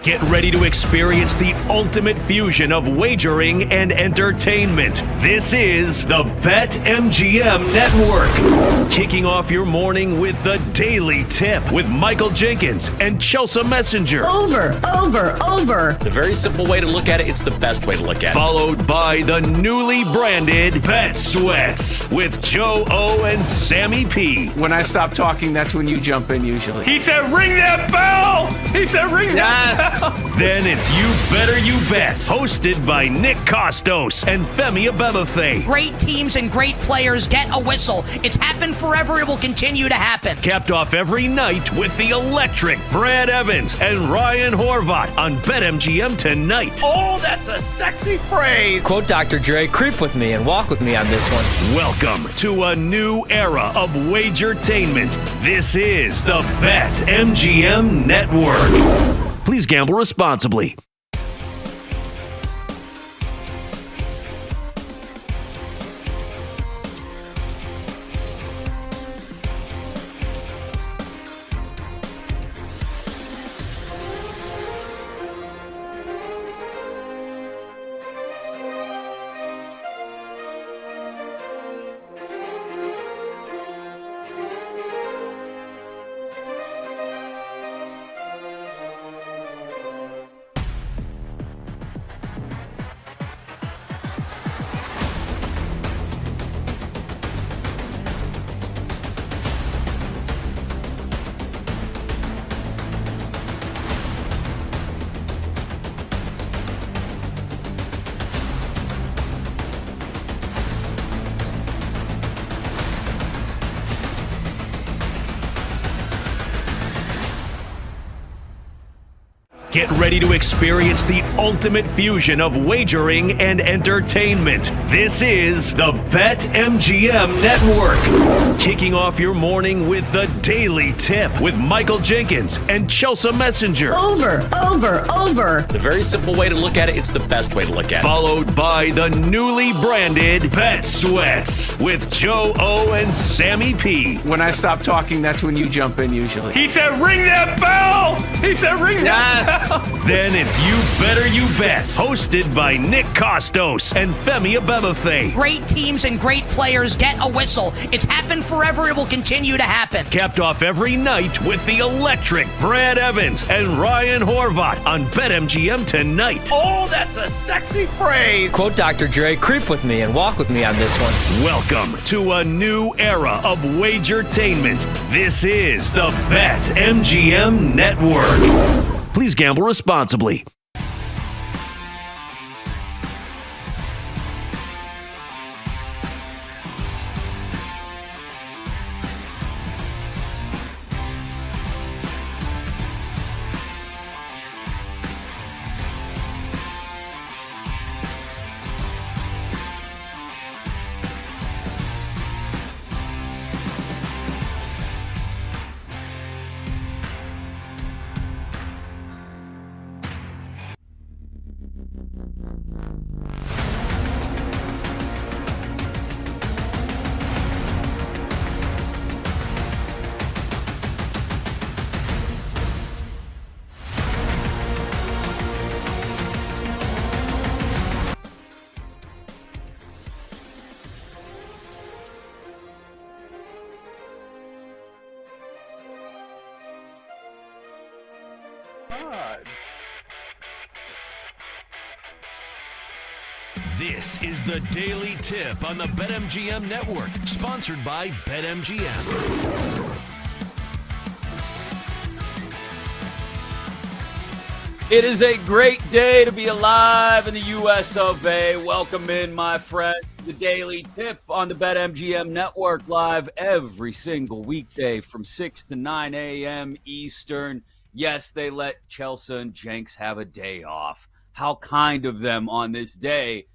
Get ready to experience the ultimate fusion of wagering and entertainment. This is the BetMGM Network. Kicking off your morning with the Daily Tip with Michael Jenkins and Chelsea Messenger. Over. It's a very simple way to look at it. It's the best way to look at it. Followed by the newly branded Bet Sweats with Joe O and Sammy P. When I stop talking, that's when you jump in usually. He said, ring that bell! He said, ring that bell! Then it's You Better You Bet, hosted by Nick Costos and Femi Abebefe. Great teams and great players get a whistle. It's happened forever. It will continue to happen. Capped off every night with the electric Brad Evans and Ryan Horvat on BetMGM tonight. Oh, that's a sexy phrase. Quote Dr. Dre, creep with me and walk with me on this one. Welcome to a new era of Wagertainment. This is the BetMGM Network. Please gamble responsibly. Get ready to experience the ultimate fusion of wagering and entertainment. This is the BetMGM Network. Kicking off your morning with the Daily Tip with Michael Jenkins and Chelsea Messenger. Over. It's a very simple way to look at it. It's the best way to look at it. Followed by the newly branded Bet Sweats with Joe O and Sammy P. When I stop talking, that's when you jump in usually. He said, ring that bell! He said, ring that bell! Then it's You Better You Bet, hosted by Nick Costos and Femi Abebefe. Great teams and great players get a whistle. It's happened forever. It will continue to happen. Capped off every night with the electric Brad Evans and Ryan Horvat on BetMGM tonight. Oh, that's a sexy phrase. Quote Dr. Dre, creep with me and walk with me on this one. Welcome to a new era of Wagertainment. This is the BetMGM Network. Please gamble responsibly. This is the Daily Tip on the BetMGM Network, sponsored by BetMGM. It is a great day to be alive in the U.S. of A. Welcome in, my friend. The Daily Tip on the BetMGM Network, live every single weekday from 6 to 9 a.m. Eastern. Yes, they let Chelsea and Jenks have a day off. How kind of them on this day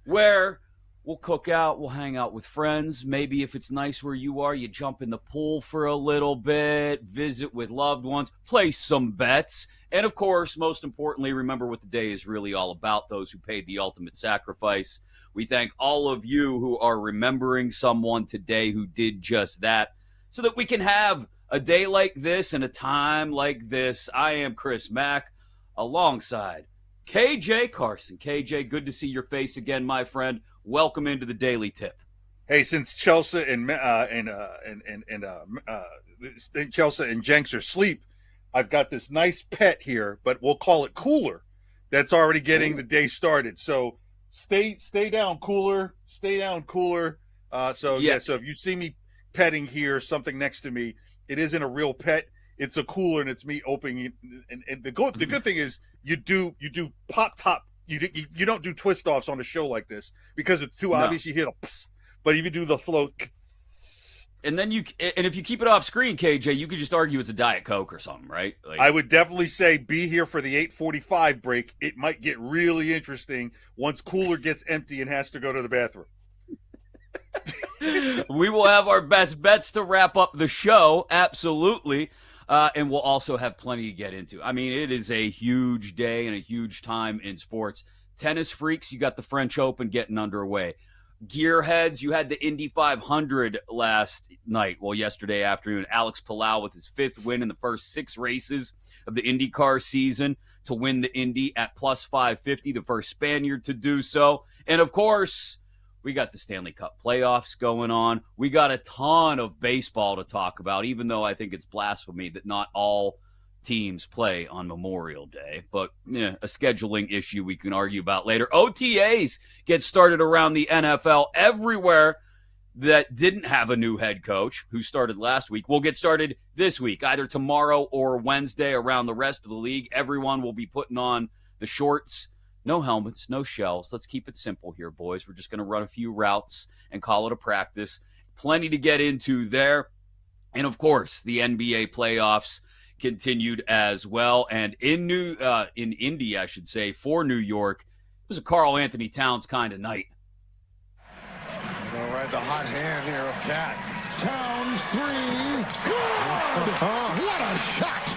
where we'll cook out, we'll hang out with friends. Maybe if it's nice where you are, you jump in the pool for a little bit, visit with loved ones, place some bets. And of course, most importantly, remember what the day is really all about, those who paid the ultimate sacrifice. We thank all of you who are remembering someone today who did just that so that we can have a day like this and a time like this. I am Chris Mack alongside KJ Carson. KJ, good to see your face again, my friend. Welcome into the Daily Tip. Hey, since Chelsea and Chelsea and Jenks are asleep, I've got this nice pet here, but we'll call it Cooler. That's already getting the day started. So stay down, Cooler. Stay down, Cooler. So if you see me petting here, something next to me, it isn't a real pet. It's a cooler, and it's me opening it. And the good thing is you do pop top. You don't do twist offs on a show like this because it's too obvious. You hear the psst, but if you do the flow, and if you keep it off screen, KJ, you could just argue it's a Diet Coke or something, right? Like, I would definitely say be here for the 8:45 break. It might get really interesting once Cooler gets empty and has to go to the bathroom. We will have our best bets to wrap up the show, absolutely. And we'll also have plenty to get into. I mean, it is a huge day and a huge time in sports. Tennis freaks, you got the French Open getting underway. Gearheads, you had the Indy 500 yesterday afternoon. Alex Palau with his 5th win in the first 6 races of the IndyCar season to win the Indy at plus 550, the first Spaniard to do so. And, of course, we got the Stanley Cup playoffs going on. We got a ton of baseball to talk about, even though I think it's blasphemy that not all teams play on Memorial Day. But a scheduling issue we can argue about later. OTAs get started around the NFL everywhere that didn't have a new head coach who started last week. Will get started this week, either tomorrow or Wednesday around the rest of the league. Everyone will be putting on the shorts. No helmets, no shells. Let's keep it simple here, boys. We're just going to run a few routes and call it a practice. Plenty to get into there. And, of course, the NBA playoffs continued as well. And in Indy, I should say, for New York, it was a Karl Anthony Towns kind of night. All right, the hot hand here of Cat. Towns 3. Good! What a shot!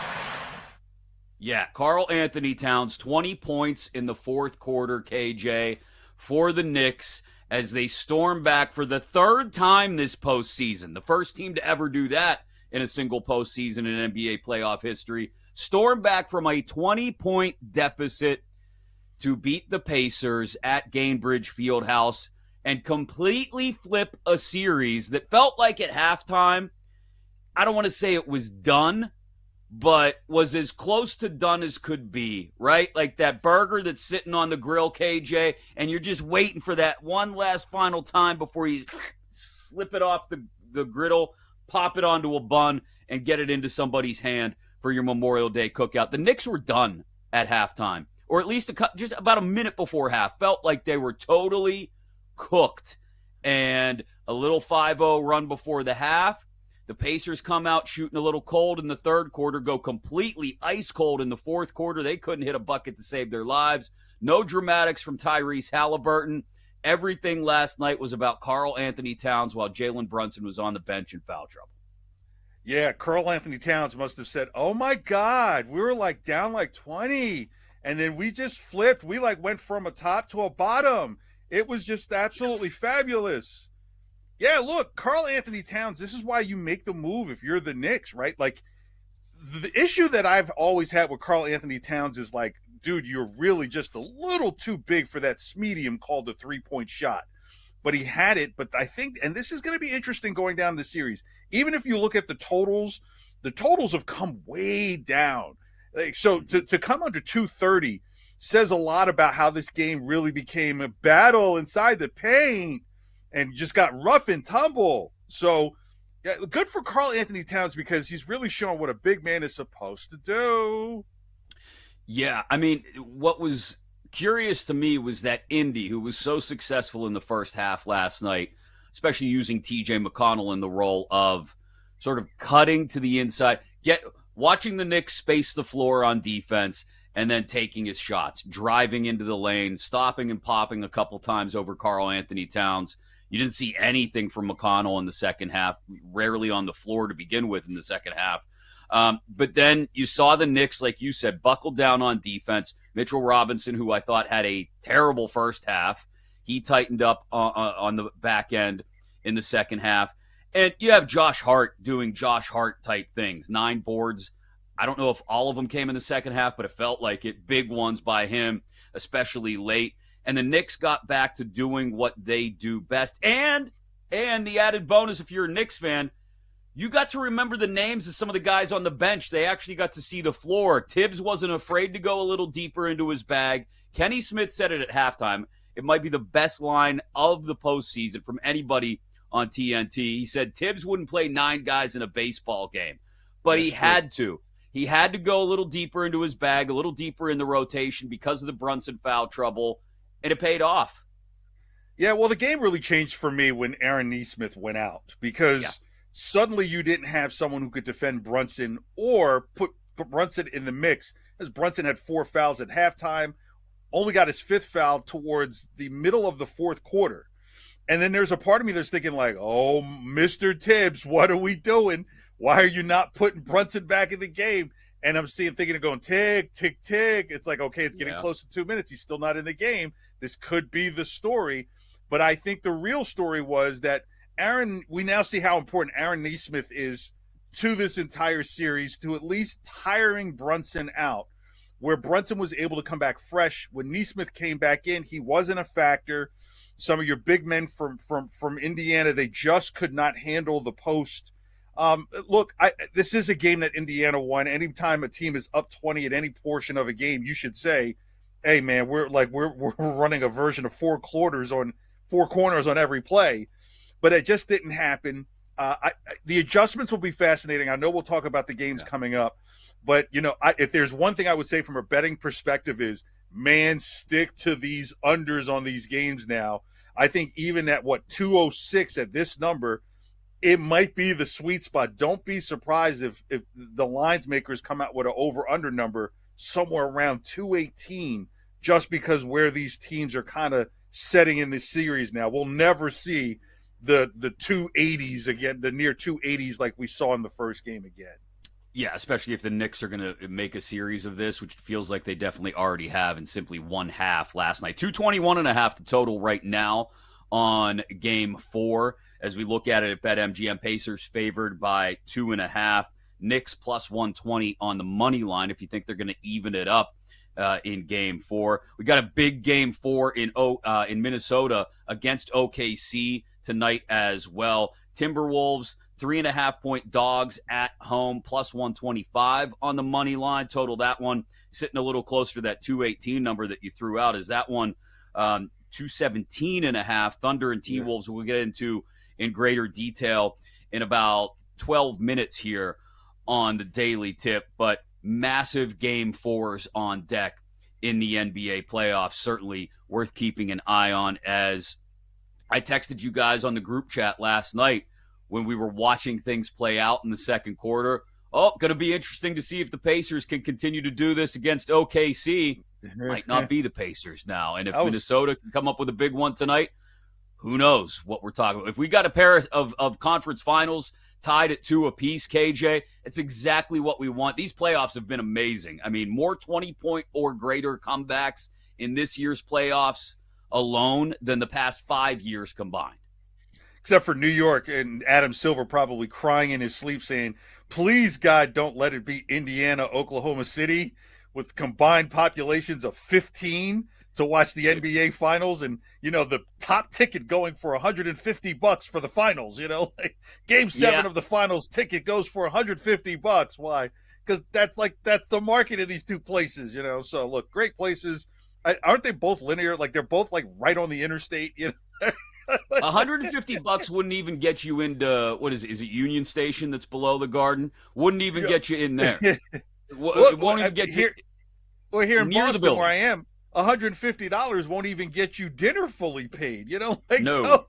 Yeah, Karl Anthony Towns, 20 points in the 4th quarter, KJ, for the Knicks as they storm back for the 3rd time this postseason. The first team to ever do that in a single postseason in NBA playoff history. Storm back from a 20-point deficit to beat the Pacers at Gainbridge Fieldhouse and completely flip a series that felt like at halftime, I don't want to say it was done, but was as close to done as could be, right? Like that burger that's sitting on the grill, KJ, and you're just waiting for that one last final time before you slip it off the griddle, pop it onto a bun, and get it into somebody's hand for your Memorial Day cookout. The Knicks were done at halftime, or at least just about a minute before half. Felt like they were totally cooked. And a little 5-0 run before the half. The Pacers come out shooting a little cold in the 3rd quarter, go completely ice cold in the 4th quarter. They couldn't hit a bucket to save their lives. No dramatics from Tyrese Halliburton. Everything last night was about Karl Anthony Towns while Jalen Brunson was on the bench in foul trouble. Yeah, Karl Anthony Towns must have said, oh, my God, we were down 20, and then we just flipped. We went from a top to a bottom. It was just absolutely fabulous. Yeah, look, Karl Anthony Towns, this is why you make the move if you're the Knicks, right? The issue that I've always had with Karl Anthony Towns is dude, you're really just a little too big for that medium called a 3-point shot. But he had it, but I think, and this is going to be interesting going down the series, even if you look at the totals have come way down. So to come under 230 says a lot about how this game really became a battle inside the paint. And just got rough and tumble. So, yeah, good for Karl Anthony Towns because he's really shown what a big man is supposed to do. Yeah, I mean, what was curious to me was that Indy, who was so successful in the first half last night, especially using TJ McConnell in the role of sort of cutting to the inside, watching the Knicks space the floor on defense, and then taking his shots, driving into the lane, stopping and popping a couple times over Karl Anthony Towns. You didn't see anything from McConnell in the second half, rarely on the floor to begin with in the second half. But then you saw the Knicks, like you said, buckle down on defense. Mitchell Robinson, who I thought had a terrible first half, he tightened up on the back end in the second half. And you have Josh Hart doing Josh Hart type things, 9 boards. I don't know if all of them came in the second half, but it felt like it. Big ones by him, especially late. And the Knicks got back to doing what they do best. And the added bonus, if you're a Knicks fan, you got to remember the names of some of the guys on the bench. They actually got to see the floor. Tibbs wasn't afraid to go a little deeper into his bag. Kenny Smith said it at halftime. It might be the best line of the postseason from anybody on TNT. He said Tibbs wouldn't play 9 guys in a baseball game, but he had to. He had to go a little deeper into his bag, a little deeper in the rotation because of the Brunson foul trouble, and it paid off. Yeah, well, the game really changed for me when Aaron Nesmith went out because suddenly you didn't have someone who could defend Brunson or put Brunson in the mix, as Brunson had 4 fouls at halftime, only got his 5th foul towards the middle of the 4th quarter. And then there's a part of me that's thinking like, oh, Mr. Tibbs, what are we doing? Why are you not putting Brunson back in the game? And I'm thinking of going, tick, tick, tick. It's like, okay, it's getting close to 2 minutes. He's still not in the game. This could be the story. But I think the real story was that we now see how important Aaron Nesmith is to this entire series, to at least tiring Brunson out, where Brunson was able to come back fresh. When Nesmith came back in, he wasn't a factor. Some of your big men from Indiana, they just could not handle the post. Look, this is a game that Indiana won. Anytime a team is up 20 at any portion of a game, you should say, hey, man, we're running a version of 4 corners on every play. But it just didn't happen. The adjustments will be fascinating. I know we'll talk about the games coming up. But, if there's one thing I would say from a betting perspective is, man, stick to these unders on these games now. I think even at 206 at this number, it might be the sweet spot. Don't be surprised if the lines makers come out with an over-under number somewhere around 218, just because where these teams are kind of setting in this series now. We'll never see the 280s again, the near 280s like we saw in the first game again. Yeah, especially if the Knicks are going to make a series of this, which feels like they definitely already have in simply one half last night. 221.5 the total right now on game 4. As we look at it at BetMGM, Pacers favored by 2.5. Knicks plus 120 on the money line if you think they're going to even it up in game 4. We got a big game 4 in Minnesota against OKC tonight as well. Timberwolves 3.5-point dogs at home, plus 125 on the money line. Total that one sitting a little closer to that 218 number that you threw out. Is that one 217.5? Thunder and T-Wolves we'll get into in greater detail in about 12 minutes here on the Daily Tip. But massive game 4s on deck in the NBA playoffs. Certainly worth keeping an eye on, as I texted you guys on the group chat last night when we were watching things play out in the second quarter. Oh, going to be interesting to see if the Pacers can continue to do this against OKC. Might not be the Pacers now. And if Minnesota can come up with a big one tonight, who knows what we're talking about. If we got a pair of conference finals tied at 2 apiece, KJ, it's exactly what we want. These playoffs have been amazing. I mean, more 20-point or greater comebacks in this year's playoffs alone than the past 5 years combined. Except for New York and Adam Silver probably crying in his sleep saying, please, God, don't let it be Indiana, Oklahoma City with combined populations of 15 to watch the NBA finals. And, the top ticket going for $150 for the finals, like game 7 of the finals ticket goes for $150. Why? Because that's the market in these two places, So look, great places. Aren't they both linear? Like they're both right on the interstate, $150 wouldn't even get you into, what is it Union Station that's below the Garden? Wouldn't even get you in there. It won't even get you here in near Boston, the building. where I am, $150 won't even get you dinner fully paid. No.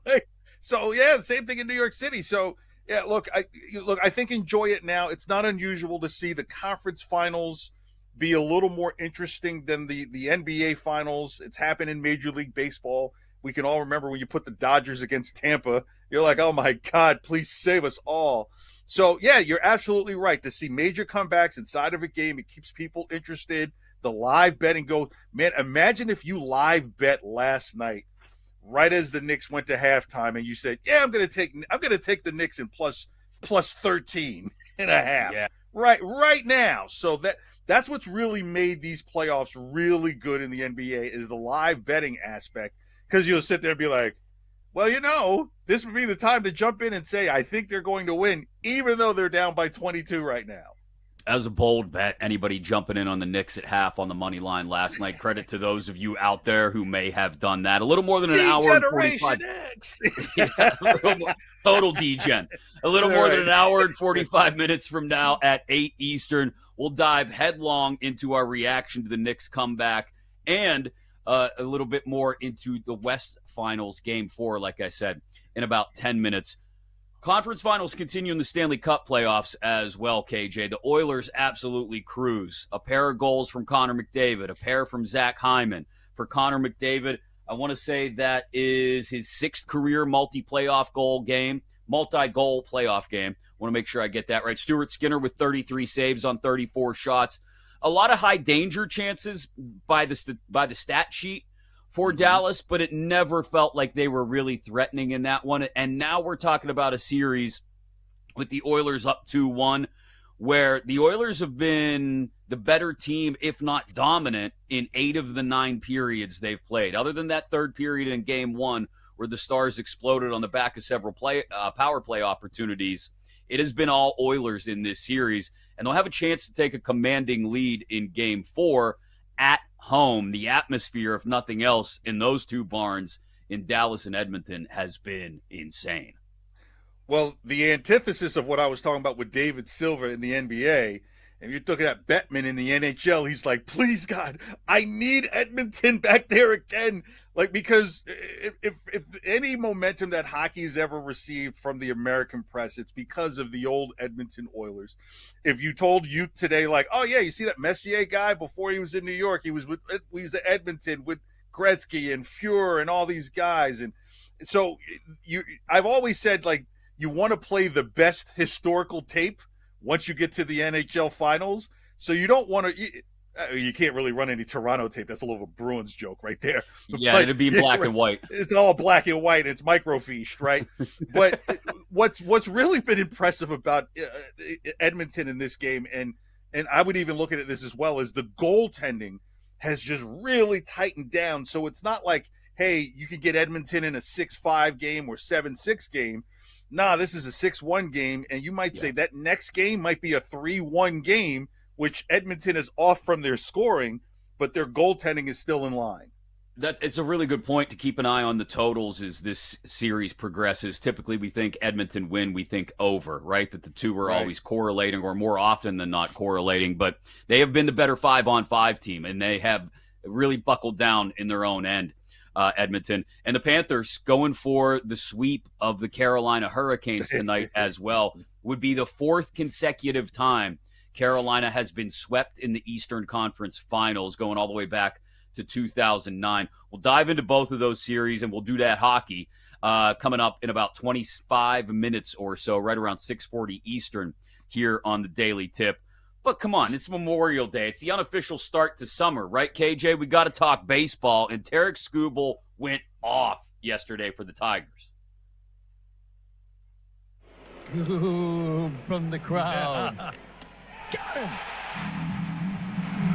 So the same thing in New York City. So yeah, look, I think enjoy it now. It's not unusual to see the conference finals be a little more interesting than the NBA finals. It's happened in Major League Baseball. We can all remember when you put the Dodgers against Tampa, you're like, oh my God, please save us all. So yeah, you're absolutely right. To see major comebacks inside of a game, it keeps people interested. The live betting goes, man, imagine if you live bet last night, right as the Knicks went to halftime, and you said, yeah, I'm gonna take the Knicks in plus 13.5. Yeah. right now. So that's what's really made these playoffs really good in the NBA is the live betting aspect. Because you'll sit there and be like, well, this would be the time to jump in and say, I think they're going to win, even though they're down by 22 right now. That was a bold bet. Anybody jumping in on the Knicks at half on the money line last night. Credit to those of you out there who may have done that. A little more than an hour and 45. X. Total degen. A little more than an hour and 45 minutes from now at 8 Eastern, we'll dive headlong into our reaction to the Knicks comeback and a little bit more into the West Finals Game 4, like I said, in about 10 minutes. Conference finals continue in the Stanley Cup playoffs as well, KJ. The Oilers absolutely cruise. A pair of goals from Connor McDavid, a pair from Zach Hyman. For Connor McDavid, I want to say that is his 6th career multi-goal playoff game. I want to make sure I get that right. Stuart Skinner with 33 saves on 34 shots. A lot of high danger chances by the stat sheet for Dallas, but it never felt like they were really threatening in that one. And now we're talking about a series with the Oilers up 2-1, where the Oilers have been the better team, if not dominant, in 8 of the 9 periods they've played. Other than that third period in Game 1, where the Stars exploded on the back of several power play opportunities, it has been all Oilers in this series, and they'll have a chance to take a commanding lead in Game 4 at home. The atmosphere, if nothing else, in those two barns in Dallas and Edmonton has been insane. Well, the antithesis of what I was talking about with David Silver in the NBA, and you're looking at Bettman in the NHL, he's like, please, God, I need Edmonton back there again. Like, because if any momentum that hockey's ever received from the American press, it's because of the old Edmonton Oilers. If you told youth today, like, oh, yeah, you see that Messier guy before he was in New York, he was at Edmonton with Gretzky and Fuhr and all these guys. And so I've always said, like, you want to play the best historical tape once you get to the NHL finals. So you don't want to, you can't really run any Toronto tape. That's a little of a Bruins joke right there. Yeah, it'd be black and white. It's all black and white. It's microfiched, right? But what's really been impressive about Edmonton in this game, and I would even look at this as well, is the goaltending has just really tightened down. So it's not like, hey, you can get Edmonton in a 6-5 game or 7-6 game. Nah, this is a 6-1 game, and you might say that next game might be a 3-1 game, which Edmonton is off from their scoring, but their goaltending is still in line. It's a really good point to keep an eye on the totals as this series progresses. Typically, we think Edmonton win, we think over, right? That the two are always correlating, or more often than not correlating, but they have been the better 5-on-5 team, and they have really buckled down in their own end. Edmonton, and the Panthers going for the sweep of the Carolina Hurricanes tonight as well. Would be the 4th consecutive time Carolina has been swept in the Eastern Conference Finals, going all the way back to 2009. We'll dive into both of those series, and we'll do that hockey coming up in about 25 minutes or so, right around 6:40 Eastern here on the Daily Tip. But come on, it's Memorial Day. It's the unofficial start to summer, right, KJ? We got to talk baseball, and Tarik Skubal went off yesterday for the Tigers. Ooh, from the crowd.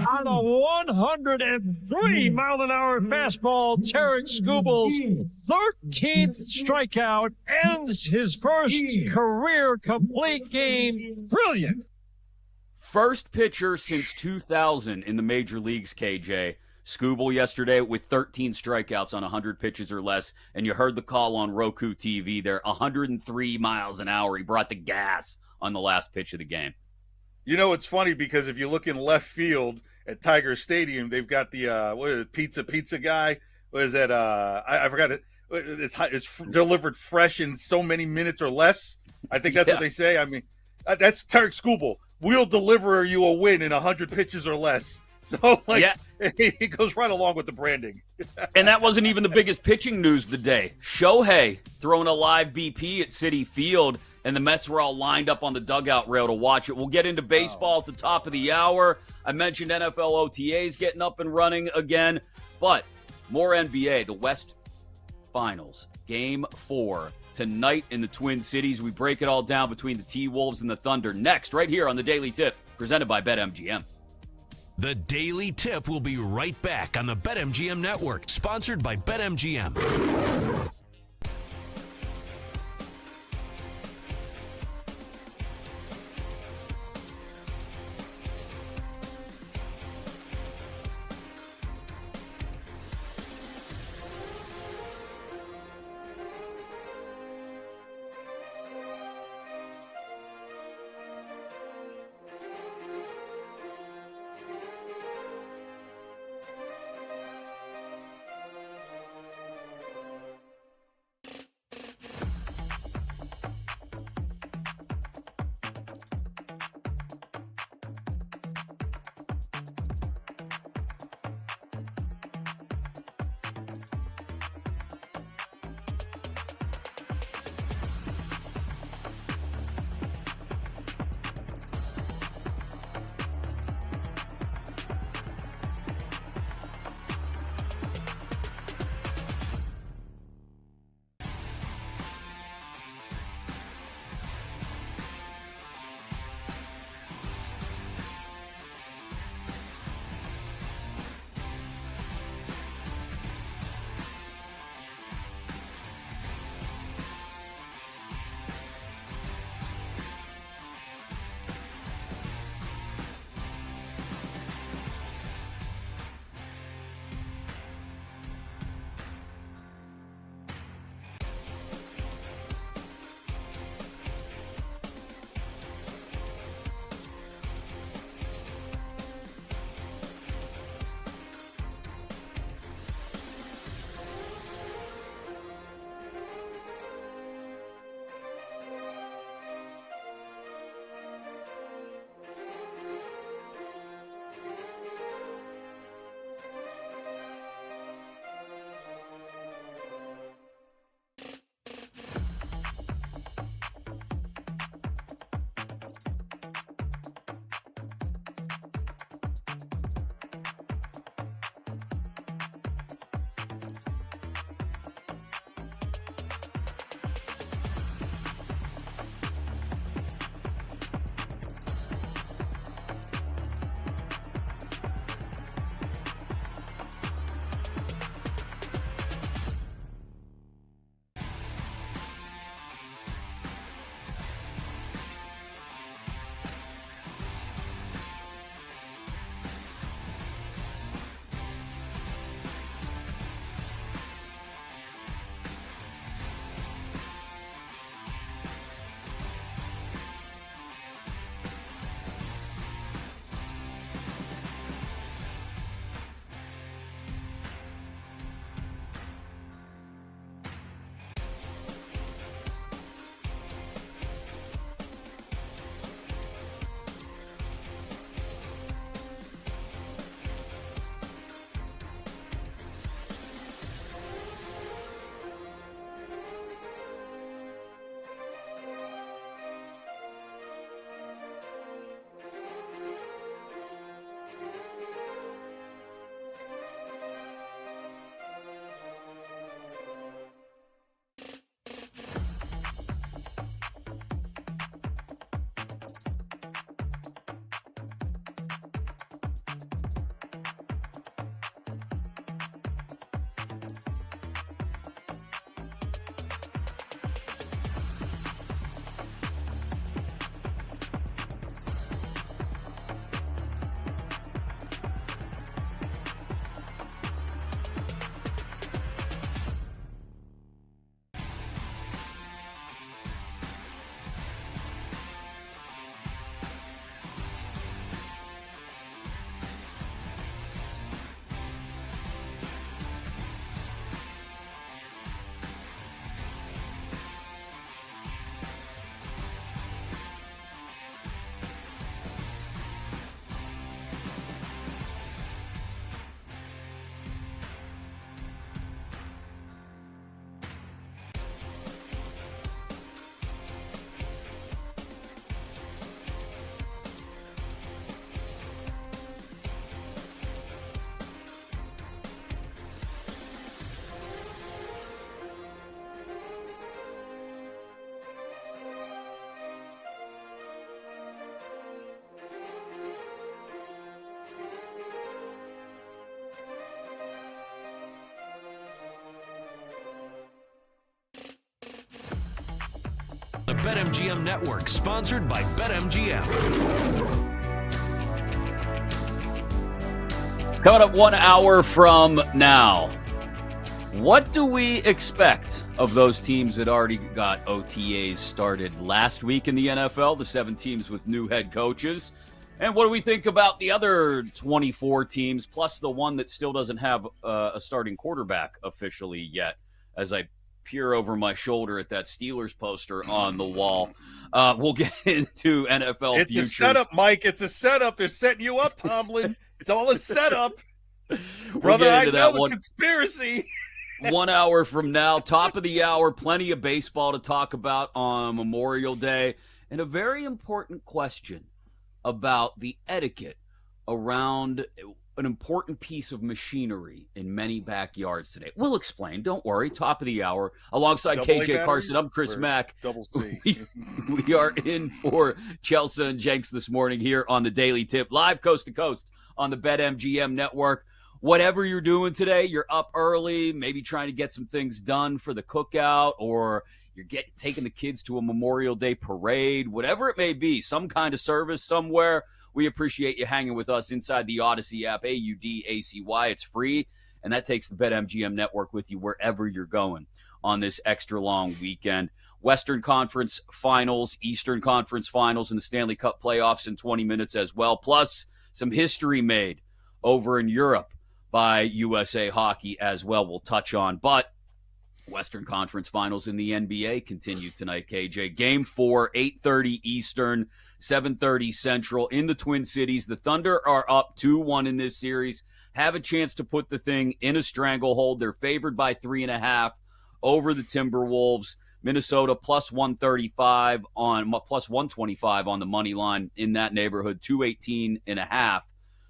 On a 103-mile-an-hour fastball, Tarik Skubal's 13th strikeout ends his first career complete game. Brilliant. First pitcher since 2000 in the major leagues, KJ. Skubal yesterday with 13 strikeouts on 100 pitches or less, and you heard the call on Roku TV there, 103 miles an hour. He brought the gas on the last pitch of the game. You know, it's funny because if you look in left field at Tiger Stadium, they've got the pizza guy. What is that? I forgot it. It's delivered fresh in so many minutes or less. I think that's what they say. I mean, that's Tarik Skubal. We'll deliver you a win in 100 pitches or less. So, he goes right along with the branding. And that wasn't even the biggest pitching news of the day. Shohei throwing a live BP at Citi Field, and the Mets were all lined up on the dugout rail to watch it. We'll get into baseball at the top of the hour. I mentioned NFL OTAs getting up and running again. But more NBA, the West Finals, Game 4 tonight in the Twin Cities. We break it all down between the T-Wolves and the Thunder next, right here on the Daily Tip, presented by BetMGM. The Daily Tip will be right back on the BetMGM Network, sponsored by BetMGM. the BetMGM Network, sponsored by BetMGM. Coming up 1 hour from now, what do we expect of those teams that already got OTAs started last week in the NFL, the 7 teams with new head coaches? And what do we think about the other 24 teams, plus the one that still doesn't have a starting quarterback officially yet, as I peer over my shoulder at that Steelers poster on the wall? We'll get into NFL It's futures. a setup, Mike. It's a setup. They're setting you up, Tomlin. It's all a setup. Brother, I know the conspiracy. 1 hour from now, top of the hour, plenty of baseball to talk about on Memorial Day, and a very important question about the etiquette around an important piece of machinery in many backyards today. We'll explain. Don't worry. Top of the hour. Alongside Double KJ Carson, I'm Chris Mack. Double C. We are in for Chelsea and Jenks this morning here on the Daily Tip, live coast to coast on the BetMGM Network. Whatever you're doing today, you're up early, maybe trying to get some things done for the cookout, or you're taking the kids to a Memorial Day parade, whatever it may be, some kind of service somewhere. We appreciate you hanging with us inside the Odyssey app, AUDACY. It's free, and that takes the BetMGM Network with you wherever you're going on this extra long weekend. Western Conference Finals, Eastern Conference Finals, and the Stanley Cup playoffs in 20 minutes as well, plus some history made over in Europe by USA Hockey as well we'll touch on. But Western Conference Finals in the NBA continue tonight, KJ. Game 4, 8:30 Eastern, 7:30 Central in the Twin Cities. The Thunder are up 2-1 in this series, have a chance to put the thing in a stranglehold. They're favored by 3.5 over the Timberwolves. Minnesota plus 135 plus 125 on the money line in that neighborhood, 218.5.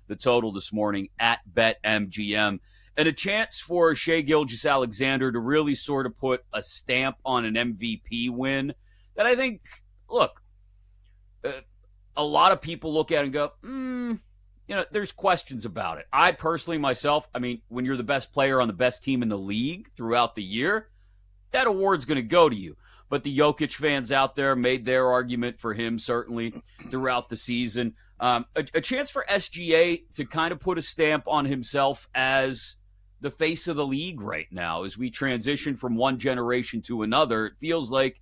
The total this morning at BetMGM. And a chance for Shai Gilgeous-Alexander to really sort of put a stamp on an MVP win that I think, look, a lot of people look at and go, there's questions about it. I personally, myself, when you're the best player on the best team in the league throughout the year, that award's going to go to you. But the Jokic fans out there made their argument for him, certainly, throughout the season. A chance for SGA to kind of put a stamp on himself as the face of the league right now. As we transition from one generation to another, it feels like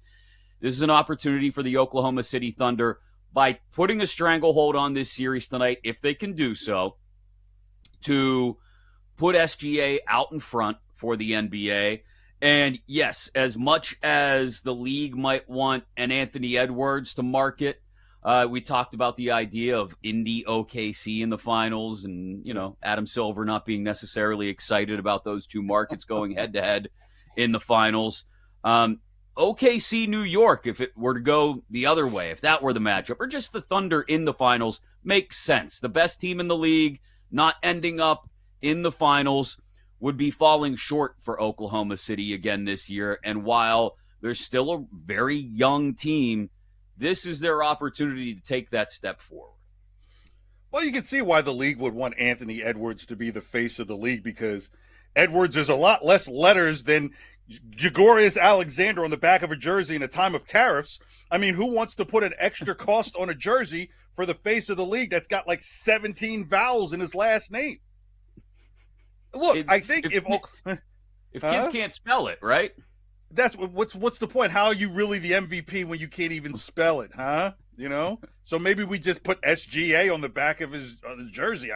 this is an opportunity for the Oklahoma City Thunder, by putting a stranglehold on this series tonight, if they can do so, to put SGA out in front for the NBA. And yes, as much as the league might want an Anthony Edwards to market, we talked about the idea of Indy OKC in the finals, and Adam Silver not being necessarily excited about those two markets going head to head in the finals. OKC New York, if it were to go the other way, if that were the matchup, or just the Thunder in the finals, makes sense. The best team in the league not ending up in the finals would be falling short for Oklahoma City again this year. And while they're still a very young team, this is their opportunity to take that step forward. Well, you can see why the league would want Anthony Edwards to be the face of the league, because Edwards is a lot less letters than Gregorius Alexander on the back of a jersey in a time of tariffs. Who wants to put an extra cost on a jersey for the face of the league that's got like 17 vowels in his last name? Look, I think if kids can't spell it, right? That's what's the point? How are you really the MVP when you can't even spell it, huh? So maybe we just put SGA on the back of his jersey.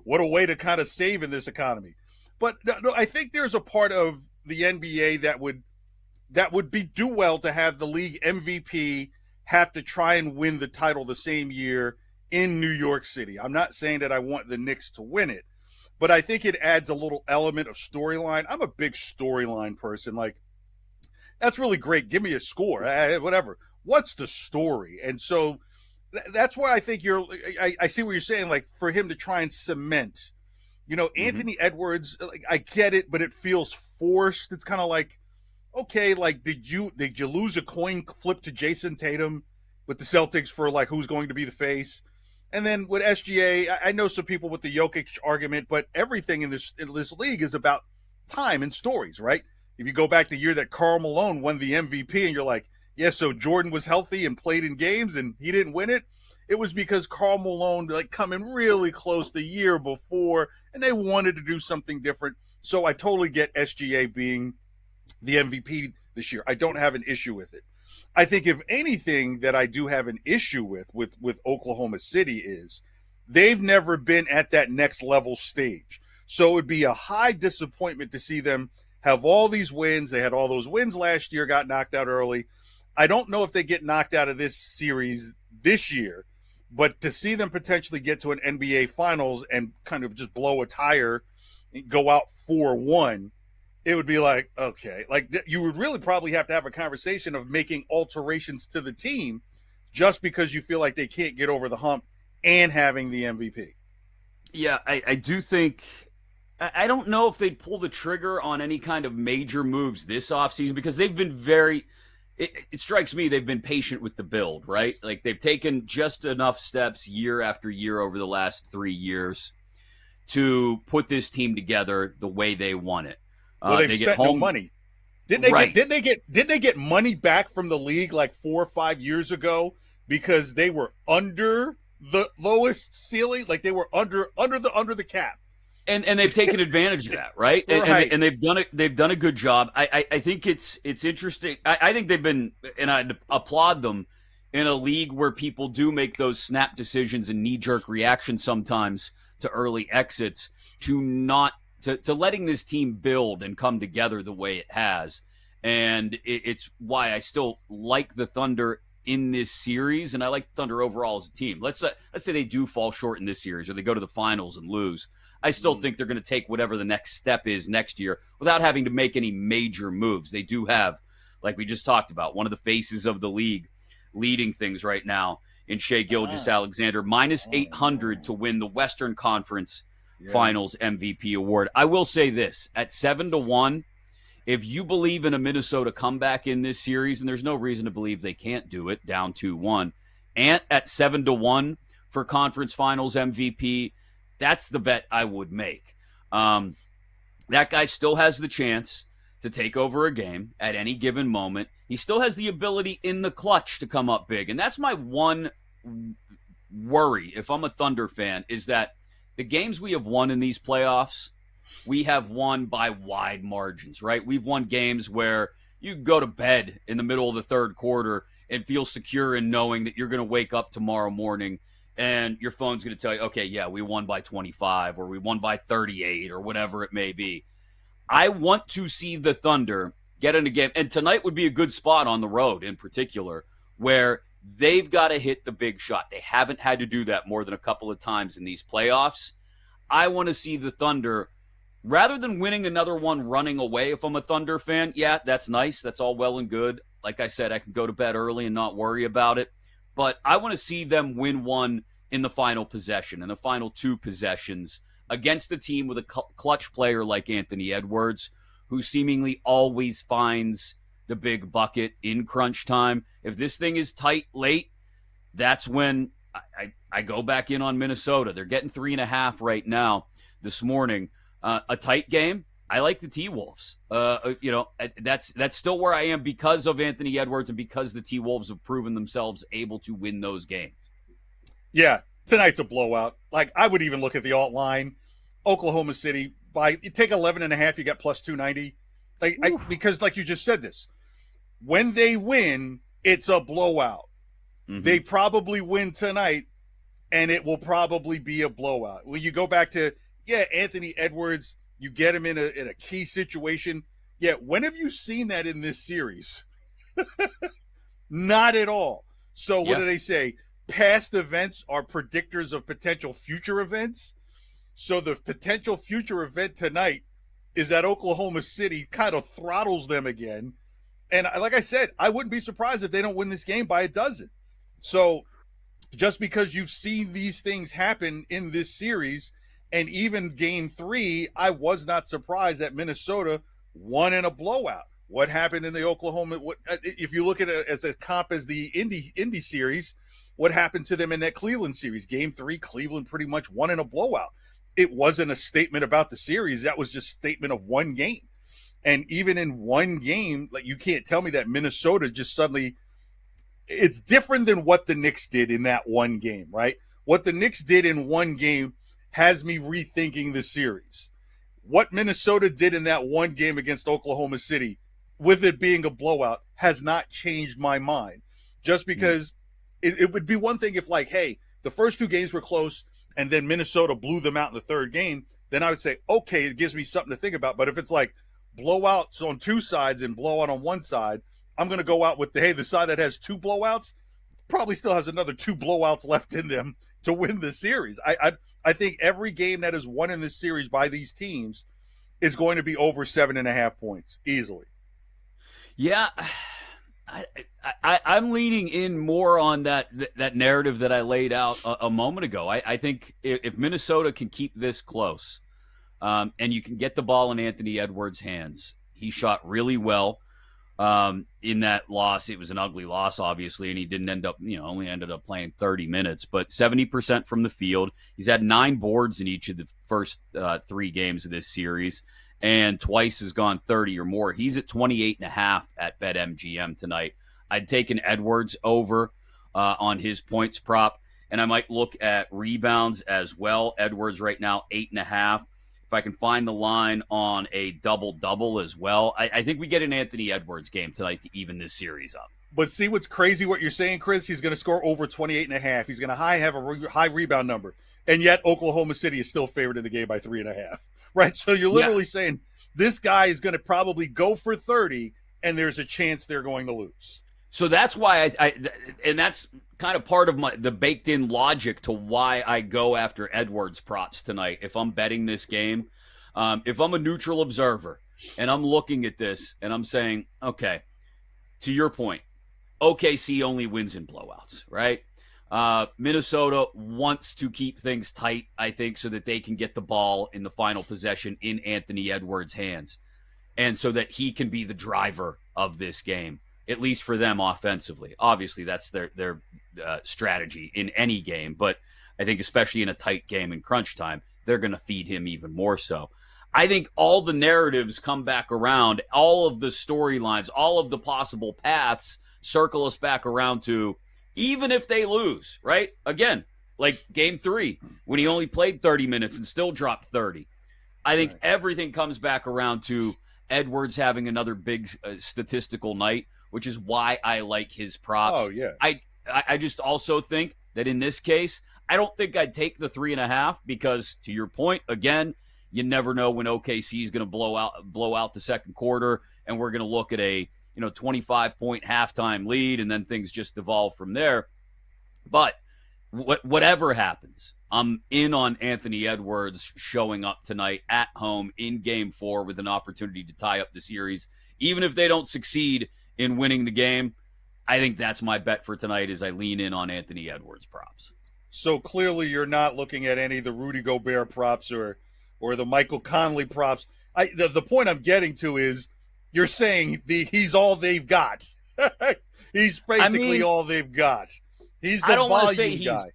What a way to kind of save in this economy. But no, I think there's a part of the NBA that would do well to have the league MVP have to try and win the title the same year in New York City. I'm not saying that I want the Knicks to win it, but I think it adds a little element of storyline. I'm a big storyline person. Like, that's really great. Give me a score, whatever. What's the story? And so that's why I think I see what you're saying. Like, for him to try and cement, Anthony Edwards, like, I get it, but it feels forced. It's kind of like, okay, like, did you lose a coin flip to Jason Tatum with the Celtics for like who's going to be the face? And then with SGA, I know some people with the Jokic argument, but everything in this league is about time and stories, right? If you go back the year that Karl Malone won the MVP, and you're like, yeah, so Jordan was healthy and played in games and he didn't win it. It was because Karl Malone coming really close the year before, and they wanted to do something different. So I totally get SGA being the MVP this year. I don't have an issue with it. I think if anything that I do have an issue with Oklahoma City is they've never been at that next level stage. So it would be a high disappointment to see them have all these wins. They had all those wins last year, got knocked out early. I don't know if they get knocked out of this series this year, but to see them potentially get to an NBA Finals and kind of just blow a tire, go out 4-1, it would be like, okay, you would really probably have to have a conversation of making alterations to the team just because you feel like they can't get over the hump and having the MVP. Yeah, I do think – I don't know if they'd pull the trigger on any kind of major moves this offseason because they've been very – it strikes me they've been patient with the build, right? Like they've taken just enough steps year after year over the last 3 years to put this team together the way they want it. Well, they've spent no money. Didn't they get money back from the league like 4 or 5 years ago because they were under the lowest ceiling? Like they were under the cap. And they've taken advantage of that, right? Right. And they've done a good job. I think it's interesting. I think they've been, and I applaud them, in a league where people do make those snap decisions and knee-jerk reactions sometimes to early exits, to letting this team build and come together the way it has. And it's why I still like the Thunder in this series, and I like the Thunder overall as a team. Let's say they do fall short in this series or they go to the finals and lose. I still think they're going to take whatever the next step is next year without having to make any major moves. They do have, like we just talked about, one of the faces of the league leading things right now in Shai Gilgeous-Alexander, minus 800 to win the Western Conference Finals MVP award. I will say this, at 7-1, if you believe in a Minnesota comeback in this series, and there's no reason to believe they can't do it, down 2-1, Ant at 7-1 for Conference Finals MVP, that's the bet I would make. That guy still has the chance to take over a game at any given moment. He still has the ability in the clutch to come up big. And that's my one worry, if I'm a Thunder fan, is that the games we have won in these playoffs, we have won by wide margins, right? We've won games where you go to bed in the middle of the third quarter and feel secure in knowing that you're going to wake up tomorrow morning and your phone's going to tell you, okay, yeah, we won by 25 or we won by 38 or whatever it may be. I want to see the Thunder get in a game, and tonight would be a good spot on the road in particular, where they've got to hit the big shot. They haven't had to do that more than a couple of times in these playoffs. I want to see the Thunder, rather than winning another one running away if I'm a Thunder fan, yeah, that's nice. That's all well and good. Like I said, I can go to bed early and not worry about it. But I want to see them win one in the final possession, in the final two possessions, against a team with a clutch player like Anthony Edwards, who seemingly always finds the big bucket in crunch time. If this thing is tight late, that's when I go back in on Minnesota. They're getting 3.5 right now this morning. A tight game, I like the T-Wolves. That's still where I am because of Anthony Edwards and because the T-Wolves have proven themselves able to win those games. Yeah, tonight's a blowout. Like, I would even look at the alt line. Oklahoma City, you take 11.5, you got plus 290. Because like you just said this, when they win, it's a blowout. Mm-hmm. They probably win tonight, and it will probably be a blowout. When you go back to, Anthony Edwards, you get him in a key situation. Yeah, when have you seen that in this series? Not at all. So what do they say? Past events are predictors of potential future events. So the potential future event tonight is that Oklahoma City kind of throttles them again. And like I said, I wouldn't be surprised if they don't win this game by a dozen. So just because you've seen these things happen in this series, and even game 3, I was not surprised that Minnesota won in a blowout. What happened in the Oklahoma? If you look at it as a comp as the Indy series, what happened to them in that Cleveland series? Game 3, Cleveland pretty much won in a blowout. It wasn't a statement about the series. That was just a statement of one game. And even in one game, like, you can't tell me that Minnesota just suddenly it's different than what the Knicks did in that one game, right? What the Knicks did in one game has me rethinking the series. What Minnesota did in that one game against Oklahoma City, with it being a blowout, has not changed my mind. Just because it would be one thing if, like, hey, the first two games were close and then Minnesota blew them out in the third game, then I would say, okay, it gives me something to think about. But if it's like blowouts on two sides and blowout on one side, I'm going to go out with the side that has two blowouts probably still has another two blowouts left in them to win the series. I think every game that is won in this series by these teams is going to be over 7.5 points easily. Yeah, I'm leaning in more on that narrative that I laid out a moment ago. I think if Minnesota can keep this close, and you can get the ball in Anthony Edwards' hands, he shot really well in that loss. It was an ugly loss, obviously, and he didn't only ended up playing 30 minutes, but 70% from the field. He's had 9 boards in each of the first 3 games of this series, and twice has gone 30 or more. He's at 28.5 at BetMGM tonight. I'd take an Edwards over on his points prop, and I might look at rebounds as well. Edwards right now 8.5. If I can find the line on a double-double as well, I think we get an Anthony Edwards game tonight to even this series up. But see what's crazy what you're saying, Chris? He's going to score over 28.5. He's going to have a high rebound number. And yet Oklahoma City is still favored in the game by 3.5. Right? So you're literally saying this guy is going to probably go for 30, and there's a chance they're going to lose. So that's why and that's kind of part of the baked-in logic to why I go after Edwards props tonight. If I'm betting this game, if I'm a neutral observer and I'm looking at this and I'm saying, okay, to your point, OKC only wins in blowouts, right? Minnesota wants to keep things tight, I think, so that they can get the ball in the final possession in Anthony Edwards' hands, and so that he can be the driver of this game, at least for them offensively. Obviously, that's their strategy in any game, but I think especially in a tight game in crunch time, they're going to feed him even more so. I think all the narratives come back around, all of the storylines, all of the possible paths circle us back around to, even if they lose, right? Again, like game 3, when he only played 30 minutes and still dropped 30. I think everything comes back around to Edwards having another big statistical night, which is why I like his props. Oh, yeah. I just also think that in this case, I don't think I'd take the 3.5 because, to your point, again, you never know when OKC is going to blow out the second quarter, and we're going to look at a 25-point halftime lead, and then things just devolve from there. But whatever happens, I'm in on Anthony Edwards showing up tonight at home in Game 4 with an opportunity to tie up the series. Even if they don't succeed in winning the game, I think that's my bet for tonight as I lean in on Anthony Edwards props. So clearly you're not looking at any of the Rudy Gobert props or the Michael Conley props. The point I'm getting to is you're saying he's all they've got. He's basically all they've got. He's the volume guy. I don't want to say he's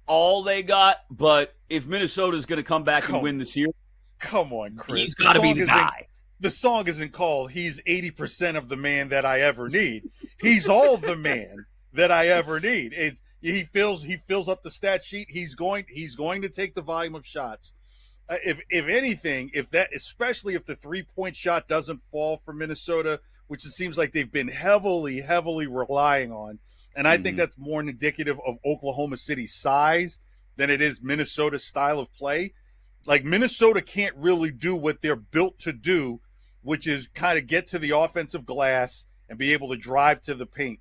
all they got, but if Minnesota's going to come back and win the series, come on, Chris. He's got to be the guy. The song isn't called "He's 80% of the man that I ever need." He's all the man that I ever need. He fills up the stat sheet. He's going to take the volume of shots. If anything, especially if the 3-point shot doesn't fall for Minnesota, which it seems like they've been heavily relying on, and I think that's more indicative of Oklahoma City's size than it is Minnesota's style of play. Like, Minnesota can't really do what they're built to do, which is kind of get to the offensive glass and be able to drive to the paint.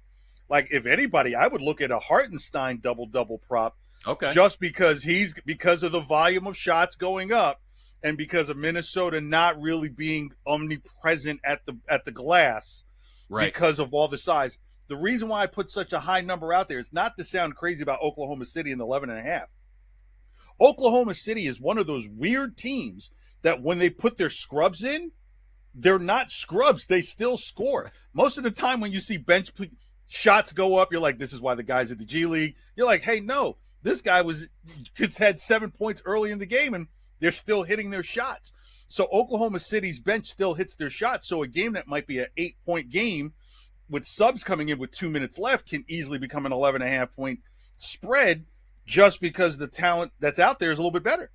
Like, if anybody, I would look at a Hartenstein double-double prop. Okay. Just because of the volume of shots going up, and because of Minnesota not really being omnipresent at the glass, right, because of all the size. The reason why I put such a high number out there is not to sound crazy about Oklahoma City in the 11.5. Oklahoma City is one of those weird teams that when they put their scrubs in, they're not scrubs. They still score. Most of the time when you see bench shots go up, you're like, this is why the guy's at the G League. You're like, hey, no. This guy had 7 points early in the game, and they're still hitting their shots. So Oklahoma City's bench still hits their shots. So a game that might be an 8-point game with subs coming in with 2 minutes left, can easily become an 11.5-point spread just because the talent that's out there is a little bit better.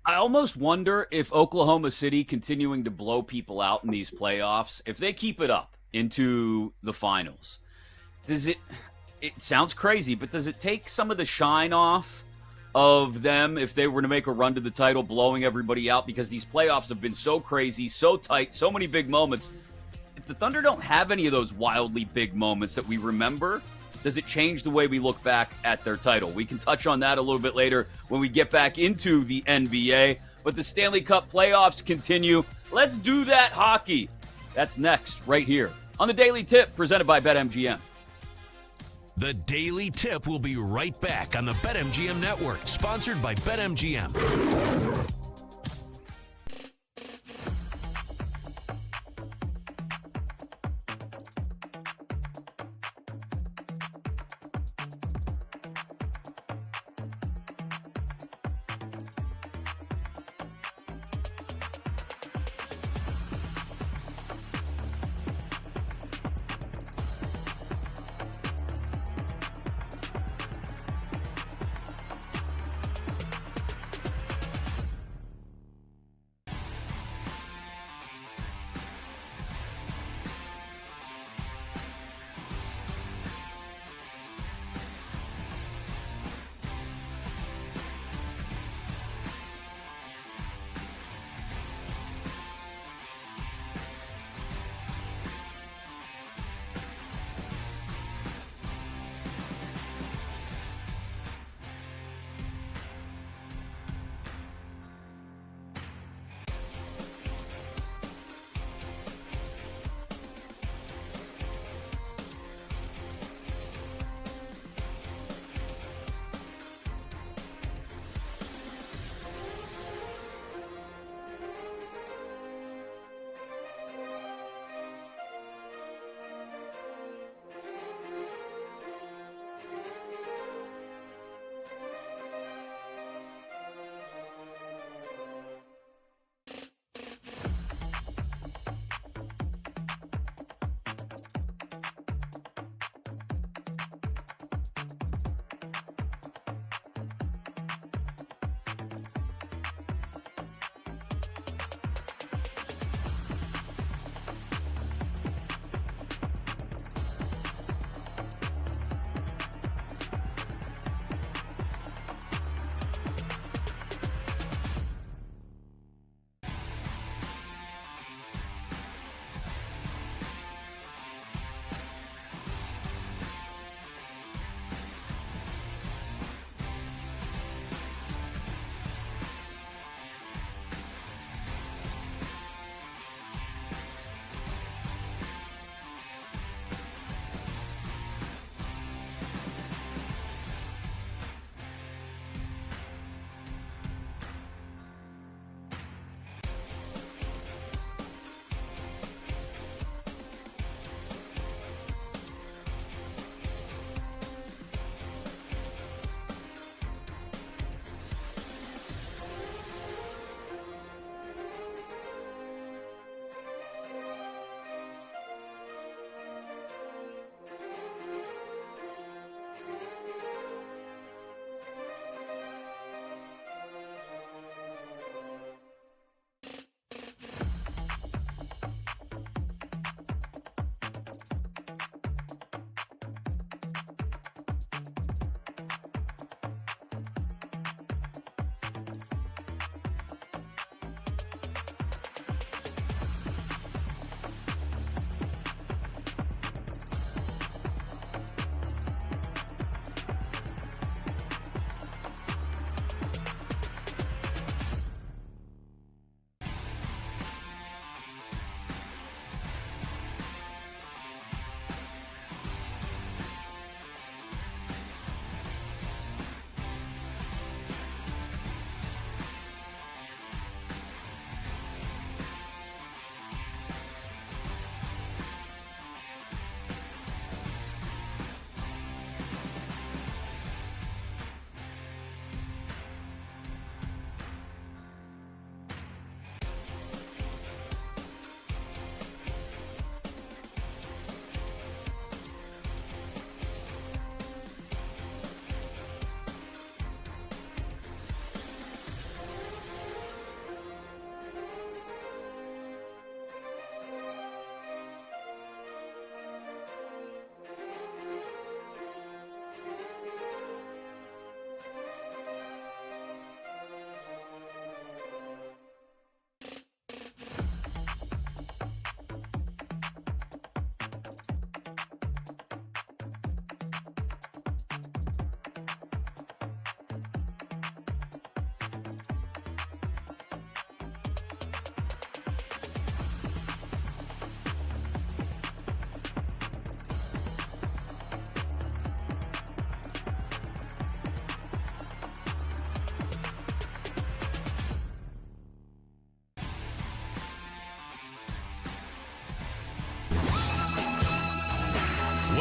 I almost wonder if Oklahoma City continuing to blow people out in these playoffs, if they keep it up into the finals, it sounds crazy, but does it take some of the shine off of them if they were to make a run to the title, blowing everybody out? Because these playoffs have been so crazy, so tight, so many big moments. If the Thunder don't have any of those wildly big moments that we remember, does it change the way we look back at their title? We can touch on that a little bit later when we get back into the NBA. But the Stanley Cup playoffs continue. Let's do that hockey. That's next, right here on the Daily Tip, presented by BetMGM. The Daily Tip will be right back on the BetMGM Network, sponsored by BetMGM.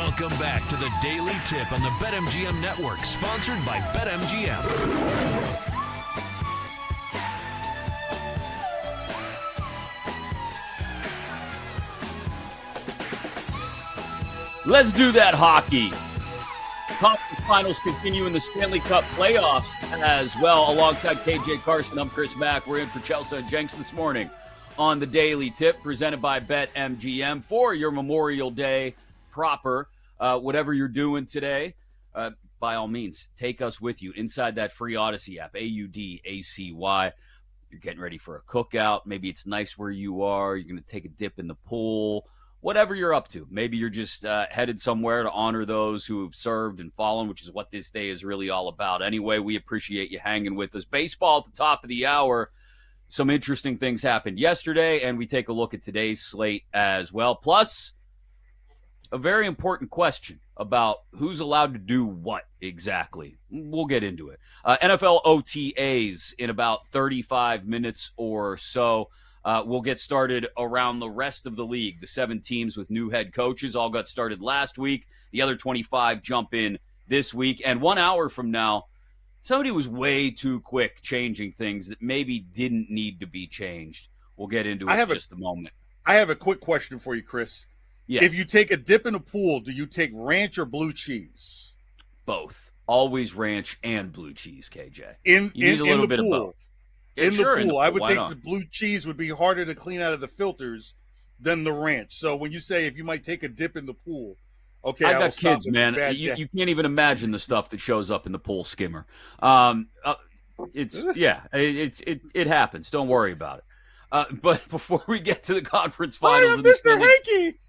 Welcome back to the Daily Tip on the BetMGM Network, sponsored by BetMGM. Let's do that hockey. Conference finals continue in the Stanley Cup playoffs as well. Alongside KJ Carson, I'm Chris Mack. We're in for Chelsea and Jenks this morning on the Daily Tip, presented by BetMGM for your Memorial Day proper. Whatever you're doing today, by all means, take us with you inside that free Odyssey app, AUDACY. You're getting ready for a cookout. Maybe it's nice where you are. You're going to take a dip in the pool. Whatever you're up to. Maybe you're just headed somewhere to honor those who have served and fallen, which is what this day is really all about. Anyway, we appreciate you hanging with us. Baseball at the top of the hour. Some interesting things happened yesterday, and we take a look at today's slate as well. Plus, a very important question about who's allowed to do what exactly. We'll get into it. NFL OTAs in about 35 minutes or so. We'll get started around the rest of the league. The 7 teams with new head coaches all got started last week. The other 25 jump in this week. And 1 hour from now, somebody was way too quick changing things that maybe didn't need to be changed. We'll get into it in just a moment. I have a quick question for you, Chris. Yes. If you take a dip in a pool, do you take ranch or blue cheese? Both. Always ranch and blue cheese, KJ. You need a little bit pool. of both. In the pool, I would Why think not? the blue cheese would be harder to clean out of the filters than the ranch. So when you say if you might take a dip in the pool, okay, I will got stop kids, with man. the bad You day. can't even imagine the stuff that shows up in the pool skimmer. It happens. Don't worry about it. But before we get to the conference finals, I am Mr. Hanky.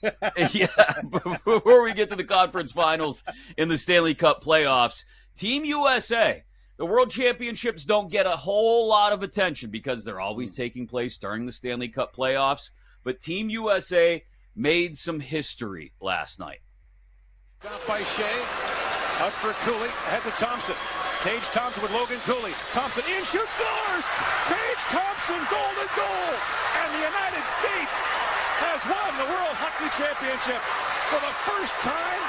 Yeah, before we get to the conference finals in the Stanley Cup playoffs, Team USA. The World Championships don't get a whole lot of attention because they're always taking place during the Stanley Cup playoffs. But Team USA made some history last night. Down by Shea, out for Cooley, ahead to Thompson. Tage Thompson with Logan Cooley. Thompson in, shoots, scores! Tage Thompson, golden goal! And the United States has won the World Hockey Championship for the first time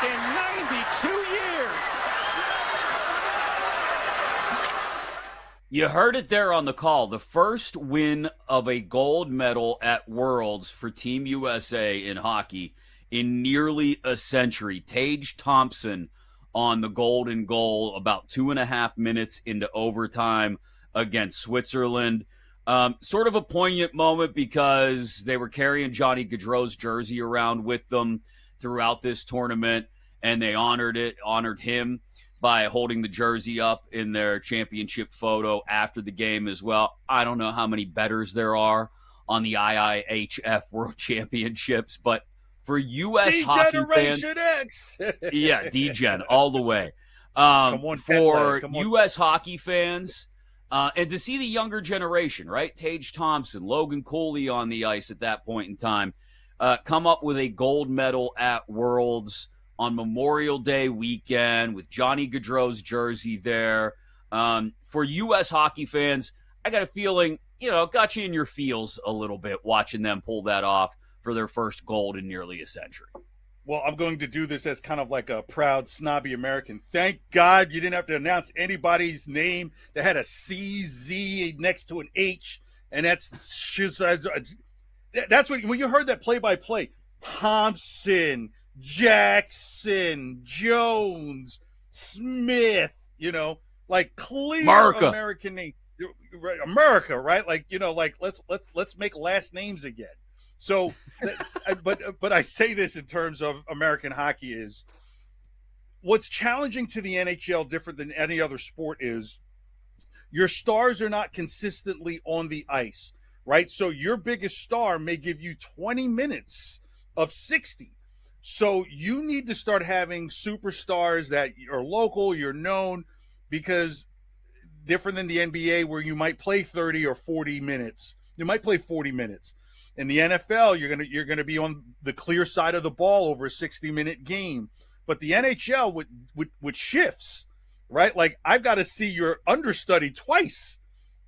in 92 years. You heard it there on the call. The first win of a gold medal at Worlds for Team USA in hockey in nearly a century. Tage Thompson on the golden goal about 2.5 minutes into overtime against Switzerland. Sort of a poignant moment because they were carrying Johnny Gaudreau's jersey around with them throughout this tournament, and they honored him by holding the jersey up in their championship photo after the game as well. I don't know how many bettors there are on the IIHF World Championships, but for U.S. hockey fans, X. yeah, D-Gen all the way. Come on, for Come on. U.S. hockey fans, and to see the younger generation, right? Tage Thompson, Logan Cooley on the ice at that point in time, come up with a gold medal at Worlds on Memorial Day weekend with Johnny Gaudreau's jersey there. For U.S. hockey fans, I got a feeling, it got you in your feels a little bit watching them pull that off for their first gold in nearly a century. Well, I'm going to do this as kind of like a proud, snobby American. Thank God you didn't have to announce anybody's name that had a CZ next to an H, and that's what when you heard that play-by-play, Thompson, Jackson, Jones, Smith, like clear America. American name, America, right? Like let's make last names again. So, but I say this in terms of American hockey is what's challenging to the NHL, different than any other sport, is your stars are not consistently on the ice, right? So your biggest star may give you 20 minutes of 60. So you need to start having superstars that are local, you're known, because different than the NBA where you might play 30 or 40 minutes. You might play 40 minutes. In the NFL, you're gonna be on the clear side of the ball over a 60-minute game. But the NHL with shifts, right? Like I've got to see your understudy twice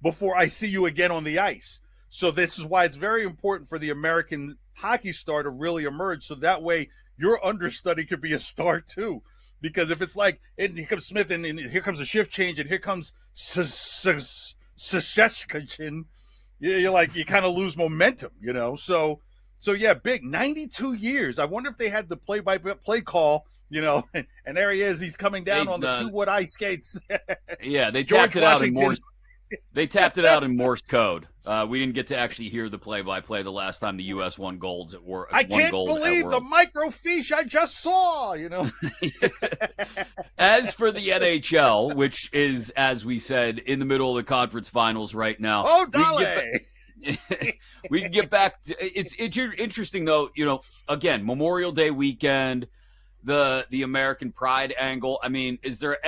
before I see you again on the ice. So this is why it's very important for the American hockey star to really emerge. So that way your understudy could be a star too. Because if it's like, and here comes Smith, and here comes a shift change, and here comes Sasheshkin, you're like, you kind of lose momentum, you know? So yeah, big 92 years. I wonder if they had the play-by-play call, you know, and there he is. He's coming down on the 2 wood ice skates. Yeah, they George tapped it out in Washington. Morse. They tapped it out in Morse code. We didn't get to actually hear the play-by-play the last time the U.S. won golds at World. I can't believe the microfiche I just saw, you know. As for the NHL, which is, as we said, in the middle of the conference finals right now. Oh, Dale! We can get back to it's interesting though, you know, again, Memorial Day weekend, the American pride angle. I mean, is there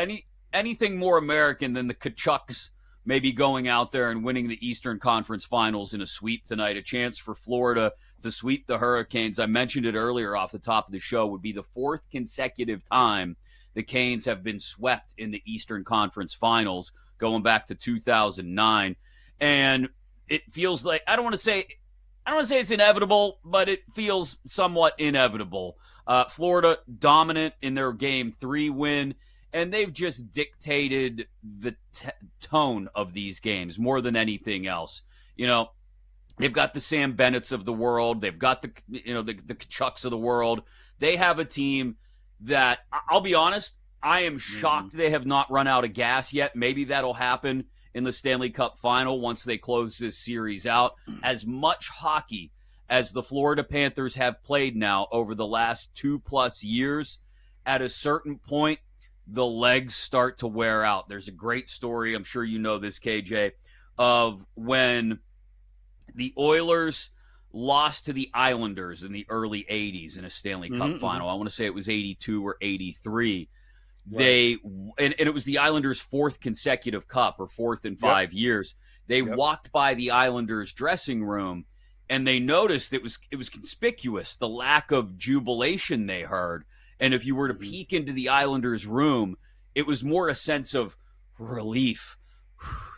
anything more American than the Kachucks maybe going out there and winning the Eastern Conference Finals in a sweep tonight? A chance for Florida to sweep the Hurricanes. I mentioned it earlier off the top of the show, would be the 4th consecutive time the Canes have been swept in the Eastern Conference Finals, going back to 2009. And it feels like, I don't want to say it's inevitable, but it feels somewhat inevitable. Florida dominant in their Game 3 win, and they've just dictated the tone of these games more than anything else. You know, they've got the Sam Bennett's of the world. They've got the Kachucks of the world. They have a team that, I'll be honest, I am shocked they have not run out of gas yet. Maybe that'll happen in the Stanley Cup final once they close this series out. As much hockey as the Florida Panthers have played now over the last 2+ years, at a certain point, the legs start to wear out. There's a great story, I'm sure you know this, KJ, of when the Oilers lost to the Islanders in the early 80s in a Stanley Cup final. I want to say it was 82 or 83. Right. And it was the Islanders' 4th consecutive cup, or 4th in 5 years. They walked by the Islanders' dressing room, and they noticed it was conspicuous, the lack of jubilation they heard. And if you were to peek into the Islanders' room, it was more a sense of relief.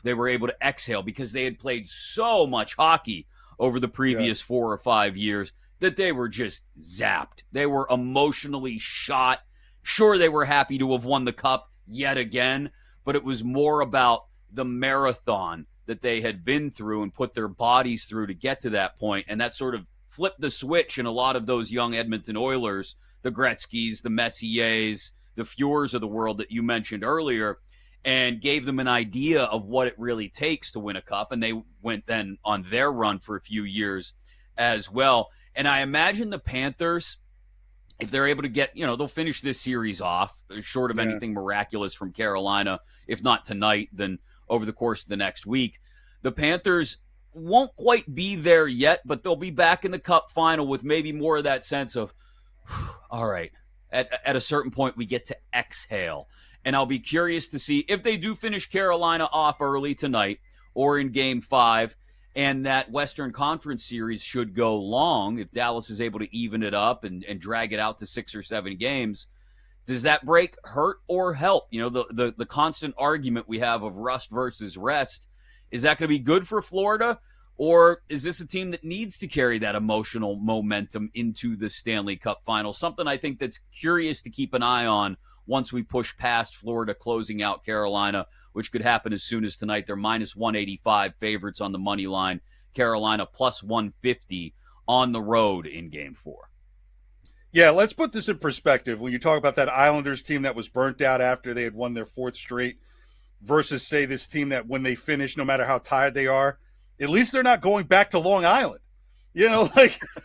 They were able to exhale because they had played so much hockey over the previous 4 or 5 years that they were just zapped. They were emotionally shot. Sure, they were happy to have won the cup yet again, but it was more about the marathon that they had been through and put their bodies through to get to that point. And that sort of flipped the switch in a lot of those young Edmonton Oilers, the Gretzkys, the Messiers, the Fjords of the world that you mentioned earlier, and gave them an idea of what it really takes to win a cup. And they went then on their run for a few years as well. And I imagine the Panthers, if they're able to get, they'll finish this series off, short of anything miraculous from Carolina, if not tonight, then over the course of the next week. The Panthers won't quite be there yet, but they'll be back in the cup final with maybe more of that sense of, all right, at a certain point, we get to exhale. And I'll be curious to see if they do finish Carolina off early tonight or in Game 5, and that Western Conference series should go long. If Dallas is able to even it up and drag it out to 6 or 7 games, does that break hurt or help? The constant argument we have of rust versus rest, is that going to be good for Florida? Or is this a team that needs to carry that emotional momentum into the Stanley Cup final? Something I think that's curious to keep an eye on once we push past Florida closing out Carolina, which could happen as soon as tonight. They're minus 185 favorites on the money line. Carolina plus 150 on the road in Game 4. Yeah, let's put this in perspective. When you talk about that Islanders team that was burnt out after they had won their 4th straight versus, say, this team that when they finish, no matter how tired they are, at least they're not going back to Long Island. They're not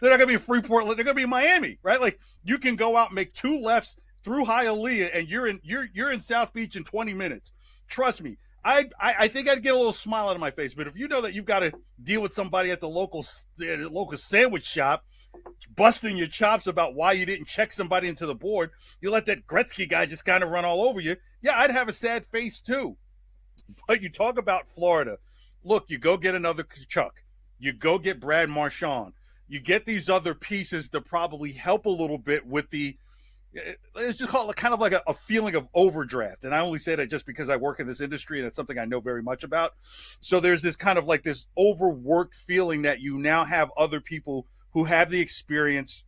going to be Freeport. They're going to be Miami, right? Like, you can go out and make 2 lefts through Hialeah, and you're in South Beach in 20 minutes. Trust me, I think I'd get a little smile out of my face. But if you know that you've got to deal with somebody at the local sandwich shop busting your chops about why you didn't check somebody into the board, you let that Gretzky guy just kind of run all over you. Yeah, I'd have a sad face too. But you talk about Florida. Look, you go get another Kachuk. You go get Brad Marchand. You get these other pieces to probably help a little bit with the, let's just call it kind of like a feeling of overdraft. And I only say that just because I work in this industry and it's something I know very much about. So there's this kind of like this overworked feeling that you now have other people who have the experience,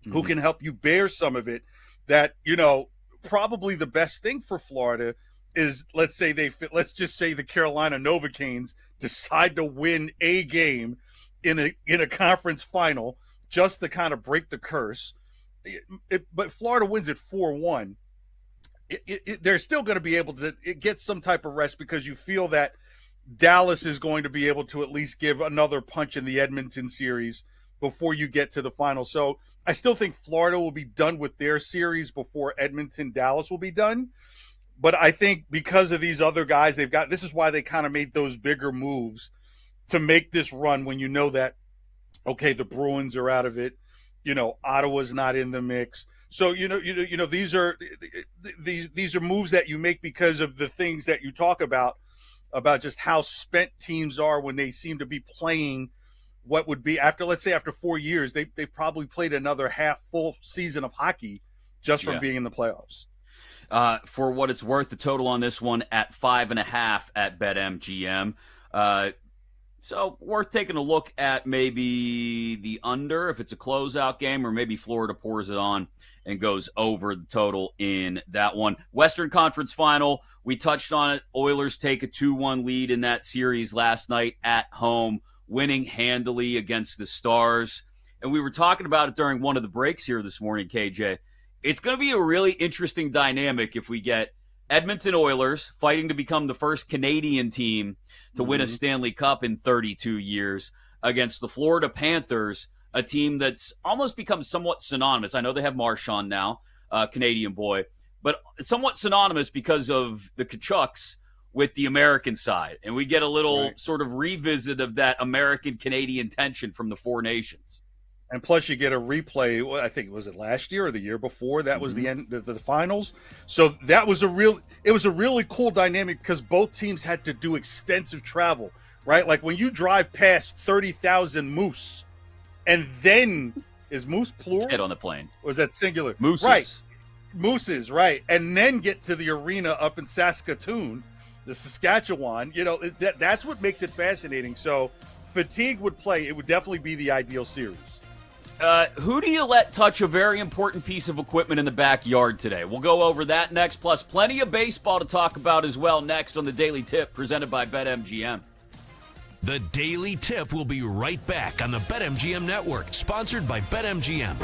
who can help you bear some of it. That, probably the best thing for Florida is, let's just say the Carolina Novocaines decide to win a game in a conference final just to kind of break the curse. But Florida wins at 4-1. They're still going to be able to get some type of rest because you feel that Dallas is going to be able to at least give another punch in the Edmonton series before you get to the final. So I still think Florida will be done with their series before Edmonton-Dallas will be done. But I think because of these other guys this is why they kind of made those bigger moves to make this run when you know that, okay, the Bruins are out of it. Ottawa's not in the mix. So, these are moves that you make because of the things that you talk about just how spent teams are when they seem to be playing what would be after 4 years, they've probably played another half full season of hockey just from being in the playoffs. For what it's worth, the total on this one at 5.5 at BetMGM. So worth taking a look at maybe the under if it's a closeout game, or maybe Florida pours it on and goes over the total in that one. Western Conference Final, we touched on it. Oilers take a 2-1 lead in that series last night at home, winning handily against the Stars. And we were talking about it during one of the breaks here this morning, KJ. It's going to be a really interesting dynamic if we get Edmonton Oilers fighting to become the first Canadian team to win a Stanley Cup in 32 years against the Florida Panthers, a team that's almost become somewhat synonymous. I know they have Marchand now, Canadian boy, but somewhat synonymous because of the Kachucks with the American side. And we get a little sort of revisit of that American-Canadian tension from the four nations. And plus, you get a replay. I think was it last year or the year before? That was the end, the finals. So that was a really cool dynamic because both teams had to do extensive travel, right? Like when you drive past 30,000 moose, and then is moose plural? Get on the plane. Or is that singular? Mooses. Right, mooses. Right, and then get to the arena up in Saskatoon, the Saskatchewan. That's what makes it fascinating. So fatigue would play. It would definitely be the ideal series. Who do you let touch a very important piece of equipment in the backyard today? We'll go over that next, plus plenty of baseball to talk about as well next on the Daily Tip presented by BetMGM. The Daily Tip will be right back on the BetMGM Network, sponsored by BetMGM.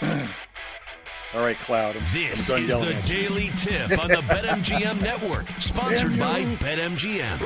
All right, Cloud. This I'm is done the yelling at you. Daily Tip on the BetMGM Network, sponsored by BetMGM.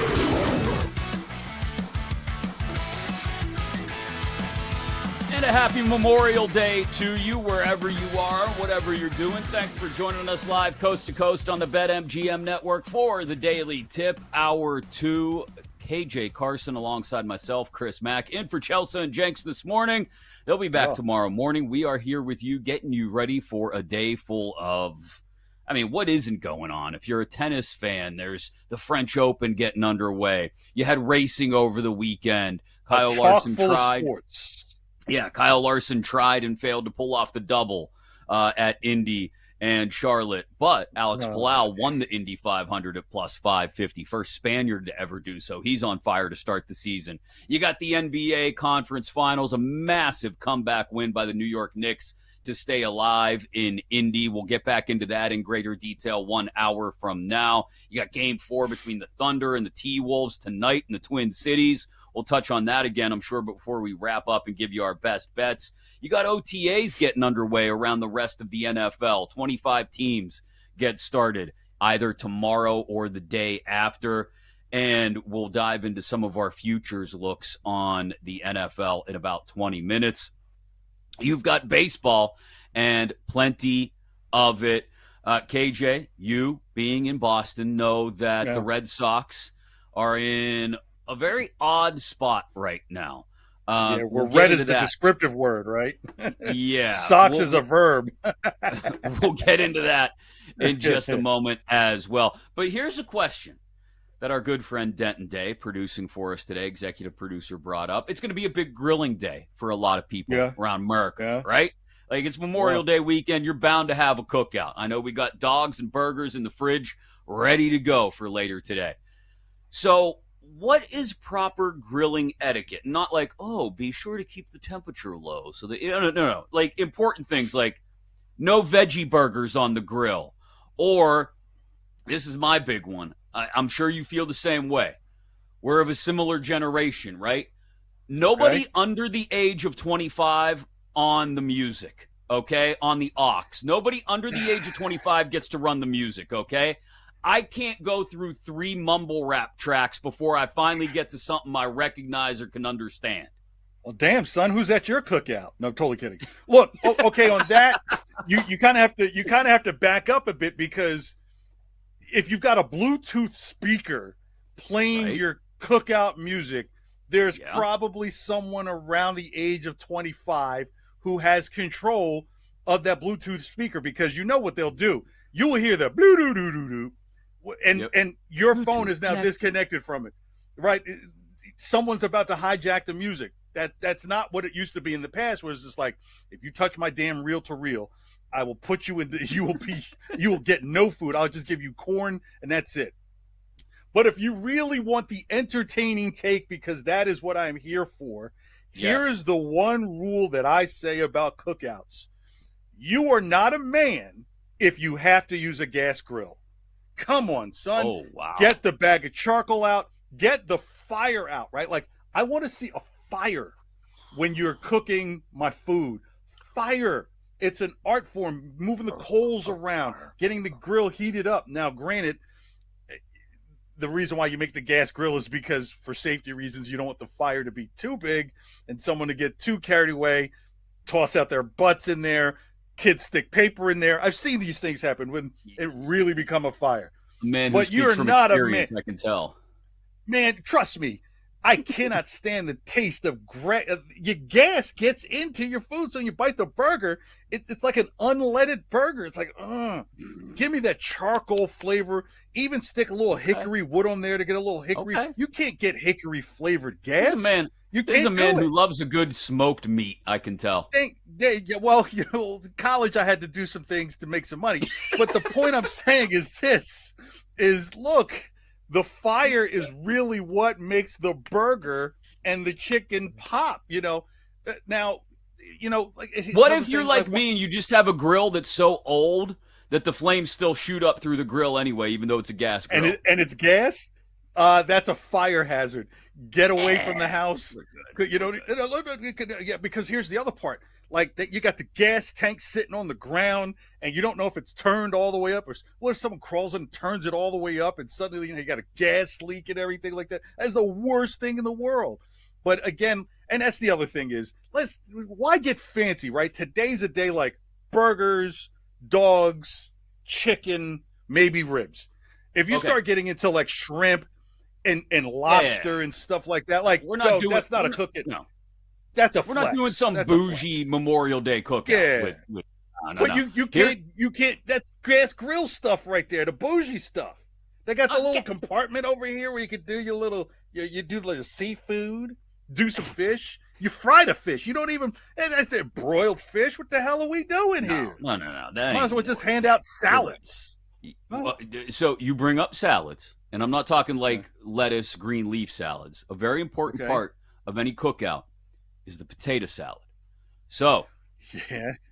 And a happy Memorial Day to you wherever you are, whatever you're doing. Thanks for joining us live coast to coast on the BetMGM Network for the Daily Tip, Hour 2. KJ Carson alongside myself, Chris Mack, in for Chelsea and Jenks this morning. They'll be back tomorrow morning. We are here with you, getting you ready for a day full of, what isn't going on? If you're a tennis fan, there's the French Open getting underway. You had racing over the weekend. Kyle Larson tried. Yeah, Kyle Larson tried and failed to pull off the double at Indy and Charlotte. But Alex Palau won the Indy 500 at plus 550. First Spaniard to ever do so. He's on fire to start the season. You got the NBA Conference Finals, a massive comeback win by the New York Knicks to stay alive in Indy. We'll get back into that in greater detail 1 hour from now. You got Game 4 between the Thunder and the T-Wolves tonight in the Twin Cities. We'll touch on that again, I'm sure, before we wrap up and give you our best bets. You got OTAs getting underway around the rest of the NFL. 25 teams get started either tomorrow or the day after. And we'll dive into some of our futures looks on the NFL in about 20 minutes. You've got baseball and plenty of it. KJ, you being in Boston know that the Red Sox are in a very odd spot right now. We're red is the descriptive word, right? Yeah. Sox is a verb. We'll get into that in just a moment as well. But here's a question that our good friend Denton Day, producing for us today, executive producer, brought up. It's going to be a big grilling day for a lot of people around America, right? Like, it's Memorial Day weekend. You're bound to have a cookout. I know we got dogs and burgers in the fridge ready to go for later today. So what is proper grilling etiquette? Not like, be sure to keep the temperature low. So that no. Like, important things like no veggie burgers on the grill. Or, this is my big one. I'm sure you feel the same way. We're of a similar generation, right? Nobody under the age of 25 on the music, okay? On the aux. Nobody under the age of 25 gets to run the music, okay? I can't go through 3 mumble rap tracks before I finally get to something I recognize or can understand. Well, damn, son, who's at your cookout? No, totally kidding. Look, okay, on that, you kind of have to back up a bit, because if you've got a Bluetooth speaker playing your cookout music, there's probably someone around the age of 25 who has control of that Bluetooth speaker, because you know what they'll do. You will hear the blue-doo-doo-doo-doo, and your phone is now disconnected from it, right? Someone's about to hijack the music. That's not what it used to be in the past, where it's just like, if you touch my damn reel-to-reel, I will put you in you will get no food. I'll just give you corn and that's it. But if you really want the entertaining take, because that is what I'm here for, here is the one rule that I say about cookouts. You are not a man if you have to use a gas grill. Come on, son. Oh, wow. Get the bag of charcoal out. Get the fire out, right? Like, I want to see a fire when you're cooking my food. Fire. It's an art form, moving the coals around, getting the grill heated up. Now, granted, the reason why you make the gas grill is because, for safety reasons, you don't want the fire to be too big and someone to get too carried away, toss out their butts in there, kids stick paper in there. I've seen these things happen when it really become a fire. Man, but you're not a man. I can tell. Man, trust me. I cannot stand the taste of your gas gets into your food. So you bite the burger, it's like an unleaded burger. It's like, give me that charcoal flavor. Even stick a little hickory wood on there to get a little hickory. You can't get hickory flavored gas. He's a man, He's a man who loves a good smoked meat, I can tell. Well, college, I had to do some things to make some money. But the point I'm saying is look, the fire is really what makes the burger and the chicken pop, Now, what if you're like me and you just have a grill that's so old that the flames still shoot up through the grill anyway, even though it's a gas grill? And it's gas? That's a fire hazard. Get away from the house. Because here's the other part. like that. You got the gas tank sitting on the ground, and you don't know if it's turned all the way up, or what if someone crawls in and turns it all the way up, and suddenly you got a gas leak and everything like that. That's the worst thing in the world. But again, and that's the other thing is, why get fancy, right? Today's a day like burgers, dogs, chicken, maybe ribs. If you start getting into like shrimp and lobster and stuff like that, like that's not a cooking. No. That's a flex. We're not doing some bougie Memorial Day cookout. Yeah. But you can't, that's gas grill stuff right there, the bougie stuff. They got the little compartment over here where you could do your little, you do little seafood, do some fish. You fry the fish. You don't even, that's it, broiled fish. What the hell are we doing here? No. Might as well just hand out salads. So you bring up salads, and I'm not talking like lettuce, green leaf salads. A very important part of any cookout is the potato salad. So,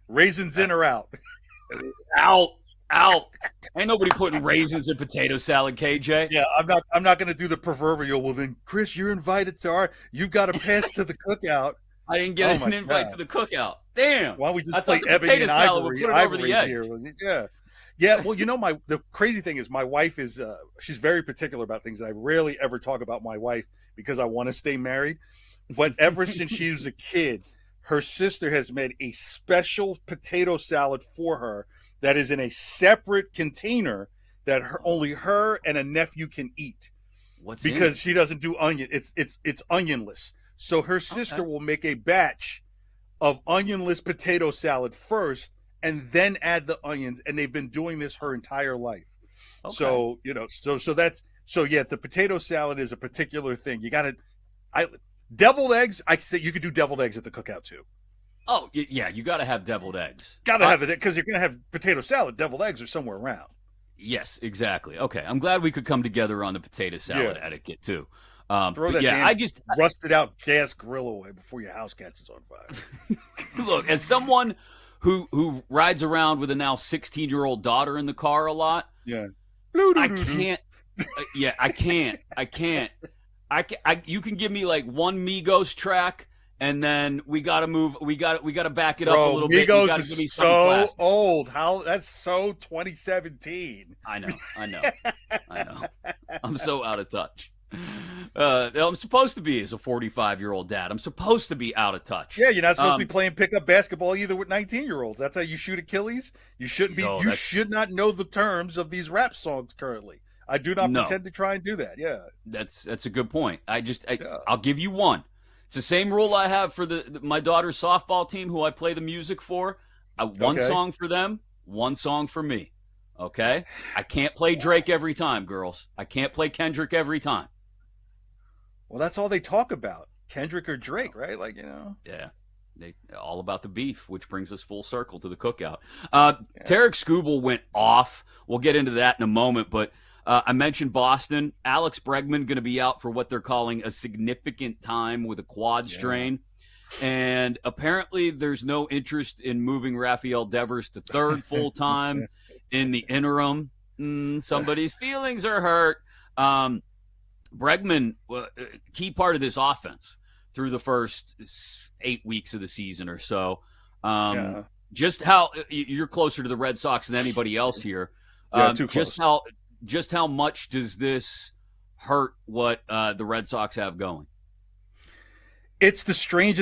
raisins in or out? Out. Ain't nobody putting raisins in potato salad, KJ. Yeah, I'm not going to do the proverbial. Well, then, Chris, you're invited to you've got to pass to the cookout. I didn't get an invite to the cookout. Damn. Why don't we just play Ebony and Ivory here? Yeah. Well, the crazy thing is my wife is, she's very particular about things. And I rarely ever talk about my wife because I want to stay married. But ever since she was a kid, her sister has made a special potato salad for her that is in a separate container that only her and a nephew can eat. Because she doesn't do onion. It's onionless. So her sister will make a batch of onionless potato salad first and then add the onions. And they've been doing this her entire life. Okay. So, the potato salad is a particular thing. You got to, deviled eggs, I say you could do deviled eggs at the cookout too. Oh, yeah, you got to have deviled eggs. Got to have it because you're going to have potato salad. Deviled eggs are somewhere around. Yes, exactly. Okay, I'm glad we could come together on the potato salad etiquette too. Throw that rusted out gas grill away before your house catches on fire. Look, as someone who rides around with a now 16-year-old daughter in the car a lot, I can't. I can't. You can give me like one Migos track. And then we gotta move. We gotta back it up a little bit. Migos is so old. That's so 2017. I know. I'm so out of touch. I'm supposed to be as a 45-year-old dad. I'm supposed to be out of touch. Yeah, you're not supposed to be playing pickup basketball either with 19-year-olds. That's how you shoot Achilles. You shouldn't be. You should not know the terms of these rap songs currently. I do not pretend to try and do that. Yeah, that's a good point. I'll give you one. It's the same rule I have for my daughter's softball team, who I play the music for. One song for them, one song for me. Okay? I can't play Drake every time, girls. I can't play Kendrick every time. Well, that's all they talk about. Kendrick or Drake, right? Yeah. They all about the beef, which brings us full circle to the cookout. Tarek Skubal went off. We'll get into that in a moment, but I mentioned Boston. Alex Bregman going to be out for what they're calling a significant time with a quad strain. And apparently there's no interest in moving Rafael Devers to third full-time in the interim. Somebody's feelings are hurt. Bregman, key part of this offense through the first 8 weeks of the season or so. Just how you're closer to the Red Sox than anybody else here. Too close. Just how much does this hurt what the Red Sox have going? It's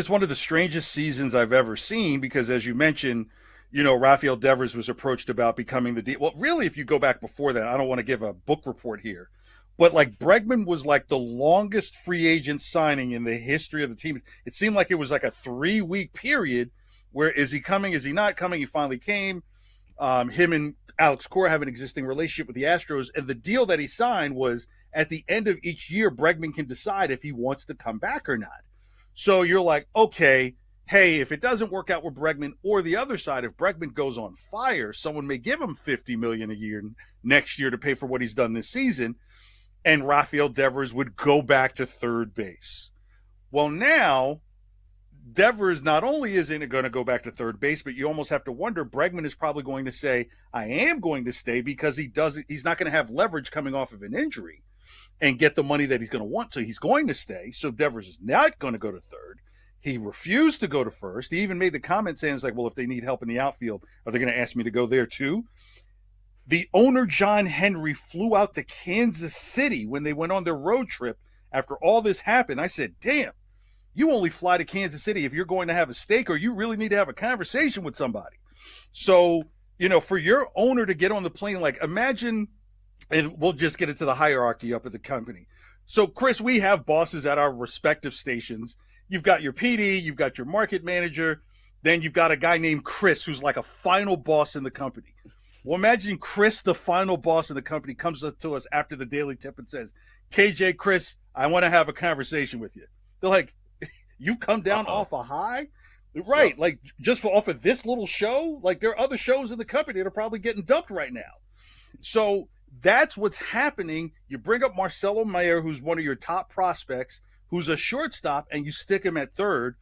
one of the strangest seasons I've ever seen because, as you mentioned, Rafael Devers was approached about becoming the well, really, if you go back before that, I don't want to give a book report here, but like Bregman was like the longest free agent signing in the history of the team. It seemed like it was like a 3-week period where is he coming? Is he not coming? He finally came. Him and Alex Cora have an existing relationship with the Astros, and the deal that he signed was at the end of each year, Bregman can decide if he wants to come back or not. So you're like, okay, hey, if it doesn't work out with Bregman, or the other side, if Bregman goes on fire, someone may give him $50 million a year next year to pay for what he's done this season, and Rafael Devers would go back to third base. Well, now Devers not only isn't going to go back to third base, but you almost have to wonder, Bregman is probably going to say, I am going to stay because he's not going to have leverage coming off of an injury and get the money that he's going to want. So he's going to stay. So Devers is not going to go to third. He refused to go to first. He even made the comment saying, it's like, well, if they need help in the outfield, are they going to ask me to go there too? The owner, John Henry, flew out to Kansas City when they went on their road trip after all this happened. I said, damn, you only fly to Kansas City if you're going to have a steak or you really need to have a conversation with somebody. So, for your owner to get on the plane, like imagine, and we'll just get into the hierarchy up at the company. So, Chris, we have bosses at our respective stations. You've got your PD, you've got your market manager, then you've got a guy named Chris who's like a final boss in the company. Well, imagine Chris, the final boss in the company, comes up to us after the Daily Tip and says, KJ, Chris, I want to have a conversation with you. They're like, you've come down off a high? Right. Yep. Like just off of this little show, like there are other shows in the company that are probably getting dumped right now. So that's what's happening. You bring up Marcelo Mayer, who's one of your top prospects, who's a shortstop, and you stick him at third.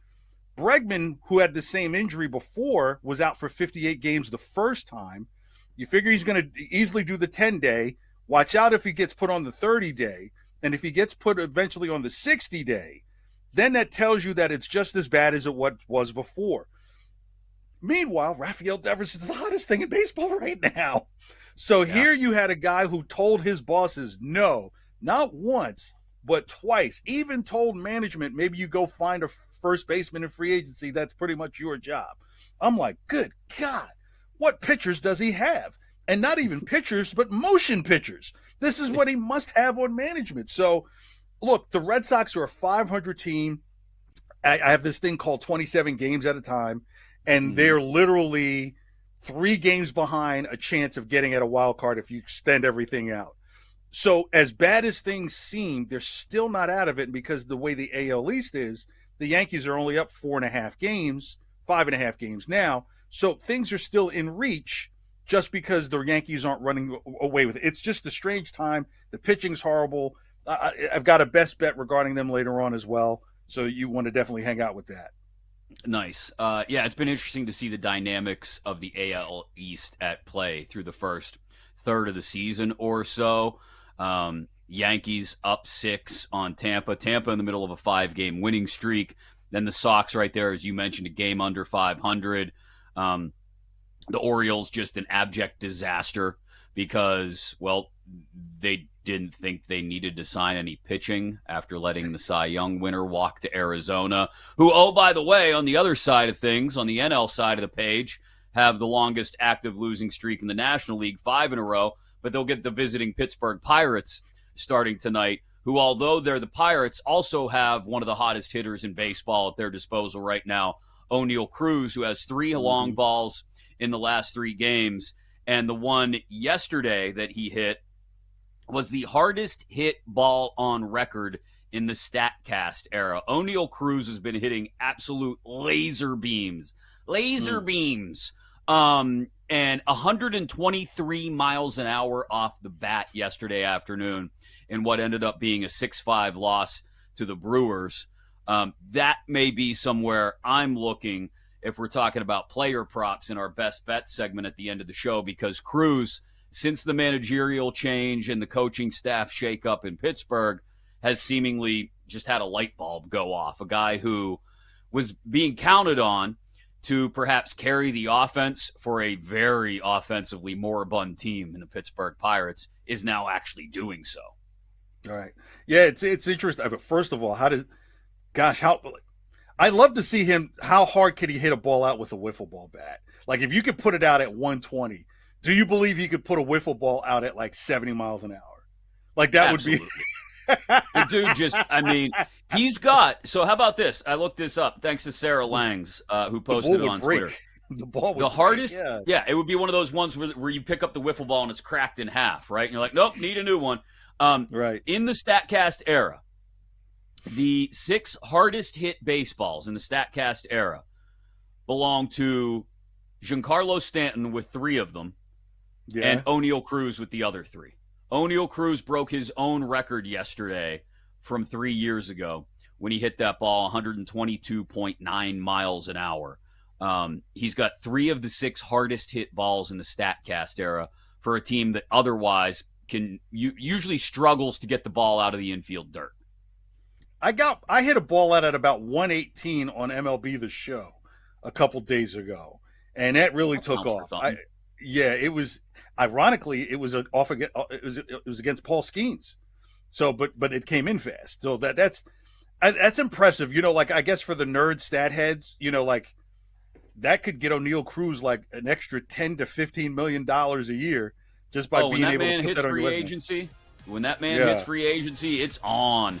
Bregman, who had the same injury before, was out for 58 games the first time. You figure he's going to easily do the 10-day. Watch out if he gets put on the 30-day. And if he gets put eventually on the 60-day, then that tells you that it's just as bad as it was before. Meanwhile, Rafael Devers is the hottest thing in baseball right now. So here you had a guy who told his bosses no, not once, but twice. Even told management, maybe you go find a first baseman in free agency. That's pretty much your job. I'm like, good God, what pitchers does he have? And not even pitchers, but motion pitchers. This is what he must have on management. So, look, the Red Sox are a 500 team. I have this thing called 27 games at a time, and they're literally 3 games behind a chance of getting at a wild card if you extend everything out. So as bad as things seem, they're still not out of it because the way the AL East is, the Yankees are only up 4.5 games, 5.5 games now. So things are still in reach just because the Yankees aren't running away with it. It's just a strange time. The pitching's horrible. I've got a best bet regarding them later on as well. So you want to definitely hang out with that. Nice. Yeah, it's been interesting to see the dynamics of the AL East at play through the first third of the season or so. Yankees up 6 on Tampa. Tampa in the middle of a 5-game winning streak. Then the Sox right there, as you mentioned, a game under 500. The Orioles just an abject disaster because, well, they didn't think they needed to sign any pitching after letting the Cy Young winner walk to Arizona, who, oh, by the way, on the other side of things, on the NL side of the page, have the longest active losing streak in the National League, 5 in a row, but they'll get the visiting Pittsburgh Pirates starting tonight, who, although they're the Pirates, also have one of the hottest hitters in baseball at their disposal right now, O'Neal Cruz, who has 3 long balls in the last 3 games. And the one yesterday that he hit was the hardest hit ball on record in the StatCast era. O'Neal Cruz has been hitting absolute laser beams, and 123 miles an hour off the bat yesterday afternoon in what ended up being a 6-5 loss to the Brewers. That may be somewhere I'm looking if we're talking about player props in our best bet segment at the end of the show, because Cruz, since the managerial change and the coaching staff shakeup in Pittsburgh, has seemingly just had a light bulb go off. A guy who was being counted on to perhaps carry the offense for a very offensively moribund team in the Pittsburgh Pirates is now actually doing so. All right. Yeah, it's interesting. But first of all, I'd love to see him. How hard could he hit a ball out with a wiffle ball bat? Like if you could put it out at 120, do you believe he could put a wiffle ball out at like 70 miles an hour? Like that Absolutely. would be. The dude just, I mean, he's got. So how about this? I looked this up thanks to Sarah Langs, who posted it on Twitter. The ball would the hardest, break, yeah, it would be one of those ones where you pick up the wiffle ball and it's cracked in half, right? And you're like, nope, need a new one. Right. In the StatCast era, the 6 hardest hit baseballs in the StatCast era belong to Giancarlo Stanton with 3 of them, and O'Neal Cruz with the other 3. O'Neal Cruz broke his own record yesterday from 3 years ago when he hit that ball 122.9 miles an hour. He's got 3 of the 6 hardest hit balls in the StatCast era for a team that otherwise usually struggles to get the ball out of the infield dirt. I hit a ball out at about 118 on MLB The Show a couple days ago, and that really took off. It was ironically it was against Paul Skeens, so but it came in fast. So that's impressive. Like I guess for the nerd stat heads, like that could get O'Neal Cruz like an extra $10 to $15 million a year just by being able to put that on your agency. When that man hits free agency, it's on.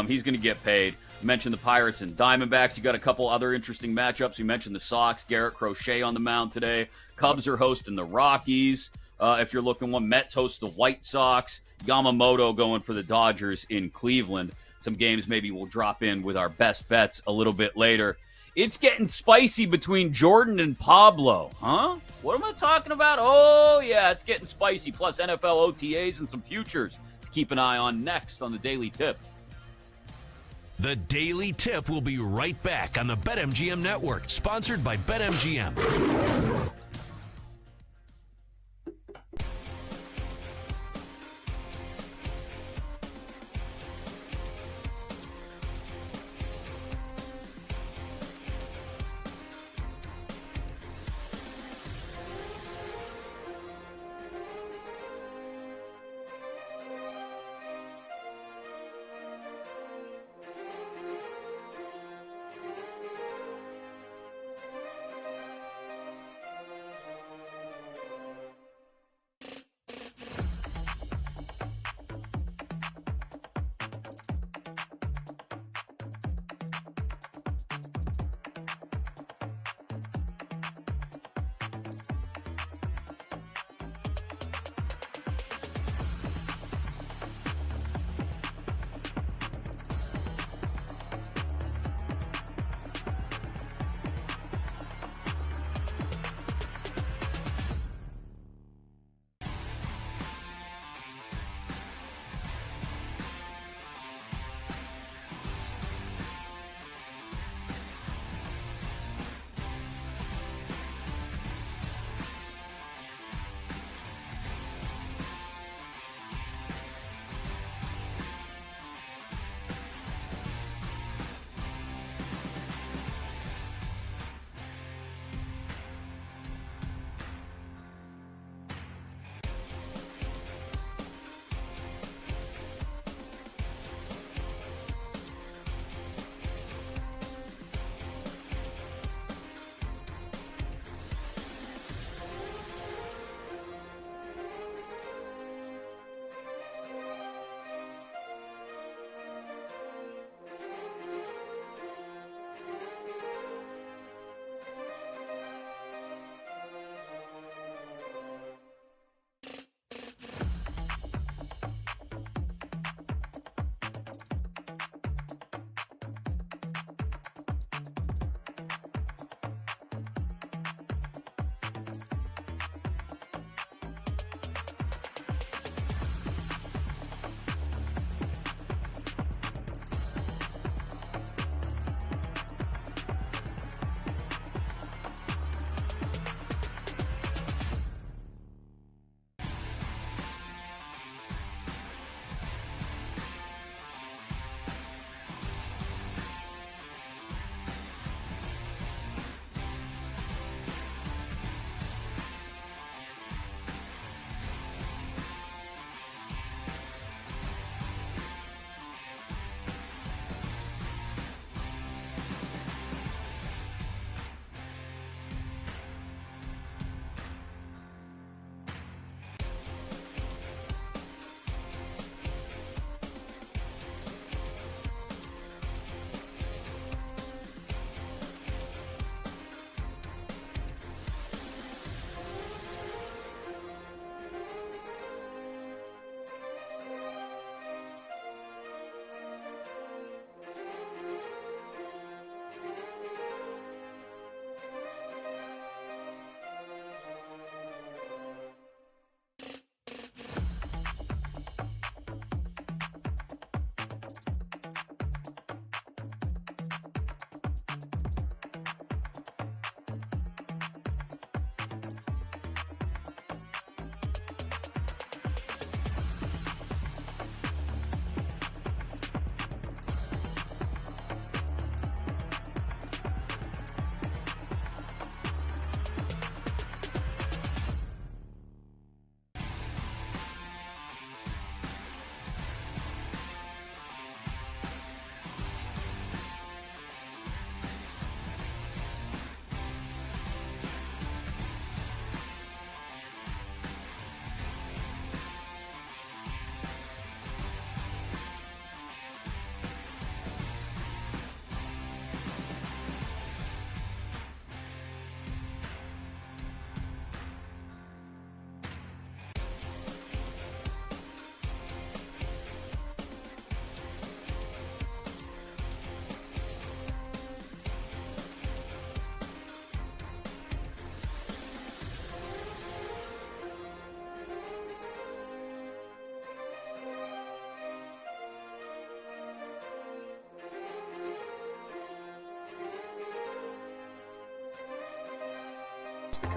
He's going to get paid. You mentioned the Pirates and Diamondbacks. You got a couple other interesting matchups. You mentioned the Sox. Garrett Crochet on the mound today. Cubs are hosting the Rockies. If you're looking one, Mets host the White Sox. Yamamoto going for the Dodgers in Cleveland. Some games maybe we'll drop in with our best bets a little bit later. It's getting spicy between Jordan and Pablo, huh? What am I talking about? Oh, yeah, it's getting spicy. Plus NFL OTAs and some futures to keep an eye on next on the Daily Tip. The Daily Tip will be right back on the BetMGM Network, sponsored by BetMGM.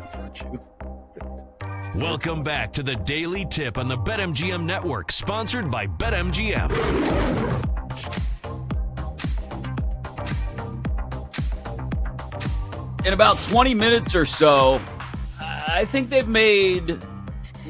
confront you. Welcome back to the Daily Tip on the BetMGM Network, sponsored by BetMGM. In about 20 minutes or so, I think they've made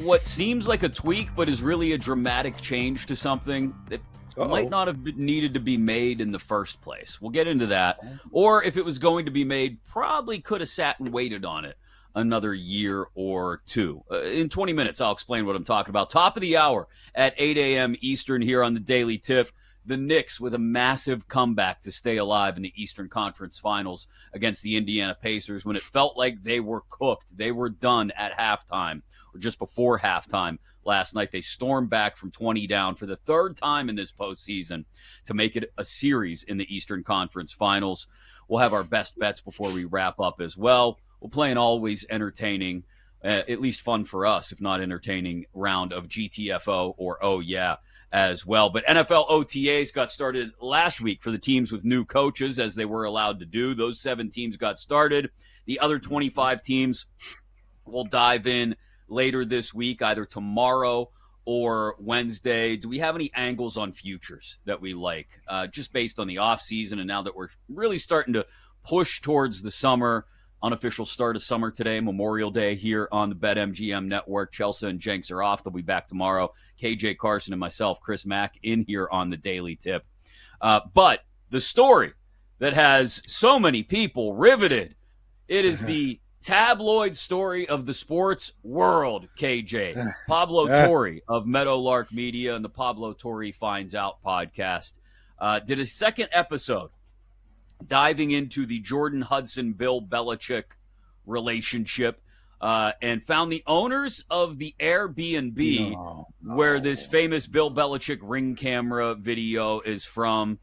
what seems like a tweak, but is really a dramatic change to something that might not have needed to be made in the first place. We'll get into that. Or if it was going to be made, probably could have sat and waited on it another year or two. In 20 minutes, I'll explain what I'm talking about. Top of the hour at 8 a.m. Eastern here on the Daily Tip. The Knicks with a massive comeback to stay alive in the Eastern Conference Finals against the Indiana Pacers when it felt like they were cooked. They were done at halftime, or just before halftime last night. They stormed back from 20 down for the third time in this postseason to make it a series in the Eastern Conference Finals. We'll have our best bets before we wrap up as well. We'll play an always entertaining, at least fun for us, if not entertaining, round of GTFO or Oh Yeah as well. But NFL OTAs got started last week for the teams with new coaches, as they were allowed to do. Those 7 teams got started. The other 25 teams will dive in later this week, either tomorrow or Wednesday. Do we have any angles on futures that we like, just based on the offseason and now that we're really starting to push towards the summer? Unofficial start of summer today, Memorial Day here on the BetMGM Network. Chelsea and Jenks are off. They'll be back tomorrow. KJ Carson and myself, Chris Mack, in here on the Daily Tip. But the story that has so many people riveted, it is the tabloid story of the sports world, KJ. Pablo Torre of Meadowlark Media and the Pablo Torre Finds Out podcast did a second episode diving into the Jordan Hudson-Bill Belichick relationship and found the owners of the Airbnb where this famous Bill Belichick ring camera video is from.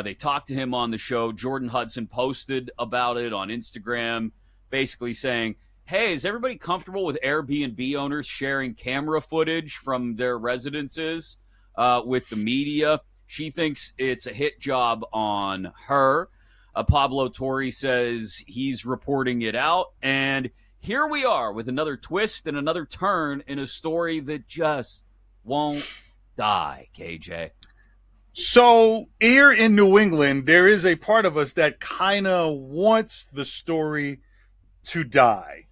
They talked to him on the show. Jordan Hudson posted about it on Instagram, basically saying, hey, is everybody comfortable with Airbnb owners sharing camera footage from their residences with the media? She thinks it's a hit job on her. Pablo Torre says he's reporting it out. And here we are with another twist and another turn in a story that just won't die, KJ. So here in New England, there is a part of us that kind of wants the story to die.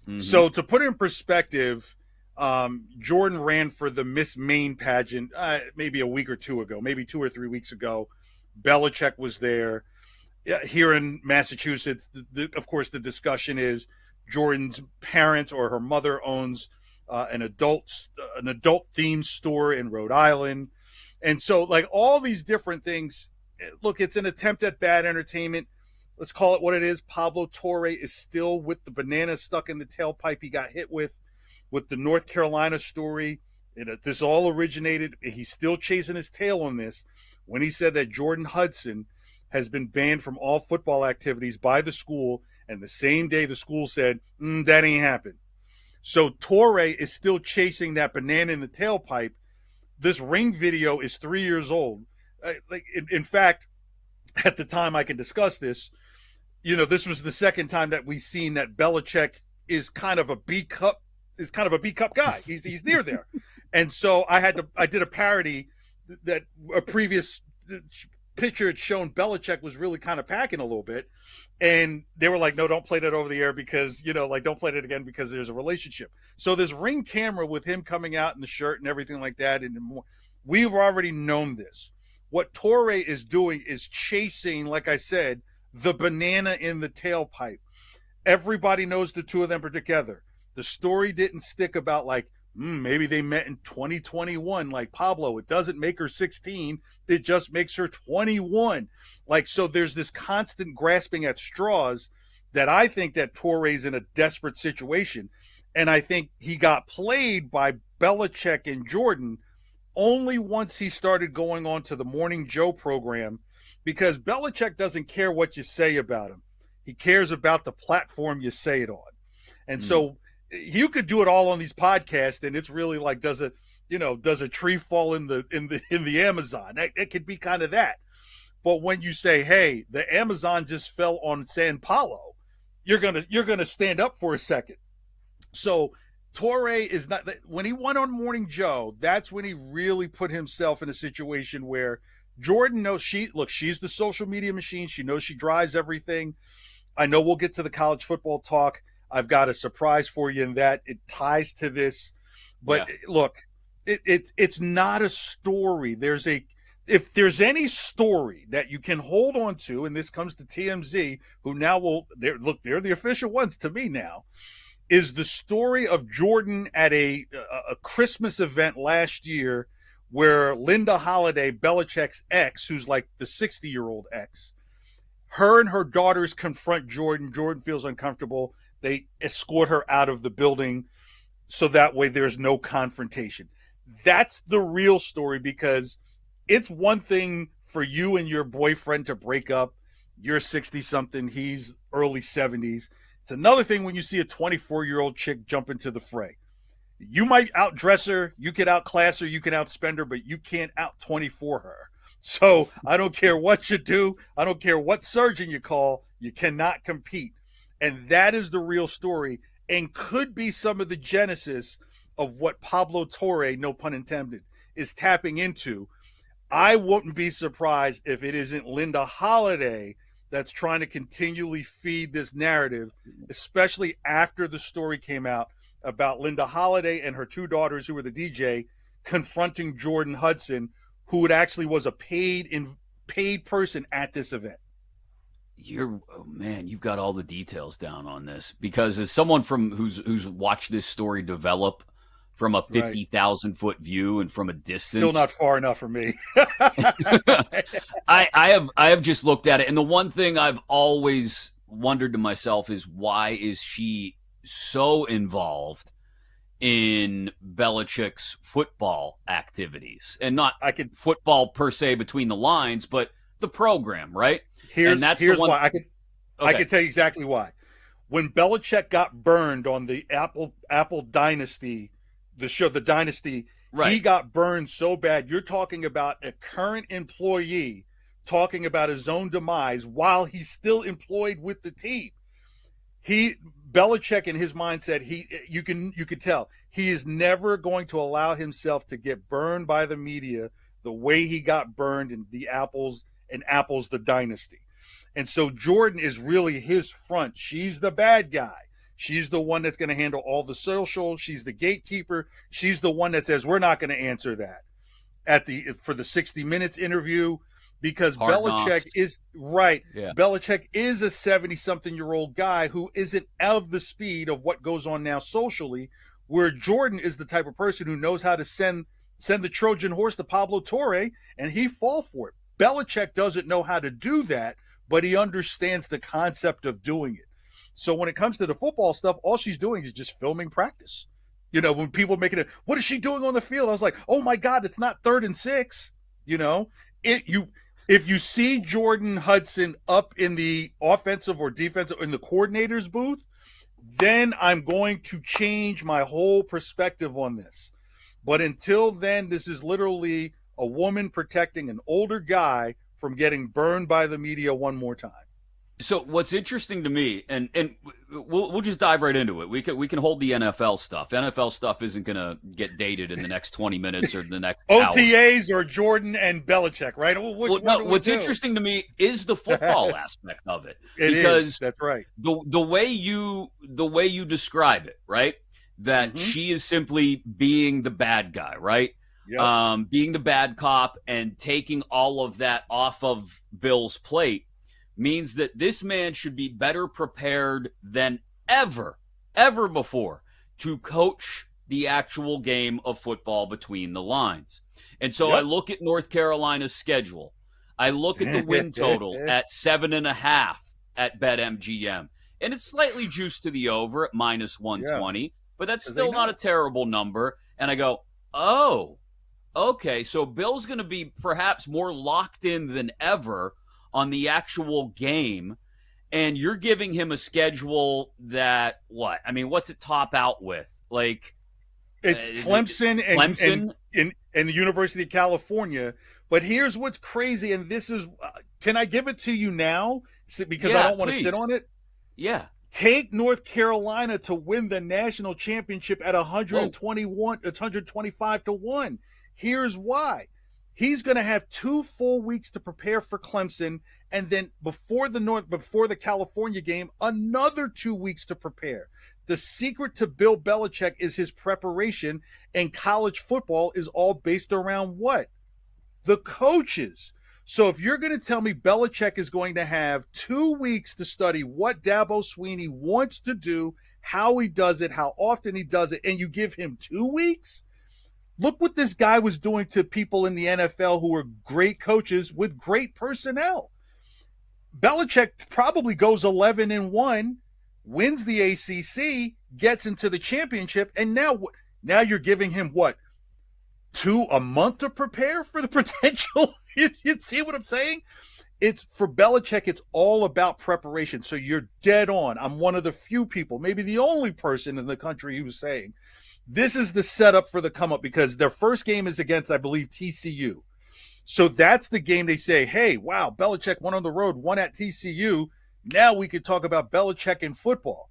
Mm-hmm. So to put it in perspective, Jordan ran for the Miss Maine pageant maybe a week or two ago, maybe 2 or 3 weeks ago. Belichick was there. Here in Massachusetts, of course, the discussion is Jordan's parents or her mother owns an adult themed store in Rhode Island. And so like all these different things, look, it's an attempt at bad entertainment. Let's call it what it is. Pablo Torre is still with the banana stuck in the tailpipe he got hit with the North Carolina story. This all originated. He's still chasing his tail on this when he said that Jordan Hudson has been banned from all football activities by the school, and the same day the school said, that ain't happened. So Torre is still chasing that banana in the tailpipe. This ring video is 3 years old. In fact, at the time I can discuss this, this was the second time that we've seen that Belichick is kind of a B cup guy. He's near there. And so I did a parody that a previous picture had shown Belichick was really kind of packing a little bit, and they were like, no, don't play that over the air because don't play it again because there's a relationship. So this ring camera with him coming out in the shirt and everything like that, and we've already known this. What Torre is doing is chasing, like I said, the banana in the tailpipe. Everybody knows the two of them are together. The story didn't stick about like, maybe they met in 2021 like Pablo. It doesn't make her 16. It just makes her 21. So there's this constant grasping at straws that I think that Torre's in a desperate situation. And I think he got played by Belichick and Jordan only once he started going on to the Morning Joe program, because Belichick doesn't care what you say about him. He cares about the platform you say it on. And so you could do it all on these podcasts, and it's really like, does a tree fall in the Amazon? It could be kind of that. But when you say, hey, the Amazon just fell on San Paulo, you're gonna stand up for a second. So Torre is not, when he won on Morning Joe, that's when he really put himself in a situation where Jordan knows she's the social media machine. She knows she drives everything. I know we'll get to the college football talk. I've got a surprise for you in that it ties to this. But look, it's not a story. If there's any story that you can hold on to, and this comes to TMZ, who now they're the official ones to me now, is the story of Jordan at a Christmas event last year where Linda Holiday, Belichick's ex, who's like the 60-year-old ex, her and her daughters confront Jordan. Jordan feels uncomfortable. They escort her out of the building so that way there's no confrontation. That's the real story, because it's one thing for you and your boyfriend to break up. You're 60-something. He's early 70s. It's another thing when you see a 24-year-old chick jump into the fray. You might outdress her, you can outclass her, you can outspend her, but you can't out-24 her. So I don't care what you do. I don't care what surgeon you call. You cannot compete. And that is the real story, and could be some of the genesis of what Pablo Torre, no pun intended, is tapping into. I wouldn't be surprised if it isn't Linda Holiday that's trying to continually feed this narrative, especially after the story came out about Linda Holiday and her two daughters, who were the DJ, confronting Jordan Hudson, who actually was a paid person at this event. You've got all the details down on this, because as someone who's watched this story develop from a 50,000 foot view and from a distance, still not far enough for me. I have just looked at it, and the one thing I've always wondered to myself is, why is she so involved in Belichick's football activities, and not football per se between the lines, but the program, right? Here's why. I can tell you exactly why. When Belichick got burned on the Apple Dynasty, the show, The Dynasty, he got burned so bad. You're talking about a current employee talking about his own demise while he's still employed with the team. Belichick, in his mindset, you could tell he is never going to allow himself to get burned by the media the way he got burned in the Apple's The Dynasty. And so Jordan is really his front. She's the bad guy. She's the one that's going to handle all the social. She's the gatekeeper. She's the one that says, we're not going to answer that for the 60 Minutes interview, because Belichick is right. Yeah. Belichick is a 70-something-year-old guy who isn't of the speed of what goes on now socially, where Jordan is the type of person who knows how to send the Trojan horse to Pablo Torre, and he fall for it. Belichick doesn't know how to do that, but he understands the concept of doing it. So when it comes to the football stuff, all she's doing is just filming practice. You know, when people making it, what is she doing on the field? I was like, oh my God, it's not 3rd and 6. You know, if you see Jordan Hudson up in the offensive or defensive in the coordinator's booth, then I'm going to change my whole perspective on this. But until then, this is literally a woman protecting an older guy from getting burned by the media one more time. So what's interesting to me, and we'll just dive right into it. We can hold the NFL stuff. NFL stuff isn't going to get dated in the next 20 minutes or the next OTAs hour. Or Jordan and Belichick, right? What's interesting to me is the football aspect of it. Because that's right. The way you describe it, right? That she is simply being the bad guy, right? Yep. Being the bad cop and taking all of that off of Bill's plate means that this man should be better prepared than ever before to coach the actual game of football between the lines. And so I look at North Carolina's schedule. I look at the win total at 7.5 at BetMGM. And it's slightly juiced to the over at minus 120, but that's still not a terrible number. And I go, oh, okay, so Bill's going to be perhaps more locked in than ever on the actual game, and you're giving him a schedule that, what? I mean, what's it top out with? Like, it's Clemson and the University of California. But here's what's crazy, and this is, can I give it to you now? Because I don't want to sit on it. Yeah. Take North Carolina to win the national championship at 125-1. Here's why. He's going to have 2 full weeks to prepare for Clemson, and then before the California game, another 2 weeks to prepare. The secret to Bill Belichick is his preparation, and college football is all based around what? The coaches. So if you're going to tell me Belichick is going to have 2 weeks to study what Dabo Swinney wants to do, how he does it, how often he does it, and you give him 2 weeks? Look what this guy was doing to people in the NFL who are great coaches with great personnel. Belichick probably goes 11-1, wins the ACC, gets into the championship, and now you're giving him what? A month to prepare for the potential? You see what I'm saying? It's for Belichick, it's all about preparation. So you're dead on. I'm one of the few people, maybe the only person in the country who's saying this is the setup for the come up, because their first game is against, I believe, TCU. So that's the game they say, hey, wow, Belichick won on the road, won at TCU. Now we could talk about Belichick in football.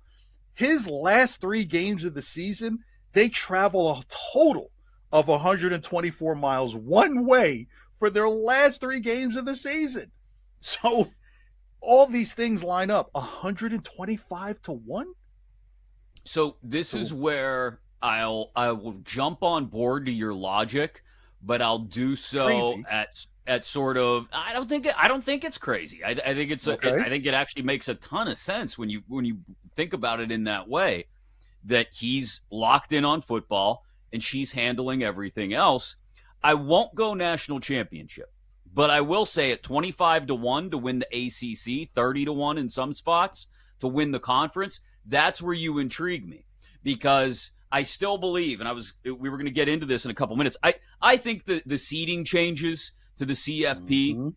His last 3 games of the season, they travel a total of 124 miles one way for their last 3 games of the season. So all these things line up 125-1. So this is where I will jump on board to your logic, but I'll do so at sort of I don't think it's crazy. I think it's okay. I think it actually makes a ton of sense when you think about it in that way, that he's locked in on football and she's handling everything else. I won't go national championship, but I will say at 25-1 to win the ACC, 30-1 in some spots to win the conference. That's where you intrigue me, because I still believe, and we were going to get into this in a couple minutes. I think the seeding changes to the CFP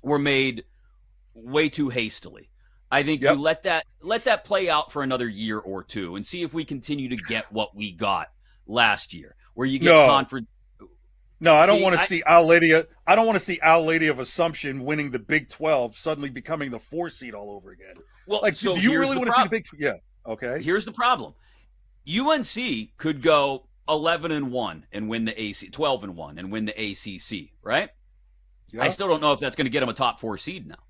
were made way too hastily. I think you let that play out for another year or two and see if we continue to get what we got last year, where you get conference. No, I don't want to see Our Lady. I don't want to see Our Lady of Assumption winning the Big 12, suddenly becoming the 4 seed all over again. Well, so do you really want to see the Big? Yeah. Okay. Here's the problem. UNC could go 11-1 and win the 12-1 and win the ACC, right? Yeah. I still don't know if that's going to get them a top 4 seed now.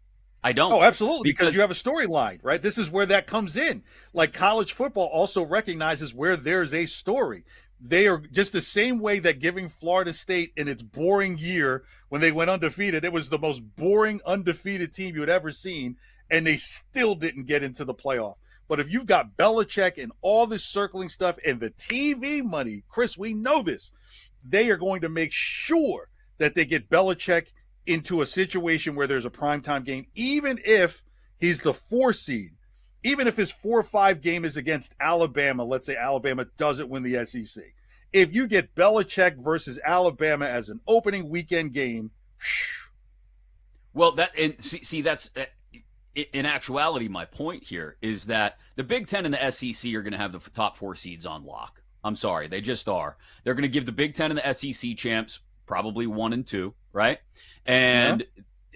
I don't. Oh, absolutely, because you have a storyline, right? This is where that comes in. Like college football also recognizes where there's a story. They are just the same way that giving Florida State in its boring year when they went undefeated, it was the most boring undefeated team you had ever seen, and they still didn't get into the playoff. But if you've got Belichick and all this circling stuff and the TV money, Chris, we know this, they are going to make sure that they get Belichick into a situation where there's a primetime game, even if he's the 4 seed, even if his 4 or 5 game is against Alabama. Let's say Alabama doesn't win the SEC. If you get Belichick versus Alabama as an opening weekend game, well, that's in actuality, my point here is that the Big Ten and the SEC are going to have the top 4 seeds on lock. I'm sorry, they just are. They're going to give the Big Ten and the SEC champs probably 1 and 2, right? And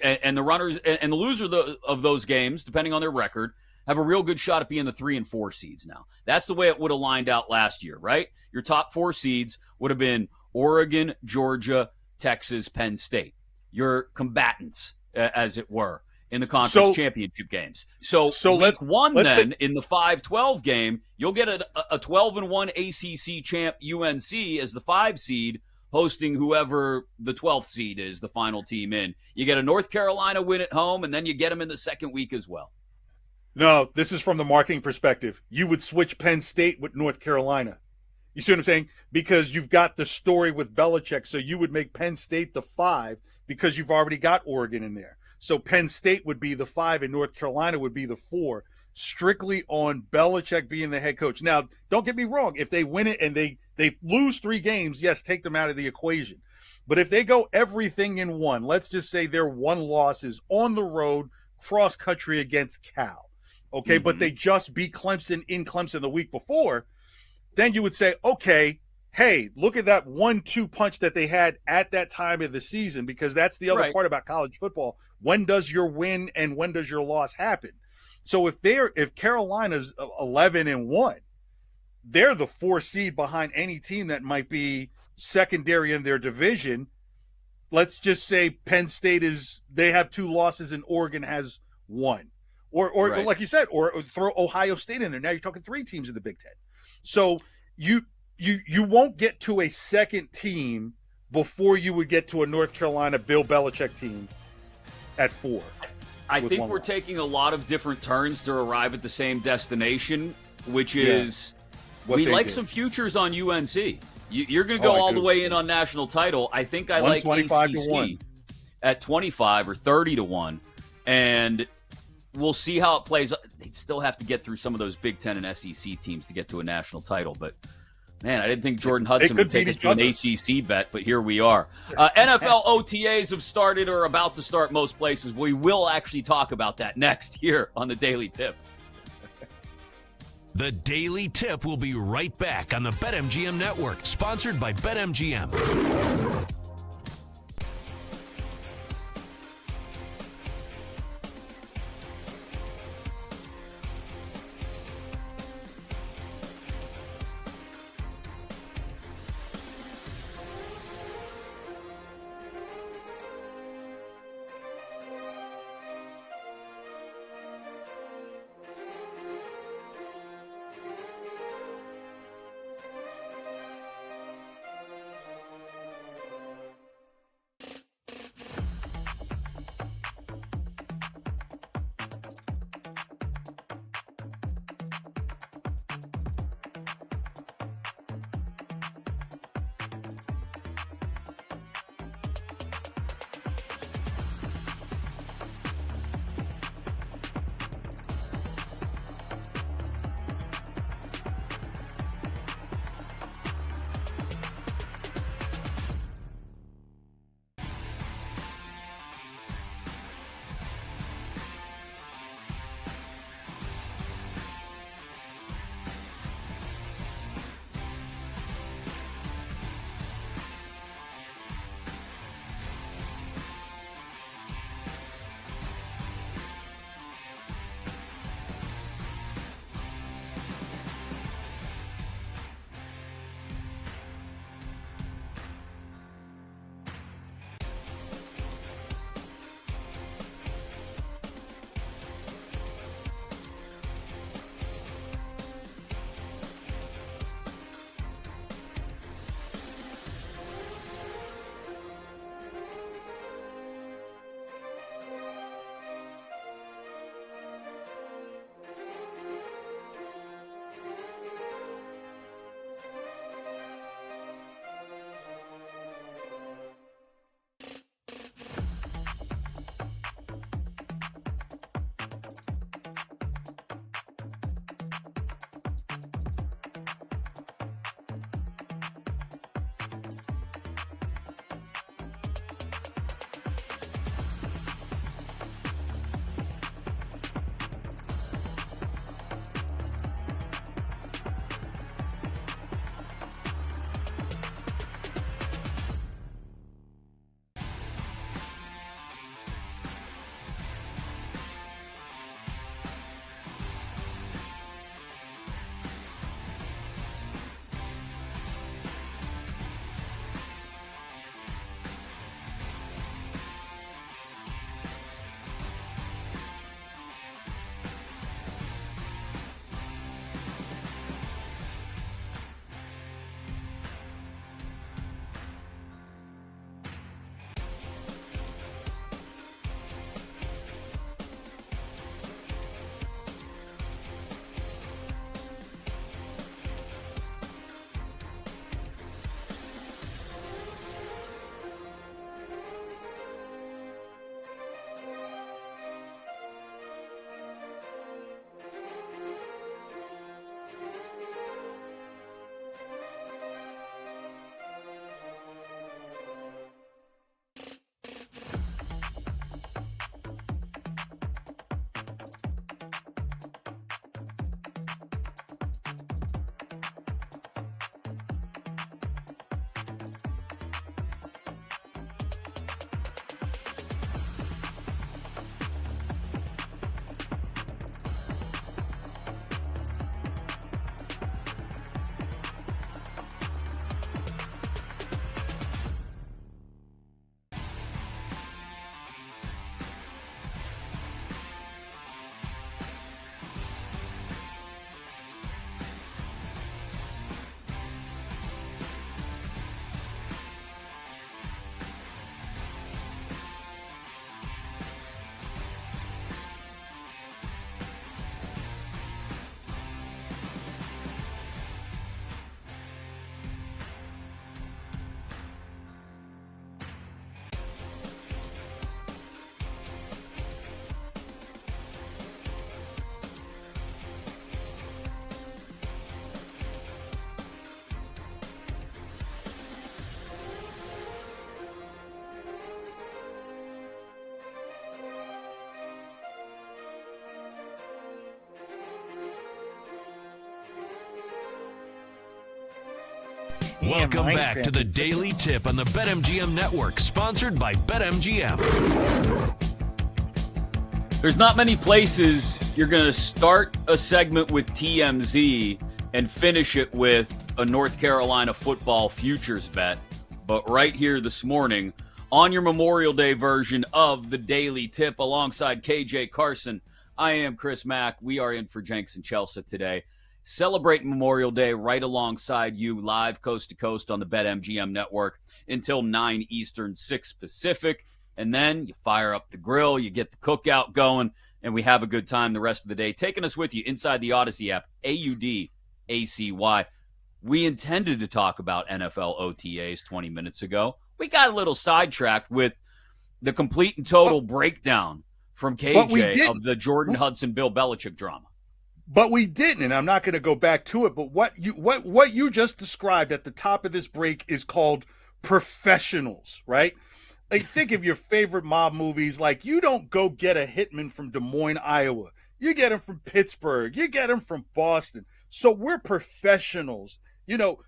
the runners and the loser of those games, depending on their record, have a real good shot at being the 3 and 4 seeds now. That's the way it would have lined out last year, right? Your top 4 seeds would have been Oregon, Georgia, Texas, Penn State. Your combatants, as it were, in the conference championship games. So week 1 then, in the 5-12 game, you'll get a 12-1 ACC champ UNC as the 5 seed, hosting whoever the 12th seed is, the final team in. You get a North Carolina win at home, and then you get them in the second week as well. No, this is from the marketing perspective. You would switch Penn State with North Carolina. You see what I'm saying? Because you've got the story with Belichick, so you would make Penn State the 5 because you've already got Oregon in there. So Penn State would be the 5 and North Carolina would be the 4, strictly on Belichick being the head coach. Now, don't get me wrong. If they win it and they lose 3 games, yes, take them out of the equation. But if they go everything in one, let's just say their 1 loss is on the road, cross country against Cal. Okay, but they just beat Clemson in Clemson the week before, then you would say, okay, hey, look at that 1-2 punch that they had at that time of the season, because that's the other part about college football. When does your win and when does your loss happen? So if Carolina's 11-1, they're the 4 seed behind any team that might be secondary in their division. Let's just say Penn State they have 2 losses and Oregon has 1. Or Right. like you said, or throw Ohio State in there. Now you're talking 3 teams in the Big Ten. So you won't get to a second team before you would get to a North Carolina Bill Belichick team at 4. I think we're taking a lot of different turns to arrive at the same destination, which is we like some futures on UNC. You're going to go all the way in on national title. I think I like ACC at 25 or 30-1, and we'll see how it plays. They'd still have to get through some of those Big Ten and SEC teams to get to a national title, but man, I didn't think Jordan Hudson would take us to an ACC bet, but here we are. NFL OTAs have started or are about to start most places. We will actually talk about that next here on the Daily Tip. The Daily Tip will be right back on the BetMGM Network, sponsored by BetMGM. Welcome back to the Daily Tip on the BetMGM Network, sponsored by BetMGM. There's not many places you're going to start a segment with TMZ and finish it with a North Carolina football futures bet. But right here this morning, on your Memorial Day version of the Daily Tip, alongside KJ Carson, I am Chris Mack. We are in for Jenks and Chelsea today. Celebrating Memorial Day right alongside you, live coast to coast on the BetMGM Network until 9 Eastern, 6 Pacific. And then you fire up the grill, you get the cookout going, and we have a good time the rest of the day. Taking us with you inside the Odyssey app, AUDACY. We intended to talk about NFL OTAs 20 minutes ago. We got a little sidetracked with the complete and total breakdown from KJ of the Jordan Hudson, Bill Belichick drama. But we didn't, and I'm not going to go back to it. But what you just described at the top of this break is called professionals, right? Like, think of your favorite mob movies. Like, you don't go get a hitman from Des Moines, Iowa. You get him from Pittsburgh. You get him from Boston. So we're professionals. You know,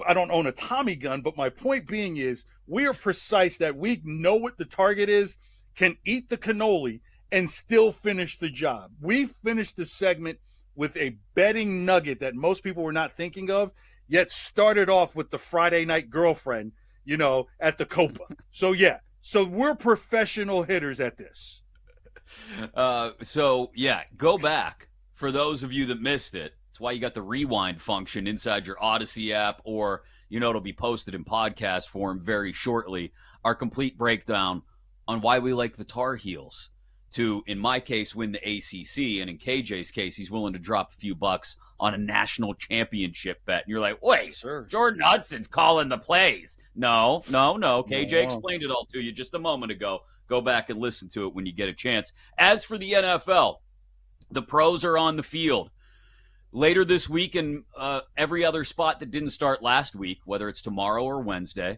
I don't own a Tommy gun, but my point being is we are precise, that we know what the target is, can eat the cannoli, and still finish the job. We finished the segment with a betting nugget that most people were not thinking of, yet started off with the Friday night girlfriend, you know, at the Copa. So we're professional hitters at this. Go back. For those of you that missed it, that's why you got the rewind function inside your Odyssey app, or, you know, it'll be posted in podcast form very shortly. Our complete breakdown on why we like the Tar Heels to, in my case, win the ACC, and in KJ's case, he's willing to drop a few bucks on a national championship bet. And you're like, wait, sure, Jordan Hudson's calling the plays. No. KJ explained it all to you just a moment ago. Go back and listen to it when you get a chance. As for the NFL, the pros are on the field. Later this week, and every other spot that didn't start last week, whether it's tomorrow or Wednesday,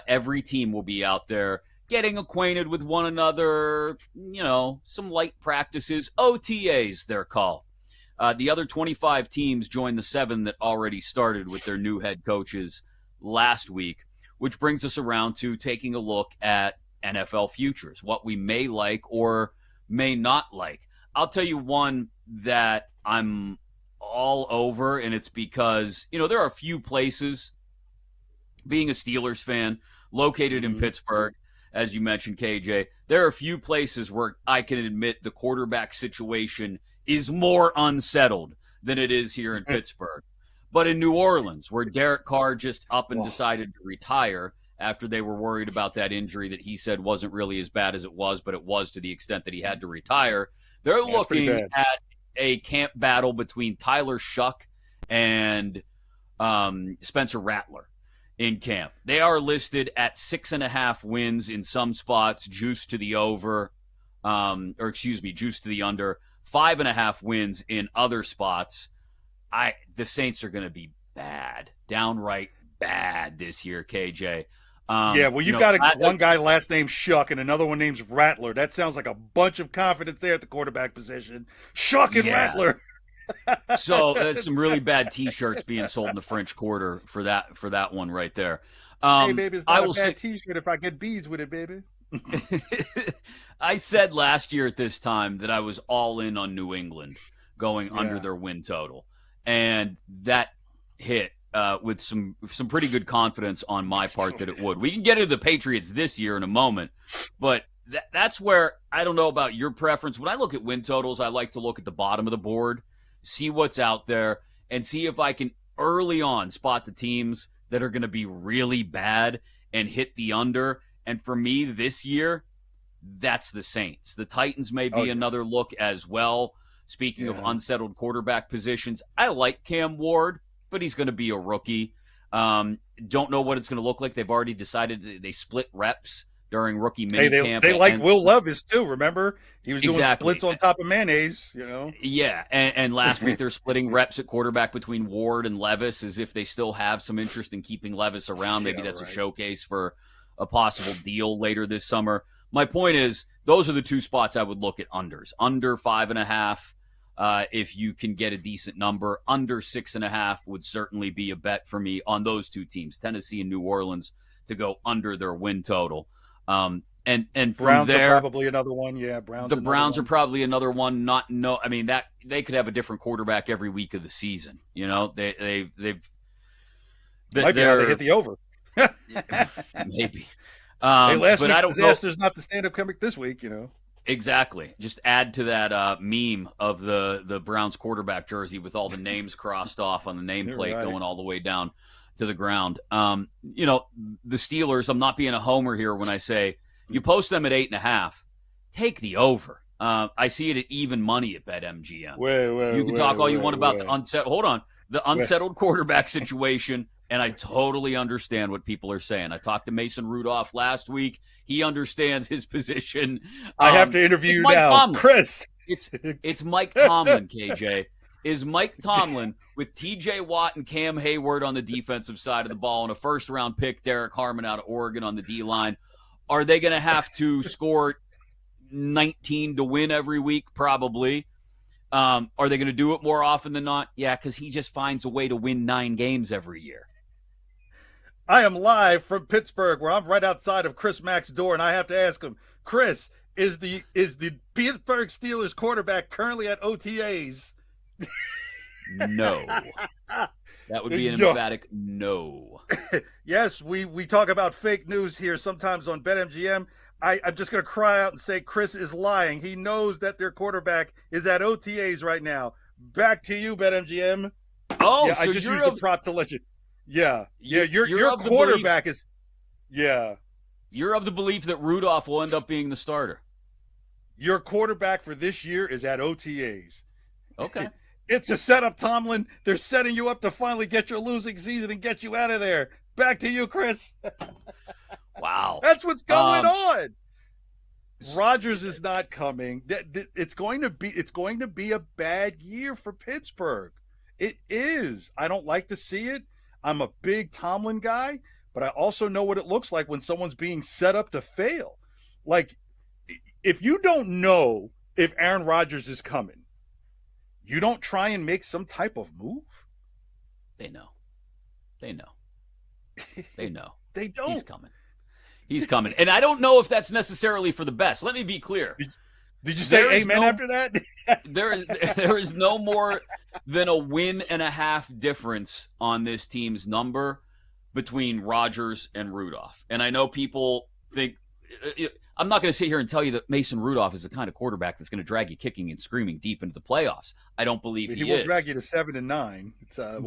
every team will be out there getting acquainted with one another, you know, some light practices, OTAs they're called. The other 25 teams joined the 7 that already started with their new head coaches last week, which brings us around to taking a look at NFL futures, what we may like or may not like. I'll tell you one that I'm all over, and it's because, you know, there are a few places, being a Steelers fan, located in Pittsburgh, as you mentioned, KJ, there are a few places where I can admit the quarterback situation is more unsettled than it is here in Pittsburgh. But in New Orleans, where Derek Carr just up and decided to retire after they were worried about that injury that he said wasn't really as bad as it was, but it was to the extent that he had to retire, they're looking at a camp battle between Tyler Shuck and Spencer Rattler in camp. They are listed at 6.5 wins in some spots, juice to the over, juice to the under, 5.5 wins in other spots. The Saints are going to be bad, downright bad this year, KJ. You got one guy last name Shuck and another one named Rattler. That sounds like a bunch of confidence there at the quarterback position. Shuck and Rattler. So that's some really bad T-shirts being sold in the French Quarter for that one right there. Hey, baby, it's not a bad T-shirt if I get beads with it, baby. I said last year at this time that I was all in on New England going under their win total, and that hit with some pretty good confidence on my part that it would. We can get into the Patriots this year in a moment, but that's where I don't know about your preference. When I look at win totals, I like to look at the bottom of the board, see what's out there, and see if I can early on spot the teams that are going to be really bad and hit the under. And for me this year, that's the Saints. The Titans may be another look as well. Speaking of unsettled quarterback positions, I like Cam Ward, but he's going to be a rookie. Don't know what it's going to look like. They've already decided they split reps during rookie minicamp. They liked Will Levis too, remember? He was doing splits on top of mayonnaise, you know? Yeah, and last week they're splitting reps at quarterback between Ward and Levis as if they still have some interest in keeping Levis around. Maybe that's a showcase for a possible deal later this summer. My point is, those are the two spots I would look at unders. Under 5.5 If you can get a decent number, under 6.5 would certainly be a bet for me on those two teams, Tennessee and New Orleans, to go under their win total. And from Browns there, are probably another one. Yeah, the Browns are probably another one. I mean, that they could have a different quarterback every week of the season. You know, they've might be how they hit the over. Maybe. Hey, last but week's I don't disaster's not the stand-up comic this week, you know. Exactly. Just add to that meme of the Browns quarterback jersey with all the names crossed off on the nameplate going all the way down to the ground. You know, the Steelers, I'm not being a homer here when I say you post them at 8.5, take the over. I see it at even money at BetMGM. You can talk all you want about the unsettled quarterback situation. And I totally understand what people are saying. I talked to Mason Rudolph last week. He understands his position. I have to interview you now. Tomlin. Chris. It's Mike Tomlin, KJ. Is Mike Tomlin with TJ Watt and Cam Hayward on the defensive side of the ball and a first-round pick, Derek Harmon out of Oregon on the D-line, are they going to have to score 19 to win every week? Probably. Are they going to do it more often than not? Yeah, because he just finds a way to win 9 games every year. I am live from Pittsburgh, where I'm right outside of Chris Mack's door, and I have to ask him, Chris, is the Pittsburgh Steelers quarterback currently at OTAs? No. That would be an emphatic no. Yes, we talk about fake news here sometimes on BetMGM. I'm just going to cry out and say Chris is lying. He knows that their quarterback is at OTAs right now. Back to you, BetMGM. Oh, yeah, so I just used the prop to let you. Yeah, your quarterback is. Yeah, you're of the belief that Rudolph will end up being the starter. Your quarterback for this year is at OTAs. Okay. It's a setup, Tomlin. They're setting you up to finally get your losing season and get you out of there. Back to you, Chris. Wow. That's what's going on. Rodgers is not coming. It's going to be a bad year for Pittsburgh. It is. I don't like to see it. I'm a big Tomlin guy, but I also know what it looks like when someone's being set up to fail. Like, if you don't know if Aaron Rodgers is coming, you don't try and make some type of move. They know. They know. They don't. He's coming. And I don't know if that's necessarily for the best. Let me be clear. Did you say amen after that? There is no more than a win and a half difference on this team's number between Rodgers and Rudolph. And I know people think I'm not going to sit here and tell you that Mason Rudolph is the kind of quarterback that's going to drag you kicking and screaming deep into the playoffs. I don't believe he is. He will drag you to 7-9.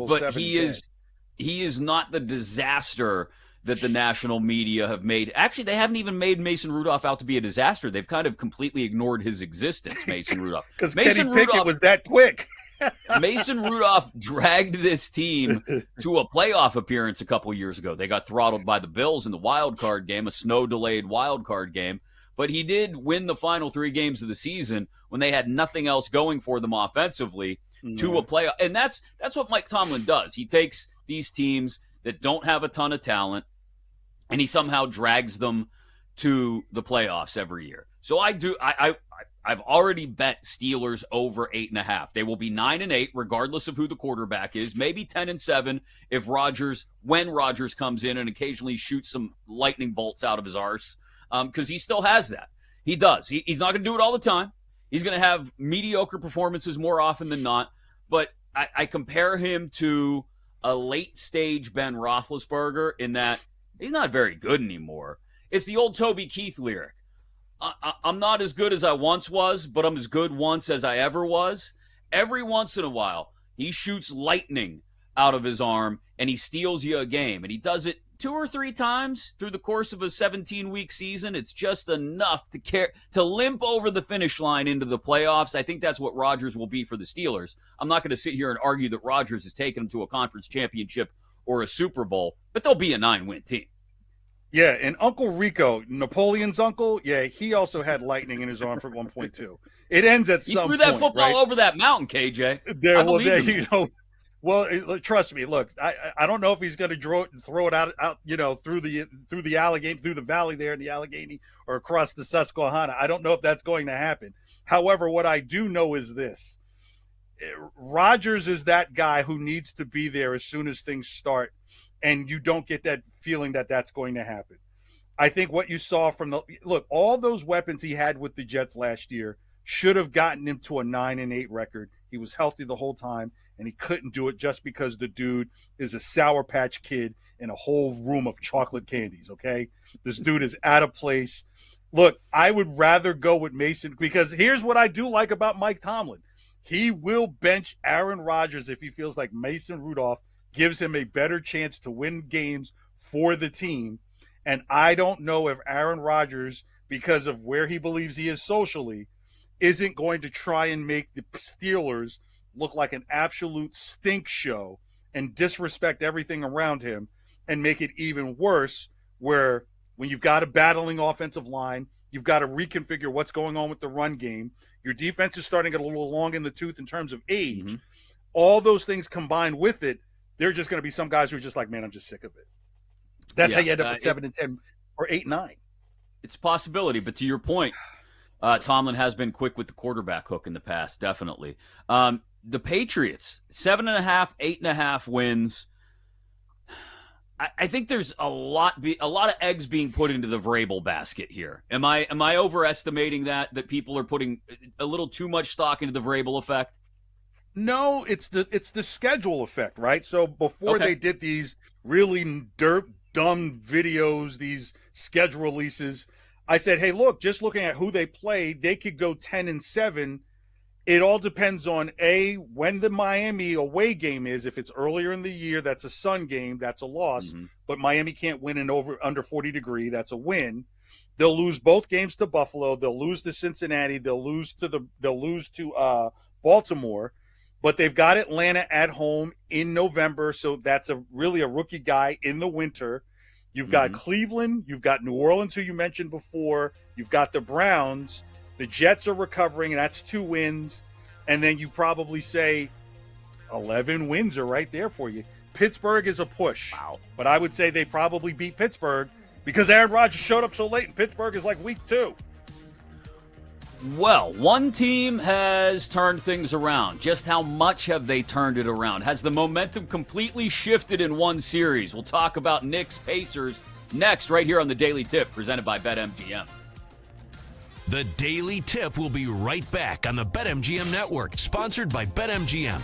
But he is not the disaster that the national media have made. Actually, they haven't even made Mason Rudolph out to be a disaster. They've kind of completely ignored his existence, Mason Rudolph. Because Kenny Pickett was that quick. Mason Rudolph dragged this team to a playoff appearance a couple years ago. They got throttled by the Bills in the wild card game, a snow-delayed wild card game. But he did win the final 3 games of the season when they had nothing else going for them offensively to a playoff. And that's what Mike Tomlin does. He takes these teams that don't have a ton of talent, and he somehow drags them to the playoffs every year. So I've already bet Steelers over 8.5. They will be 9-8, regardless of who the quarterback is. Maybe 10-7 when Rodgers comes in and occasionally shoots some lightning bolts out of his arse, because he still has that. He does. He's not going to do it all the time. He's going to have mediocre performances more often than not. But I compare him to a late-stage Ben Roethlisberger in that he's not very good anymore. It's the old Toby Keith lyric. I'm not as good as I once was, but I'm as good once as I ever was. Every once in a while, he shoots lightning out of his arm, and he steals you a game. And he does it 2 or 3 times through the course of a 17-week season. It's just enough to limp over the finish line into the playoffs. I think that's what Rodgers will be for the Steelers. I'm not going to sit here and argue that Rodgers has taken them to a conference championship or a Super Bowl, but they'll be a 9-win team. Yeah, and Uncle Rico, Napoleon's uncle, he also had lightning in his arm for 1.2. It ends at some point. He threw that football over that mountain, KJ. Well, trust me. Look, I don't know if he's going to throw it out, through the Allegheny, through the valley there in the Allegheny, or across the Susquehanna. I don't know if that's going to happen. However, what I do know is this: Rodgers is that guy who needs to be there as soon as things start, and you don't get that feeling that that's going to happen. I think what you saw from all those weapons he had with the Jets last year should have gotten him to a 9-8 record. He was healthy the whole time, and he couldn't do it just because the dude is a Sour Patch Kid in a whole room of chocolate candies, okay? This dude is out of place. Look, I would rather go with Mason, because here's what I do like about Mike Tomlin. He will bench Aaron Rodgers if he feels like Mason Rudolph gives him a better chance to win games for the team. And I don't know if Aaron Rodgers, because of where he believes he is socially, isn't going to try and make the Steelers look like an absolute stink show and disrespect everything around him and make it even worse, where when you've got a battling offensive line, you've got to reconfigure what's going on with the run game. Your defense is starting to get a little long in the tooth in terms of age. Mm-hmm. All those things combined with it, there are just going to be some guys who are just like, man, I'm just sick of it. That's how you end up at 7-10 or 8-9. It's a possibility, but to your point, Tomlin has been quick with the quarterback hook in the past, definitely. The Patriots, 7.5, 8.5 wins. I think there's a lot of eggs being put into the Vrabel basket here. Am I overestimating that people are putting a little too much stock into the Vrabel effect? No, it's the schedule effect, right? So before they did these really dumb videos, these schedule releases, I said, hey, look, just looking at who they play, they could go 10-7. It all depends on when the Miami away game is. If it's earlier in the year, that's a Sun game, that's a loss. Mm-hmm. But Miami can't win under 40 degree, that's a win. They'll lose both games to Buffalo. They'll lose to Cincinnati. They'll lose to Baltimore. But they've got Atlanta at home in November, so that's really a rookie guy in the winter. You've got Cleveland. You've got New Orleans, who you mentioned before. You've got the Browns. The Jets are recovering, and that's 2 wins. And then you probably say 11 wins are right there for you. Pittsburgh is a push. Wow. But I would say they probably beat Pittsburgh because Aaron Rodgers showed up so late, and Pittsburgh is like week 2. Well, one team has turned things around. Just how much have they turned it around? Has the momentum completely shifted in one series? We'll talk about Knicks Pacers next, right here on the Daily Tip, presented by BetMGM. The Daily Tip will be right back on the BetMGM Network, sponsored by BetMGM.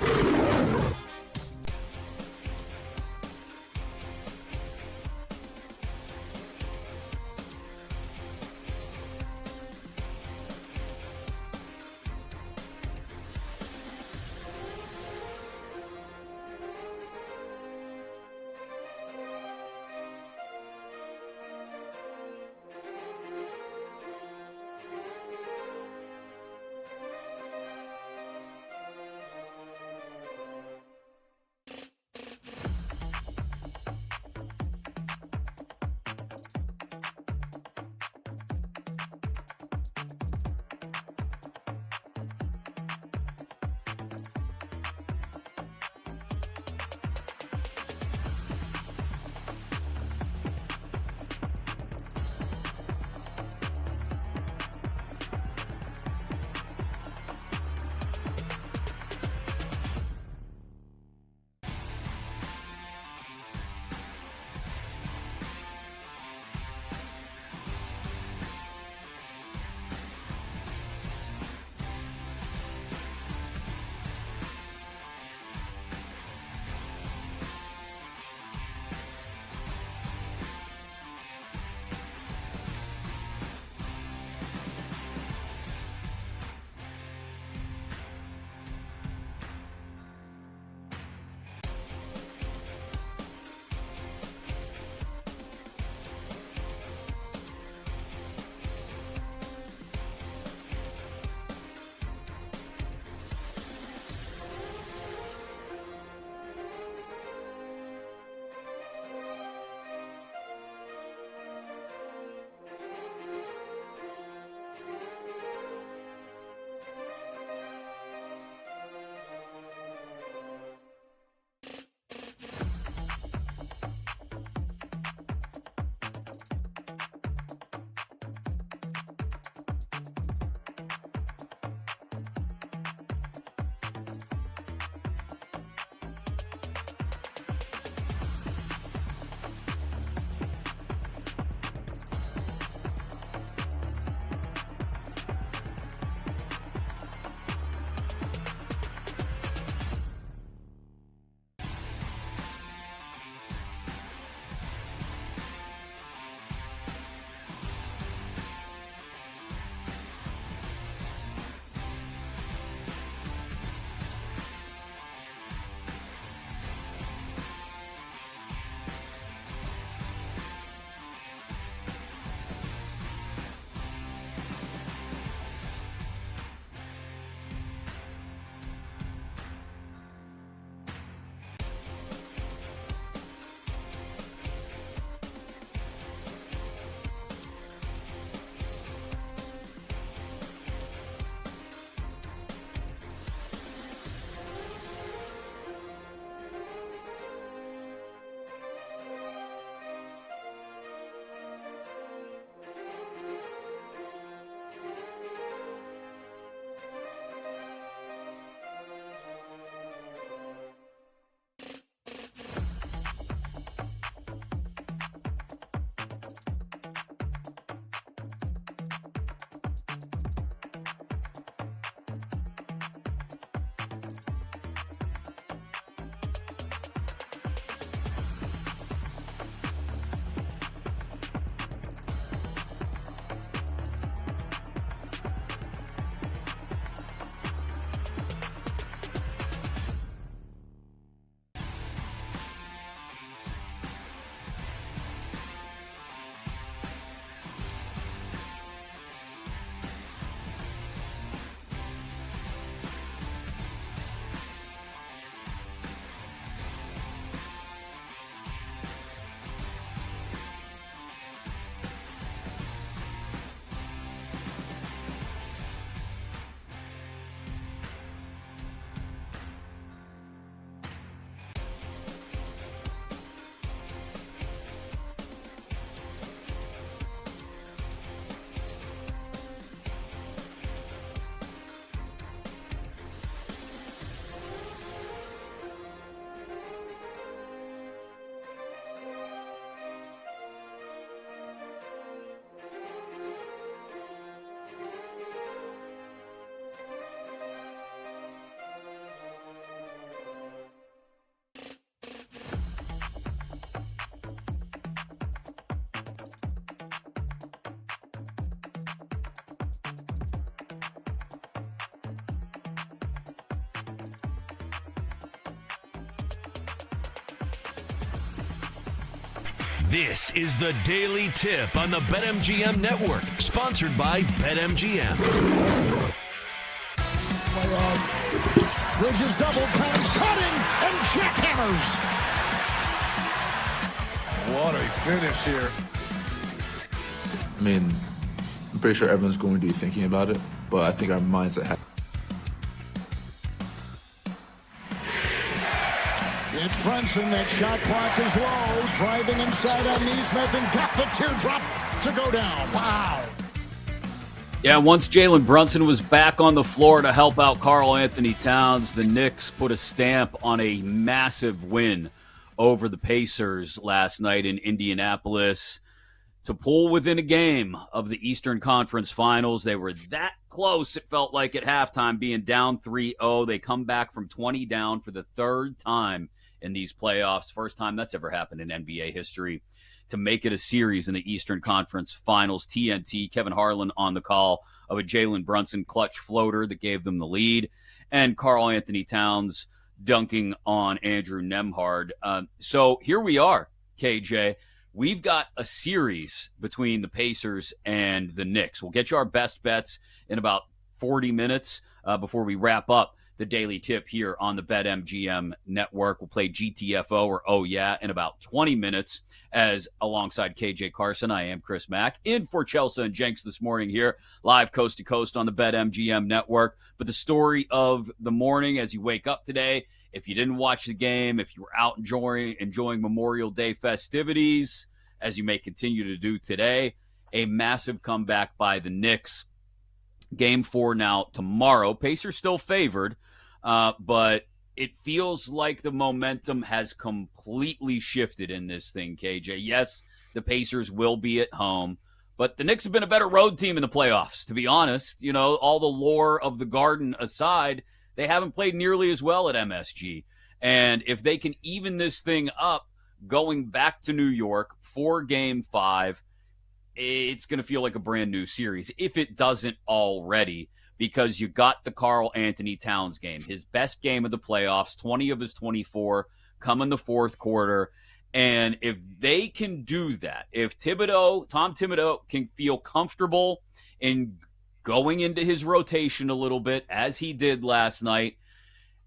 This is the Daily Tip on the BetMGM Network, sponsored by BetMGM. Bridges double times, cutting, and jackhammers. What a finish here. I mean, I'm pretty sure everyone's going to be thinking about it, but I think our mindset has. It's Brunson. That shot clock is low. Driving inside on Neesmith and got the teardrop to go down. Wow. Yeah, once Jalen Brunson was back on the floor to help out Karl Anthony Towns, the Knicks put a stamp on a massive win over the Pacers last night in Indianapolis to pull within a game of the Eastern Conference Finals. They were that close, it felt like, at halftime, being down 3-0. They come back from 20 down for the third time in these playoffs. First time that's ever happened in NBA history to make it a series in the Eastern Conference Finals. TNT, Kevin Harlan on the call of a Jalen Brunson clutch floater that gave them the lead, and Karl Anthony Towns dunking on Andrew Nembhard. So here we are, KJ. We've got a series between the Pacers and the Knicks. We'll get you our best bets in about 40 minutes before we wrap up the Daily Tip here on the BetMGM Network. We'll play GTFO or Oh Yeah in about 20 minutes. As alongside KJ Carson, I am Chris Mack, in for Chelsea and Jenks this morning here, live coast to coast on the BetMGM Network. But the story of the morning as you wake up today, if you didn't watch the game, if you were out enjoying Memorial Day festivities, as you may continue to do today, a massive comeback by the Knicks. Game 4 now tomorrow. Pacers still favored, but it feels like the momentum has completely shifted in this thing, KJ. Yes, the Pacers will be at home, but the Knicks have been a better road team in the playoffs, to be honest. You know, all the lore of the Garden aside, they haven't played nearly as well at MSG. And if they can even this thing up going back to New York for Game 5, it's going to feel like a brand new series, if it doesn't already, because you got the Karl Anthony Towns game, his best game of the playoffs, 20 of his 24, come in the fourth quarter. And if they can do that, if Tom Thibodeau can feel comfortable in going into his rotation a little bit, as he did last night,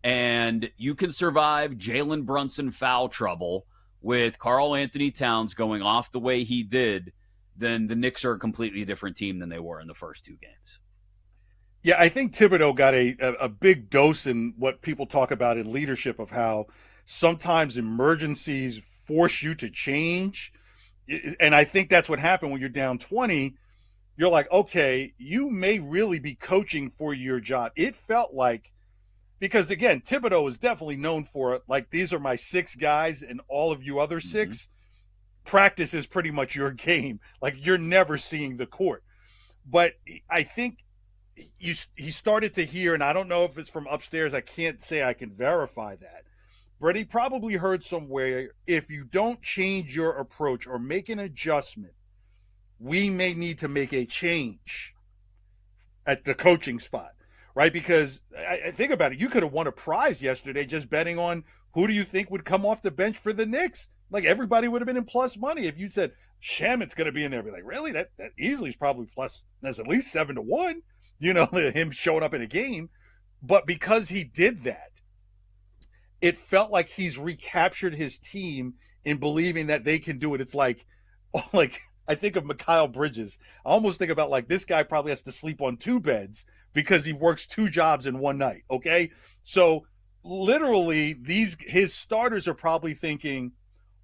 and you can survive Jalen Brunson foul trouble with Karl Anthony Towns going off the way he did, then the Knicks are a completely different team than they were in the first two games. Yeah, I think Thibodeau got a big dose in what people talk about in leadership of how sometimes emergencies force you to change. And I think that's what happened when you're down 20. You're like, okay, you may really be coaching for your job. It felt like, because again, Thibodeau is definitely known for, like, these are my 6 guys and all of you other 6. Practice is pretty much your game. Like, you're never seeing the court. But I think he started to hear, and I don't know if it's from upstairs, I can't say I can verify that, but he probably heard somewhere, if you don't change your approach or make an adjustment, we may need to make a change at the coaching spot, right? Because I think about it, you could have won a prize yesterday just betting on who do you think would come off the bench for the Knicks. Like, everybody would have been in plus money if you said Shamit's going to be in there. Be like, really? That easily is probably plus. That's at least 7-1. You know, him showing up in a game. But because he did that, it felt like he's recaptured his team in believing that they can do it. It's like I think of Mikal Bridges. I almost think about, like, this guy probably has to sleep on 2 beds because he works 2 jobs in one night. Okay, so literally his starters are probably thinking,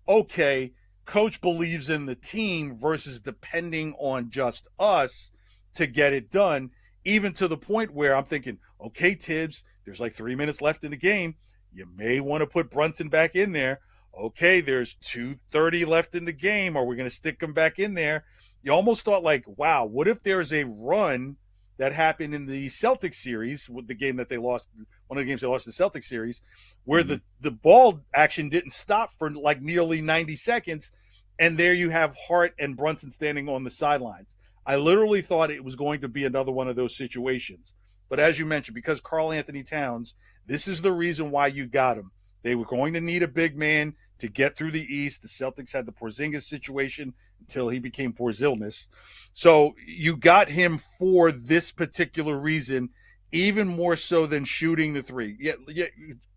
okay, coach believes in the team versus depending on just us to get it done, even to the point where I'm thinking, okay, Tibbs, there's like 3 minutes left in the game. You may want to put Brunson back in there. Okay, there's 2:30 left in the game. Are we going to stick him back in there? You almost thought, like, wow, what if there's a run that happened in the Celtics series, with the game that they lost, one of the games they lost in the Celtics series, where the ball action didn't stop for like nearly 90 seconds, and there you have Hart and Brunson standing on the sidelines. I literally thought it was going to be another one of those situations. But as you mentioned, because Karl Anthony Towns, this is the reason why you got him. They were going to need a big man to get through the East. The Celtics had the Porzingis situation until he became Porzilnis. So you got him for this particular reason, even more so than shooting the three. Yeah,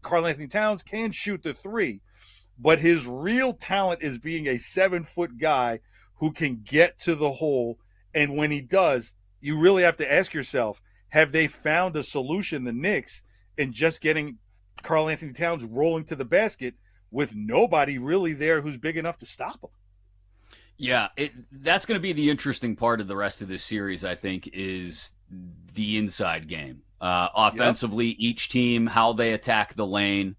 Karl Anthony Towns can shoot the three, but his real talent is being a 7-foot guy who can get to the hole. And when he does, you really have to ask yourself, have they found a solution, the Knicks, in just getting Karl Anthony Towns rolling to the basket with nobody really there who's big enough to stop him? Yeah, that's going to be the interesting part of the rest of this series, I think, is the inside game. Offensively, each team, how they attack the lane,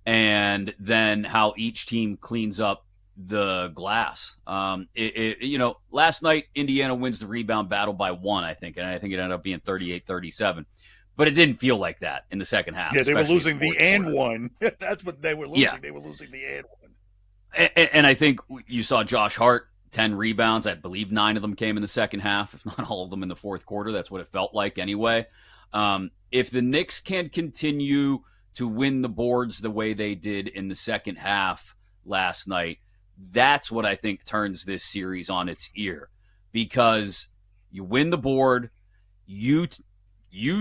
and then how each team cleans up the glass. Last night, Indiana wins the rebound battle by 1, I think, and I think it ended up being 38-37. But it didn't feel like that in the second half. Yeah, they were losing the and one. That's what they were losing. Yeah. They were losing the and one. And I think you saw Josh Hart, 10 rebounds. I believe 9 of them came in the second half, if not all of them in the fourth quarter. That's what it felt like anyway. If the Knicks can continue to win the boards the way they did in the second half last night, that's what I think turns this series on its ear. Because you win the board, you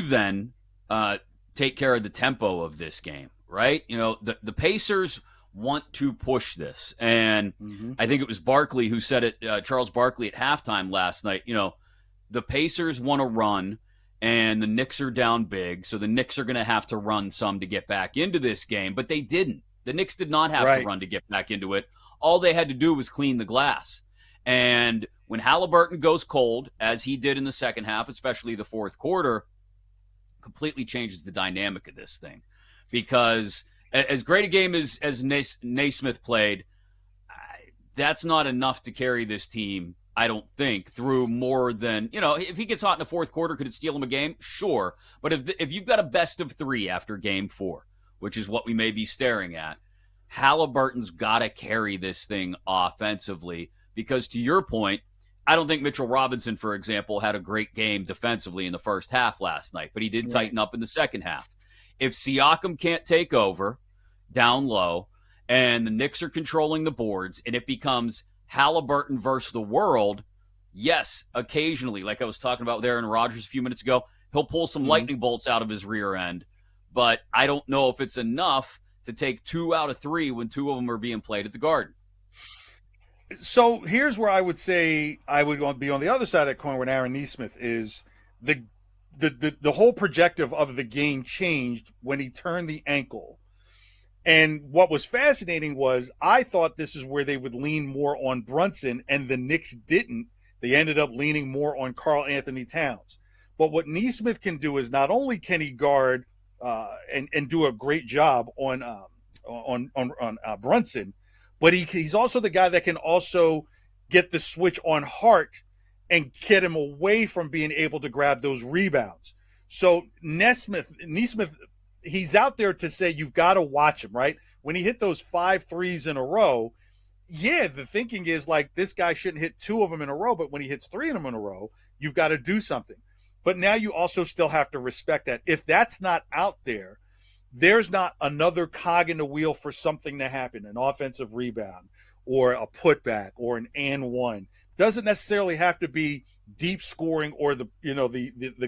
then take care of the tempo of this game, right? The Pacers want to push this. And I think it was Barkley who said it, Charles Barkley at halftime last night. The Pacers want to run and the Knicks are down big. So the Knicks are going to have to run some to get back into this game, but they didn't. The Knicks did not have to run to get back into it. All they had to do was clean the glass. And when Halliburton goes cold, as he did in the second half, especially the fourth quarter, completely changes the dynamic of this thing. Because as great a game as Naismith played, that's not enough to carry this team, I don't think, through more than, if he gets hot in the fourth quarter, could it steal him a game? Sure. But if you've got a best of 3 after game 4, which is what we may be staring at, Halliburton's got to carry this thing offensively. Because to your point, I don't think Mitchell Robinson, for example, had a great game defensively in the first half last night, but he did tighten up in the second half. If Siakam can't take over down low and the Knicks are controlling the boards and it becomes Halliburton versus the world, yes, occasionally, like I was talking about with Aaron Rodgers a few minutes ago, he'll pull some lightning bolts out of his rear end. But I don't know if it's enough to take 2 out of 3 when 2 of them are being played at the Garden. So here's where I would say I would be on the other side of that coin when Aaron Nesmith is the whole projective of the game changed when he turned the ankle. And what was fascinating was I thought this is where they would lean more on Brunson, and the Knicks didn't. They ended up leaning more on Karl Anthony Towns. But what Nesmith can do is not only can he guard and do a great job on Brunson, but he's also the guy that can also get the switch on Hart and get him away from being able to grab those rebounds. So Nesmith, he's out there to say you've got to watch him, right? When he hit those 5 threes in a row, yeah, the thinking is like this guy shouldn't hit 2 of them in a row, but when he hits 3 of them in a row, you've got to do something. But now you also still have to respect that. If that's not out there, there's not another cog in the wheel for something to happen, an offensive rebound or a putback or an and one. Doesn't necessarily have to be deep scoring or the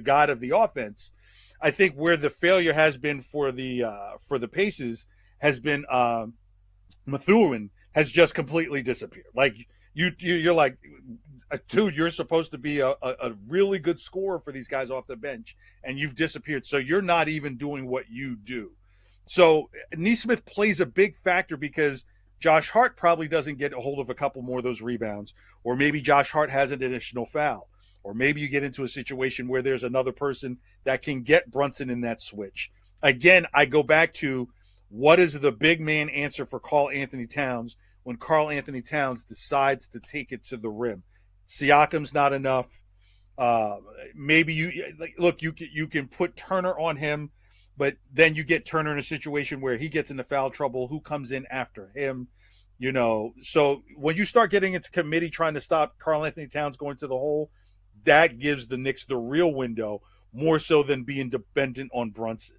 god of the offense. I think where the failure has been for the Pacers has been Mathurin has just completely disappeared. Like you're like, dude, you're supposed to be a really good scorer for these guys off the bench, and you've disappeared. So you're not even doing what you do. So Nesmith plays a big factor because Josh Hart probably doesn't get a hold of a couple more of those rebounds, or maybe Josh Hart has an additional foul, or maybe you get into a situation where there's another person that can get Brunson in that switch. Again, I go back to what is the big man answer for Karl Anthony Towns when Karl Anthony Towns decides to take it to the rim. Siakam's not enough. Maybe you can put Turner on him, but then you get Turner in a situation where he gets into foul trouble. Who comes in after him? So when you start getting into committee trying to stop Karl Anthony Towns going to the hole, that gives the Knicks the real window more so than being dependent on Brunson.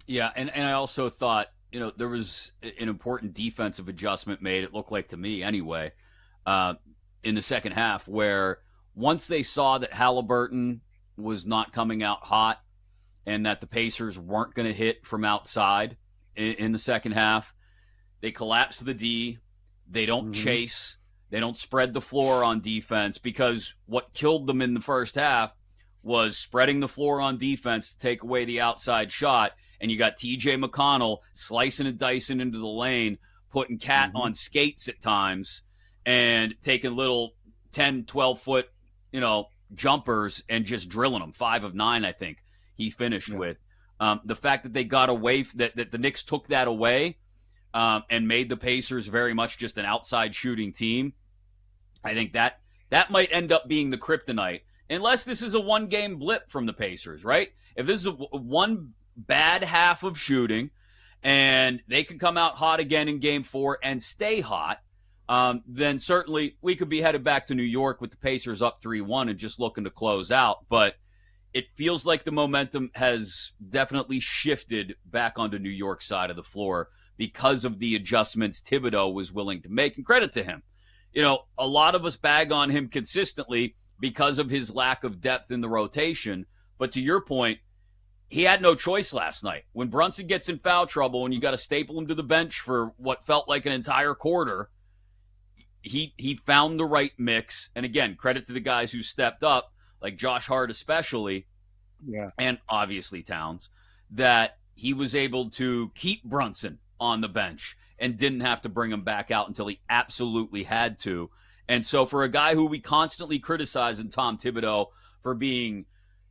Yeah, and I also thought there was an important defensive adjustment made, it looked like to me anyway, in the second half, where once they saw that Halliburton was not coming out hot and that the Pacers weren't going to hit from outside in the second half, they collapsed the D. They don't chase. They don't spread the floor on defense, because what killed them in the first half was spreading the floor on defense to take away the outside shot. And you got TJ McConnell slicing and dicing into the lane, putting Cat on skates at times, and taking little 10, 12-foot, jumpers and just drilling them. 5 of 9, I think he finished with. The fact that they got away, that the Knicks took that away and made the Pacers very much just an outside shooting team, I think that might end up being the kryptonite, unless this is a one-game blip from the Pacers, right? If this is one bad half of shooting and they can come out hot again in Game 4 and stay hot, then certainly we could be headed back to New York with the Pacers up 3-1 and just looking to close out. But it feels like the momentum has definitely shifted back onto New York's side of the floor because of the adjustments Thibodeau was willing to make. And credit to him. A lot of us bag on him consistently because of his lack of depth in the rotation. But to your point, he had no choice last night. When Brunson gets in foul trouble and you got to staple him to the bench for what felt like an entire quarter, he found the right mix. And again, credit to the guys who stepped up, like Josh Hart especially, and obviously Towns, that he was able to keep Brunson on the bench and didn't have to bring him back out until he absolutely had to. And so for a guy who we constantly criticize in Tom Thibodeau for being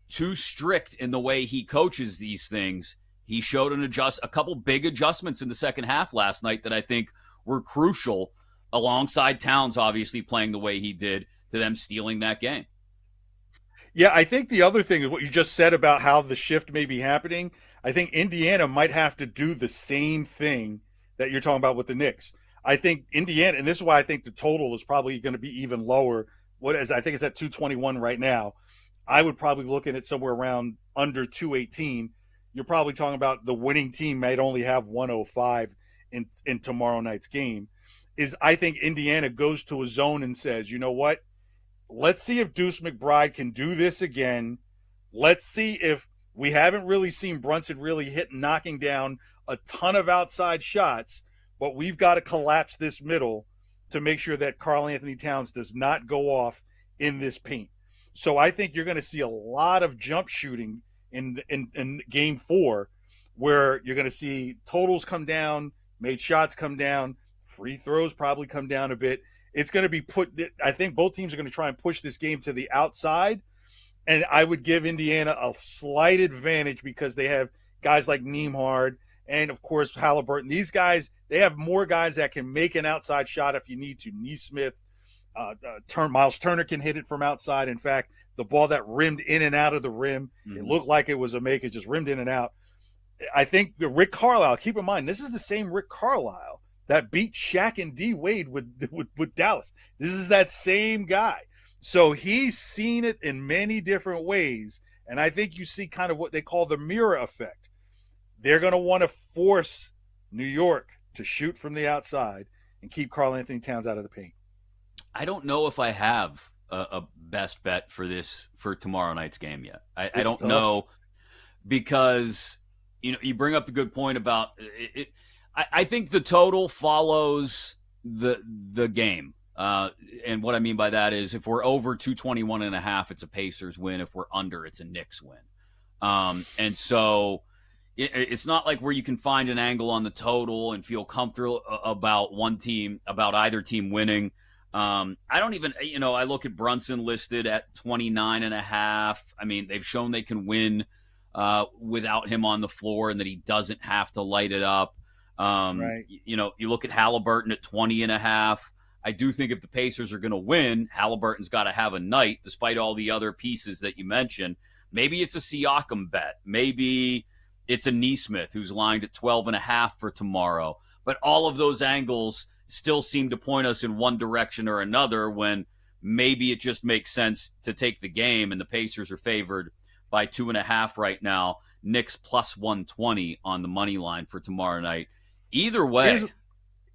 too strict in the way he coaches these things, he showed a couple big adjustments in the second half last night that I think were crucial, alongside Towns obviously playing the way he did, to them stealing that game. Yeah, I think the other thing is what you just said about how the shift may be happening. I think Indiana might have to do the same thing that you're talking about with the Knicks. I think Indiana, and this is why I think the total is probably going to be even lower. I think it's at 221 right now. I would probably look at it somewhere around under 218. You're probably talking about the winning team might only have 105 in tomorrow night's game. I think Indiana goes to a zone and says, you know what? Let's see if Deuce McBride can do this again. Let's see if we haven't really seen Brunson really knocking down a ton of outside shots, but we've got to collapse this middle to make sure that Karl Anthony Towns does not go off in this paint. So I think you're going to see a lot of jump shooting in Game 4, where you're going to see totals come down, made shots come down, free throws probably come down a bit. It's going to be I think both teams are going to try and push this game to the outside, and I would give Indiana a slight advantage because they have guys like Nembhard and, of course, Halliburton. These guys, they have more guys that can make an outside shot if you need to. Nesmith, Miles Turner can hit it from outside. In fact, the ball that rimmed in and out of the rim, it looked like it was a make. It just rimmed in and out. I think Rick Carlisle, keep in mind, this is the same Rick Carlisle that beat Shaq and D Wade with Dallas. This is that same guy. So he's seen it in many different ways. And I think you see kind of what they call the mirror effect. They're going to want to force New York to shoot from the outside and keep Karl Anthony Towns out of the paint. I don't know if I have a best bet for tomorrow night's game yet. I don't know, because you bring up the good point about it. I think the total follows the game. And what I mean by that is if we're over 221.5, it's a Pacers win. If we're under, it's a Knicks win. And so it's not like where you can find an angle on the total and feel comfortable about either team winning. I don't even, I look at Brunson listed at 29.5. I mean, they've shown they can win without him on the floor and that he doesn't have to light it up. Right. You look at Halliburton at 20.5. I do think if the Pacers are going to win, Halliburton's got to have a night, despite all the other pieces that you mentioned. Maybe it's a Siakam bet. Maybe it's a Nesmith who's lined at 12.5 for tomorrow. But all of those angles still seem to point us in one direction or another, when maybe it just makes sense to take the game, and the Pacers are favored by 2.5 right now. Knicks plus 120 on the money line for tomorrow night Either way.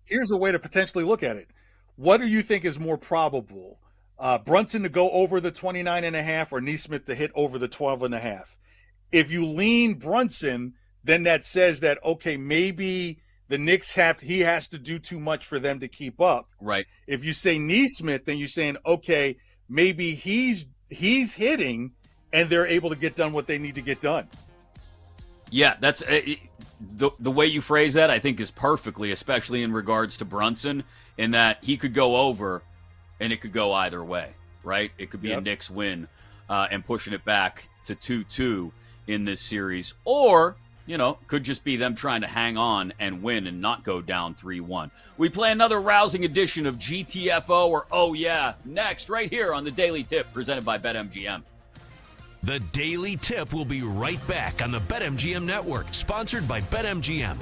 Here's a way to potentially look at it. What do you think is more probable? Brunson to go over the 29.5 or Neesmith to hit over the 12.5? If you lean Brunson, then that says that, okay, maybe the Knicks he has to do too much for them to keep up. Right. If you say Neesmith, then you're saying, okay, maybe he's hitting and they're able to get done what they need to get done. Yeah, that's the way you phrase that, I think, is perfectly, especially in regards to Brunson, in that he could go over and it could go either way, right? It could be a Knicks win and pushing it back to 2-2 in this series, or, could just be them trying to hang on and win and not go down 3-1. We play another rousing edition of GTFO or Oh Yeah next, right here on the Daily Tip presented by BetMGM. The Daily Tip will be right back on the BetMGM Network, sponsored by BetMGM.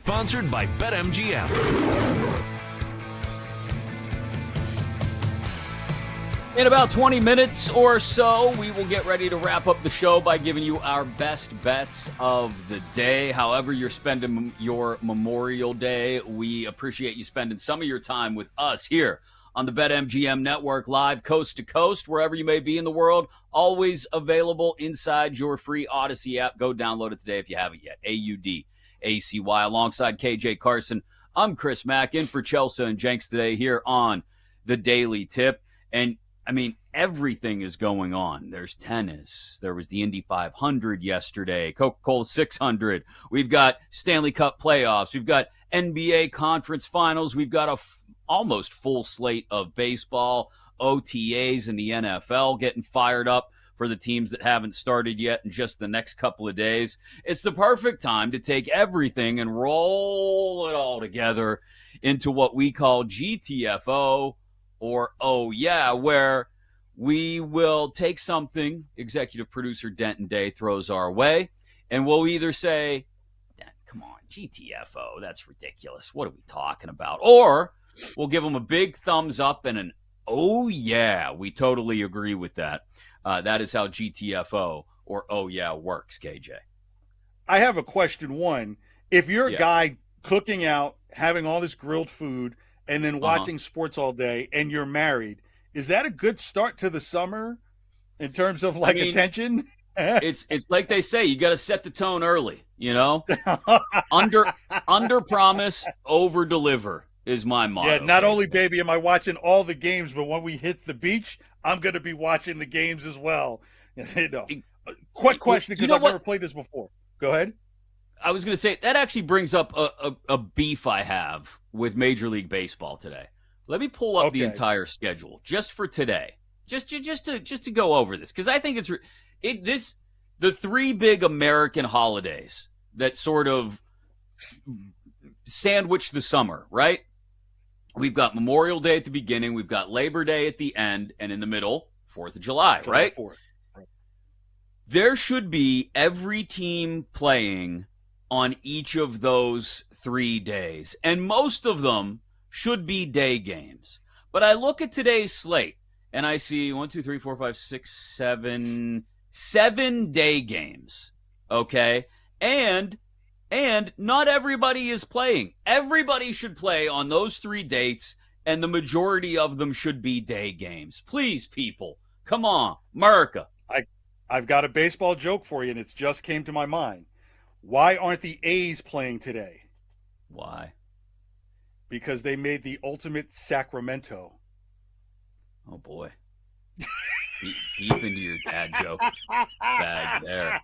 Sponsored by BetMGM. In about 20 minutes or so, we will get ready to wrap up the show by giving you our best bets of the day. However you're spending your Memorial Day, we appreciate you spending some of your time with us here on the BetMGM Network, live coast to coast, wherever you may be in the world. Always available inside your free Odyssey app. Go download it today if you haven't yet. AUDACY. Alongside KJ Carson, I'm Chris Mack, in for Chelsea and Jenks today here on the Daily Tip. And I mean, everything is going on. There's tennis. There was the Indy 500 yesterday, Coca-Cola 600. We've got Stanley Cup playoffs. We've got NBA conference finals. We've got a almost full slate of baseball, OTAs, and the NFL getting fired up for the teams that haven't started yet in just the next couple of days. It's the perfect time to take everything and roll it all together into what we call GTFO, or oh yeah, where we will take something executive producer Denton Day throws our way, and we'll either say, come on, GTFO, that's ridiculous, what are we talking about? Or we'll give them a big thumbs up and an oh yeah, we totally agree with that. That is how GTFO, or oh yeah, works, KJ. I have a question. One, if you're a guy cooking out, having all this grilled food, and then watching sports all day, and you're married, is that a good start to the summer in terms of attention? It's like they say, you got to set the tone early, you know? under promise, over deliver is my motto. Yeah, not only, baby, am I watching all the games, but when we hit the beach, I'm going to be watching the games as well. Quick question, because I've never played this before. Go ahead. I was going to say, that actually brings up a beef I have with Major League Baseball today. Let me pull up the entire schedule just for today, just to go over this, because I think the three big American holidays that sort of sandwich the summer, right? We've got Memorial Day at the beginning, we've got Labor Day at the end, and in the middle, 4th of July, right? 4th. There should be every team playing on each of those 3 days, and most of them should be day games. But I look at today's slate, and I see 7 day games, okay? And not everybody is playing. Everybody should play on those 3 dates, and the majority of them should be day games. Please, people, come on, America. I've got a baseball joke for you, and it's just came to my mind. Why aren't the A's playing today? Why? Because they made the ultimate Sacramento. Oh, boy. Deep into your dad joke bag there.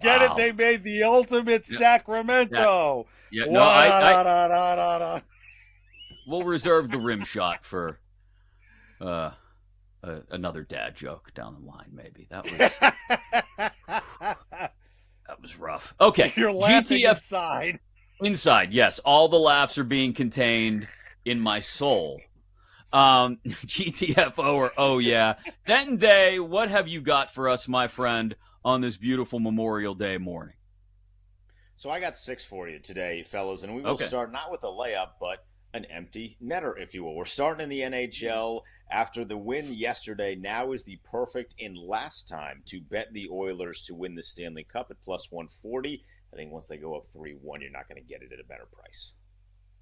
Get it? They made the ultimate Sacramento. Yeah, no, we'll reserve the rim shot for another dad joke down the line, maybe. That was rough. Okay. You're laughing inside. Inside, yes. All the laughs are being contained in my soul. GTFO, or oh yeah. Denton Day, what have you got for us, my friend, on this beautiful Memorial Day morning? So I got 6 for you today, fellas, and we will start not with a layup, but an empty netter, if you will. We're starting in the NHL. After the win yesterday, now is the perfect and last time to bet the Oilers to win the Stanley Cup at plus 140. I think once they go up 3-1, you're not going to get it at a better price.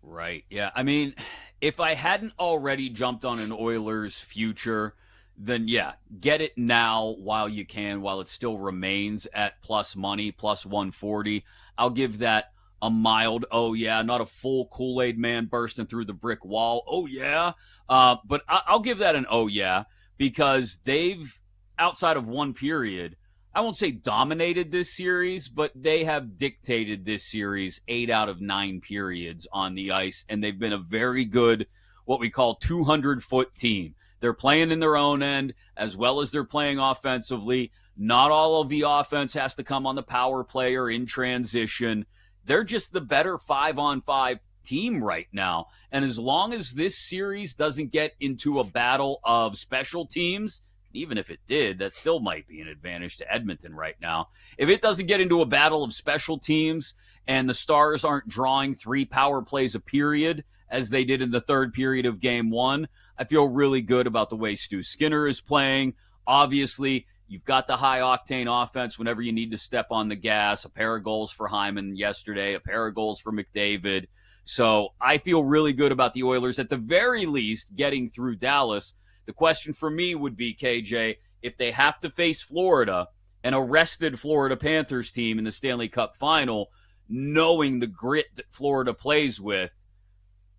Right. Yeah. I mean, if I hadn't already jumped on an Oilers future, then yeah, get it now while you can, while it still remains at plus money, plus 140. I'll give that a mild oh yeah, not a full Kool-Aid man bursting through the brick wall. Oh yeah. But I'll give that an oh yeah, because they've, outside of one period, I won't say dominated this series, but they have dictated this series 8 out of 9 periods on the ice, and they've been a very good, what we call 200-foot team. They're playing in their own end as well as they're playing offensively. Not all of the offense has to come on the power play or in transition. They're just the better 5-on-5 team right now. And as long as this series doesn't get into a battle of special teams, Even if it did, that still might be an advantage to Edmonton right now. If it doesn't get into a battle of special teams and the Stars aren't drawing 3 power plays a period as they did in the third period of game 1, I feel really good about the way Stu Skinner is playing. Obviously, you've got the high-octane offense whenever you need to step on the gas. A pair of goals for Hyman yesterday, a pair of goals for McDavid. So I feel really good about the Oilers, at the very least, getting through Dallas. The question for me would be, KJ, if they have to face Florida, an arrested Florida Panthers team in the Stanley Cup final, knowing the grit that Florida plays with,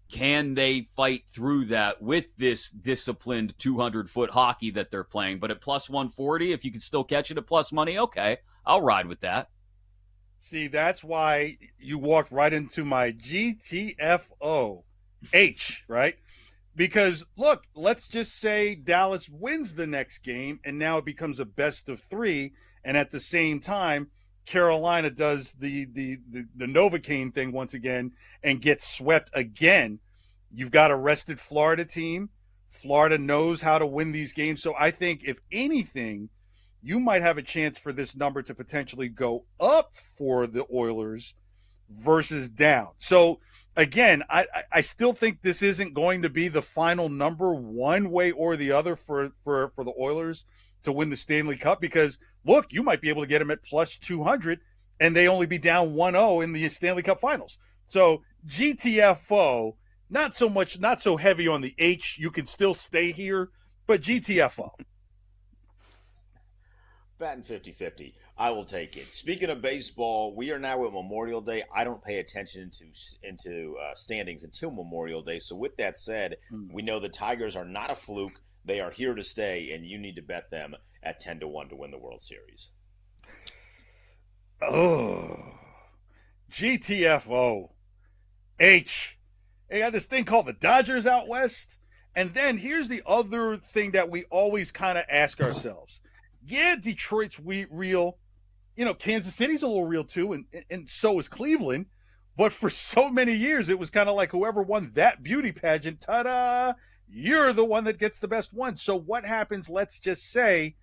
can they fight through that with this disciplined 200-foot hockey that they're playing? But at plus 140, if you can still catch it at plus money, okay, I'll ride with that. See, that's why you walked right into my GTFO H, right? Because, look, let's just say Dallas wins the next game, and now it becomes a best of 3, and at the same time, Carolina does the Novocaine thing once again and gets swept again. You've got a rested Florida team. Florida knows how to win these games. So I think, if anything, you might have a chance for this number to potentially go up for the Oilers versus down. So, again, I still think this isn't going to be the final number one way or the other for the Oilers to win the Stanley Cup, because, look, you might be able to get them at plus 200 and they only be down 1-0 in the Stanley Cup Finals. So GTFO, not so heavy on the H. You can still stay here, but GTFO. Batting 50-50. I will take it. Speaking of baseball, we are now at Memorial Day. I don't pay attention into standings until Memorial Day. So with that said, we know the Tigers are not a fluke. They are here to stay, and you need to bet them at 10-1 to win the World Series. Oh, GTFO. H. They got this thing called the Dodgers out west. And then here's the other thing that we always kind of ask ourselves. Yeah, Detroit's real. You know, Kansas City's a little real too, and so is Cleveland. But for so many years, it was kind of like whoever won that beauty pageant, ta-da, you're the one that gets the best one. So what happens, let's just say,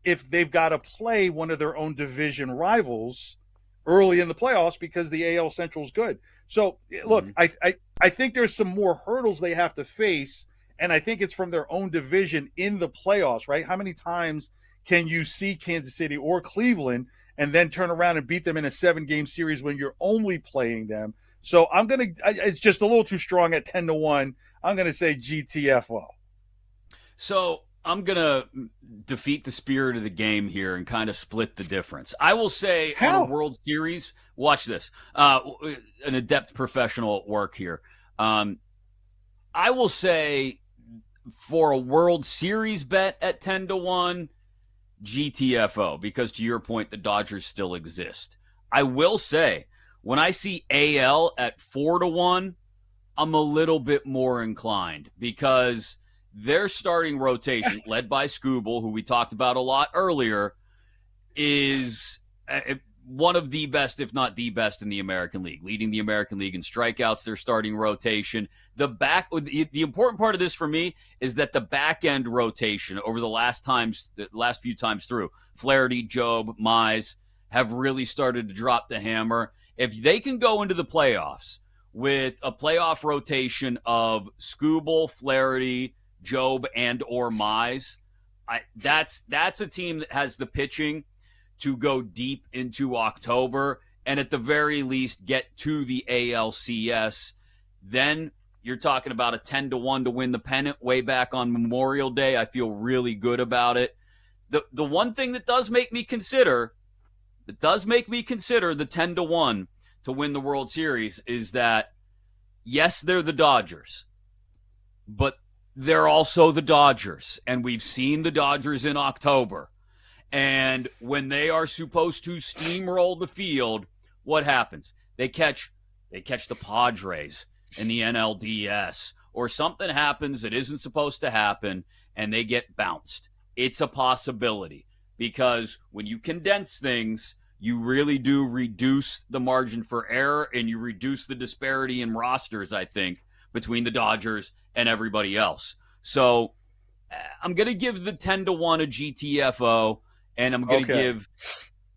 if they've got to play one of their own division rivals early in the playoffs because the AL Central's good? So, look, I think there's some more hurdles they have to face, and I think it's from their own division in the playoffs, right? How many times can you see Kansas City or Cleveland and then turn around and beat them in a 7-game series when you're only playing them? So it's just a little too strong at 10-1. I'm going to say GTFO. So I'm going to defeat the spirit of the game here and kind of split the difference. I will say on a World Series, watch this, an adept professional at work here. I will say for a World Series bet at 10-1, GTFO, because to your point, the Dodgers still exist. I will say, when I see AL at 4-1, I'm a little bit more inclined, because their starting rotation, led by Skubal, who we talked about a lot earlier, is one of the best, if not the best, in the American League, leading the American League in strikeouts, their starting rotation. The important part of this for me is that the back end rotation over the last few times through, Flaherty, Job, Mize, have really started to drop the hammer. If they can go into the playoffs with a playoff rotation of Skubal, Flaherty, Job, and or Mize, that's a team that has the pitching to go deep into October and at the very least get to the ALCS. Then you're talking about a 10-1 to win the pennant way back on Memorial Day. I feel really good about it. The one thing that does make me consider the 10-1 to win the World Series is that, yes, they're the Dodgers, but they're also the Dodgers, and we've seen the Dodgers in October. And when they are supposed to steamroll the field, what happens? They catch the Padres in the NLDS, or something happens that isn't supposed to happen, and they get bounced. It's a possibility, because when you condense things, you really do reduce the margin for error, and you reduce the disparity in rosters, I think, between the Dodgers and everybody else. So I'm going to give the 10-1 a GTFO, and I'm going to give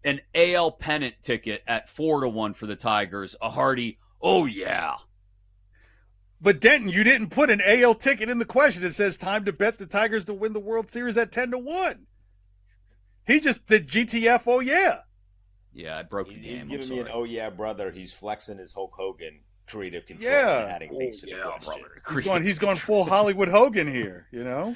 an AL pennant ticket at 4-1 for the Tigers a hearty, oh yeah. But Denton, you didn't put an AL ticket in the question. It says time to bet the Tigers to win the World Series at 10-1. He just did GTF, oh yeah. Yeah, I broke the game. He's giving me an oh yeah, brother. He's flexing his Hulk Hogan creative control and adding things to the question. He's going full Hollywood Hogan here, you know?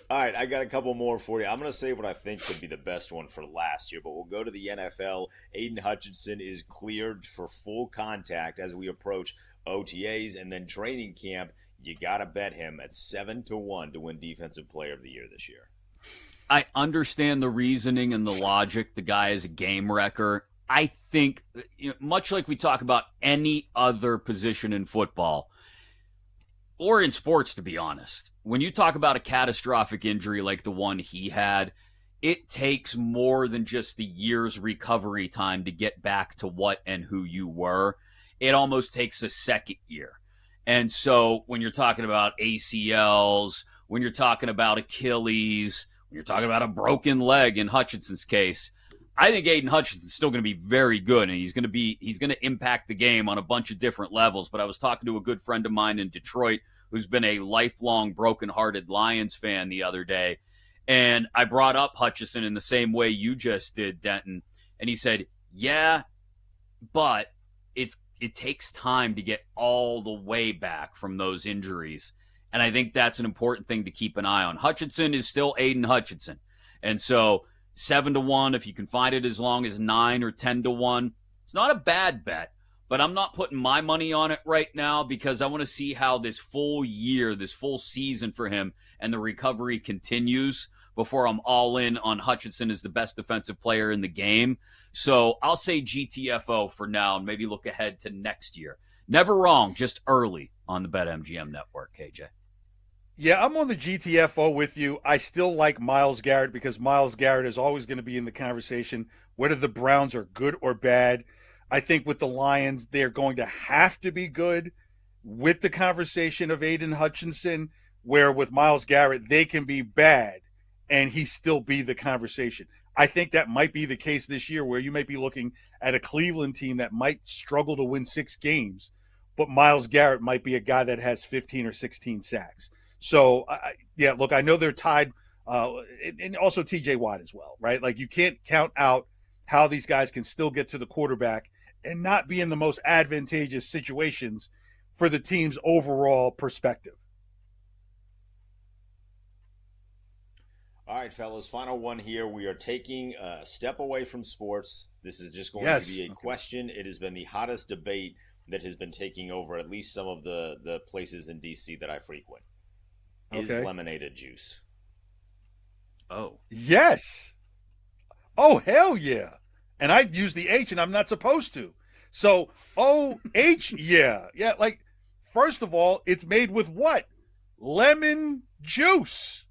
All right, I got a couple more for you. I'm going to say what I think could be the best one for last year, but we'll go to the NFL. Aiden Hutchinson is cleared for full contact as we approach OTAs and then training camp. You got to bet him at 7-1 to win Defensive Player of the Year this year. I understand the reasoning and the logic. The guy is a game wrecker. I think, much like we talk about any other position in football, or in sports, to be honest, when you talk about a catastrophic injury like the one he had, it takes more than just the year's recovery time to get back to what and who you were. It almost takes a second year. And so when you're talking about ACLs, when you're talking about Achilles, when you're talking about a broken leg in Hutchinson's case, I think Aiden Hutchinson's still going to be very good, and he's going to impact the game on a bunch of different levels. But I was talking to a good friend of mine in Detroit who's been a lifelong broken-hearted Lions fan the other day, and I brought up Hutchinson in the same way you just did, Denton, and he said, "Yeah, but it takes time to get all the way back from those injuries." And I think that's an important thing to keep an eye on. Hutchinson is still Aiden Hutchinson, and so 7-1, if you can find it as long as 9 or 10-1, it's not a bad bet, but I'm not putting my money on it right now because I want to see how this full year, this full season for him and the recovery continues before I'm all in on Hutchinson as the best defensive player in the game. So I'll say GTFO for now and maybe look ahead to next year. Never wrong, just early on the BetMGM network, KJ. Yeah, I'm on the GTFO with you. I still like Myles Garrett because Myles Garrett is always going to be in the conversation, whether the Browns are good or bad. I think with the Lions, they're going to have to be good with the conversation of Aiden Hutchinson, where with Myles Garrett, they can be bad and he still be the conversation. I think that might be the case this year where you might be looking at a Cleveland team that might struggle to win 6 games, but Myles Garrett might be a guy that has 15 or 16 sacks. So, yeah, look, I know they're tied, and also TJ Watt as well, right? Like, you can't count out how these guys can still get to the quarterback and not be in the most advantageous situations for the team's overall perspective. All right, fellas, final one here. We are taking a step away from sports. This is just going to be a question. It has been the hottest debate that has been taking over at least some of the places in D.C. that I frequent. Is lemonade a juice? Oh. Yes. Oh, hell yeah. And I use the H and I'm not supposed to. So, O-H, yeah. Yeah, like, first of all, it's made with what? Lemon juice.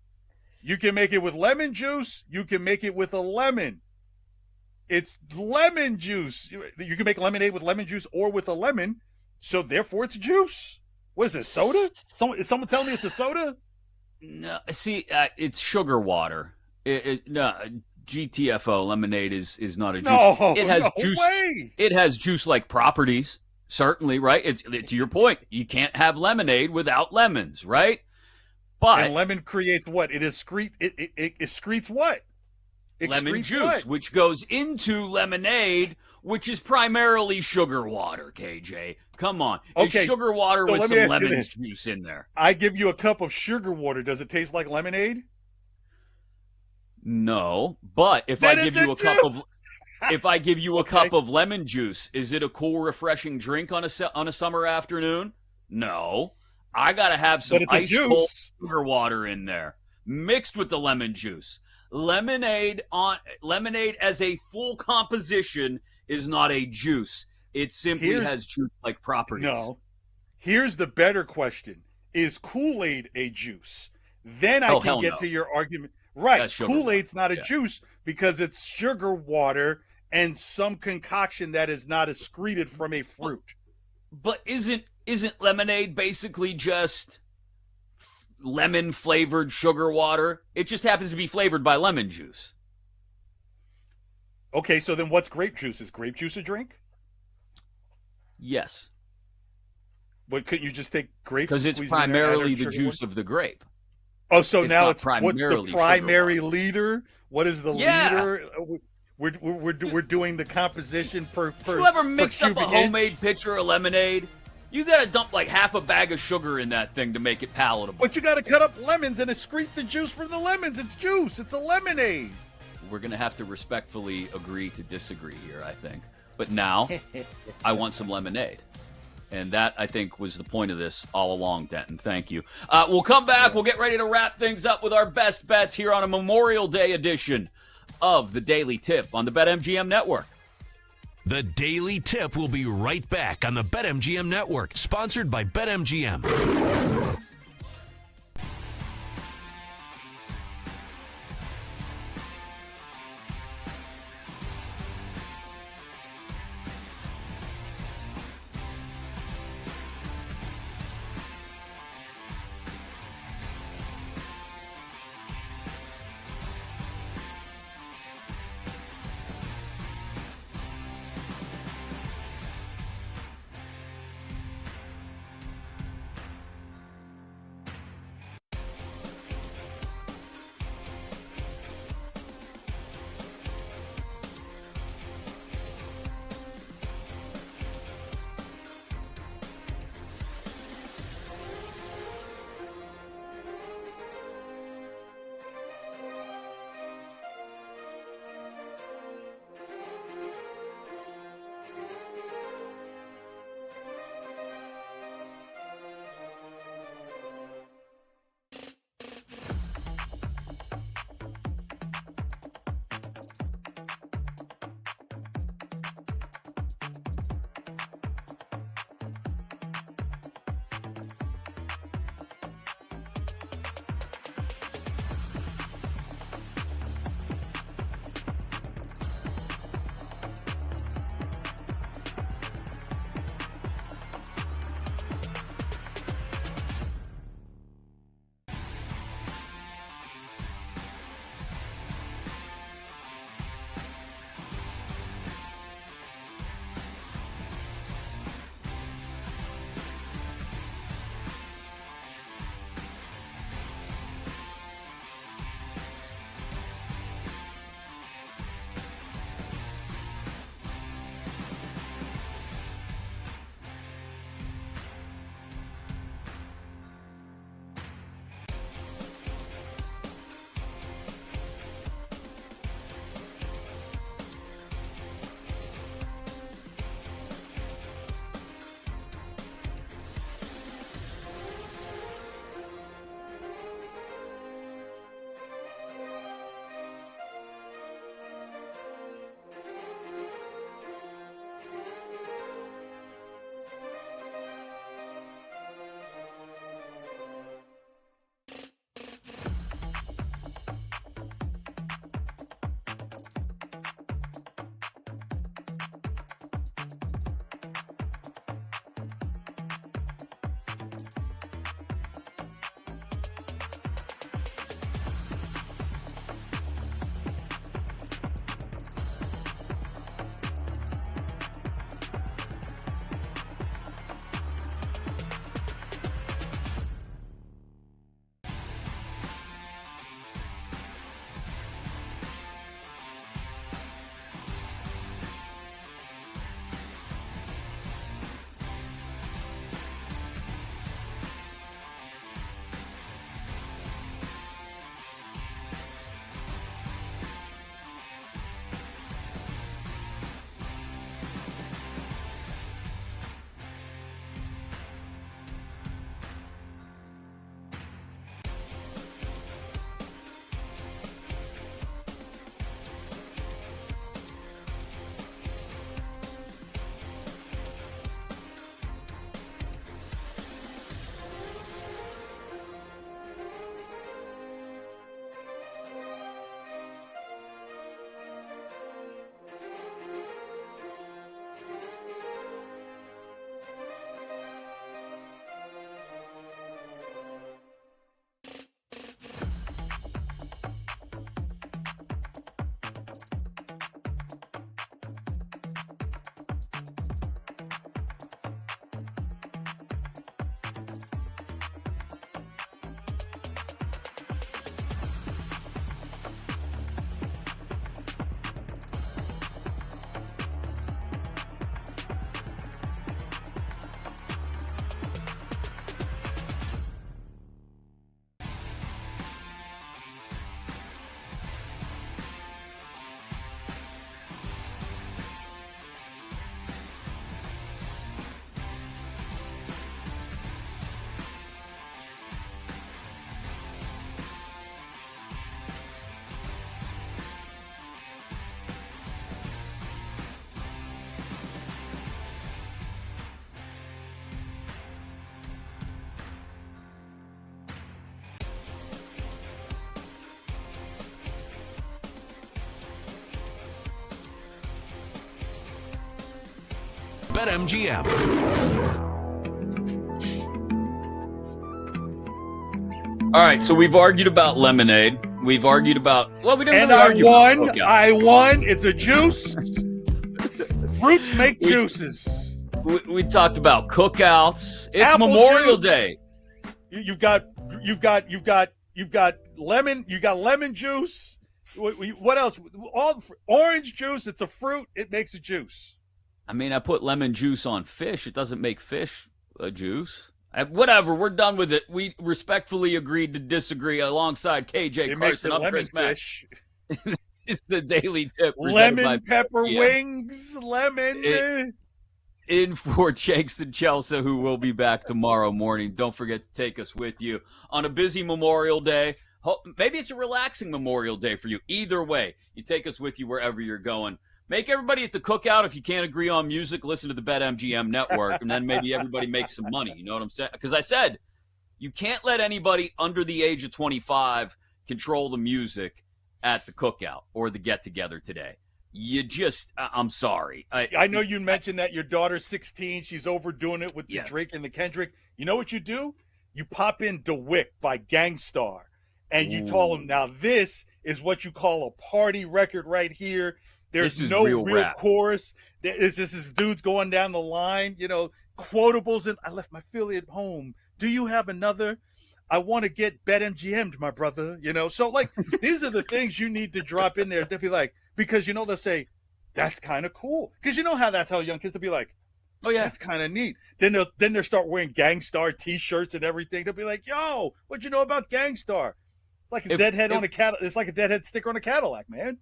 You can make it with lemon juice. You can make it with a lemon. It's lemon juice. You can make lemonade with lemon juice or with a lemon. So, therefore, it's juice. What is this, soda? Is someone telling me it's a soda? No, see, it's sugar water. No, GTFO lemonade is not a juice. No, it has no juice. Way. It has juice-like properties. Certainly, right? It's to your point. You can't have lemonade without lemons, right? But and lemon creates what? It excretes what? Lemon juice, which goes into lemonade, which is primarily sugar water, KJ. Come on. It's sugar water with some lemon juice in there. I give you a cup of sugar water. Does it taste like lemonade? No, but if I give you a cup of lemon juice, is it a cool, refreshing drink on a summer afternoon? No. I got to have some ice cold sugar water in there mixed with the lemon juice. Lemonade as a full composition is not a juice. It simply has juice-like properties. No. Here's the better question. Is Kool-Aid a juice? Then I can get to your argument. Right. Kool-Aid's not a juice because it's sugar water and some concoction that is not excreted from a fruit. But isn't lemonade basically just lemon-flavored sugar water. It just happens to be flavored by lemon juice. Okay, so then what's grape juice? Is grape juice a drink? Yes. But couldn't you just take grapes? Because it's primarily the juice of the grape. Oh, so now what's the primary sugar leader? What is the leader? We're doing the composition per. Did you ever mix up a homemade pitcher of lemonade? You got to dump like half a bag of sugar in that thing to make it palatable. But you got to cut up lemons and excrete the juice from the lemons. It's juice. It's a lemonade. We're going to have to respectfully agree to disagree here, I think. But now, I want some lemonade. And that, I think, was the point of this all along, Denton. Thank you. We'll come back. We'll get ready to wrap things up with our best bets here on a Memorial Day edition of the Daily Tip on the BetMGM Network. The Daily Tip will be right back on the BetMGM Network, sponsored by BetMGM. BetMGM. All right, so we've argued about lemonade. We've argued about, well, we didn't And really I argue won. about I won. It's a juice. Fruits make juices. We talked about cookouts. It's Apple Memorial juice. Day. You've got lemon. You got lemon juice. What else? All orange juice. It's a fruit. It makes a juice. I mean, I put lemon juice on fish. It doesn't make fish a juice. Whatever, we're done with it. We respectfully agreed to disagree alongside KJ Carson. I'm Chris fish. It's the Daily Tip. Lemon pepper wings. Lemon. In for Jakes and Chelsea, who will be back tomorrow morning. Don't forget to take us with you on a busy Memorial Day. Maybe it's a relaxing Memorial Day for you. Either way, you take us with you wherever you're going. Make everybody at the cookout. If you can't agree on music, listen to the BetMGM network, and then maybe everybody makes some money. You know what I'm saying? Because I said you can't let anybody under the age of 25 control the music at the cookout or the get-together today. You just, I'm sorry. I know you mentioned that your daughter's 16. She's overdoing it with the Drake and the Kendrick. You know what you do? You pop in DeWick by Gangstar, and you tell them, now this is what you call a party record right here. There's no real chorus. It's just this dude's going down the line, quotables. And I left my Philly at home. Do you have another? I want to get BetMGM'd, my brother. So like these are the things you need to drop in there. They'll be like, because they'll say, that's kind of cool. Because you know how that's how young kids will be like, oh yeah, that's kind of neat. Then they'll start wearing Gangstar T-shirts and everything. They'll be like, yo, what you know about Gangstar? It's like a deadhead on a Cadillac. It's like a deadhead sticker on a Cadillac, man.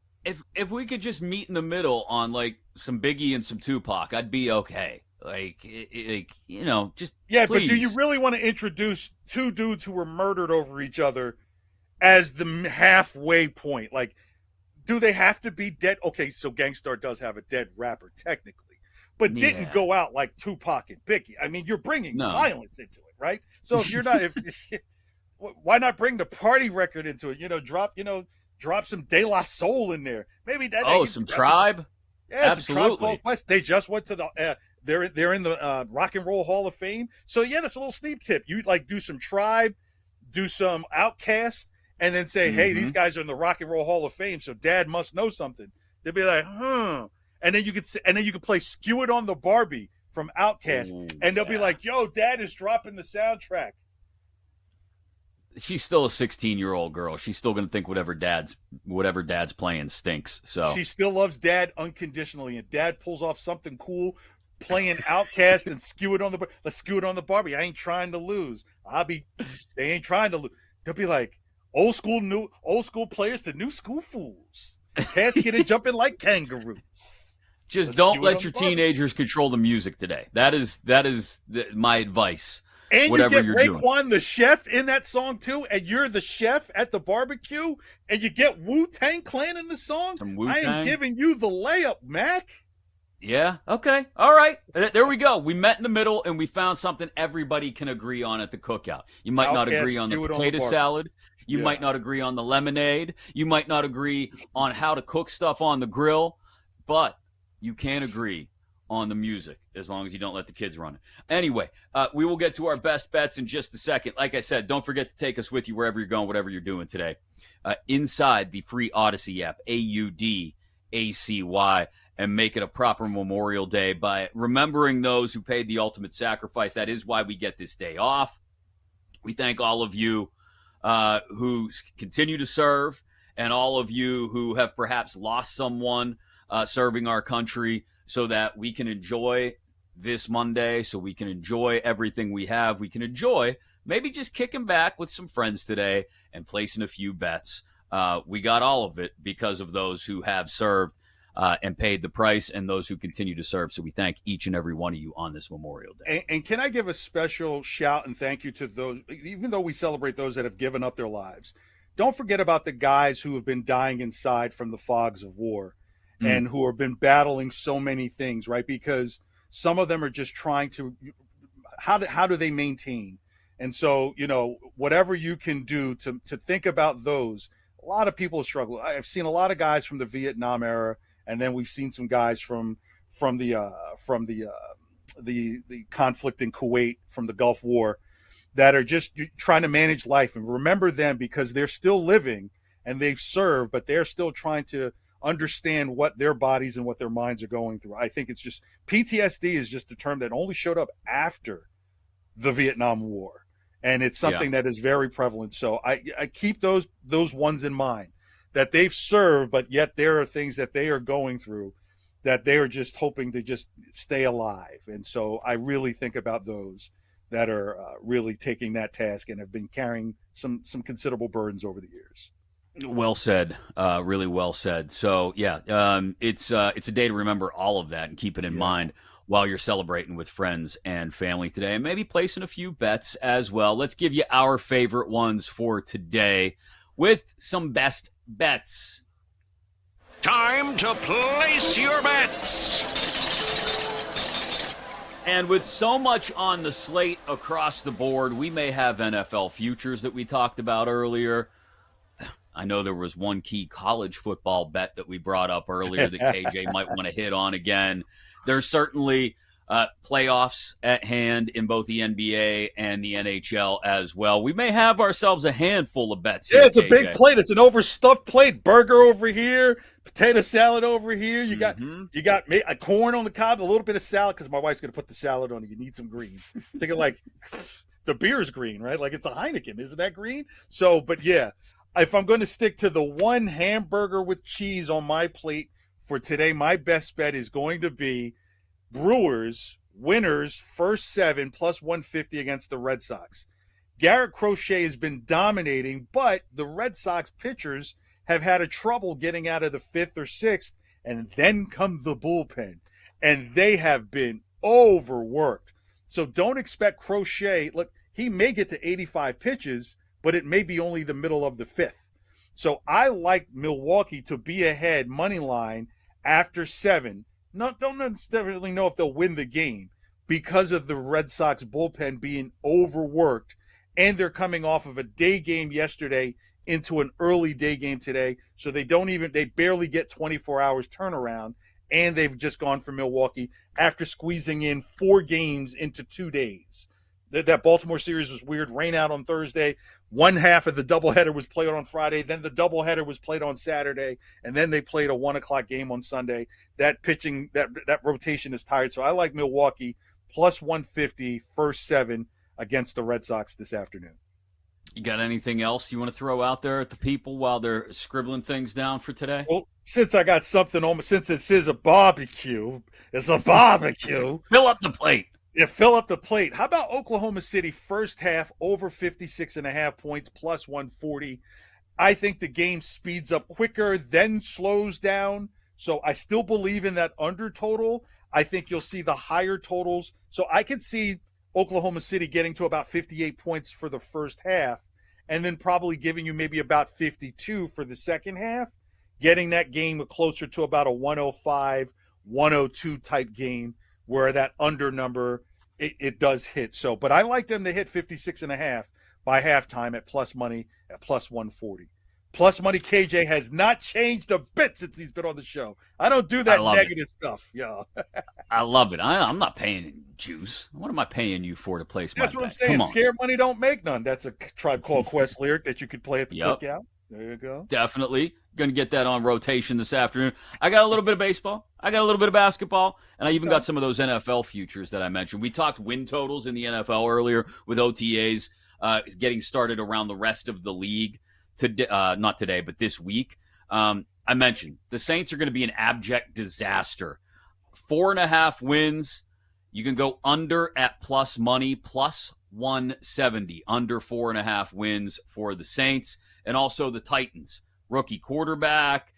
If we could just meet in the middle on like some Biggie and some Tupac, I'd be okay. Just yeah. Please. But do you really want to introduce two dudes who were murdered over each other as the halfway point? Like, do they have to be dead? Okay, so Gangstar does have a dead rapper technically, but didn't go out like Tupac and Biggie. I mean, you're bringing violence into it, right? So if you're not, why not bring the party record into it? Drop some De La Soul in there. Maybe that. Some Tribe. Yeah, absolutely. Some Tribe Called Quest. They just went to the. They're in the Rock and Roll Hall of Fame. So yeah, that's a little sneak tip. You do some Tribe, do some Outkast, and then say, hey, these guys are in the Rock and Roll Hall of Fame, so Dad must know something. They'll be like, and then you could play "Skew It on the Barbie" from Outkast, and they'll be like, yo, Dad is dropping the soundtrack. She's still a 16-year-old girl. She's still going to think whatever dad's playing stinks. So she still loves Dad unconditionally, and Dad pulls off something cool, playing Outkast and Skew It on the. Let's skew it on the Barbie. I ain't trying to lose. They ain't trying to lose. They'll be like old school players to new school fools. Cats get it jumping like kangaroos. Just don't let your teenagers control the music today. That is my advice. And whatever you get Raekwon the chef in that song too, and you're the chef at the barbecue, and you get Wu-Tang Clan in the song. I am giving you the layup, Mac. Yeah, okay. All right. There we go. We met in the middle, and we found something everybody can agree on at the cookout. You might not agree on the potato salad. You might not agree on the lemonade. You might not agree on how to cook stuff on the grill, but you can agree on the music as long as you don't let the kids run it. Anyway, we will get to our best bets in just a second. Like I said, don't forget to take us with you wherever you're going, whatever you're doing today. Inside the free Odyssey app, AUDACY, and make it a proper Memorial Day by remembering those who paid the ultimate sacrifice. That is why we get this day off. We thank all of you who continue to serve and all of you who have perhaps lost someone serving our country, so that we can enjoy this Monday, so we can enjoy everything we have. We can enjoy maybe just kicking back with some friends today and placing a few bets. We got all of it because of those who have served and paid the price and those who continue to serve. So we thank each and every one of you on this Memorial Day. And can I give a special shout and thank you to those, even though we celebrate those that have given up their lives, don't forget about the guys who have been dying inside from the fogs of war. And who have been battling so many things, right? Because some of them are just trying to, how do they maintain? And so, whatever you can do to think about those, a lot of people struggle. I've seen a lot of guys from the Vietnam era, and then we've seen some guys from the the conflict in Kuwait from the Gulf War, that are just trying to manage life. And remember them, because they're still living and they've served, but they're still trying to understand what their bodies and what their minds are going through. I think it's just PTSD is just a term that only showed up after the Vietnam War. And it's something that is very prevalent. So I keep those ones in mind, that they've served, but yet there are things that they are going through that they are just hoping to just stay alive. And so I really think about those that are really taking that task and have been carrying some considerable burdens over the years. Well said. Really well said. So, it's a day to remember all of that and keep it in mind while you're celebrating with friends and family today, and maybe placing a few bets as well. Let's give you our favorite ones for today with some best bets. Time to place your bets. And with so much on the slate across the board, we may have NFL futures that we talked about earlier. I know there was one key college football bet that we brought up earlier that KJ might want to hit on again. There's certainly playoffs at hand in both the NBA and the NHL as well. We may have ourselves a handful of bets here, it's KJ. a big plate. It's an overstuffed plate. Burger over here, potato salad over here. You got a corn on the cob, a little bit of salad, because my wife's going to put the salad on it. You need some greens. Thinking like the beer's green, right? Like it's a Heineken. Isn't that green? So, but yeah, if I'm going to stick to the one hamburger with cheese on my plate for today, my best bet is going to be Brewers winners first 7 plus 150 against the Red Sox. Garrett Crochet has been dominating, but the Red Sox pitchers have had a trouble getting out of the 5th or 6th, and then come the bullpen, and they have been overworked. So don't expect Crochet. Look, he may get to 85 pitches, but it may be only the middle of the 5th. So I like Milwaukee to be ahead money line after 7. Don't necessarily know if they'll win the game because of the Red Sox bullpen being overworked, and they're coming off of a day game yesterday into an early day game today. So they barely get 24 hours turnaround, and they've just gone for Milwaukee after squeezing in 4 games into 2 days. That Baltimore series was weird. Rain out on Thursday. One half of the doubleheader was played on Friday. Then the doubleheader was played on Saturday. And then they played a 1:00 game on Sunday. That pitching, that rotation is tired. So I like Milwaukee plus 150 first 7 against the Red Sox this afternoon. You got anything else you want to throw out there at the people while they're scribbling things down for today? Well, since I got something on, since it says a barbecue, it's a barbecue. Fill up the plate. Yeah, fill up the plate. How about Oklahoma City first half over 56.5 points plus 140? I think the game speeds up quicker, then slows down. So I still believe in that under total. I think you'll see the higher totals. So I could see Oklahoma City getting to about 58 points for the first half, and then probably giving you maybe about 52 for the second half, getting that game closer to about a 105, 102 type game, where that under number, it does hit. So, but I like them to hit 56.5 by halftime at plus money at plus 140. Plus money KJ has not changed a bit since he's been on the show. I don't do that negative stuff. Yeah. I love it. I'm not paying juice. What am I paying you for to place my bet? That's what I'm saying. Scare money don't make none. That's a Tribe Called Quest lyric that you could play at the cookout. There you go. Definitely. Going to get that on rotation this afternoon. I got a little bit of baseball. I got a little bit of basketball. And I even got some of those NFL futures that I mentioned. We talked win totals in the NFL earlier with OTAs getting started around the rest of the league. Not today, but this week. I mentioned the Saints are going to be an abject disaster. 4.5 wins. You can go under at plus money, plus 170. Under 4.5 wins for the Saints. And also the Titans. Rookie quarterback.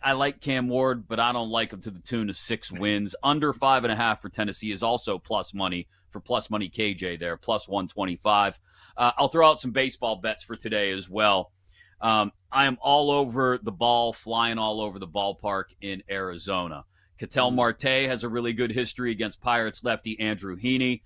I like Cam Ward, but I don't like him to the tune of 6 wins. Under 5.5 for Tennessee is also plus money for plus money KJ there, plus 125. I'll throw out some baseball bets for today as well. I am all over the ball, flying all over the ballpark in Arizona. Ketel Marte has a really good history against Pirates lefty Andrew Heaney.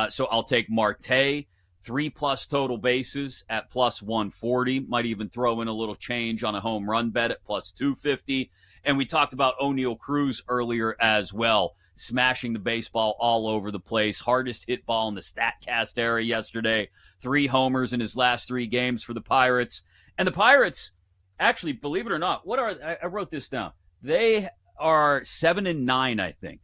So I'll take Marte, 3+ total bases at plus 140. Might even throw in a little change on a home run bet at plus 250. And we talked about O'Neal Cruz earlier as well. smashing the baseball all over the place. Hardest hit ball in the StatCast era yesterday. 3 homers in his last 3 games for the Pirates. And the Pirates, actually, believe it or not, I wrote this down. They are 7-9, I think,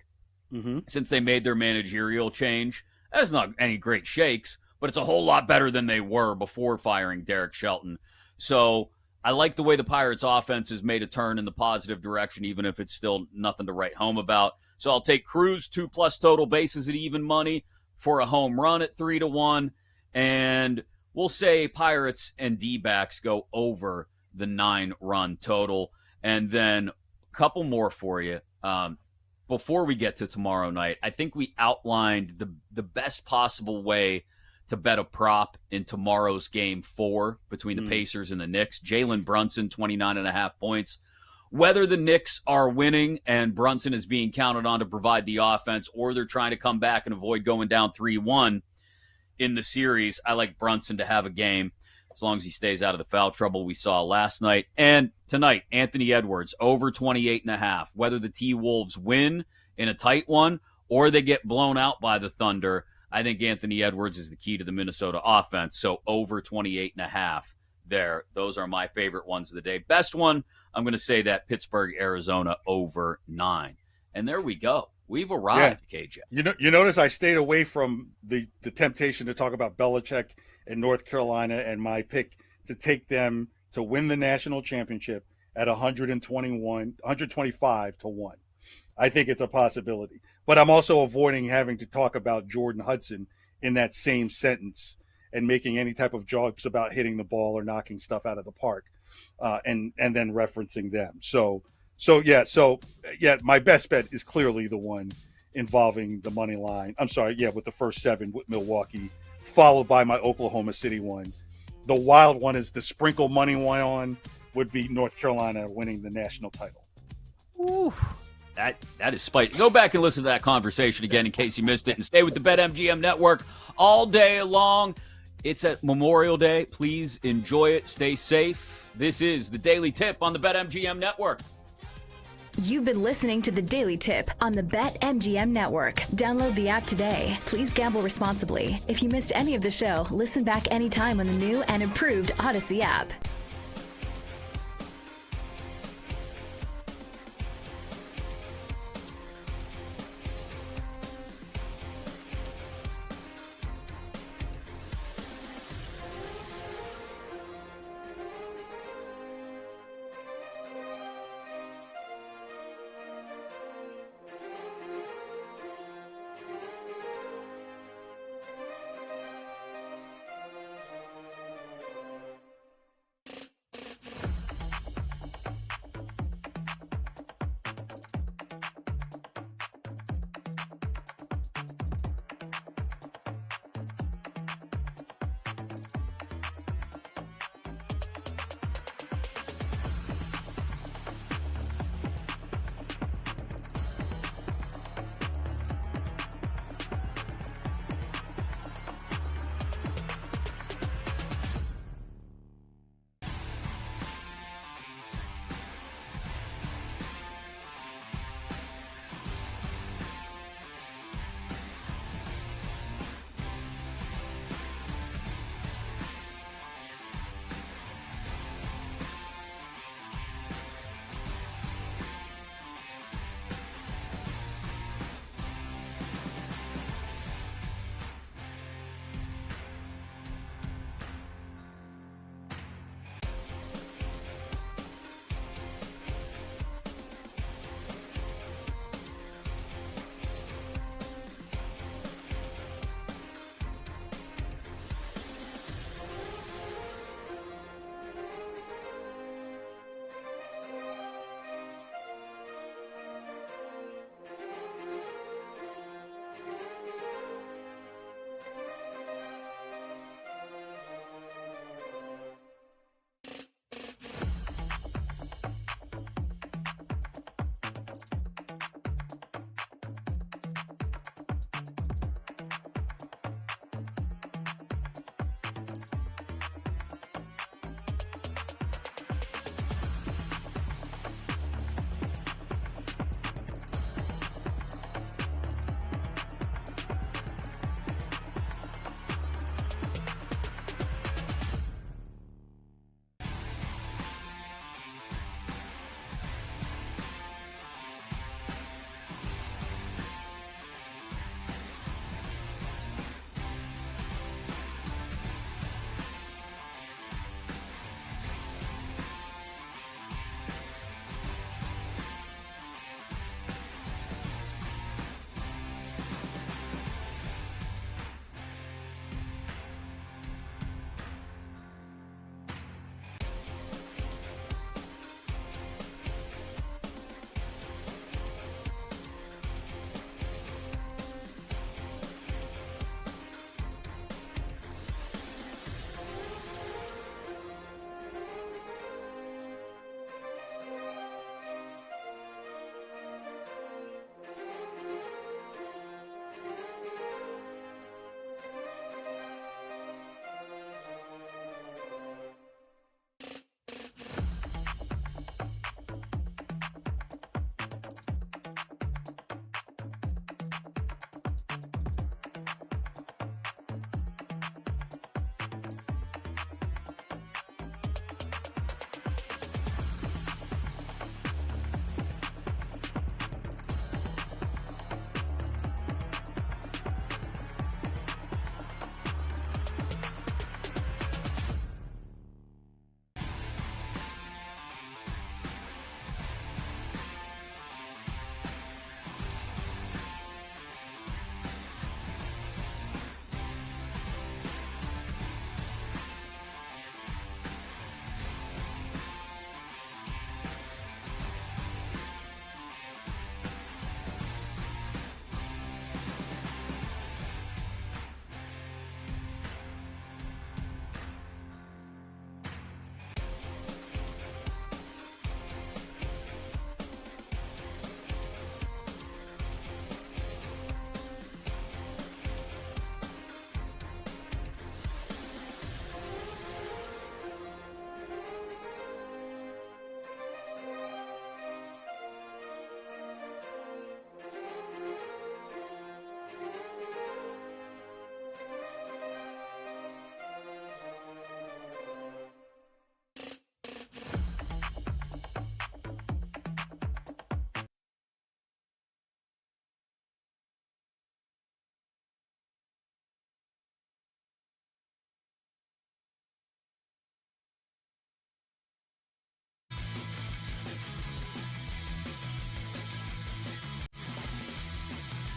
since they made their managerial change. That's not any great shakes, but it's a whole lot better than they were before firing Derek Shelton. So I like the way the Pirates offense has made a turn in the positive direction, even if it's still nothing to write home about. So I'll take Cruz 2+ total bases at even money for a home run at 3-1. And we'll say Pirates and D-backs go over the 9-run total. And then a couple more for you. Before we get to tomorrow night, I think we outlined the best possible way to bet a prop in tomorrow's game 4 between the Pacers and the Knicks. Jalen Brunson, 29.5 points. Whether the Knicks are winning and Brunson is being counted on to provide the offense, or they're trying to come back and avoid going down 3-1 in the series, I like Brunson to have a game as long as he stays out of the foul trouble we saw last night. And tonight, Anthony Edwards, over 28.5. Whether the T-Wolves win in a tight one or they get blown out by the Thunder, I think Anthony Edwards is the key to the Minnesota offense. So over 28.5 there. Those are my favorite ones of the day. Best one, I'm going to say that Pittsburgh, Arizona, over 9. And there we go. We've arrived, KJ. You notice I stayed away from the temptation to talk about Belichick and North Carolina and my pick to take them to win the national championship at 125 to 1. I think it's a possibility. But I'm also avoiding having to talk about Jordan Hudson in that same sentence and making any type of jokes about hitting the ball or knocking stuff out of the park and then referencing them. So my best bet is clearly the one involving the money line. I'm sorry, with the first 7 with Milwaukee, followed by my Oklahoma City one. The wild one is the sprinkle money one would be North Carolina winning the national title. Ooh, that is spicy. Go back and listen to that conversation again in case you missed it, and stay with the BetMGM Network all day long. It's at Memorial Day. Please enjoy it. Stay safe. This is the Daily Tip on the BetMGM Network. You've been listening to the Daily Tip on the BetMGM Network. Download the app today. Please gamble responsibly. If you missed any of the show, listen back anytime on the new and improved Odyssey app.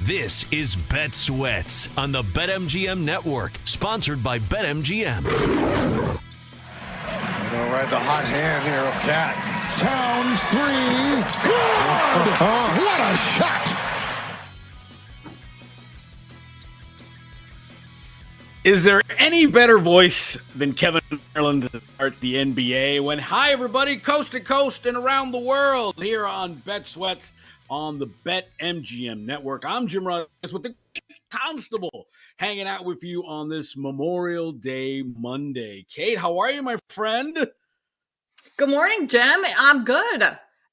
This is Bet Sweats on the BetMGM Network, sponsored by BetMGM. Right, the hot hand here of Cat. Towns, three. Good! Oh, what a shot! Is there any better voice than Kevin Harlan to start the NBA when, hi, everybody, coast to coast and around the world here on Bet Sweats on the BetMGM Network. I'm Jim Rodriguez with the Constable hanging out with you on this Memorial Day Monday. Kate, how are you, my friend? Good morning, Jim. I'm good.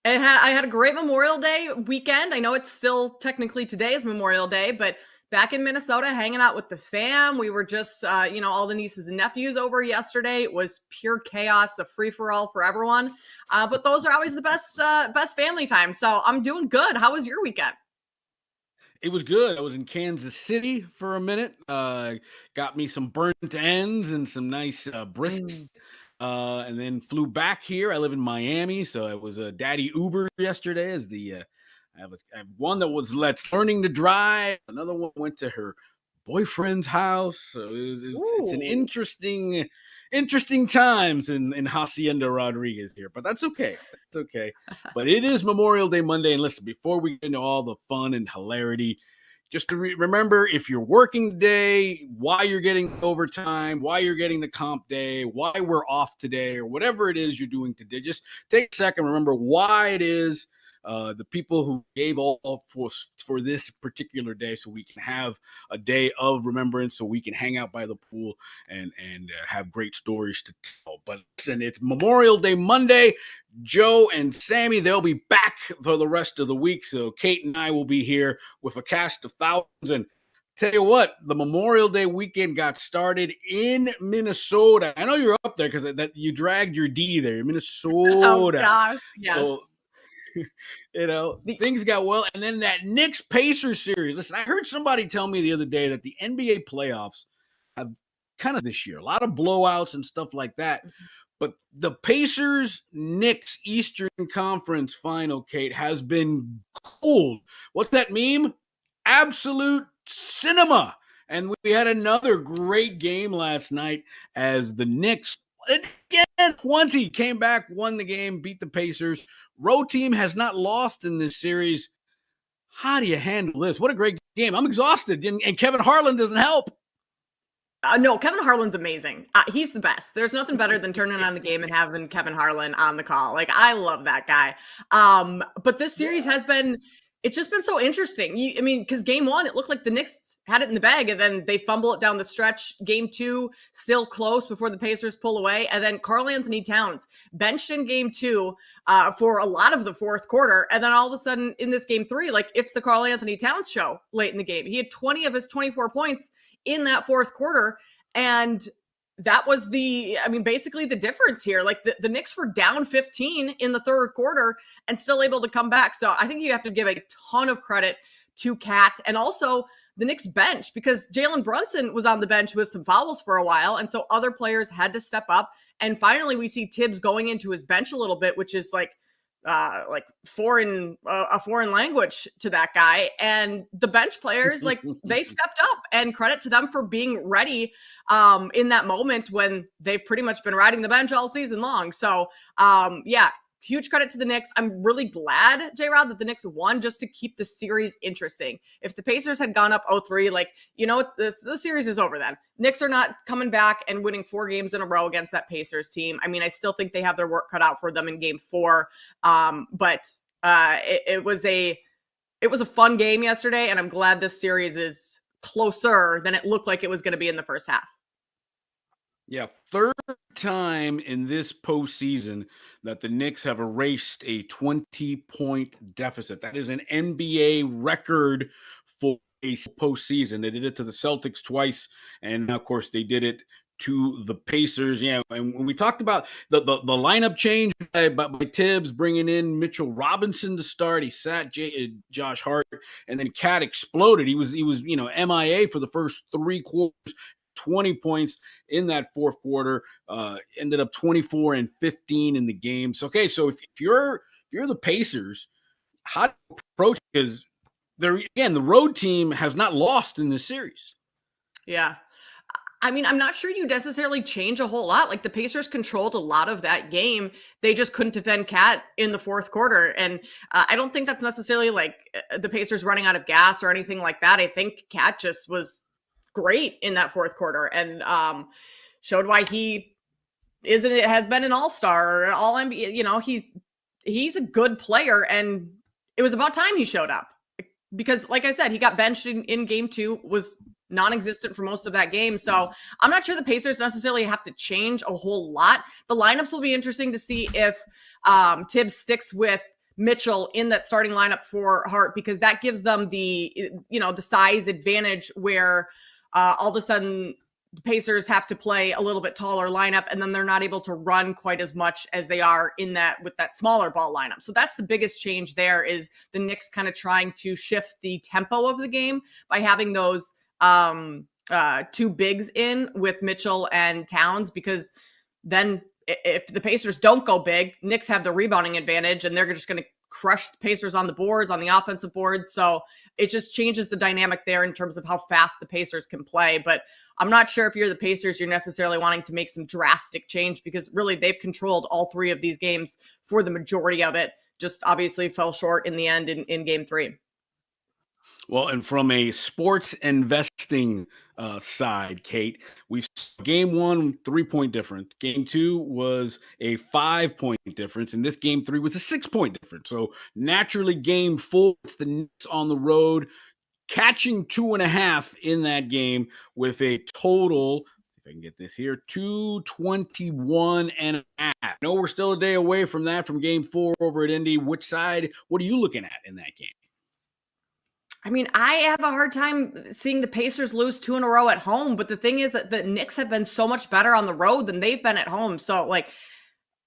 I had a great Memorial Day weekend. I know it's still technically today is Memorial Day, but back in Minnesota, hanging out with the fam. We were just, all the nieces and nephews over yesterday. It was pure chaos, a free-for-all for everyone. But those are always the best family time. So I'm doing good. How was your weekend? It was good. I was in Kansas City for a minute. Got me some burnt ends and some nice brisket. And then flew back here. I live in Miami, so I was a daddy Uber yesterday as the I have one that was learning to drive. Another one went to her boyfriend's house. So it's an interesting times in Hacienda Rodriguez here, but that's okay. That's okay. But it is Memorial Day Monday, and listen, before we get into all the fun and hilarity, just to remember, if you're working today, why you're getting overtime, why you're getting the comp day, why we're off today, or whatever it is you're doing today, just take a second, remember why it is the people who gave all for this particular day, so we can have a day of remembrance, so we can hang out by the pool and have great stories to tell. But listen, it's Memorial Day Monday. Joe and Sammy, they'll be back for the rest of the week. So Kate and I will be here with a cast of thousands. And tell you what, the Memorial Day weekend got started in Minnesota. I know you're up there because that you dragged your D there, Minnesota. Oh gosh, yes. So, things got well. And then that Knicks Pacers series. Listen, I heard somebody tell me the other day that the NBA playoffs have kind of this year, a lot of blowouts and stuff like that. But the Pacers-Knicks Eastern Conference final, Kate, has been gold. What's that meme? Absolute cinema. And we had another great game last night as the Knicks, again, 20, came back, won the game, beat the Pacers. Road team has not lost in this series. How do you handle this? What a great game. I'm exhausted, and Kevin Harlan doesn't help. No, Kevin Harlan's amazing. He's the best. There's nothing better than turning on the game and having Kevin Harlan on the call. Like, I love that guy. But this series has been, it's just been so interesting. Because game one, it looked like the Knicks had it in the bag, and then they fumble it down the stretch. Game two, still close before the Pacers pull away. And then Karl-Anthony Towns benched in game two for a lot of the fourth quarter. And then all of a sudden in this game three, like, it's the Karl-Anthony Towns show late in the game. He had 20 of his 24 points in that fourth quarter. And that was basically the difference here. Like the Knicks were down 15 in the third quarter and still able to come back. So I think you have to give a ton of credit to Cat and also the Knicks bench, because Jalen Brunson was on the bench with some fouls for a while. And so other players had to step up. And finally we see Tibbs going into his bench a little bit, which is like a foreign language to that guy. And the bench players, like, they stepped up, and credit to them for being ready in that moment when they've pretty much been riding the bench all season long. So huge credit to the Knicks. I'm really glad, J-Rod, that the Knicks won just to keep the series interesting. If the Pacers had gone up 0-3, the series is over then. Knicks are not coming back and winning 4 games in a row against that Pacers team. I mean, I still think they have their work cut out for them in game 4. But it was a fun game yesterday, and I'm glad this series is closer than it looked like it was going to be in the first half. Yeah, third time in this postseason that the Knicks have erased a 20-point deficit. That is an NBA record for a postseason. They did it to the Celtics twice, and of course they did it to the Pacers. Yeah, and when we talked about the lineup change by Tibbs, bringing in Mitchell Robinson to start, he sat Josh Hart, and then Cat exploded. He was MIA for the first 3 quarters. 20 points in that fourth quarter, ended up 24 and 15 in the game. So, okay, so if you're the Pacers, how do you approach it? Because the road team has not lost in this series. Yeah. I mean, I'm not sure you necessarily change a whole lot. Like the Pacers controlled a lot of that game. They just couldn't defend Cat in the fourth quarter. And I don't think that's necessarily like the Pacers running out of gas or anything like that. I think Cat just was great in that fourth quarter and showed why he has been an all-star or all NBA. You know, he's a good player, and it was about time he showed up. Because, like I said, he got benched in game 2, was non-existent for most of that game. So I'm not sure the Pacers necessarily have to change a whole lot. The lineups will be interesting to see if Tibbs sticks with Mitchell in that starting lineup for Hart, because that gives them the size advantage where all of a sudden the Pacers have to play a little bit taller lineup, and then they're not able to run quite as much as they are with that smaller ball lineup. So that's the biggest change there, is the Knicks kind of trying to shift the tempo of the game by having those two bigs in with Mitchell and Towns, because then if the Pacers don't go big, Knicks have the rebounding advantage and they're just going to crush the Pacers on the boards, on the offensive boards. So it just changes the dynamic there in terms of how fast the Pacers can play. But I'm not sure if you're the Pacers, you're necessarily wanting to make some drastic change, because really they've controlled all 3 of these games for the majority of it. Just obviously fell short in the end in game 3. Well, and from a sports investing side, Kate, we've game 1, 3-point difference. Game 2 was a 5-point difference, and this game 3 was a 6-point difference. So naturally, game 4, it's the Knicks on the road, catching 2.5 in that game with a total, see if I can get this here, 221.5. No, we're still a day away from that, from game 4 over at Indy. Which side, what are you looking at in that game? I mean, I have a hard time seeing the Pacers lose 2 in a row at home, but the thing is that the Knicks have been so much better on the road than they've been at home. So, like,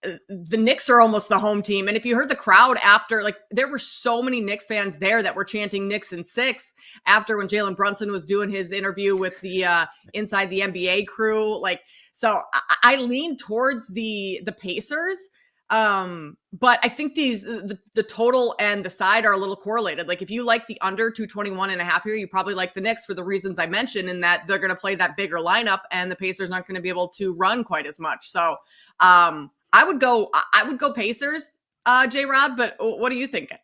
the Knicks are almost the home team. And if you heard the crowd after, like, there were so many Knicks fans there that were chanting Knicks in 6 after when Jalen Brunson was doing his interview with the Inside the NBA crew. Like, so I lean towards the Pacers. But I think the total and the side are a little correlated. Like if you like the under 221.5 here, you probably like the Knicks for the reasons I mentioned, in that they're going to play that bigger lineup and the Pacers aren't going to be able to run quite as much. So, I would go Pacers, J-Rod, but what are you thinking?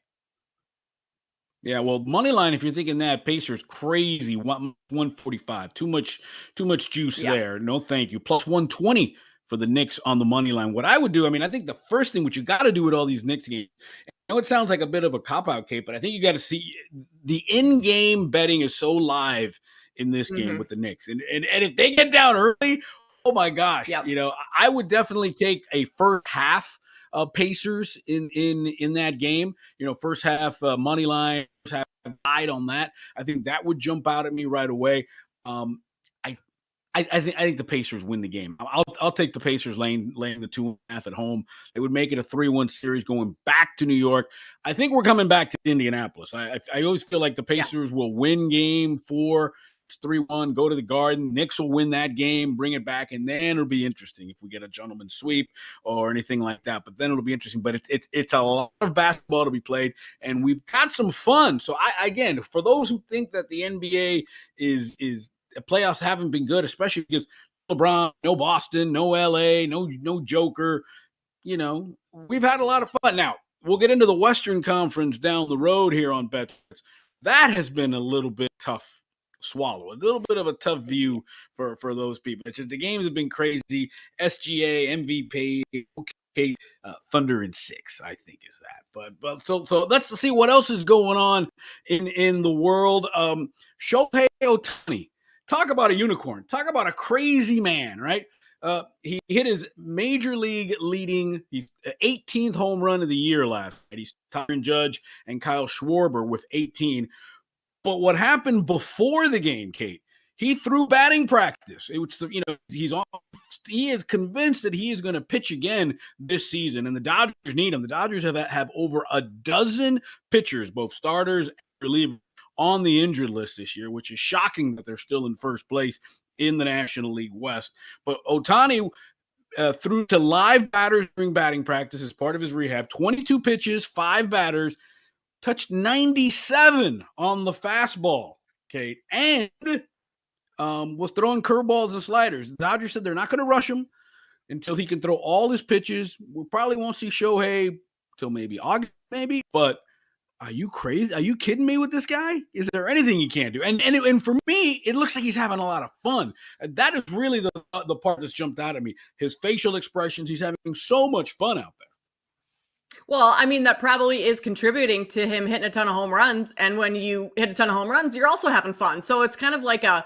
Yeah, well, money line, if you're thinking that, Pacers crazy, 145. Too much juice there. No, thank you. Plus 120 for the Knicks on the money line. What I would do, I mean, I think the first thing what you got to do with all these Knicks games, I know it sounds like a bit of a cop-out, Kate, but I think you got to see the in-game betting is so live in this game with the Knicks. And if they get down early, oh my gosh, I would definitely take a first half Pacers in that game. First half money line, first half guide on that. I think that would jump out at me right away. I think the Pacers win the game. I'll take the Pacers laying the 2.5 at home. It would make it a 3-1 series going back to New York. I think we're coming back to Indianapolis. I always feel like the Pacers will win game 4. It's 3-1, go to the Garden. Knicks will win that game, bring it back, and then it'll be interesting if we get a gentleman's sweep or anything like that. But then it'll be interesting. But it's a lot of basketball to be played, and we've got some fun. So again, for those who think that the NBA is playoffs haven't been good, especially because LeBron, no Boston, no LA, no Joker, we've had a lot of fun. Now we'll get into the Western Conference down the road here on Bet. That has been a little bit tough swallow, a little bit of a tough view for those people. It's just the games have been crazy. SGA, MVP, okay, Thunder in 6, I think is that. But so let's see what else is going on in the world. Shohei Ohtani, talk about a unicorn, talk about a crazy man, right? He hit his major league leading 18th home run of the year last night. He's Tyron Judge and Kyle Schwarber with 18. But what happened before the game, Kate? He threw batting practice. It was, he is convinced that he is going to pitch again this season, and the Dodgers need him. The Dodgers have over a dozen pitchers, both starters and relievers, on the injured list this year, which is shocking that they're still in first place in the National League West. But Ohtani threw to live batters during batting practice as part of his rehab. 22 pitches, 5 batters. touched 97 on the fastball, Kate, and was throwing curveballs and sliders. The Dodgers said they're not going to rush him until he can throw all his pitches. We probably won't see Shohei till maybe August, maybe. But are you crazy? Are you kidding me with this guy? Is there anything he can't do? And for me, it looks like he's having a lot of fun. And that is really the part that's jumped out at me. His facial expressions. He's having so much fun out there. Well, I mean, that probably is contributing to him hitting a ton of home runs. And when you hit a ton of home runs, you're also having fun. So it's kind of like a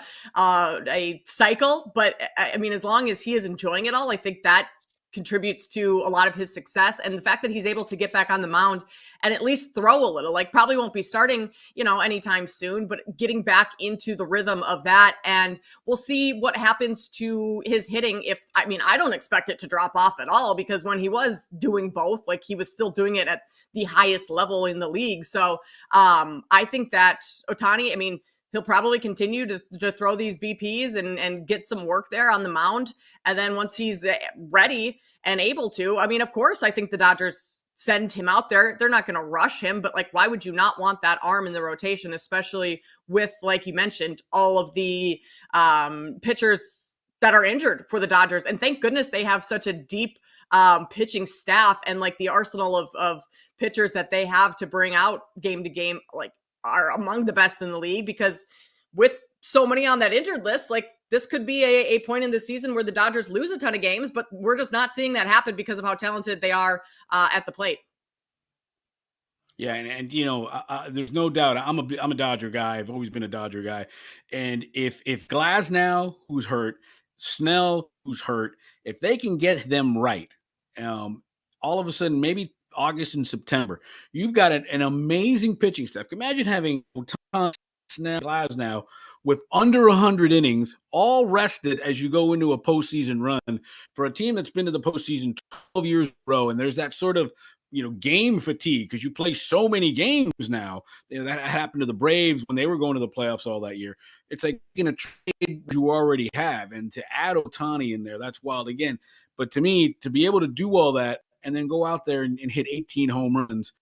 cycle. But I mean, as long as he is enjoying it all, I think that contributes to a lot of his success. And the fact that he's able to get back on the mound and at least throw a little, like probably won't be starting, anytime soon, but getting back into the rhythm of that. And we'll see what happens to his hitting. I don't expect it to drop off at all, because when he was doing both, like he was still doing it at the highest level in the league. So I think that Ohtani, he'll probably continue to throw these BPs and get some work there on the mound. And then once he's ready and able to, of course, I think the Dodgers send him out there. They're not going to rush him, but like, why would you not want that arm in the rotation, especially with, like you mentioned, all of the pitchers that are injured for the Dodgers? And thank goodness they have such a deep pitching staff, and like the arsenal of pitchers that they have to bring out game to game, like, are among the best in the league, because with so many on that injured list, like this could be a point in the season where the Dodgers lose a ton of games, but we're just not seeing that happen because of how talented they are at the plate. Yeah, and there's no doubt I'm a Dodger guy. I've always been a Dodger guy, and if Glasnow, who's hurt, Snell, who's hurt, if they can get them right, all of a sudden maybe August and September, you've got an amazing pitching staff. Imagine having Snell, Glasnow with under 100 innings, all rested as you go into a postseason run for a team that's been to the postseason 12 years in a row. And there's that sort of game fatigue because you play so many games now. That happened to the Braves when they were going to the playoffs all that year. It's like in a trade you already have, and to add Ohtani in there, that's wild again. But to me, to be able to do all that and then go out there and hit 18 home runs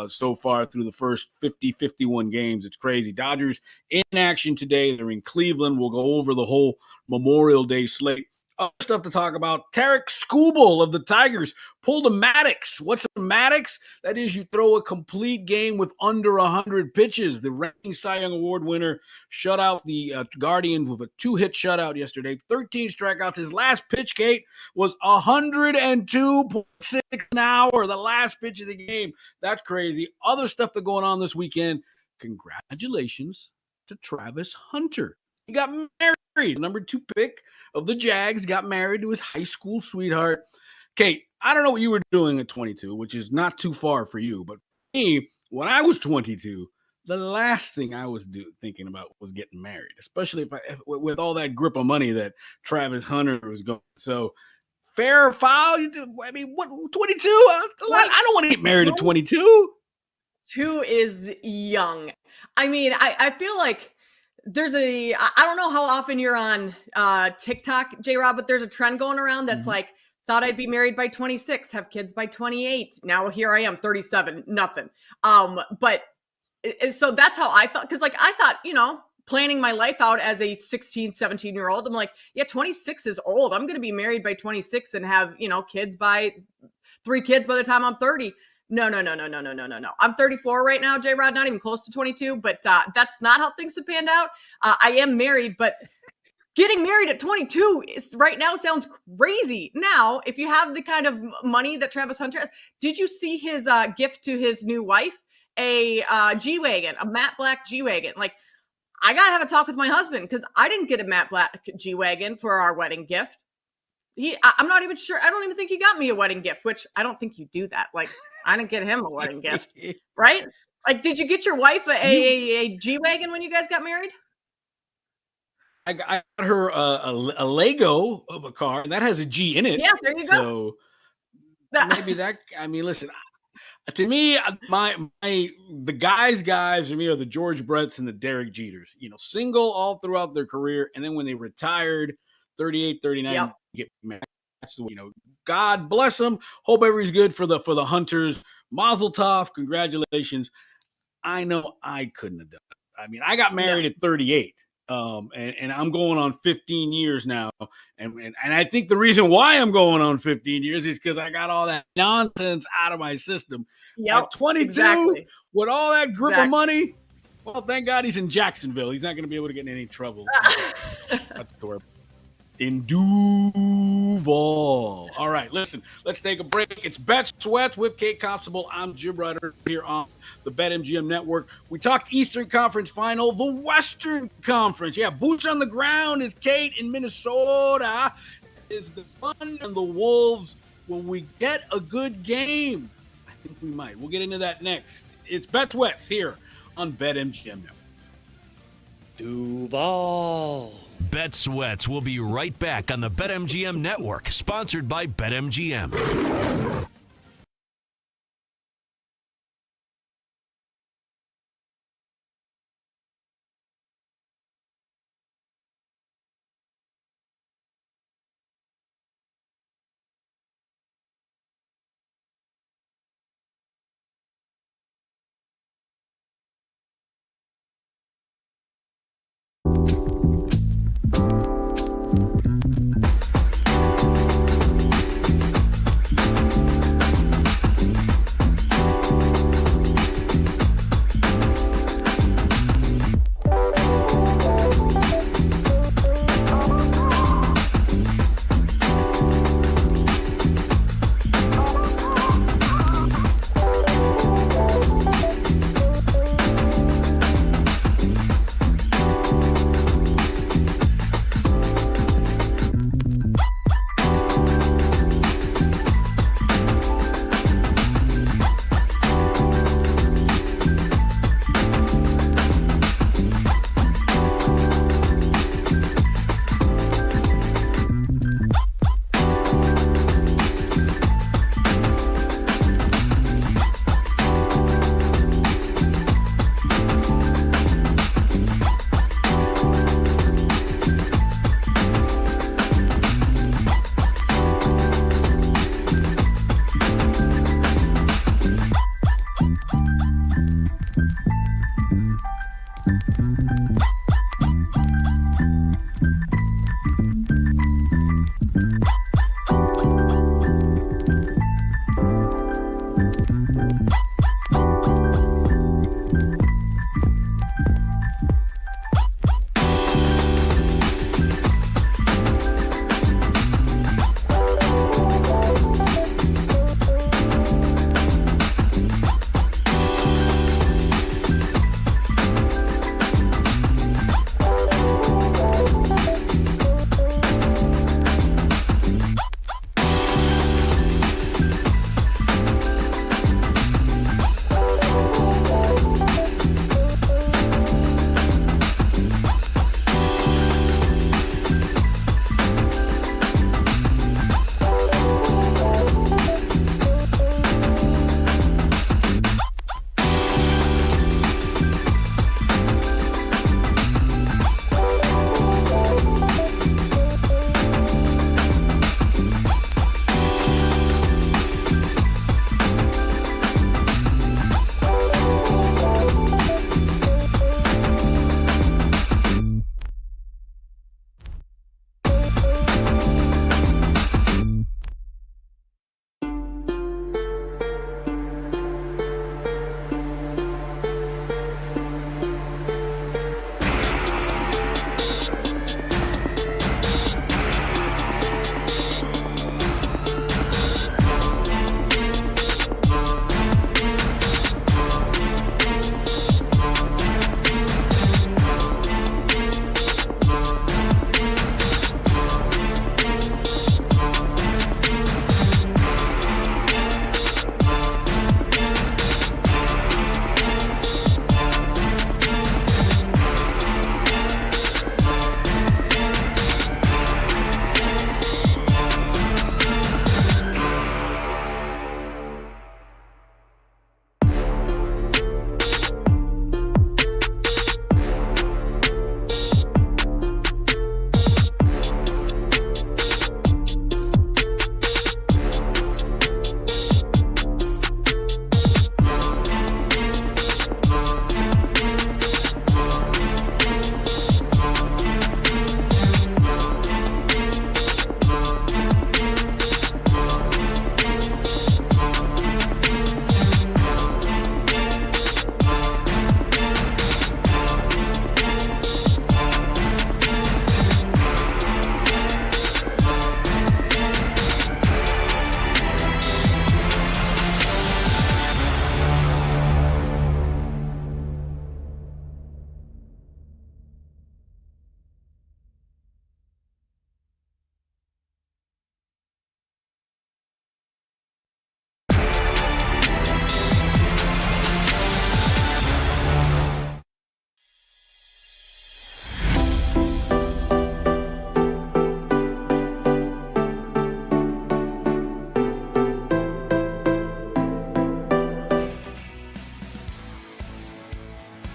so far through the first 51 games, it's crazy. Dodgers in action today. They're in Cleveland. We'll go over the whole Memorial Day slate. Other stuff to talk about. Tarik Skubal of the Tigers pulled a Maddox. What's a Maddox? That is, you throw a complete game with under 100 pitches. The reigning Cy Young Award winner shut out the Guardians with a 2-hit shutout yesterday. 13 strikeouts. His last pitch, Kate, was 102.6 an hour. The last pitch of the game. That's crazy. Other stuff that's going on this weekend. Congratulations to Travis Hunter. He got married. The number 2 pick of the Jags got married to his high school sweetheart. Kate, I don't know what you were doing at 22, which is not too far for you. But for me, when I was 22, the last thing I was thinking about was getting married, especially with all that grip of money that Travis Hunter was going. So, fair or foul? What, 22? I don't want to get married at 22. 2 is young. I feel like there's I don't know how often you're on TikTok, J-Rob, but there's a trend going around that's like, thought I'd be married by 26, have kids by 28. Now here I am, 37, nothing. But so that's how I felt. Cause like, I thought, planning my life out as a 16, 17-year-old, I'm like, yeah, 26 is old. I'm going to be married by 26 and have, kids by 3 kids by the time I'm 30. No. I'm 34 right now, J-Rod, not even close to 22, but that's not how things have panned out. I am married, but getting married at 22 right now sounds crazy. Now, if you have the kind of money that Travis Hunter has, did you see his gift to his new wife? A G-Wagon, a matte black G-Wagon. Like, I got to have a talk with my husband because I didn't get a matte black G-Wagon for our wedding gift. I'm not even sure. I don't even think he got me a wedding gift, which I don't think you do that. Like, I didn't get him a wedding gift, right? Like, did you get your wife a G-Wagon when you guys got married? I got her a Lego of a car, and that has a G in it. Yeah, there you go. So maybe that. Listen. To me, the guys for me are the George Bretts and the Derek Jeters. Single all throughout their career, and then when they retired, 38, 39, get married. That's the God bless them. Hope everybody's good for the Hunters. Mazel tov, congratulations. I know I couldn't have done it. I mean, I got married at 38. And I'm going on 15 years now. And I think the reason why I'm going on 15 years is because I got all that nonsense out of my system. At 22, with all that grip of money, well, thank God he's in Jacksonville. He's not going to be able to get in any trouble. In Duval. All right, listen, let's take a break. It's Bet Sweats with Kate Constable. I'm Jim Ryder here on the BetMGM Network. We talked Eastern Conference Final, the Western Conference. Yeah, boots on the ground is Kate in Minnesota. Is the fun and the Wolves. Will we get a good game? I think we might. We'll get into that next. It's Bet Sweats here on BetMGM Network. Duval. Bet Sweats will be right back on the BetMGM Network, sponsored by BetMGM.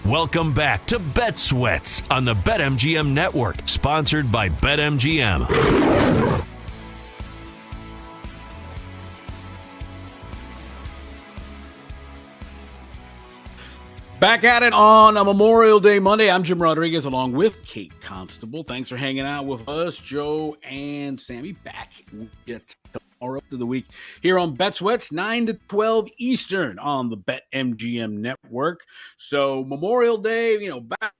Welcome back to Bet Sweats on the BetMGM Network, sponsored by BetMGM. Back at it on a Memorial Day Monday. I'm Jim Rodriguez along with Kate Constable. Thanks for hanging out with us, Joe and Sammy. Back tomorrow to the week here on Bet Sweats, 9 to 12 Eastern on the BetMGM Network. So Memorial Day, back.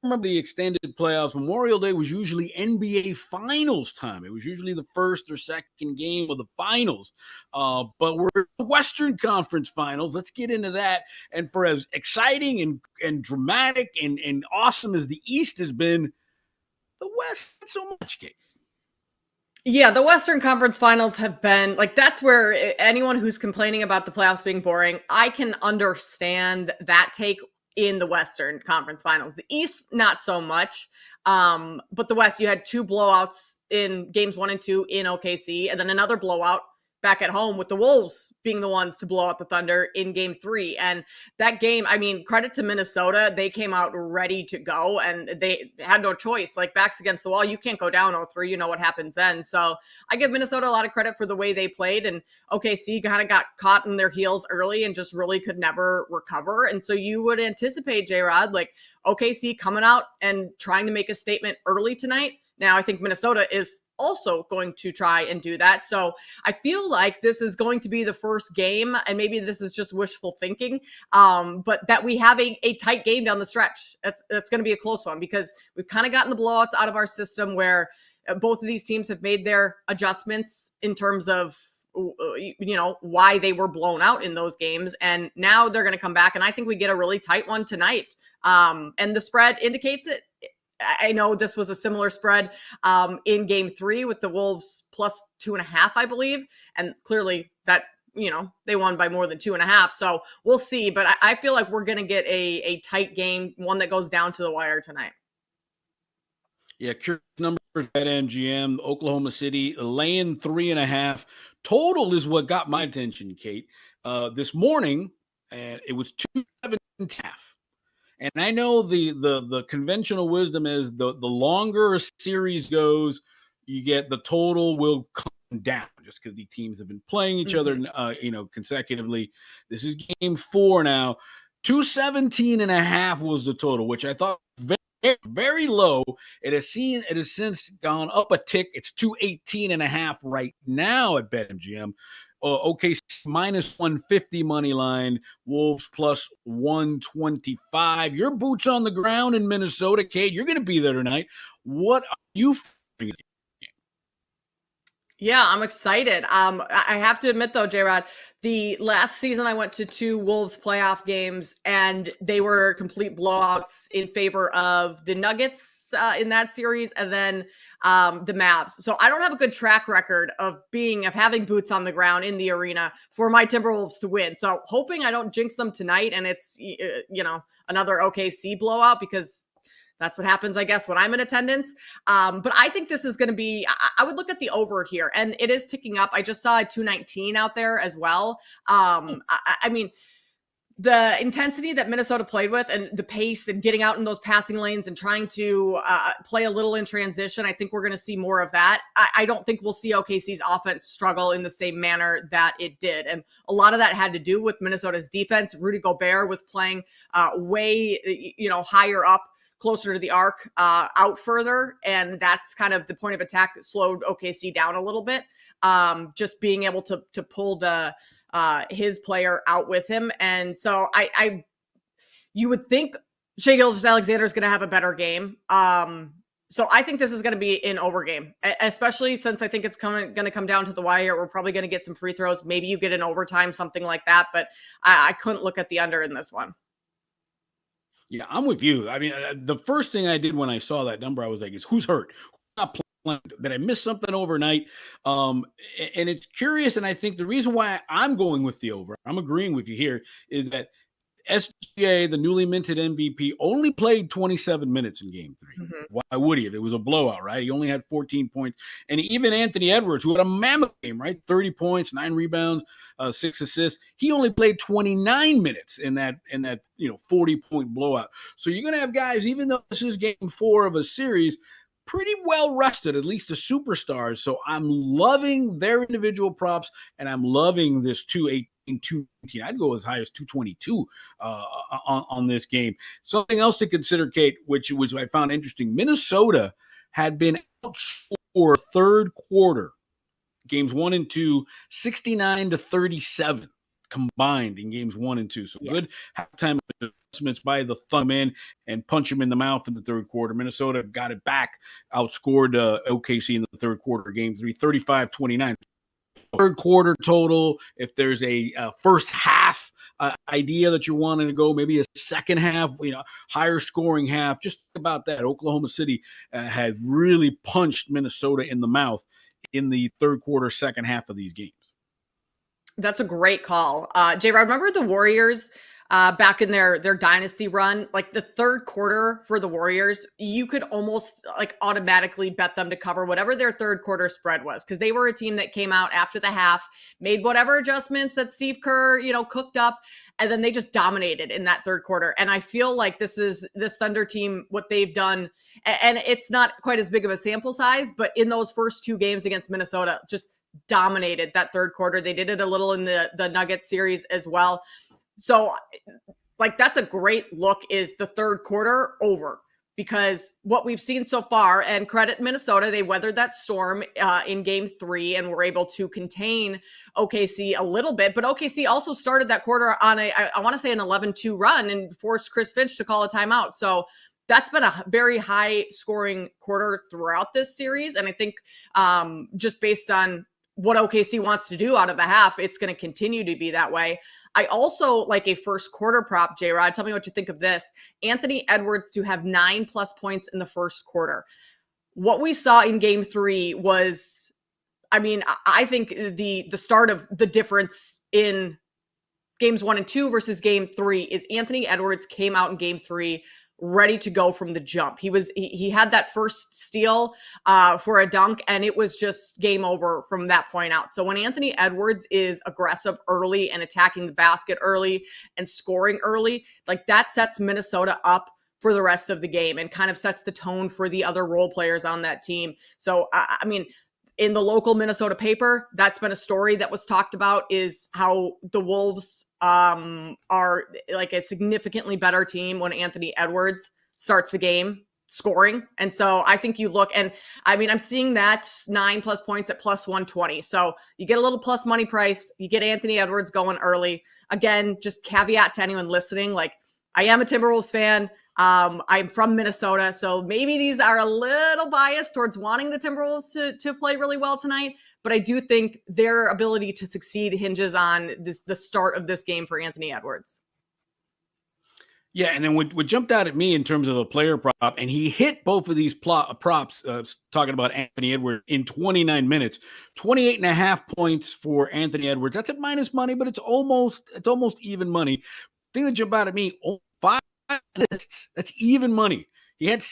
Remember the extended playoffs. Memorial Day was usually NBA Finals time. It was usually the first or second game of the finals. But we're in the Western Conference Finals. Let's get into that. And for as exciting and dramatic and awesome as the East has been, the West not so much, Kate. Yeah, the Western Conference Finals have been that's where anyone who's complaining about the playoffs being boring, I can understand that take in the Western Conference Finals. The East, not so much. But the West, you had 2 blowouts in games 1 and 2 in OKC, and then another blowout back at home with the Wolves being the ones to blow out the Thunder in game 3. And that game, credit to Minnesota. They came out ready to go and they had no choice. Backs against the wall. You can't go down 0-3. You know what happens then. So I give Minnesota a lot of credit for the way they played. And OKC kind of got caught in their heels early and just really could never recover. And so you would anticipate, J-Rod, OKC coming out and trying to make a statement early tonight. Now, I think Minnesota is also going to try and do that. So I feel like this is going to be the first game, and maybe this is just wishful thinking, but that we have a tight game down the stretch. That's going to be a close one because we've kind of gotten the blowouts out of our system where both of these teams have made their adjustments in terms of why they were blown out in those games. And now they're going to come back, and I think we get a really tight one tonight. And the spread indicates it. I know this was a similar spread in game 3 with the Wolves plus 2.5, I believe. And clearly that, they won by more than 2.5. So we'll see. But I feel like we're going to get a tight game, one that goes down to the wire tonight. Yeah, curious numbers at MGM. Oklahoma City laying 3.5. Total is what got my attention, Kate. This morning, it was 2.5. And I know the conventional wisdom is the longer a series goes, you get the total will come down just because the teams have been playing each other, consecutively. This is game 4 now. 217.5 was the total, which I thought very, very low. It has since gone up a tick. It's 218.5 right now at BetMGM. Okay, minus 150 money line, Wolves plus 125. Your boots on the ground in Minnesota, Kate. You're going to be there tonight. What are you feeling? Yeah, I'm excited. I have to admit, though, J-Rod, the last season I went to 2 Wolves playoff games, and they were complete blowouts in favor of the Nuggets in that series, and then the Mavs. So I don't have a good track record of having boots on the ground in the arena for my Timberwolves to win. So hoping I don't jinx them tonight, and it's another OKC blowout, because that's what happens, I guess, when I'm in attendance. But I think this is going to be, I would look at the over here, and it is ticking up. I just saw a 219 out there as well. I mean, the intensity that Minnesota played with and the pace and getting out in those passing lanes and trying to play a little in transition, I think we're going to see more of that. I don't think we'll see OKC's offense struggle in the same manner that it did. And a lot of that had to do with Minnesota's defense. Rudy Gobert was playing way, higher up, closer to the arc, out further. And that's kind of the point of attack that slowed OKC down a little bit. Just being able to pull his player out with him. And so you would think Shai Gilgeous-Alexander is going to have a better game. So I think this is going to be an over game, especially since I think it's going to come down to the wire. We're probably going to get some free throws. Maybe you get an overtime, something like that. But I couldn't look at the under in this one. Yeah, I'm with you. I mean, the first thing I did when I saw that number, I was like, who's hurt? Who's not playing? Did I miss something overnight? And it's curious. And I think the reason why I'm going with the over, I'm agreeing with you here, is that SGA, the newly minted MVP, only played 27 minutes in game 3. Mm-hmm. Why would he have? It was a blowout, right? He only had 14 points. And even Anthony Edwards, who had a mammoth game, right? 30 points, 9 rebounds, 6 assists. He only played 29 minutes in that 40-point blowout. So you're going to have guys, even though this is game 4 of a series, pretty well rested, at least the superstars. So I'm loving their individual props, and I'm loving this 218, 219. I'd go as high as 222 on this game. Something else to consider, Kate, which I found interesting. Minnesota had been outscored third quarter, games 1 and 2, 69-37 combined in games 1 and 2. So good halftime adjustments by the Thumbmen and punch them in the mouth in the third quarter. Minnesota got it back, outscored OKC in the third quarter, game 3, 35-29. Third quarter total, if there's a first half idea that you're wanting to go, maybe a second half, higher scoring half, just think about that. Oklahoma City has really punched Minnesota in the mouth in the third quarter, second half of these games. That's a great call. J-Rod, remember the Warriors back in their dynasty run? Like the third quarter for the Warriors, you could almost automatically bet them to cover whatever their third quarter spread was, because they were a team that came out after the half, made whatever adjustments that Steve Kerr, cooked up, and then they just dominated in that third quarter. And I feel like this Thunder team, what they've done, and it's not quite as big of a sample size, but in those first 2 games against Minnesota, just dominated that third quarter. They did it a little in the Nuggets series as well. So that's a great look, is the third quarter over, because what we've seen so far, and credit Minnesota, they weathered that storm in game 3 and were able to contain OKC a little bit. But OKC also started that quarter on I want to say an 11-2 run and forced Chris Finch to call a timeout. So that's been a very high scoring quarter throughout this series. And I think just based on what OKC wants to do out of the half, it's going to continue to be that way. I also like a first quarter prop, J-Rod. Tell me what you think of this. Anthony Edwards to have 9+ points in the first quarter. What we saw in game 3 was, I think the start of the difference in games 1 and 2 versus game 3 is Anthony Edwards came out in game 3 ready to go from the jump. He had that first steal for a dunk, and it was just game over from that point out. So when Anthony Edwards is aggressive early and attacking the basket early and scoring early, that sets Minnesota up for the rest of the game and kind of sets the tone for the other role players on that team. So, in the local Minnesota paper, that's been a story that was talked about, is how the Wolves are a significantly better team when Anthony Edwards starts the game scoring. And so I think you look, and I'm seeing that 9+ points at +120. So you get a little plus money price, you get Anthony Edwards going early. Again, just caveat to anyone listening, I am a Timberwolves fan. I'm from Minnesota, so maybe these are a little biased towards wanting the Timberwolves to play really well tonight. But I do think their ability to succeed hinges on the start of this game for Anthony Edwards. Yeah, and then what jumped out at me in terms of a player prop, and he hit both of these props, talking about Anthony Edwards, in 29 minutes, 28.5 points for Anthony Edwards. That's at minus money, but it's almost even money. Thing that jumped out at me, 5 assists. That's even money. He had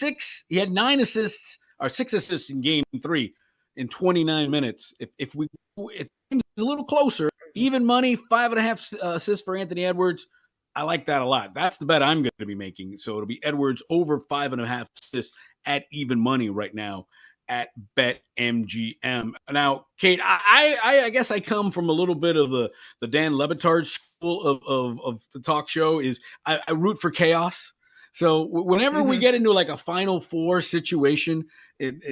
9 assists, or 6 assists in game 3 in 29 minutes. If it's a little closer, even money, 5.5 assists for Anthony Edwards. I like that a lot. That's the bet I'm going to be making. So it'll be Edwards over 5.5 assists at even money right now at BetMGM. Now, Kate, I guess I come from a little bit of the Dan Lebitard school of the talk show. Is I root for chaos. So whenever we get into a Final Four situation,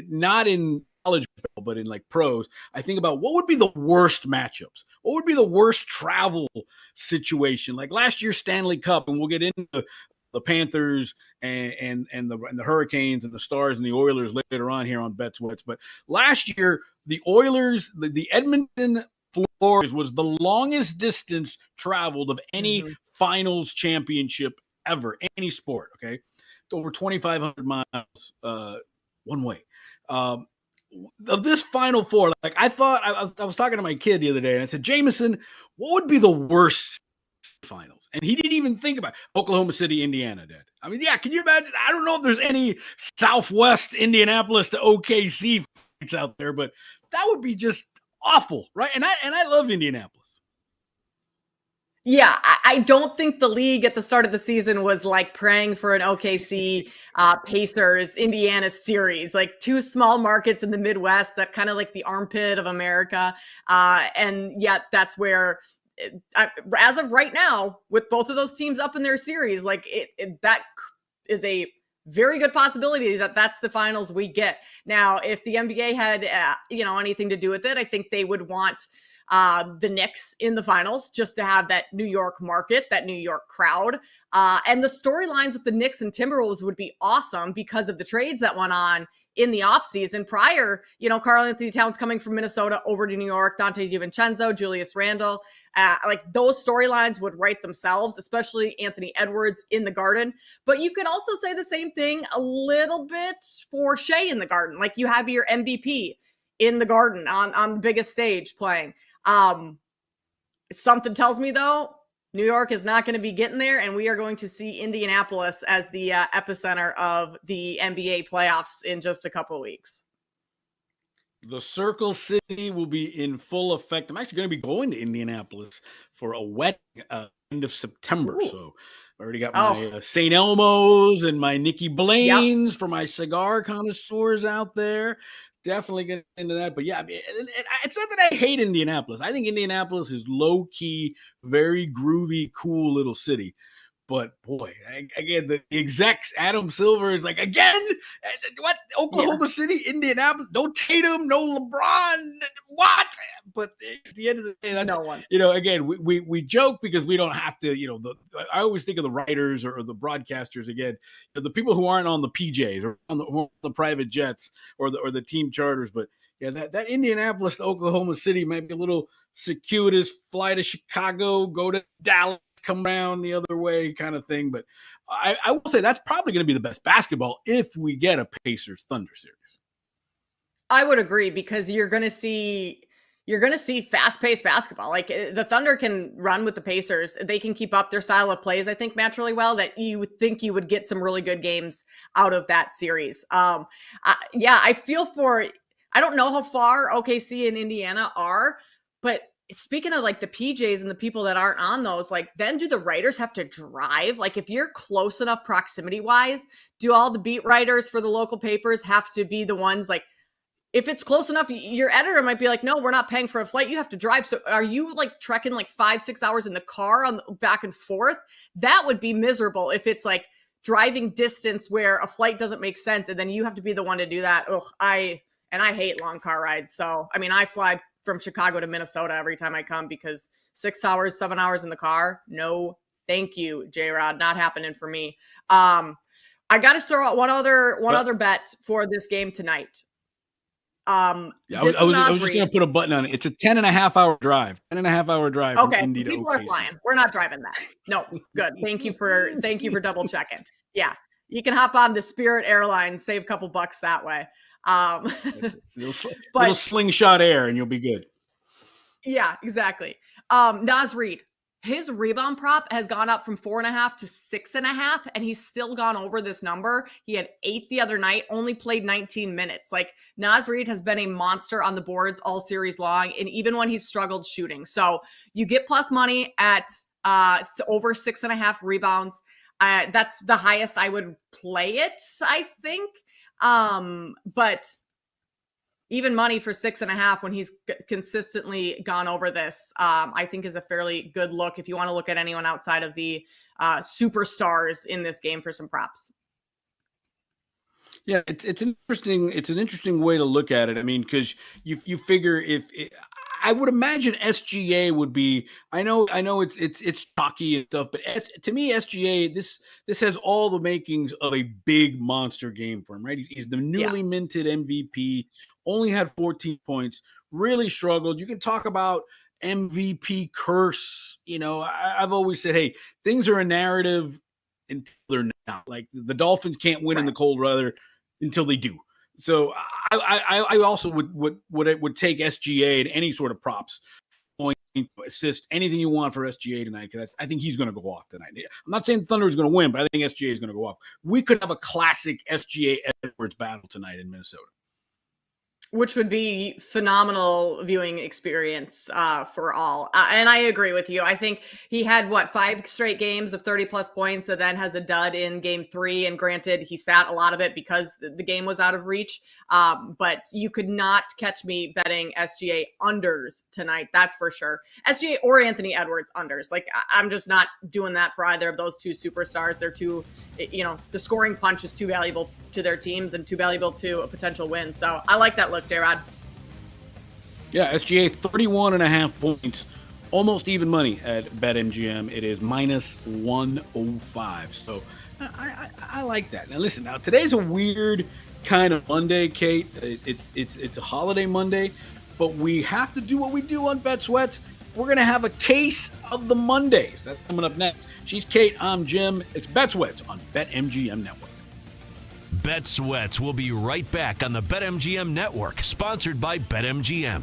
not in college ball, but in pros, I think about what would be the worst matchups. What would be the worst travel situation? Like last year's Stanley Cup, and we'll get into the Panthers and the Hurricanes and the Stars and the Oilers later on here on Bet Sweats. But last year, the Oilers, the Edmonton Florida was the longest distance traveled of any finals championship ever, any sport. Okay, it's over 2,500 miles one way. Of this Final Four, I thought I was talking to my kid the other day, and I said, Jameson, what would be the worst finals? And he didn't even think about Oklahoma City, Indiana did. I mean, yeah, can you imagine? I don't know if there's any Southwest Indianapolis to OKC fights out there, but that would be just awful, right? And I love Indianapolis. Yeah, I don't think the league at the start of the season was like praying for an OKC Pacers Indiana series, like two small markets in the Midwest that kind of like the armpit of America. And yet that's where, as of right now, with both of those teams up in their series, like that is a very good possibility that that's the finals we get. Now, if the NBA had, anything to do with it, I think they would want the Knicks in the finals just to have that New York market, that New York crowd. And the storylines with the Knicks and Timberwolves would be awesome because of the trades that went on in the offseason prior, Karl-Anthony Towns coming from Minnesota over to New York, Dante DiVincenzo, Julius Randle. Like those storylines would write themselves, especially Anthony Edwards in the Garden. But you could also say the same thing a little bit for Shea in the Garden. Like you have your MVP in the Garden on the biggest stage playing. Something tells me, though, New York is not going to be getting there, and we are going to see Indianapolis as the epicenter of the NBA playoffs in just a couple of weeks. The Circle City will be in full effect. I'm actually going to be going to Indianapolis for a wedding end of September. Ooh. So I already got my St. Elmo's and my Nikki Blaine's for my cigar connoisseurs out there. Definitely get into that. But yeah, it's not that I hate Indianapolis. I think Indianapolis is low-key, very groovy, cool little city. But boy, again, the execs, Adam Silver is like, again, what? Oklahoma City, Indianapolis, no Tatum, no LeBron, what? But at the end of the day, that's, no one. Again, we joke because we don't have to, I always think of the writers or the broadcasters, again, the people who aren't on the PJs or on the private jets or the team charters. But yeah, that Indianapolis to Oklahoma City might be a little circuitous, fly to Chicago, go to Dallas, come around the other way kind of thing. But I will say that's probably going to be the best basketball if we get a Pacers Thunder series. I would agree because you're going to see fast-paced basketball. Like the Thunder can run with the Pacers. They can keep up their style of plays, I think, naturally well, that you would think you would get some really good games out of that series. I feel for, I don't know how far OKC and Indiana are, but speaking of like the PJs and the people that aren't on those, like then do the writers have to drive? Like if you're close enough proximity wise, do all the beat writers for the local papers have to be the ones like, if it's close enough, your editor might be like, no, we're not paying for a flight. You have to drive. So are you like trekking like 5-6 hours in the car on back and forth? That would be miserable if it's like driving distance where a flight doesn't make sense. And then you have to be the one to do that. Ugh, I hate long car rides. So, I mean, I fly from Chicago to Minnesota every time I come because 6 hours, 7 hours in the car. No, thank you, J-Rod. Not happening for me. I got to throw out one other bet for this game tonight. I was just going to put a button on it. It's a 10.5-hour drive. 10.5-hour drive. Okay, from Indy to people OKC. are flying. We're not driving that. No, good. Thank you for double checking. Yeah, you can hop on the Spirit Airlines, save a couple bucks that way. Little slingshot air and you'll be good. Yeah, exactly. Naz Reid, his rebound prop has gone up from 4.5 to 6.5, and he's still gone over this number. He had 8 the other night, only played 19 minutes. Like Naz Reid has been a monster on the boards all series long, and even when he's struggled shooting. So you get plus money at over 6.5 rebounds. That's the highest I would play it, I think. But even money for 6.5 when he's consistently gone over this, I think is a fairly good look if you want to look at anyone outside of the superstars in this game for some props. Yeah, it's an interesting way to look at it. I mean, because you figure I would imagine SGA would be. I know it's chalky and stuff, but to me, SGA this has all the makings of a big monster game for him. Right? He's the newly minted MVP. Only had 14 points. Really struggled. You can talk about MVP curse. I've always said, hey, things are a narrative until they're not. Like the Dolphins can't win in the cold weather until they do. So I also would take SGA and any sort of props assist, anything you want for SGA tonight, because I think he's going to go off tonight. I'm not saying the Thunder is going to win, but I think SGA is going to go off. We could have a classic SGA Edwards battle tonight in Minnesota. Which would be phenomenal viewing experience for all. And I agree with you. I think he had, 5 straight games of 30-plus points and then has a dud in game 3. And granted, he sat a lot of it because the game was out of reach. But you could not catch me betting SGA unders tonight. That's for sure. SGA or Anthony Edwards unders. I'm just not doing that for either of those two superstars. They're too, the scoring punch is too valuable to their teams and too valuable to a potential win. So I like that look, J-Rod. Yeah, SGA 31.5 points. Almost even money at BetMGM. It is minus 105. So I like that. Now listen, today's a weird kind of Monday, Kate. It's a holiday Monday, but we have to do what we do on Bet Sweats. We're going to have a case of the Mondays. That's coming up next. She's Kate, I'm Jim. It's Bet Sweats on BetMGM Network. Bet Sweats will be right back on the BetMGM Network, sponsored by BetMGM.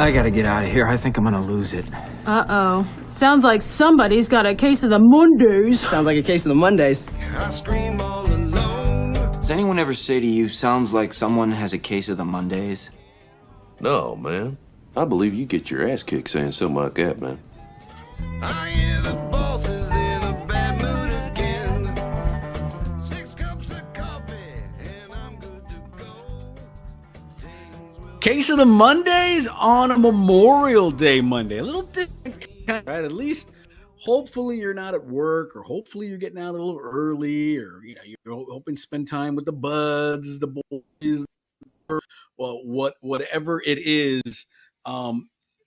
I gotta get out of here. I think I'm gonna lose it. Uh-oh. Sounds like somebody's got a case of the Mondays. Sounds like a case of the Mondays. Does anyone ever say to you, sounds like someone has a case of the Mondays? No, man. I believe you get your ass kicked saying something like that, man. Case of the Mondays on a Memorial Day Monday. A little different, right? At least, hopefully, you're not at work, or hopefully you're getting out a little early, or you're hoping to spend time with the buds, the boys, well, whatever it is.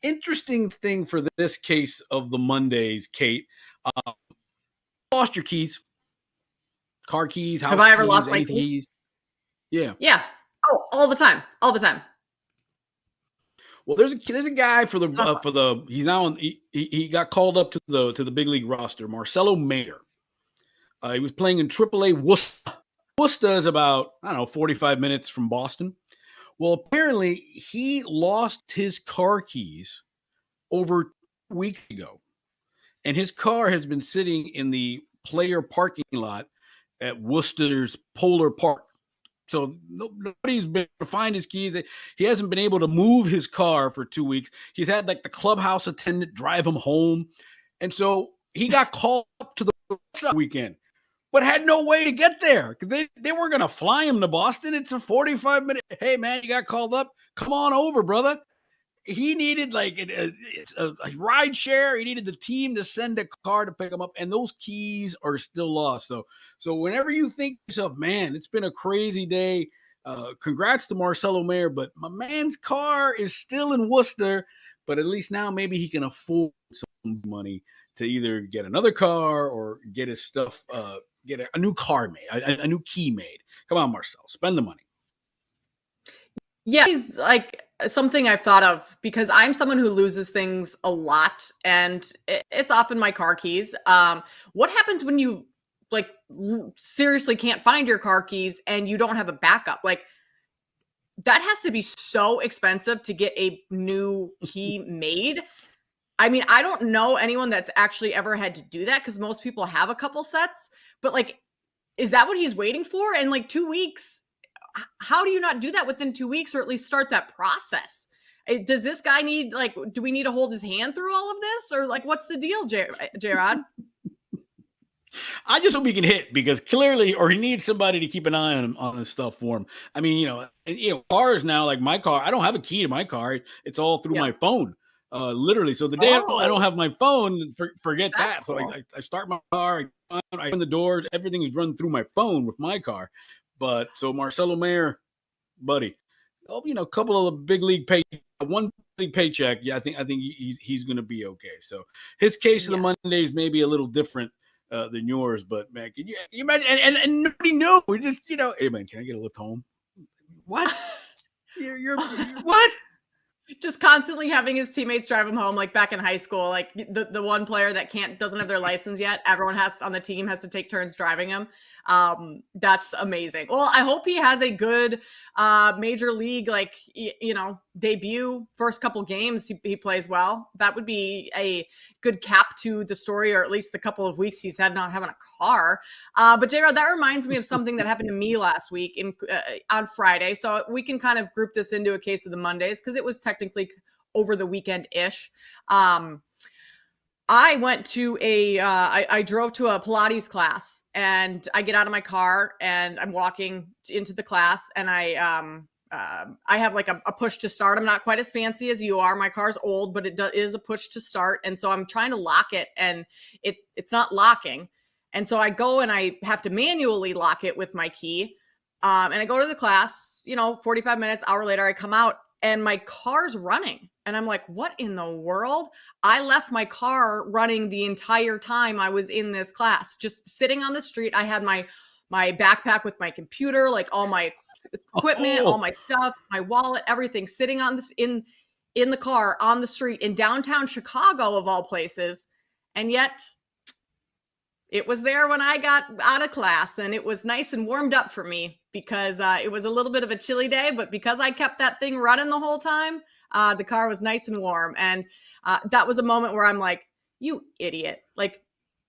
Interesting thing for this case of the Mondays, Kate. Lost your keys, car keys, house Have I ever keys, lost my anything keys? Yeah. Yeah. Oh, all the time. All the time. Well, there's a guy for the he's now on, he got called up to the big league roster. Marcelo Mayer. He was playing in AAA Worcester. Worcester is about 45 minutes from Boston. Well, apparently he lost his car keys over 2 weeks ago, and his car has been sitting in the player parking lot at Worcester's Polar Park. So nobody's been able to find his keys. He hasn't been able to move his car for 2 weeks. He's had like the clubhouse attendant drive him home. And so he got called up to the weekend, but had no way to get there. They weren't going to fly him to Boston. It's a 45-minute. Hey, man, you got called up. Come on over, brother. He needed like a ride share. He needed the team to send a car to pick him up, and those keys are still lost. So whenever you think to yourself, man, it's been a crazy day. Congrats to Marcelo Mayer, but my man's car is still in Worcester. But at least now maybe he can afford some money to either get another car or get his stuff, get a new car made, a new key made. Come on, Marcel, spend the money. Yeah, he's like something I've thought of because I'm someone who loses things a lot, and it's often my car keys. What happens when you like seriously can't find your car keys and you don't have a backup? Like that has to be so expensive to get a new key made. I mean, I don't know anyone that's actually ever had to do that because most people have a couple sets, but like, is that what he's waiting for? And like 2 weeks, how do you not do that within 2 weeks or at least start that process? Does this guy need, like, do we need to hold his hand through all of this? Or like, what's the deal, J-Rod? I just hope he can hit because clearly, or he needs somebody to keep an eye on his stuff for him. I mean, cars now, like my car, I don't have a key to my car. It's all through my phone, literally. So the day I don't have my phone, forget that. Cool. So I start my car, I open the doors, everything is run through my phone with my car. But so Marcelo Mayer, buddy, a couple of the big league one big paycheck. Yeah, I think he's going to be okay. So his case of the Mondays may be a little different than yours, but man, can you imagine? And nobody knew. We just, hey man, can I get a lift home? What? you're what? Just constantly having his teammates drive him home, like back in high school, like the one player that doesn't have their license yet. Everyone on the team has to take turns driving him. That's amazing. Well, I hope he has a good major league, like, debut. First couple games he plays well. That would be a good cap to the story, or at least the couple of weeks he's had not having a car. But J-Rod, that reminds me of something that happened to me last week on Friday. So we can kind of group this into a case of the Mondays because it was technically over the weekend-ish. I went to I drove to a Pilates class, and I get out of my car and I'm walking into the class, and I have like a push to start. I'm not quite as fancy as you are. My car's old, but it is a push to start. And so I'm trying to lock it, and it's not locking. And so I go and I have to manually lock it with my key. And I go to the class, 45 minutes, hour later, I come out and my car's running. And I'm like, what in the world? I left my car running the entire time I was in this class, just sitting on the street. I had my backpack with my computer, like all my equipment, all my stuff, my wallet, everything sitting on this in the car on the street in downtown Chicago, of all places. And yet it was there when I got out of class, and it was nice and warmed up for me because it was a little bit of a chilly day, but because I kept that thing running the whole time, The car was nice and warm. And that was a moment where I'm like, you idiot. Like,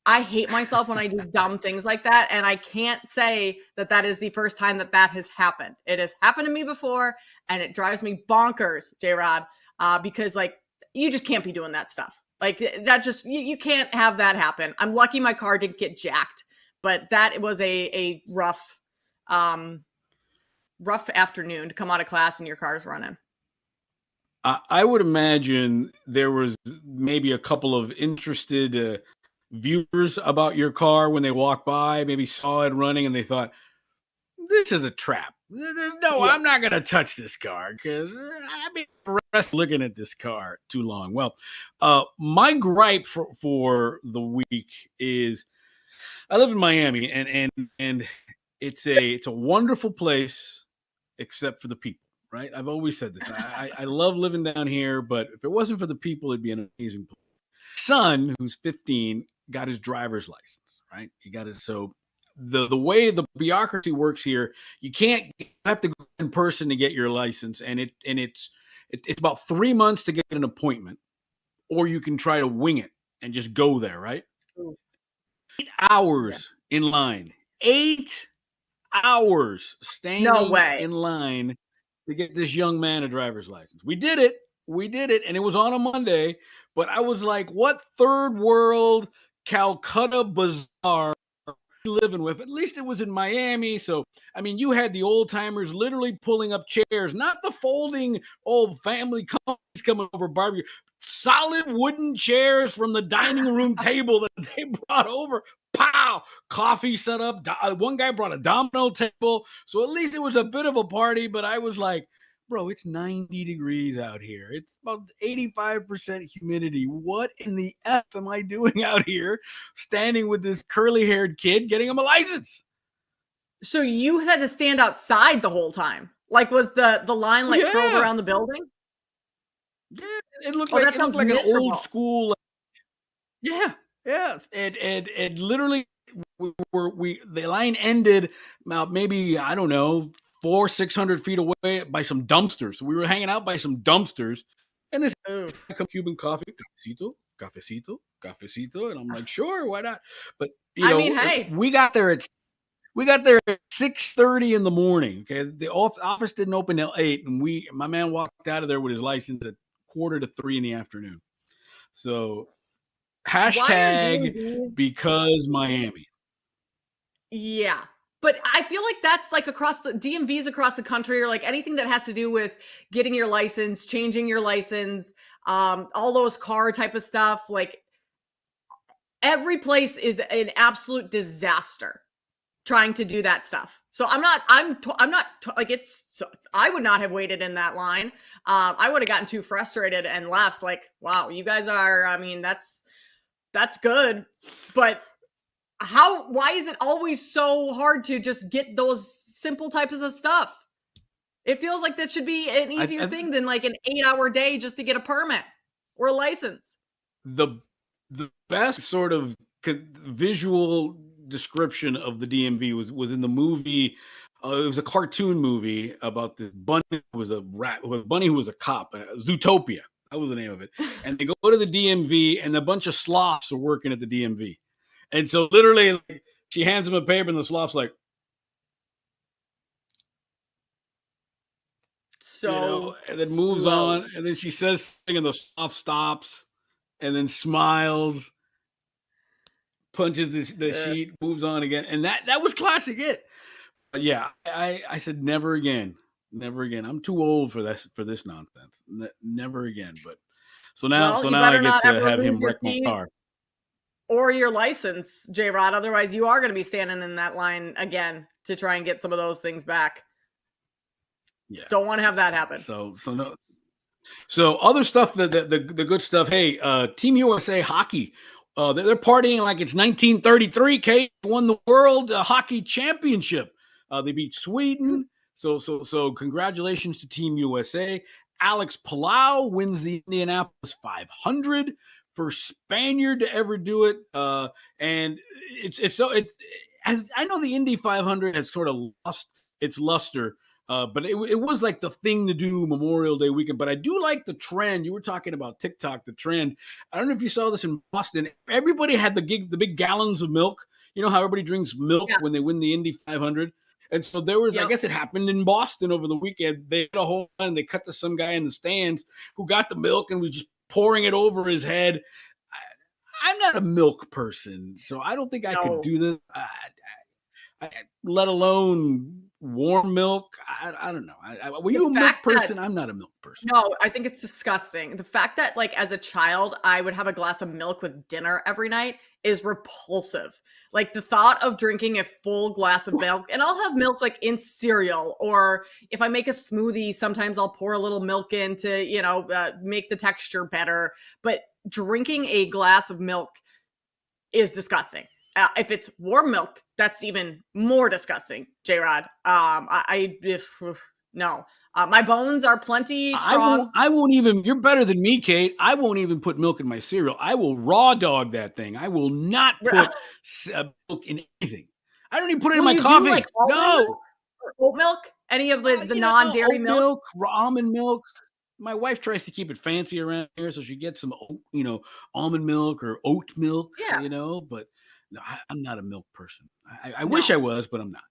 I hate myself when I do dumb things like that. And I can't say that that is the first time that that has happened. It has happened to me before, and it drives me bonkers, J-Rod, because like, you just can't be doing that stuff. Like that just, you can't have that happen. I'm lucky my car didn't get jacked, but that was a rough afternoon to come out of class and your car's running. I would imagine there was maybe a couple of interested viewers about your car when they walked by, maybe saw it running and they thought, this is a trap. No, I'm not going to touch this car because I've been looking at this car too long. Well, my gripe for the week is I live in Miami and it's a wonderful place except for the people, right? I've always said this. I love living down here, but if it wasn't for the people, it'd be an amazing place. Son, who's 15, got his driver's license, right? He got his, so the way the bureaucracy works here, you have to go in person to get your license, and it's about 3 months to get an appointment, or you can try to wing it and just go there, right? 8 hours in line. 8 hours standing in line to get this young man a driver's license. We did it, and it was on a Monday. But I was like, what third world Calcutta bazaar are we living with? At least it was in Miami. So, I mean, you had the old timers literally pulling up chairs, not the folding old family companies coming over barbecue, solid wooden chairs from the dining room table that they brought over. Pow! Coffee set up. One guy brought a domino table. So at least it was a bit of a party, but I was like, bro, it's 90 degrees out here. It's about 85% humidity. What in the F am I doing out here standing with this curly-haired kid getting him a license? So you had to stand outside the whole time? Like, was the line like curled around the building? Yeah, it looked like an old school. Yeah. Yes. And literally the line ended about maybe, I don't know, 400-600 feet away by some dumpsters. So we were hanging out by some dumpsters, and this Cuban coffee, cafecito, and I'm like, sure, why not? But hey, we got there at 6:30 in the morning. Okay, the office didn't open till 8, and my man walked out of there with his license at 2:45 in the afternoon. So hashtag because Miami. Yeah. But I feel like that's like across the DMVs across the country, or like anything that has to do with getting your license, changing your license, all those car type of stuff. Like every place is an absolute disaster trying to do that stuff. So I would not have waited in that line. I would have gotten too frustrated and left. Like, wow, you guys are, I mean, that's good. But why is it always so hard to just get those simple types of stuff? It feels like that should be an easier thing than like an 8-hour day just to get a permit or a license. The best sort of visual description of the DMV was in the movie. It was a cartoon movie about this bunny who was a bunny who was a cop. Zootopia. That was the name of it. And they go to the DMV, and a bunch of sloths are working at the DMV. And so literally, like, she hands him a paper, and the sloth's like, and then moves on, and then she says something, and the sloth stops, and then smiles, punches the sheet, moves on again, and that was classic. But yeah, I said never again. I'm too old for this nonsense. Never again. But so now I get to have him wreck my car. Or your license, J-Rod. Otherwise, you are going to be standing in that line again to try and get some of those things back. Yeah, don't want to have that happen. So no. So other stuff, the good stuff. Hey, Team USA hockey, they're partying like it's 1933. Kate won the World Hockey Championship. They beat Sweden. So congratulations to Team USA. Alex Palau wins the Indianapolis 500. First Spaniard to ever do it, and it's as I know the Indy 500 has sort of lost its luster But it was like the thing to do Memorial Day weekend. But I do like the trend. You were talking about TikTok, the trend. I don't know if you saw this in Boston. Everybody had the big gallons of milk. You know how everybody drinks milk when they win the Indy 500? And so there was, I guess it happened in Boston over the weekend. They had a whole and they cut to some guy in the stands who got the milk and was just pouring it over his head. I'm not a milk person, so I don't think I could do this. Let alone warm milk. I don't know. Were you a milk person? I'm not a milk person. No, I think it's disgusting. The fact that, like, as a child, I would have a glass of milk with dinner every night is repulsive. Like, the thought of drinking a full glass of milk, and I'll have milk like in cereal, or if I make a smoothie, sometimes I'll pour a little milk in to, make the texture better. But drinking a glass of milk is disgusting. If it's warm milk, that's even more disgusting, J-Rod. No. My bones are plenty strong. I won't even, you're better than me, Kate. I won't even put milk in my cereal. I will raw dog that thing. I will not put milk in anything. I don't even put it in my coffee. Like no. Or oat milk? Any of the non-dairy milk? Almond milk. My wife tries to keep it fancy around here, so she gets some, almond milk or oat milk, but no, I'm not a milk person. I wish I was, but I'm not.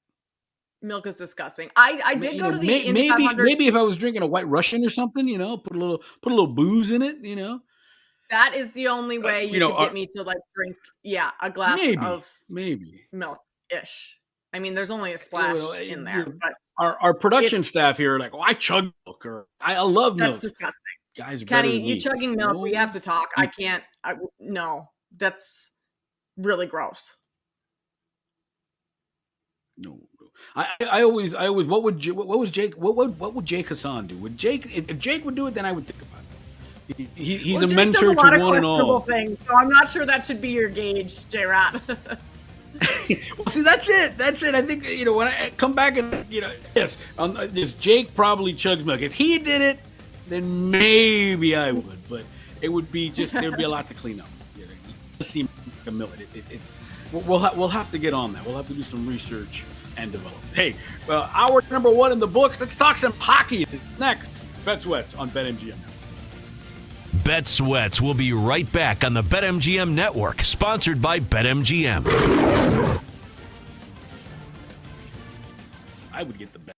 Milk is disgusting. I did go to the Indy 500. Maybe if I was drinking a White Russian or something, put a little booze in it, That is the only way you could get me to like drink, a glass of milk-ish. I mean, there's only a splash in there. But our production staff here are like, I chug milk, or I love milk. That's disgusting. Guys, Kenny, you chugging milk? We have to talk. I can't. No, that's really gross. No. I always what would Jake Hassan do? If Jake would do it, then I would think about it. He's a mentor to one and all. Things, so I'm not sure that should be your gauge, J-Rod. Well, see, that's it. I think when I come back and yes, Jake probably chugs milk. If he did it, then maybe I would, but it would be just there'd be a lot to clean up. It seems like a milk. We'll have to get on that. We'll have to do some research and develop. Hey, hour number 1 in the books. Let's talk some hockey next. Bet Sweats on BetMGM. Bet Sweats will be right back on the BetMGM Network, sponsored by BetMGM. I would get the bet.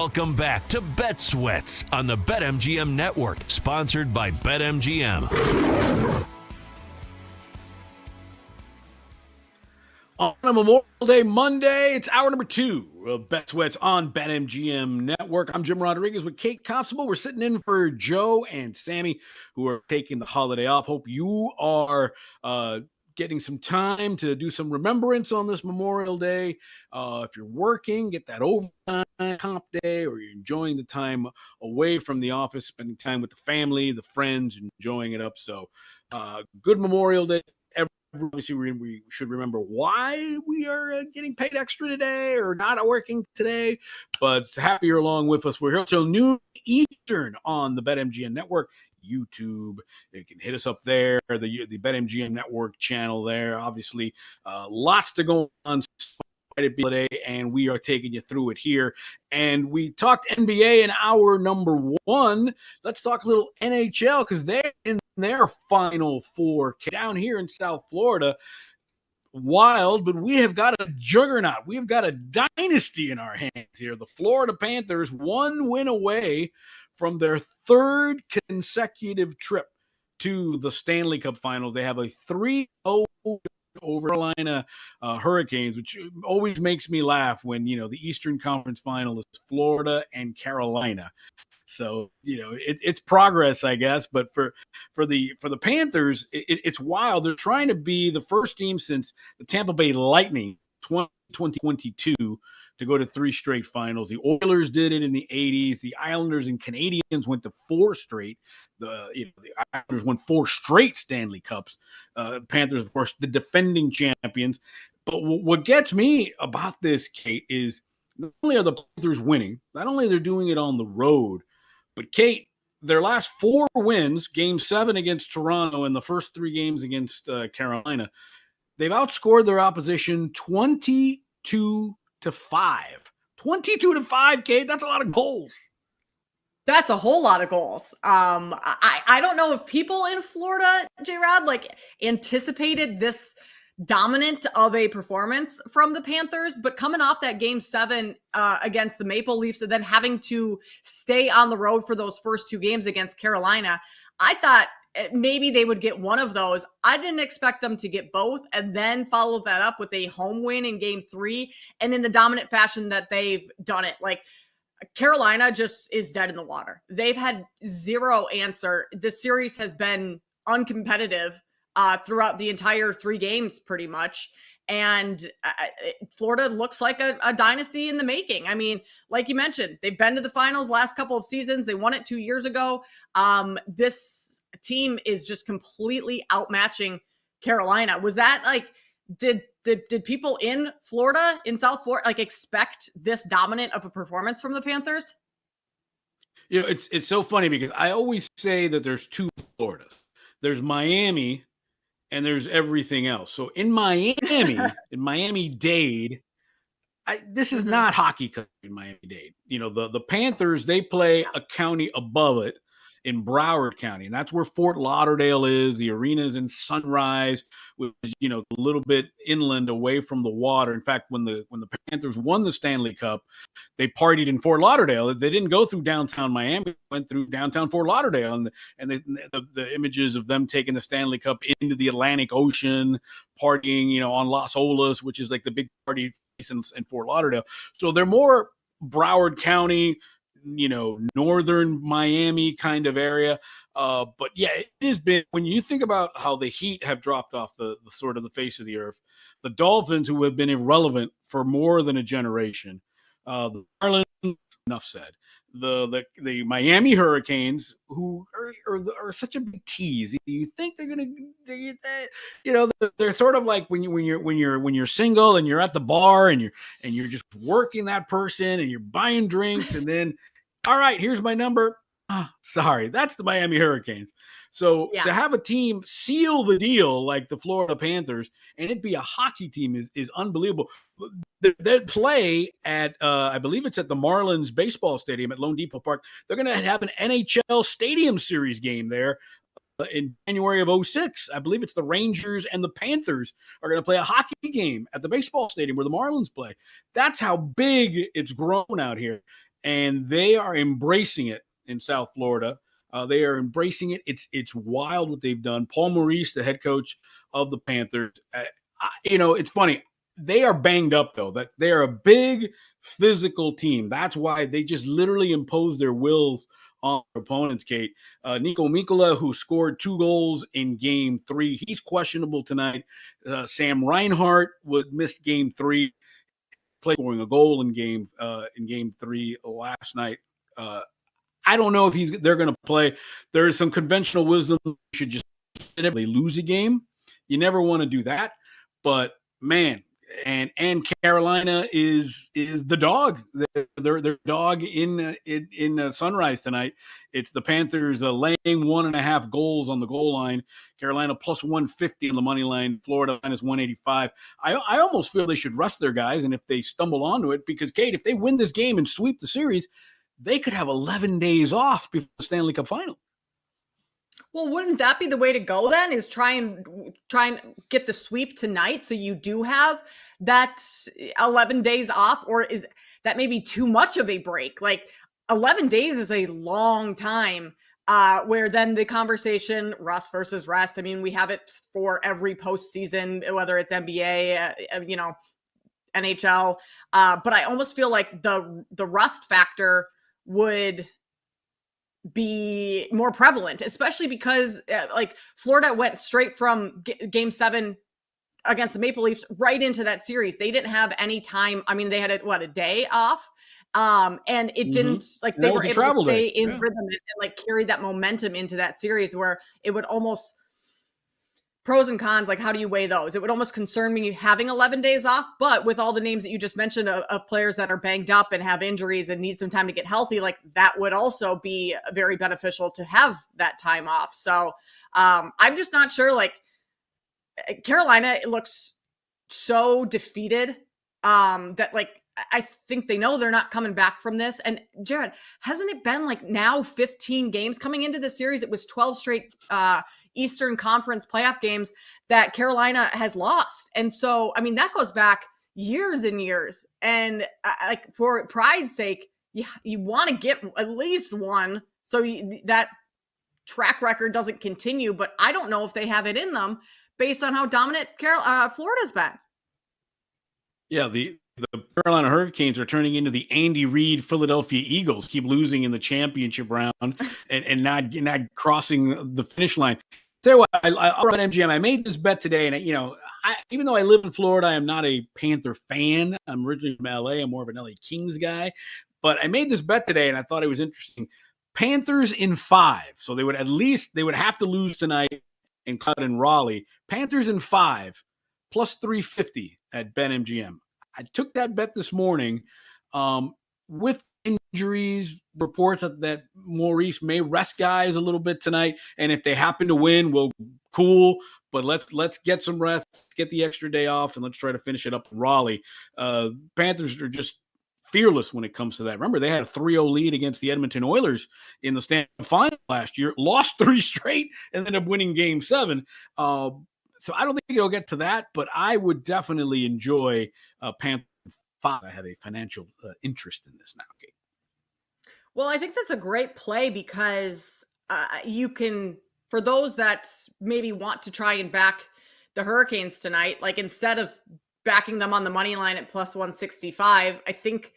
Welcome back to Bet Sweats on the BetMGM Network, sponsored by BetMGM. On a Memorial Day Monday, it's hour number 2 of Bet Sweats on BetMGM Network. I'm Jim Rodriguez with Kate Constable. We're sitting in for Joe and Sammy, who are taking the holiday off. Hope you are getting some time to do some remembrance on this Memorial Day. If you're working, get that overtime comp day, or you're enjoying the time away from the office, spending time with the family, the friends, enjoying it up. So good Memorial Day. Obviously, we should remember why we are getting paid extra today or not working today, but happy you're along with us. We're here till noon Eastern on the BetMGM Network, YouTube. You can hit us up there, the BetMGM Network channel there. Obviously, lots to go on today, and we are taking you through it here. And we talked NBA in hour number 1. Let's talk a little NHL, because they're in their Final Four down here in South Florida. Wild, but we have got a juggernaut. We have got a dynasty in our hands here. The Florida Panthers, 1 win away from their 3rd consecutive trip to the Stanley Cup Finals. They have a 3-0 over Carolina Hurricanes, which always makes me laugh when, the Eastern Conference Final is Florida and Carolina. So, it's progress, I guess. But for the Panthers, it's wild. They're trying to be the first team since the Tampa Bay Lightning 2022 to go to 3 straight finals. The Oilers did it in the 80s. The Islanders and Canadians went to 4 straight. The Islanders won 4 straight Stanley Cups. The Panthers, of course, the defending champions. But what gets me about this, Kate, is not only are the Panthers winning, not only they're doing it on the road, but Kate, their last 4 wins, Game 7 against Toronto and the first 3 games against Carolina, they've outscored their opposition 22-5. 22-5, Kate. That's a lot of goals. That's a whole lot of goals. I don't know if people in Florida, J-Rod, anticipated this dominant of a performance from the Panthers, but coming off that Game 7 against the Maple Leafs and then having to stay on the road for those first 2 games against Carolina, I thought maybe they would get one of those. I didn't expect them to get both and then follow that up with a home win in Game 3 and in the dominant fashion that they've done it. Carolina just is dead in the water. They've had zero answer. This series has been uncompetitive throughout the entire 3 games, pretty much. And Florida looks like a dynasty in the making. I mean, like you mentioned, they've been to the finals last couple of seasons. They won it 2 years ago. This team is just completely outmatching Carolina. Was that did people in Florida, in South Florida, expect this dominant of a performance from the Panthers? It's so funny because I always say that there's 2 Floridas. There's Miami and there's everything else. So in Miami, in Miami-Dade, this is not hockey country in Miami-Dade. The Panthers, they play a county above it in Broward County, and that's where Fort Lauderdale is. The arena is in Sunrise, which is, a little bit inland away from the water. In fact, when the Panthers won the Stanley Cup, they partied in Fort Lauderdale. They didn't go through downtown Miami, they went through downtown Fort Lauderdale, and the images of them taking the Stanley Cup into the Atlantic Ocean, partying, on Las Olas, which is like the big party place in Fort Lauderdale. So they're more Broward County, northern Miami kind of area. But yeah, it has been, when you think about how the Heat have dropped off the sort of the face of the earth, the Dolphins, who have been irrelevant for more than a generation, the Marlins, enough said, the Miami Hurricanes, who are such a big tease. You think they're gonna, they're sort of like when you're single and you're at the bar and you're just working that person and you're buying drinks and then, all right, here's my number. Sorry, that's the Miami Hurricanes. So to have a team seal the deal like the Florida Panthers and it be a hockey team is unbelievable. They play at, I believe it's at the Marlins baseball stadium at Lone Depot Park. They're going to have an NHL Stadium Series game there in January of 2006. I believe it's the Rangers and the Panthers are going to play a hockey game at the baseball stadium where the Marlins play. That's how big it's grown out here. and they are embracing it in South Florida. They are embracing it. It's wild what they've done. Paul Maurice, the head coach of the Panthers, it's funny. They are banged up, though. That they are a big physical team. That's why they just literally impose their wills on their opponents, Kate. Nico Mikkola, who scored 2 goals in Game 3, he's questionable tonight. Sam Reinhart missed Game 3, scoring a goal in Game 3 last night. I don't know if they're going to play. There is some conventional wisdom. You should just lose a game. You never want to do that. But man, and Carolina is the dog. They're dog in Sunrise tonight. It's the Panthers laying 1.5 goals on the goal line. Carolina plus 150 on the money line. Florida minus 185. I almost feel they should rest their guys, and if they stumble onto it, because Kate, if they win this game and sweep the series, they could have 11 days off before the Stanley Cup final. Well, wouldn't that be the way to go then? Is try and get the sweep tonight, so you do have that 11 days off, or is that maybe too much of a break? Like 11 days is a long time. Where then the conversation, rust versus rest. I mean, we have it for every postseason, whether it's NBA, NHL. But I almost feel like the rust factor would be more prevalent, especially because like Florida went straight from Game 7 against the Maple Leafs right into that series. They didn't have any time. I mean, they had a day off. And it didn't like they were able to stay in rhythm and like carry that momentum into that series, where it would almost pros and cons. Like, how do you weigh those? It would almost concern me having 11 days off, but with all the names that you just mentioned of players that are banged up and have injuries and need some time to get healthy, like that would also be very beneficial to have that time off. So, I'm just not sure. Like Carolina, it looks so defeated, that like, I think they know they're not coming back from this. And Jared, hasn't it been like now 15 games coming into the series? It was 12 straight Eastern Conference playoff games that Carolina has lost. And so, I mean, that goes back years and years. And like for pride's sake, you want to get at least one so that track record doesn't continue. But I don't know if they have it in them based on how dominant Florida's been. Yeah, the Carolina Hurricanes are turning into the Andy Reid Philadelphia Eagles, keep losing in the championship round and not crossing the finish line. Tell you what, I'll run MGM. I made this bet today, and even though I live in Florida, I'm not a Panther fan. I'm originally from LA. I'm more of an LA Kings guy. But I made this bet today, and I thought it was interesting. Panthers in 5. So they would have to lose tonight and cut in Raleigh. Panthers in 5 plus 350 at BetMGM. I took that bet this morning with injuries, reports that Maurice may rest guys a little bit tonight. And if they happen to win, well, cool. But let's get some rest, get the extra day off, and let's try to finish it up in Raleigh. Panthers are just fearless when it comes to that. Remember, they had a 3-0 lead against the Edmonton Oilers in the Stanley final last year, lost 3 straight, and ended up winning Game 7. So I don't think it'll get to that, but I would definitely enjoy Panther 5. I have a financial interest in this now, Kate. Well, I think that's a great play because you can, for those that maybe want to try and back the Hurricanes tonight, like instead of backing them on the money line at plus 165, I think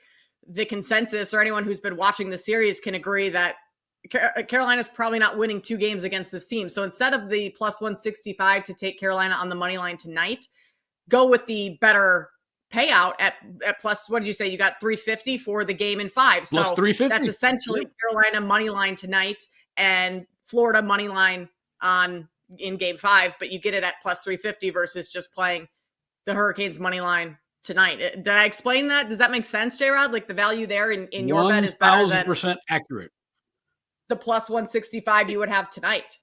the consensus or anyone who's been watching the series can agree that Carolina's probably not winning 2 games against this team. So instead of the plus 165 to take Carolina on the money line tonight, go with the better payout at plus, what did you say? You got 350 for the game in 5. Plus so 350. That's essentially Carolina money line tonight and Florida money line in game 5, but you get it at plus 350 versus just playing the Hurricanes money line tonight. Did I explain that? Does that make sense, J-Rod? Like the value there in your bet is better than 1,000% accurate. The plus 165 you would have tonight.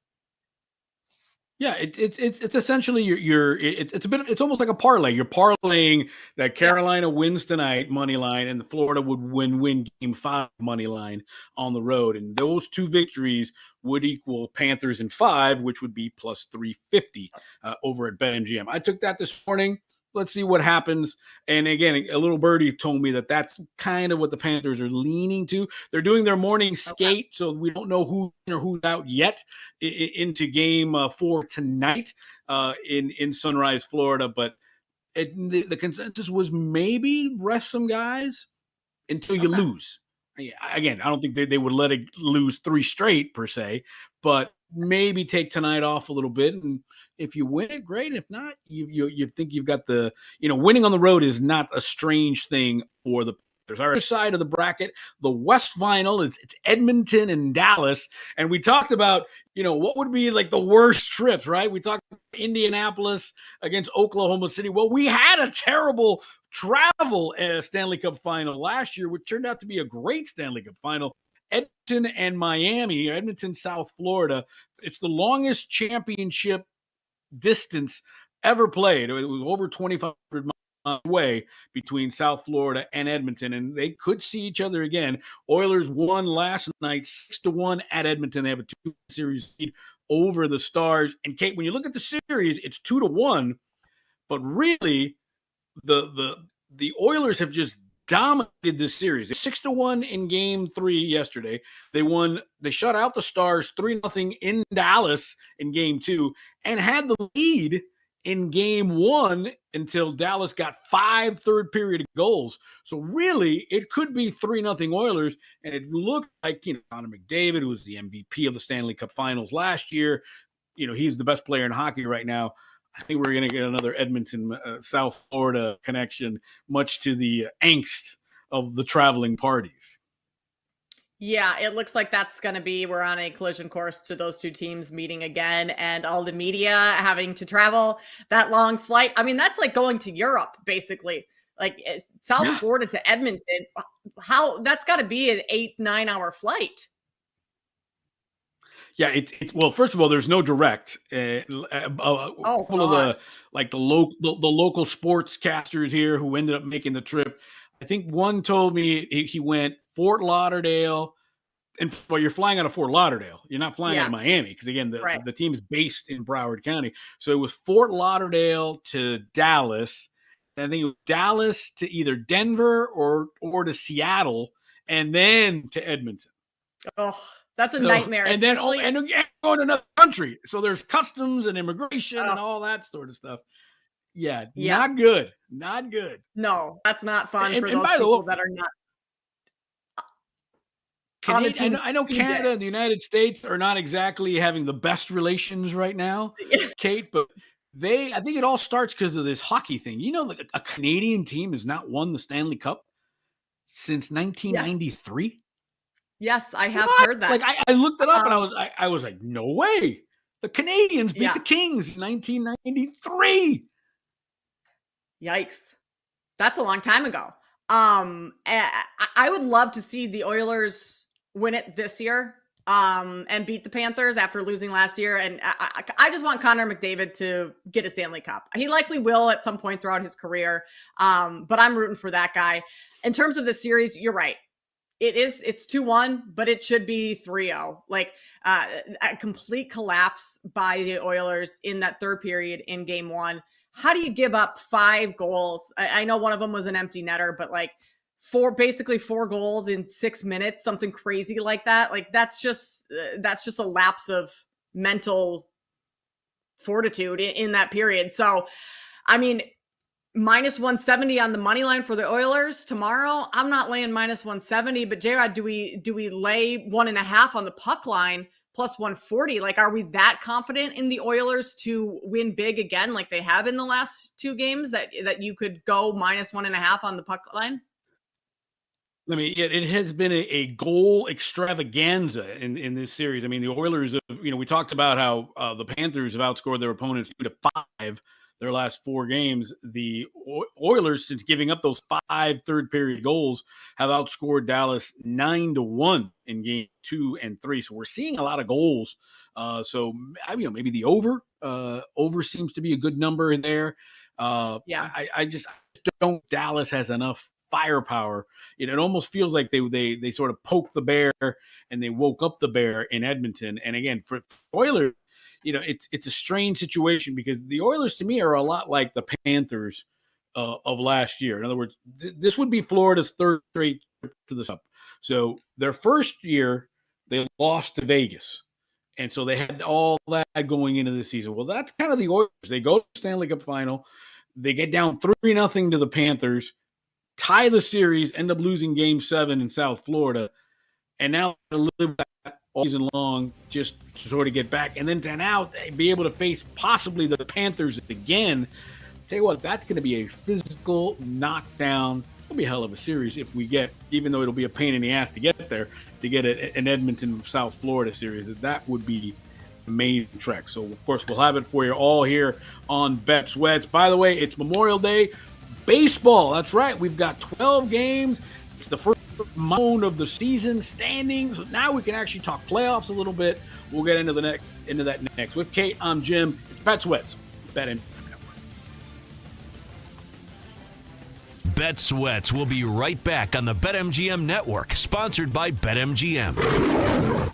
Yeah, it's essentially it's almost like a parlay. You're parlaying that Carolina wins tonight money line, and the Florida would win Game 5 money line on the road, and those 2 victories would equal Panthers in 5, which would be plus 350 over at BetMGM. I took that this morning. let's see what happens. And again, a little birdie told me that that's kind of what the Panthers are leaning to. They're doing their morning skate, so we don't know who's out yet into game 4 tonight in Sunrise, Florida. But the consensus was maybe rest some guys until you lose. Again, I don't think they would let it lose 3 straight per se, but maybe take tonight off a little bit. And if you win it, great. If not, you think you've got the, winning on the road is not a strange thing for the Panthers. Our other side of the bracket, the West Final, it's Edmonton and Dallas. And we talked about, what would be like the worst trips, right? We talked about Indianapolis against Oklahoma City. Well, we had a terrible travel Stanley Cup final last year, which turned out to be a great Stanley Cup final. Edmonton and Miami, Edmonton, South Florida. It's the longest championship distance ever played. It was over 2,500 miles away between South Florida and Edmonton, and they could see each other again. Oilers won last night 6-1 at Edmonton. They have a 2-series lead over the Stars. And Kate, when you look at the series, it's 2-1, but really the Oilers have just dominated this series. 6-1 in game 3 yesterday. They shut out the Stars 3-0 in Dallas in game 2 and had the lead in game 1 until Dallas got 5 third period goals. So really, it could be 3-0 Oilers. And it looked like, Connor McDavid, who was the MVP of the Stanley Cup Finals last year, he's the best player in hockey right now. I think we're going to get another Edmonton, South Florida connection, much to the angst of the traveling parties. Yeah, it looks like that's going to be, we're on a collision course to those two teams meeting again, and all the media having to travel that long flight. I mean, that's like going to Europe, basically. Like South Florida to Edmonton. That's got to be an 8-9 hour flight. Yeah, it's well. First of all, there's no direct. Couple of the local sportscasters here who ended up making the trip. I think one told me he went Fort Lauderdale, and you're flying out of Fort Lauderdale. You're not flying out of Miami because again, the team's based in Broward County. So it was Fort Lauderdale to Dallas, and I think it was Dallas to either Denver or to Seattle, and then to Edmonton. Oh. That's a nightmare. And then going to another country. So there's customs and immigration and all that sort of stuff. Yeah, not good. Not good. No, that's not fun for those people that are not. I know Canada and the United States are not exactly having the best relations right now, Kate, but I think it all starts because of this hockey thing. A Canadian team has not won the Stanley Cup since 1993. Yes, I have heard that. Like I looked it up and I was like, no way. The Canadians beat the Kings in 1993. Yikes. That's a long time ago. I would love to see the Oilers win it this year and beat the Panthers after losing last year. And I just want Connor McDavid to get a Stanley Cup. He likely will at some point throughout his career, but I'm rooting for that guy. In terms of the series, you're right. It's 2-1, but it should be 3-0. Like a complete collapse by the Oilers in that third period in game 1. How do you give up 5 goals? I know one of them was an empty netter, but like basically 4 goals in 6 minutes, something crazy like that. Like that's just a lapse of mental fortitude in that period. So, I mean, minus 170 on the money line for the Oilers tomorrow. I'm not laying minus 170, but J-Rod, do we lay 1.5 on the puck line plus 140? Like, are we that confident in the Oilers to win big again, like they have in the last 2 games, that you could go minus 1.5 on the puck line? I mean, it has been a goal extravaganza in this series. I mean, the Oilers, we talked about how the Panthers have outscored their opponents 2-5 their last 4 games. The Oilers, since giving up those 5 third period goals, have outscored Dallas 9-1 in game 2 and 3. So we're seeing a lot of goals. So maybe the over seems to be a good number in there. I just don't. Dallas has enough firepower. It almost feels like they sort of poked the bear and they woke up the bear in Edmonton. And again, for Oilers, it's a strange situation because the Oilers to me are a lot like the Panthers of last year. In other words, this would be Florida's third straight trip to the Cup. So their first year, they lost to Vegas. And so they had all that going into the season. Well, that's kind of the Oilers. They go to the Stanley Cup final. They get down 3-0 to the Panthers, tie the series, end up losing Game 7 in South Florida. And now to live with that all season long just to sort of get back. And then to now be able to face possibly the Panthers again. Tell you what, that's going to be a physical knockdown. It'll be a hell of a series if we get, even though it'll be a pain in the ass to get there, to get an Edmonton, South Florida series. That would be amazing trek. So, of course, we'll have it for you all here on BetSweats. By the way, it's Memorial Day. Baseball, that's right. We've got 12 games. It's the first round of the season standings. Now we can actually talk playoffs a little bit. We'll get into that next. With Kate, I'm Jim. It's BetSweats. BetMGM. BetSweats will be right back on the BetMGM Network, sponsored by BetMGM.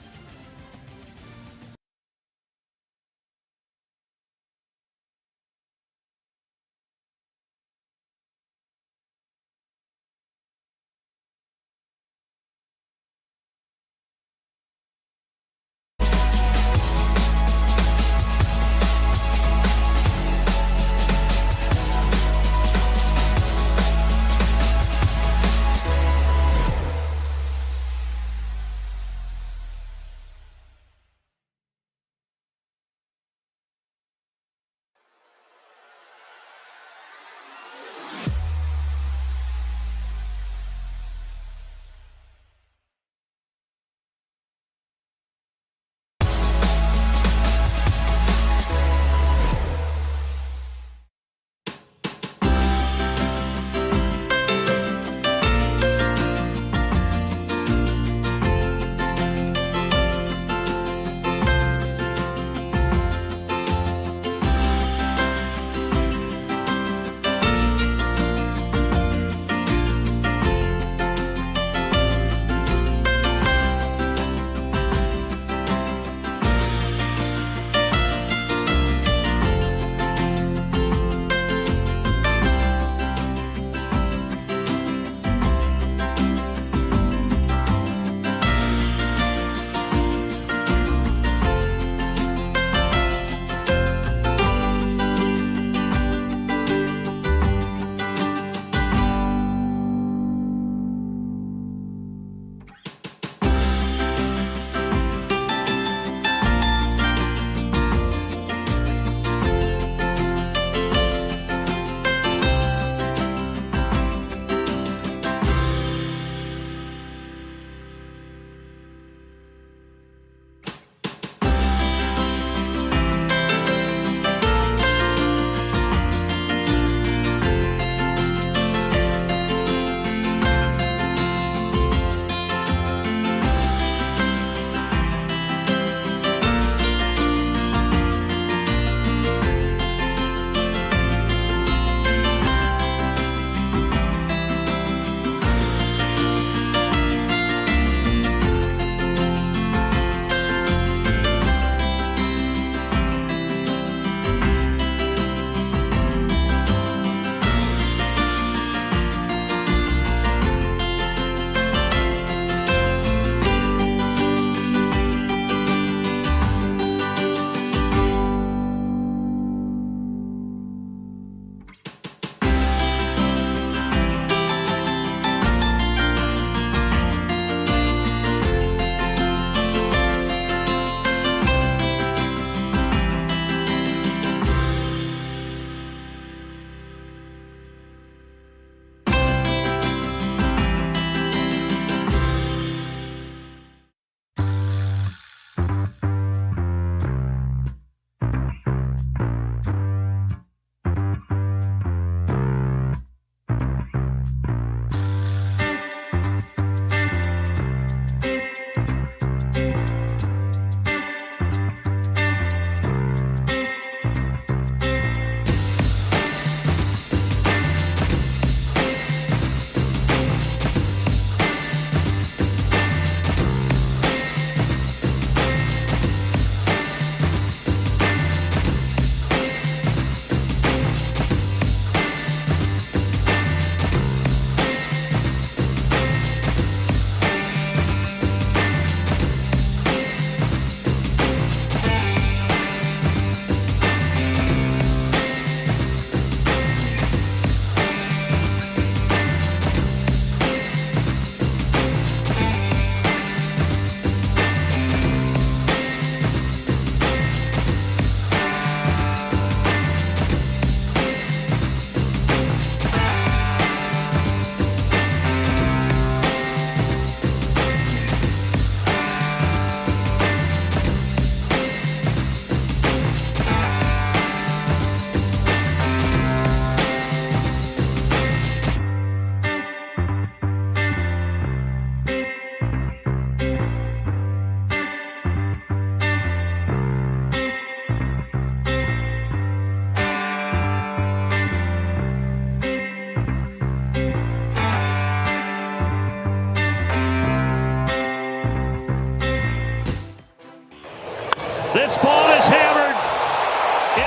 This ball is hammered.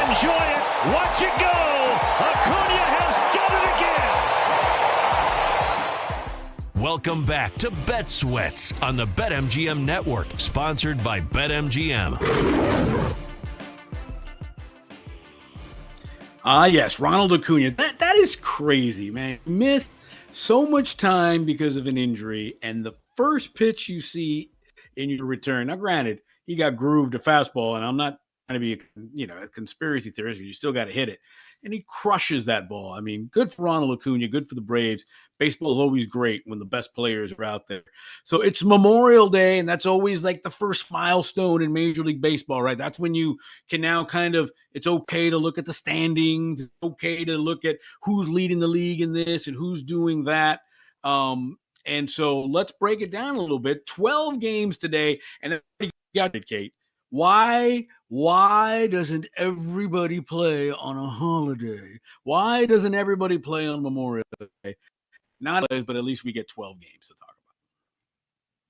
Enjoy it. Watch it go. Acuna has done it again. Welcome back to Bet Sweats on the BetMGM Network, sponsored by BetMGM. Yes, Ronald Acuna. That is crazy, man. Missed so much time because of an injury, and the first pitch you see in your return. Now, granted, he got grooved a fastball, and I'm not trying to be a conspiracy theorist. You still got to hit it, and he crushes that ball. I mean, good for Ronald Acuna, good for the Braves. Baseball is always great when the best players are out there. So it's Memorial Day, and that's always like the first milestone in Major League Baseball, right? That's when you can now it's okay to look at the standings. It's okay to look at who's leading the league in this and who's doing that. And so let's break it down a little bit. 12 games today, and you got it, Kate. Why doesn't everybody play on a holiday? Why doesn't everybody play on Memorial Day? Not, but at least we get 12 games to talk about.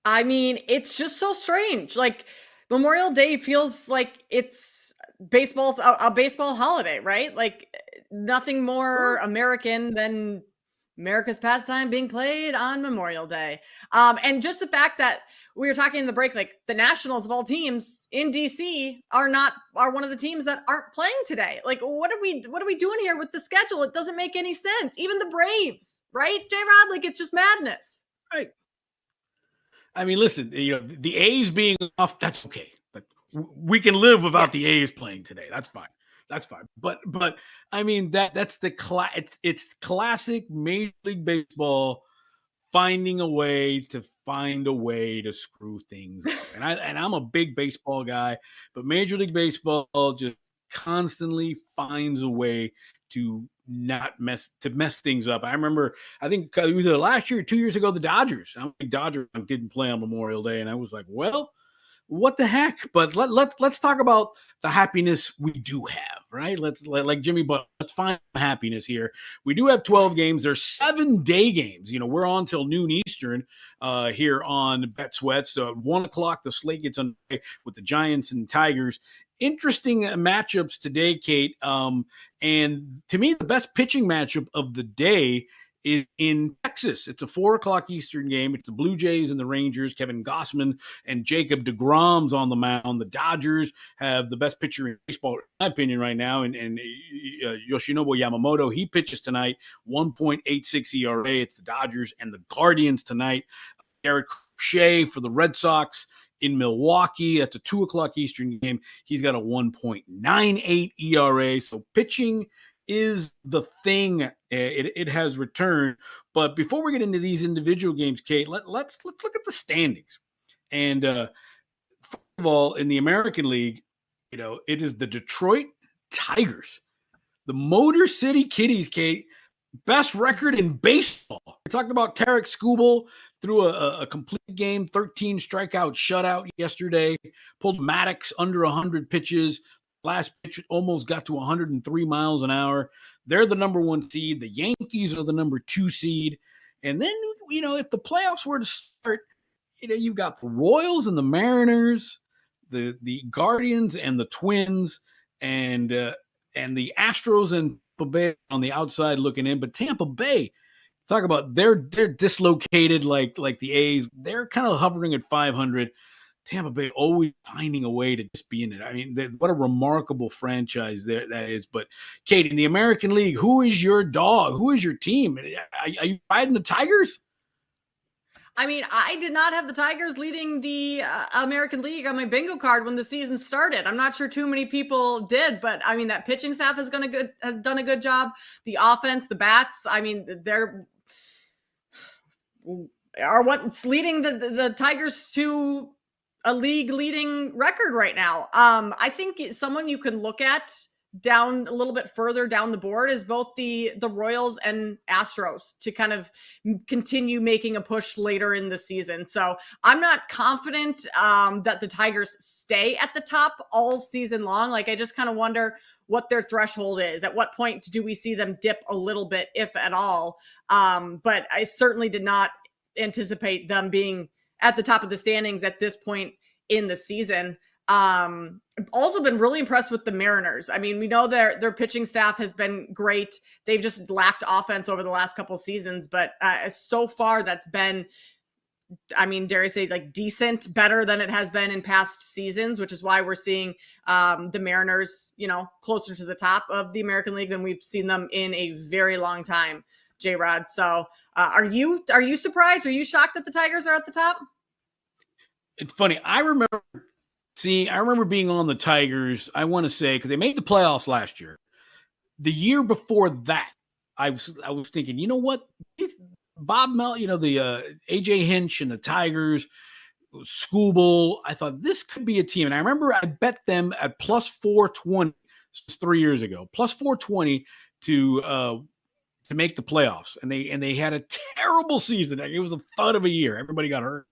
I mean, it's just so strange. Like, Memorial Day feels like it's a baseball holiday, right? Like, nothing more American than America's pastime being played on Memorial Day. And just the fact that we were talking in the break, like the Nationals of all teams in DC are one of the teams that aren't playing today. Like, what are we doing here with the schedule? It doesn't make any sense. Even the Braves, right, J-Rod? Like, it's just madness. Right. I mean, listen, the A's being off, that's okay. But we can live without the A's playing today. That's fine. That's fine. But I mean, that's the it's classic Major League Baseball finding a way to screw things up. And I'm a big baseball guy, but Major League Baseball just constantly finds a way to mess things up. I remember, I think it was last year, 2 years ago, the Dodgers didn't play on Memorial Day, and I was like, well, what the heck? But let's talk about the happiness we do have, right? Like Jimmy Butler, let's find happiness here. We do have 12 games. There's 7-day games. We're on till noon Eastern here on Bet Sweats. So at 1 o'clock, the slate gets underway with the Giants and Tigers. Interesting matchups today, Kate. And to me, the best pitching matchup of the day is in Texas. It's a 4 o'clock Eastern game. It's the Blue Jays and the Rangers. Kevin Gausman and Jacob deGrom's on the mound. The Dodgers have the best pitcher in baseball, in my opinion, right now. And Yoshinobu Yamamoto, he pitches tonight, 1.86 ERA. It's the Dodgers and the Guardians tonight. Garrett Crochet for the Red Sox in Milwaukee. That's a 2 o'clock Eastern game. He's got a 1.98 ERA. So pitching is the thing. It has returned. But before we get into these individual games, Kate, let's look at the standings. And first of all, in the American League, it is the Detroit Tigers, the Motor City Kitties, Kate, best record in baseball. We talked about Tarek Skubal threw a complete game, 13 strikeout shutout yesterday, pulled Maddox under 100 pitches. Last pitch almost got to 103 miles an hour. They're the number 1 seed. The Yankees are the number 2 seed. And then, if the playoffs were to start, you've got the Royals and the Mariners, the Guardians and the Twins, and the Astros and Tampa Bay on the outside looking in. But Tampa Bay, talk about they're dislocated like the A's. They're kind of hovering at 500. Tampa Bay always finding a way to just be in it. I mean, what a remarkable franchise that is. But, Kate, in the American League, who is your dog? Who is your team? Are you riding the Tigers? I mean, I did not have the Tigers leading the American League on my bingo card when the season started. I'm not sure too many people did, but I mean, that pitching staff has done a good job. The offense, the bats, I mean, are what's leading the Tigers to a league leading record right now. I think someone you can look at down a little bit further down the board is both the Royals and Astros to kind of continue making a push later in the season. So I'm not confident that the Tigers stay at the top all season long. Like, I just kind of wonder what their threshold is. At what point do we see them dip a little bit, if at all? But I certainly did not anticipate them being at the top of the standings at this point in the season. Also been really impressed with the Mariners. I mean, we know their pitching staff has been great. They've just lacked offense over the last couple seasons, but so far that's been, I mean, dare I say, like decent, better than it has been in past seasons, which is why we're seeing the Mariners, closer to the top of the American League than we've seen them in a very long time, J-Rod. So are you surprised? Are you shocked that the Tigers are at the top? It's funny. I remember being on the Tigers, I want to say, because they made the playoffs last year. The year before that, I was thinking, you know what? Bob Mel, the AJ Hinch and the Tigers, Scooble. I thought this could be a team. And I remember I bet them at plus 420 3 years ago, plus 420 to make the playoffs. And they had a terrible season. It was a thud of a year. Everybody got hurt.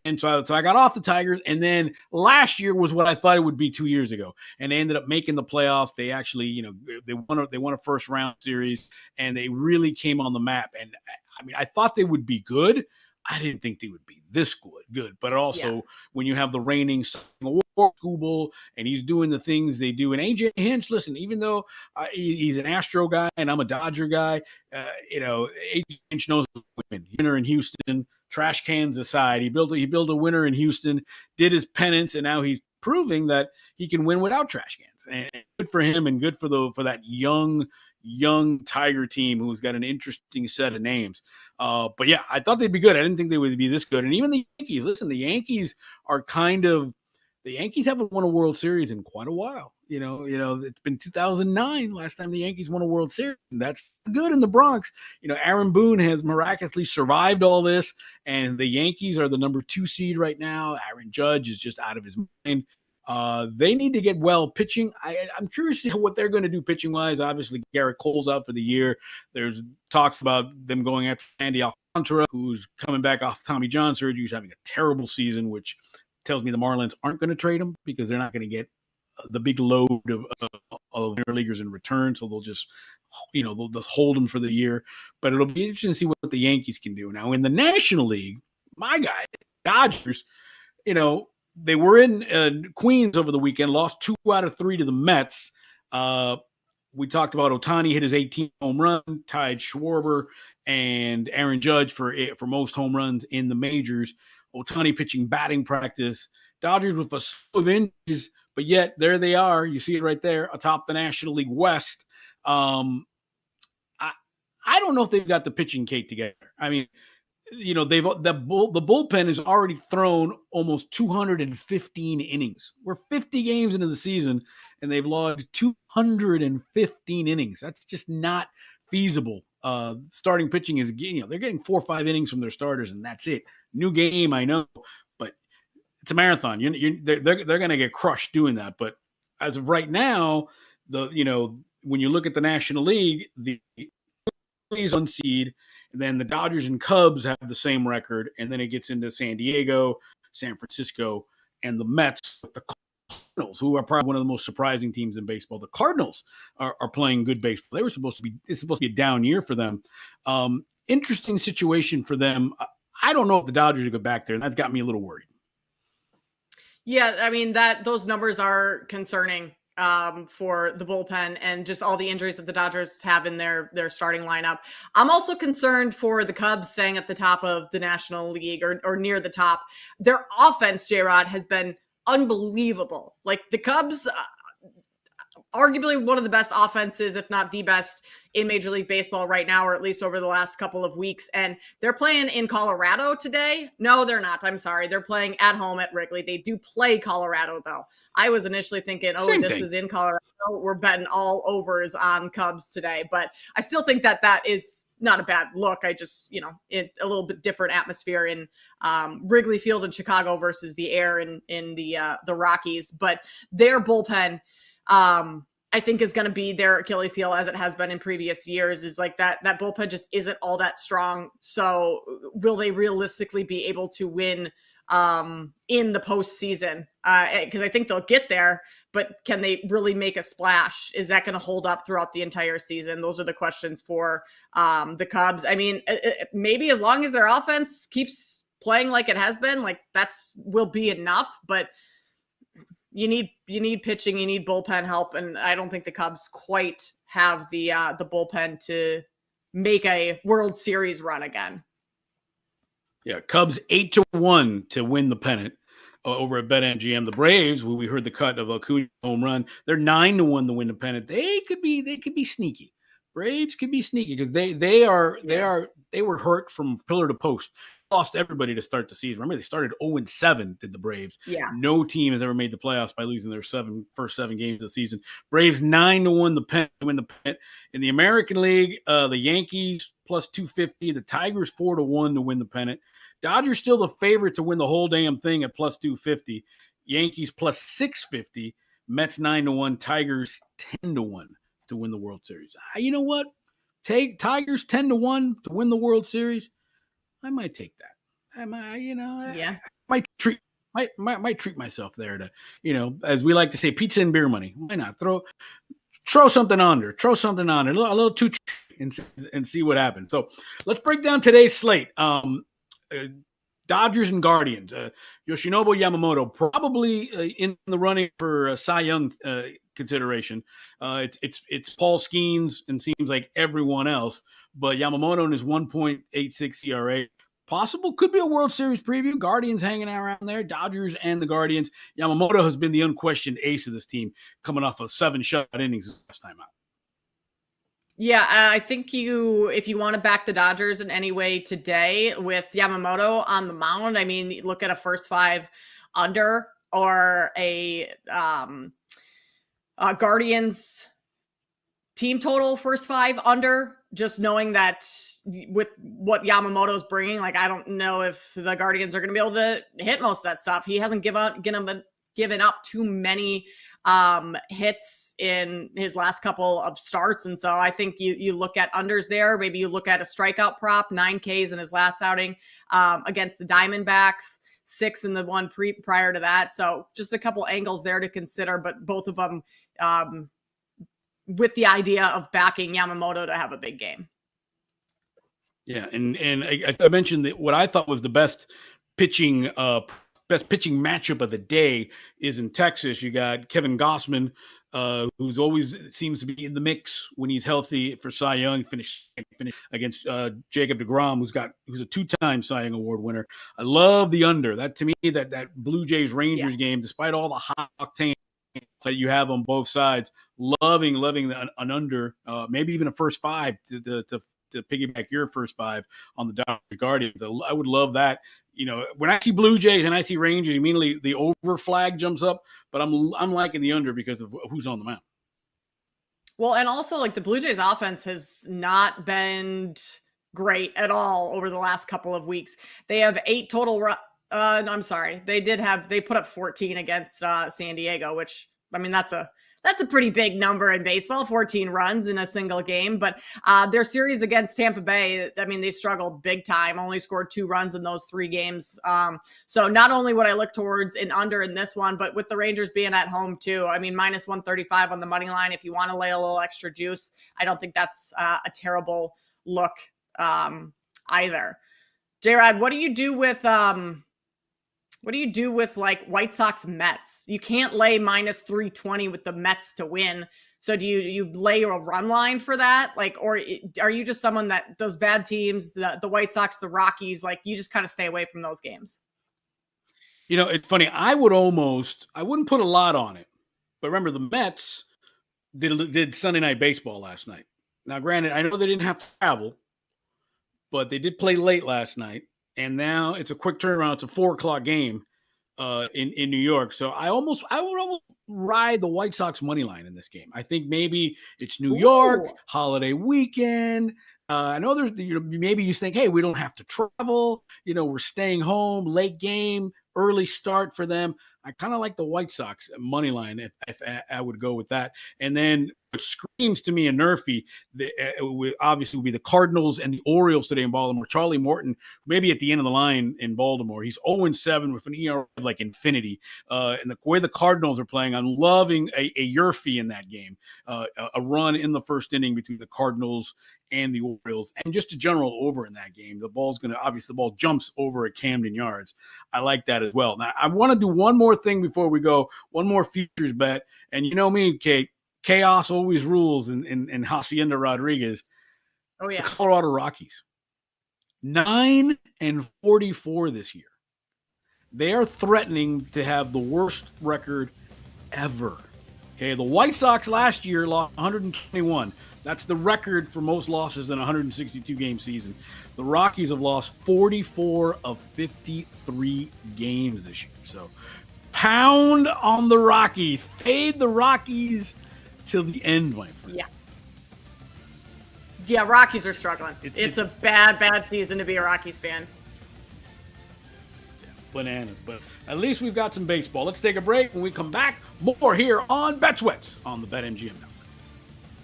And so I got off the Tigers. And then last year was what I thought it would be 2 years ago. And they ended up making the playoffs. They actually, they won a first round series, and they really came on the map. And I mean, I thought they would be good. I didn't think they would be this good. But also, when you have the reigning award, Scooble, and he's doing the things they do. And AJ Hinch, listen, even though he's an Astro guy and I'm a Dodger guy, AJ Hinch knows women. Winner in Houston, trash cans aside, he built a winner in Houston, did his penance, and now he's proving that he can win without trash cans. And good for him, and good for that young Tiger team who's got an interesting set of names. But yeah, I thought they'd be good. I didn't think they would be this good. And even the Yankees, listen, the Yankees haven't won a World Series in quite a while. It's been 2009 last time the Yankees won a World Series. And that's good in the Bronx. Aaron Boone has miraculously survived all this, and the Yankees are the number 2 seed right now. Aaron Judge is just out of his mind. They need to get well pitching. I'm curious to see what they're going to do pitching wise. Obviously, Garrett Cole's out for the year. There's talks about them going after Andy Alcantara, who's coming back off Tommy John surgery, who's having a terrible season, which tells me the Marlins aren't going to trade him because they're not going to get the big load of minor leaguers in return. So they'll just, they'll just hold him for the year. But it'll be interesting to see what the Yankees can do. Now, in the National League, my guy, Dodgers, they were in Queens over the weekend, lost 2 out of 3 to the Mets. We talked about Ohtani hit his 18th home run, tied Schwarber and Aaron Judge for most home runs in the majors. Ohtani pitching batting practice. Dodgers with a slew of injuries, but yet there they are. You see it right there atop the National League West. I don't know if they've got the pitching cake together. I mean, the bullpen has already thrown almost 215 innings. We're 50 games into the season, and they've logged 215 innings. That's just not feasible. Starting pitching is, they're getting 4 or 5 innings from their starters, and that's it. New game, I know, but it's a marathon. They're going to get crushed doing that. But as of right now, when you look at the National League, the Phillies on seed, and then the Dodgers and Cubs have the same record, and then it gets into San Diego, San Francisco, and the Mets with the Cardinals, who are probably one of the most surprising teams in baseball. The Cardinals are playing good baseball. It's supposed to be a down year for them. Interesting situation for them. I don't know if the Dodgers will go back there, and that's got me a little worried. Yeah, I mean, those numbers are concerning for the bullpen and just all the injuries that the Dodgers have in their starting lineup. I'm also concerned for the Cubs staying at the top of the National League or near the top. Their offense, J-Rod, has been unbelievable. Like the Cubs, arguably one of the best offenses, if not the best in Major League Baseball right now, or at least over the last couple of weeks. And they're playing in Colorado today. No, they're not. I'm sorry. They're playing at home at Wrigley. They do play Colorado, though. I was initially thinking, this is in Colorado. We're betting all overs on Cubs today. But I still think that is not a bad look. I just, a little bit different atmosphere in Wrigley Field in Chicago versus the air in the Rockies. But their bullpen, I think is going to be their Achilles heel, as it has been in previous years, is like that bullpen just isn't all that strong. So will they realistically be able to win in the postseason? Because I think they'll get there, but can they really make a splash? Is that going to hold up throughout the entire season? Those are the questions for the Cubs. I mean, maybe as long as their offense keeps playing like it has been, like will be enough, but you need pitching, you need bullpen help, and I don't think the Cubs quite have the bullpen to make a World Series run again. Yeah, Cubs 8-1 to win the pennant over at BetMGM. The Braves, we heard the cut of Acuna home run, they're 9-1 to win the pennant. They could be sneaky. Braves could be sneaky because they were hurt from pillar to post. Lost everybody to start the season. Remember, they started 0-7, did the Braves. Yeah. No team has ever made the playoffs by losing their first seven games of the season. Braves 9-1 to win the pennant. In the American League, the Yankees plus 250, the Tigers 4-1 to win the pennant. Dodgers still the favorite to win the whole damn thing at plus 250. Yankees plus 650. Mets 9-1. Tigers 10-1 to win the World Series. You know what? Take Tigers 10-1 to win the World Series. I might take that. I might treat myself there to, as we like to say, pizza and beer money. Why not throw something under, a little too, and see what happens. So let's break down today's slate. Dodgers and Guardians. Yoshinobu Yamamoto probably in the running for Cy Young consideration. It's Paul Skeens and seems like everyone else, but Yamamoto in his 1.86 ERA. Possible, could be a World Series preview. Guardians hanging out around there, Dodgers and the Guardians. Yamamoto has been the unquestioned ace of this team, coming off of 7 shutout innings last time out. Yeah, I think if you want to back the Dodgers in any way today with Yamamoto on the mound, I mean, look at a first 5 under or a Guardians team total first 5 under, just knowing that with what Yamamoto's bringing, like, I don't know if the Guardians are going to be able to hit most of that stuff. He hasn't given up too many hits in his last couple of starts. And so I think you look at unders there. Maybe you look at a strikeout prop, 9 Ks in his last outing against the Diamondbacks, 6 in the one prior to that. So just a couple angles there to consider, but both of them with the idea of backing Yamamoto to have a big game. Yeah, and I mentioned that what I thought was the best pitching matchup of the day is in Texas. You got Kevin Gausman, who's always seems to be in the mix when he's healthy for Cy Young. Finish against Jacob deGrom, who's a 2-time Cy Young Award winner. I love the under. That to me, that Blue Jays Rangers game, despite all the high octane that you have on both sides, loving an under, maybe even a first 5 to piggyback your first 5 on the Dodgers Guardians. I would love that. When I see Blue Jays and I see Rangers, immediately the over flag jumps up, but I'm liking the under because of who's on the mound. Well, and also, like, the Blue Jays offense has not been great at all over the last couple of weeks. They have 8 total. They put up 14 against San Diego, which, I mean, that's a pretty big number in baseball, 14 runs in a single game. But their series against Tampa Bay, I mean, they struggled big time, only scored 2 runs in those 3 games. So not only would I look towards an under in this one, but with the Rangers being at home too, I mean, minus 135 on the money line. If you want to lay a little extra juice, I don't think that's a terrible look either. J-Rod, what do you do with like White Sox Mets? You can't lay minus 320 with the Mets to win. So do you lay a run line for that? Like, or are you just someone that those bad teams, the White Sox, the Rockies, like, you just kind of stay away from those games? It's funny. I wouldn't put a lot on it, but remember the Mets did Sunday Night Baseball last night. Now, granted, I know they didn't have to travel, but they did play late last night. And now it's a quick turnaround. It's a 4:00 game in New York. So I would almost ride the White Sox money line in this game. I think maybe it's New York, holiday weekend. I know there's, maybe you think, hey, we don't have to travel. We're staying home, late game, early start for them. I kind of like the White Sox money line if I would go with that. And then It screams to me a nerfy. Obviously, would be the Cardinals and the Orioles today in Baltimore. Charlie Morton, maybe at the end of the line in Baltimore. He's 0-7 with an ERA like infinity. And the way the Cardinals are playing, I'm loving a Yerfie in that game. A run in the first inning between the Cardinals and the Orioles, and just a general over in that game. The ball jumps over at Camden Yards. I like that as well. Now, I want to do one more thing before we go, one more futures bet. And you know me, Kate, chaos always rules in Hacienda Rodriguez. Oh, yeah. The Colorado Rockies, 9-44 this year. They are threatening to have the worst record ever. Okay, the White Sox last year lost 121. That's the record for most losses in a 162-game season. The Rockies have lost 44 of 53 games this year. So pound on the Rockies. Fade the Rockies till the end, my friend. Yeah. Yeah, Rockies are struggling. It's a bad season to be a Rockies fan. Bananas, but at least we've got some baseball. Let's take a break. When we come back, more here on Bet Sweats on the BetMGM Network.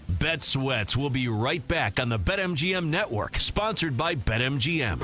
Bet Sweats will be right back on the BetMGM Network, sponsored by BetMGM.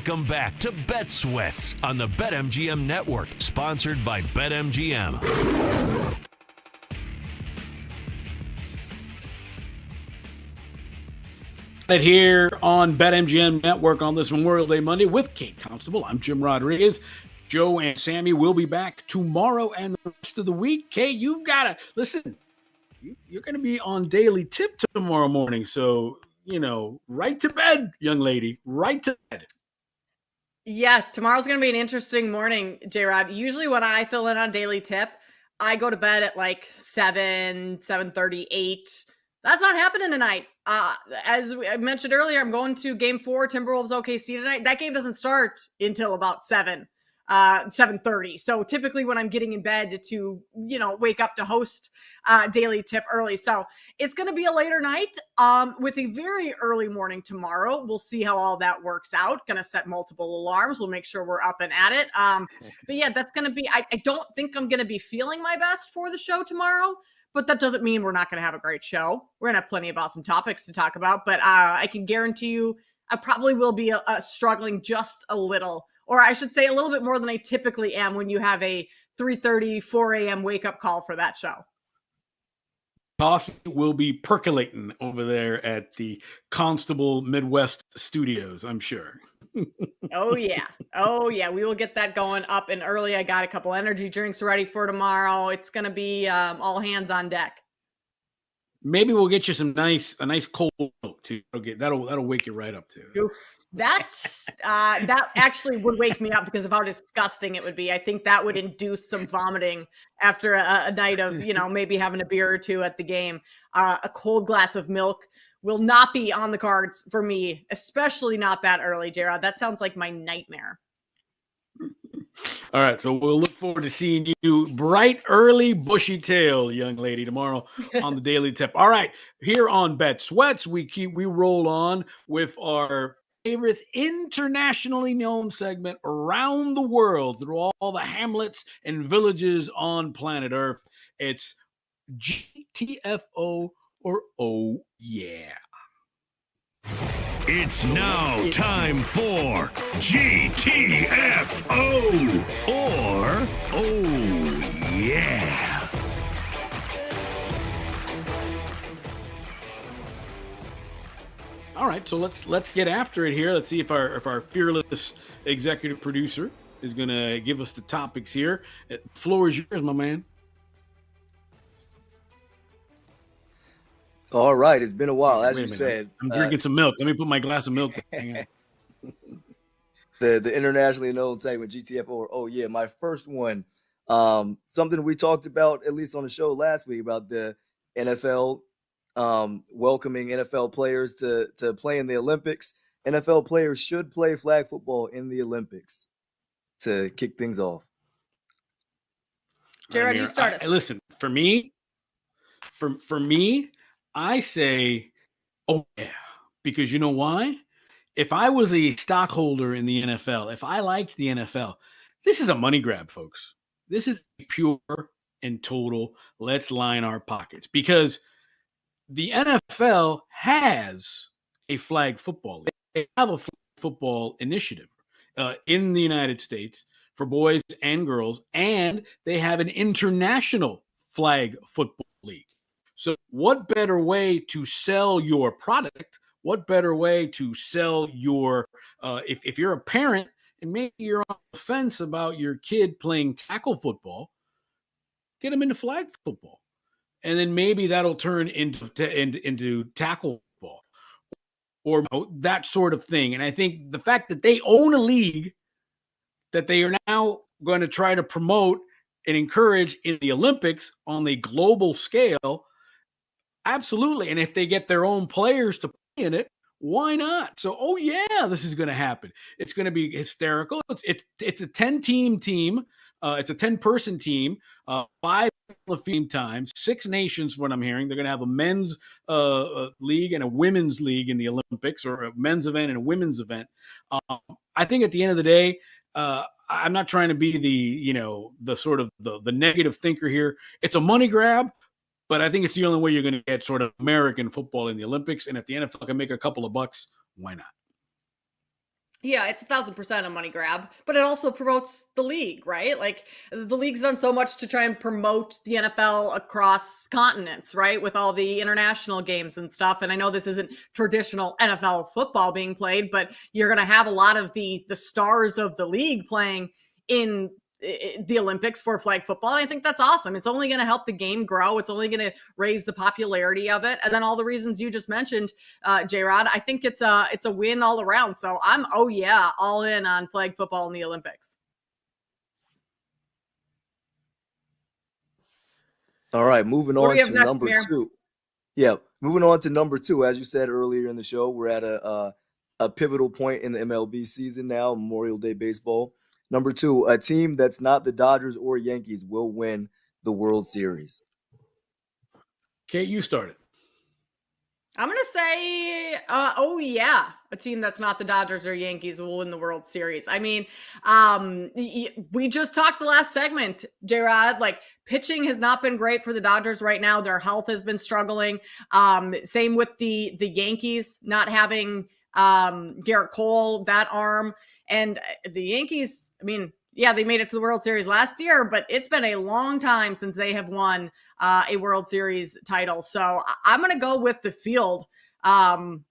Welcome back to Bet Sweats on the BetMGM Network, sponsored by BetMGM. Here on BetMGM Network on this Memorial Day Monday with Kate Constable. I'm Jim Rodriguez. Joe and Sammy will be back tomorrow and the rest of the week. Kate, you've got to listen. You're going to be on Daily Tip tomorrow morning. So, right to bed, young lady, right to bed. Yeah, tomorrow's going to be an interesting morning, J-Rod. Usually when I fill in on Daily Tip, I go to bed at like 7:30, 8. That's not happening tonight. As I mentioned earlier, I'm going to Game 4, Timberwolves OKC tonight. That game doesn't start until about 7:30. So typically when I'm getting in bed to, wake up to host Daily Tip early. So it's going to be a later night with a very early morning tomorrow. We'll see how all that works out. Going to set multiple alarms. We'll make sure we're up and at it. But yeah, that's going to be, I don't think I'm going to be feeling my best for the show tomorrow. But that doesn't mean we're not going to have a great show. We're going to have plenty of awesome topics to talk about. But I can guarantee you I probably will be struggling just a little, or I should say a little bit more than I typically am when you have a 3:30, 4 a.m. wake-up call for that show. Coffee will be percolating over there at the Constable Midwest Studios, I'm sure. Oh, yeah. We will get that going up and early. I got a couple energy drinks ready for tomorrow. It's going to be all hands on deck. Maybe we'll get you a nice cold milk too. Okay, that'll wake you right up too. Oof. That actually would wake me up because of how disgusting it would be. I think that would induce some vomiting after a night of, maybe having a beer or two at the game. A cold glass of milk will not be on the cards for me, especially not that early, Jared. That sounds like my nightmare. All right, so we'll look forward to seeing you bright, early, bushy-tail, young lady, tomorrow on the Daily Tip. All right, here on Bet Sweats, we roll on with our favorite internationally known segment around the world through all the hamlets and villages on planet Earth. It's GTFO or Oh Yeah. It's now time for GTFO or Oh Yeah. All right, so let's get after it here. Let's see if our fearless executive producer is going to give us the topics here. The floor is yours, my man. All right, it's been a while, as you said. I'm drinking some milk. Let me put my glass of milk down. The internationally known segment, GTFO or Oh Yeah, my first one. Something we talked about, at least on the show last week, about the NFL welcoming NFL players to play in the Olympics. NFL players should play flag football in the Olympics to kick things off. Jared, you start us. Listen, for me, I say, oh yeah, because you know why? If I was a stockholder in the NFL, if I liked the NFL, this is a money grab, folks. This is pure and total, let's line our pockets. Because the NFL has a flag football league. They have a football initiative in the United States for boys and girls, and they have an international flag football league. So what better way to sell your product? What better way to sell your, if you're a parent and maybe you're on the fence about your kid playing tackle football, get them into flag football. And then maybe that'll turn into tackle football or that sort of thing. And I think the fact that they own a league that they are now going to try to promote and encourage in the Olympics on the global scale, absolutely. And if they get their own players to play in it, why not? So, oh yeah, this is going to happen. It's going to be hysterical. It's a 10-team team. It's a 10-person team, 5 team times, 6 nations. What I'm hearing, they're going to have a men's league and a women's league in the Olympics, or a men's event and a women's event. I think at the end of the day, I'm not trying to be the sort of the negative thinker here. It's a money grab. But I think it's the only way you're going to get sort of American football in the Olympics. And if the NFL can make a couple of bucks, why not? Yeah, it's 1,000% a money grab, but it also promotes the league, right? Like the league's done so much to try and promote the NFL across continents, right? With all the international games and stuff. And I know this isn't traditional NFL football being played, but you're going to have a lot of the stars of the league playing in the Olympics for flag football. And I think that's awesome. It's only going to help the game grow. It's only going to raise the popularity of it. And then all the reasons you just mentioned, J-Rod, I think it's a win all around. So I'm, all in on flag football in the Olympics. All right, moving What do on we have to next, number Amir? 2. Yeah, moving on to number 2. As you said earlier in the show, we're at a pivotal point in the MLB season now, Memorial Day baseball. Number 2, a team that's not the Dodgers or Yankees will win the World Series. Kate, you started. I'm going to say, a team that's not the Dodgers or Yankees will win the World Series. I mean, we just talked the last segment, J-Rod, like pitching has not been great for the Dodgers right now. Their health has been struggling. Same with the Yankees not having Garrett Cole, that arm. And the Yankees, I mean, yeah, they made it to the World Series last year, but it's been a long time since they have won a World Series title. So I'm going to go with the field. The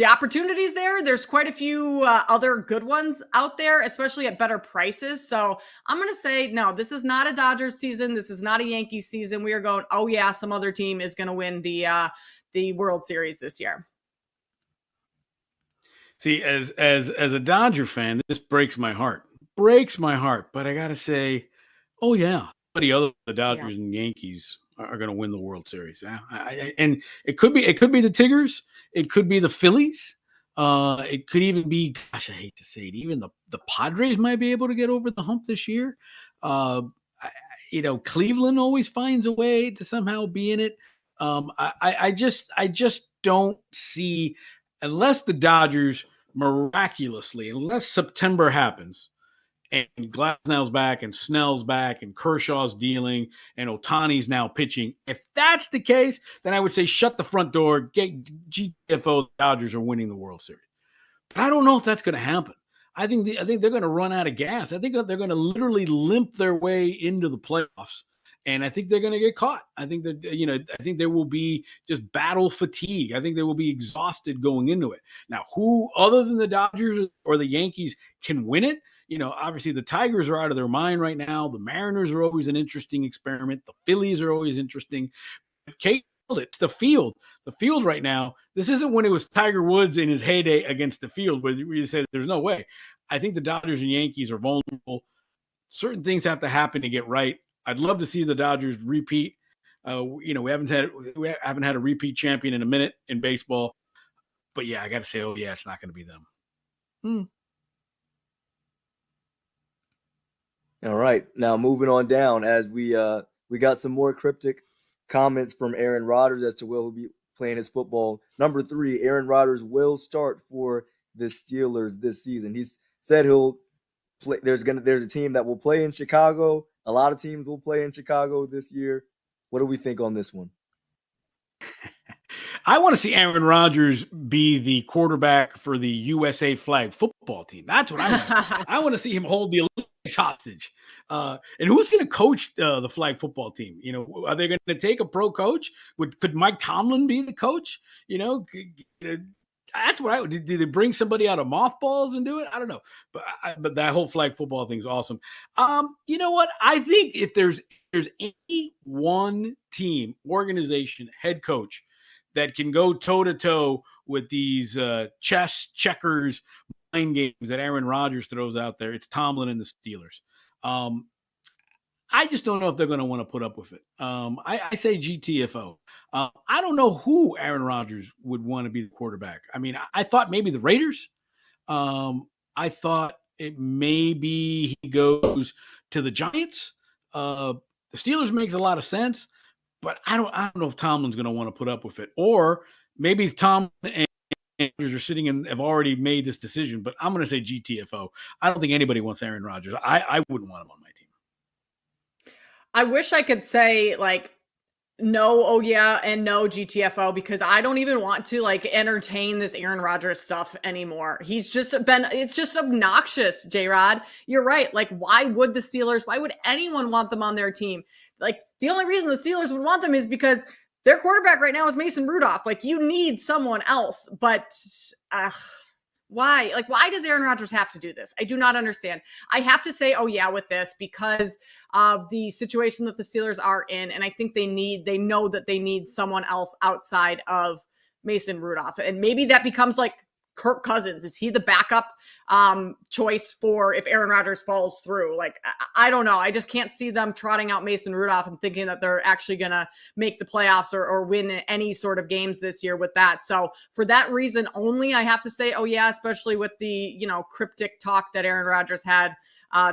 opportunities there, there's quite a few other good ones out there, especially at better prices. So I'm going to say, no, this is not a Dodgers season. This is not a Yankees season. We are going, some other team is going to win the World Series this year. See, as a Dodger fan, this breaks my heart. Breaks my heart. But I got to say, somebody other than the Dodgers and Yankees are going to win the World Series. And it could be the Tigers. It could be the Phillies. It could even be, gosh, I hate to say it, even the Padres might be able to get over the hump this year. Cleveland always finds a way to somehow be in it. I just don't see, unless the Dodgers miraculously, unless September happens and Glasnow's back and Snell's back and Kershaw's dealing and Ohtani's now pitching. If that's the case, then I would say shut the front door, get GTFO, the Dodgers are winning the World Series. But I don't know if that's going to happen. I think they're going to run out of gas. I think they're going to literally limp their way into the playoffs. And I think they're going to get caught. I think that, I think there will be just battle fatigue. I think they will be exhausted going into it. Now, who other than the Dodgers or the Yankees can win it? Obviously the Tigers are out of their mind right now. The Mariners are always an interesting experiment. The Phillies are always interesting. Kate, it's the field. The field right now, this isn't when it was Tiger Woods in his heyday against the field where you said there's no way. I think the Dodgers and Yankees are vulnerable. Certain things have to happen to get right. I'd love to see the Dodgers repeat. We haven't had a repeat champion in a minute in baseball. But yeah, I got to say, it's not going to be them. All right, now moving on down as we got some more cryptic comments from Aaron Rodgers as to will he'll be playing his football. Number 3, Aaron Rodgers will start for the Steelers this season. He's said he'll play. There's a team that will play in Chicago. A lot of teams will play in Chicago this year. What do we think on this one? I want to see Aaron Rodgers be the quarterback for the USA flag football team. That's what I want. I want to see him hold the Olympics hostage. And who's going to coach the flag football team? Are they going to take a pro coach? Could Mike Tomlin be the coach? That's what I would do. Do they bring somebody out of mothballs and do it? I don't know. But that whole flag football thing is awesome. You know what? I think if there's any one team, organization, head coach that can go toe-to-toe with these chess, checkers, mind games that Aaron Rodgers throws out there, it's Tomlin and the Steelers. I just don't know if they're going to want to put up with it. I say GTFO. I don't know who Aaron Rodgers would want to be the quarterback. I mean, I thought maybe the Raiders. I thought it maybe he goes to the Giants. The Steelers makes a lot of sense, but I don't know if Tomlin's going to want to put up with it. Or maybe Tomlin and Rodgers are sitting and have already made this decision, but I'm going to say GTFO. I don't think anybody wants Aaron Rodgers. I wouldn't want him on my team. I wish I could say, like, no, oh yeah, and no GTFO, because I don't even want to like entertain this Aaron Rodgers stuff anymore. It's just obnoxious, J-Rod. You're right. Like, why would anyone want them on their team? Like, the only reason the Steelers would want them is because their quarterback right now is Mason Rudolph. Like, you need someone else, but why? Like, why does Aaron Rodgers have to do this? I do not understand. I have to say, oh yeah, with this, because of the situation that the Steelers are in. And I think they know that they need someone else outside of Mason Rudolph. And maybe that becomes like Kirk Cousins. Is he the backup choice for if Aaron Rodgers falls through? Like, I don't know. I just can't see them trotting out Mason Rudolph and thinking that they're actually going to make the playoffs or win any sort of games this year with that. So for that reason only, I have to say, oh yeah, especially with the, cryptic talk that Aaron Rodgers had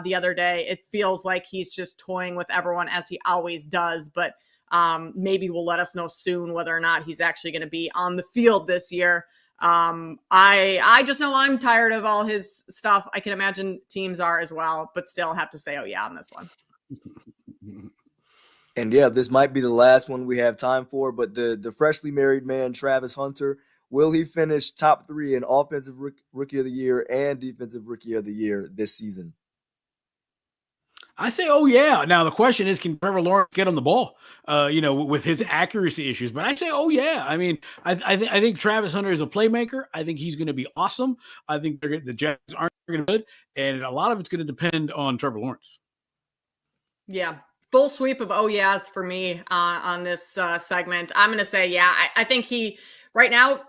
the other day. It feels like he's just toying with everyone as he always does, but maybe will let us know soon whether or not he's actually going to be on the field this year. I just know I'm tired of all his stuff. I can imagine teams are as well, but still have to say, oh yeah, on this one. And yeah, this might be the last one we have time for, but the freshly married man, Travis Hunter, will he finish top 3 in offensive rookie of the year and defensive rookie of the year this season? I say, oh yeah. Now the question is, can Trevor Lawrence get on the ball? With his accuracy issues. But I say, oh yeah. I mean, I think Travis Hunter is a playmaker. I think he's going to be awesome. I think the Jets aren't going to be good, and a lot of it's going to depend on Trevor Lawrence. Yeah, full sweep of oh yeahs for me on this segment. I'm going to say yeah. I think he right now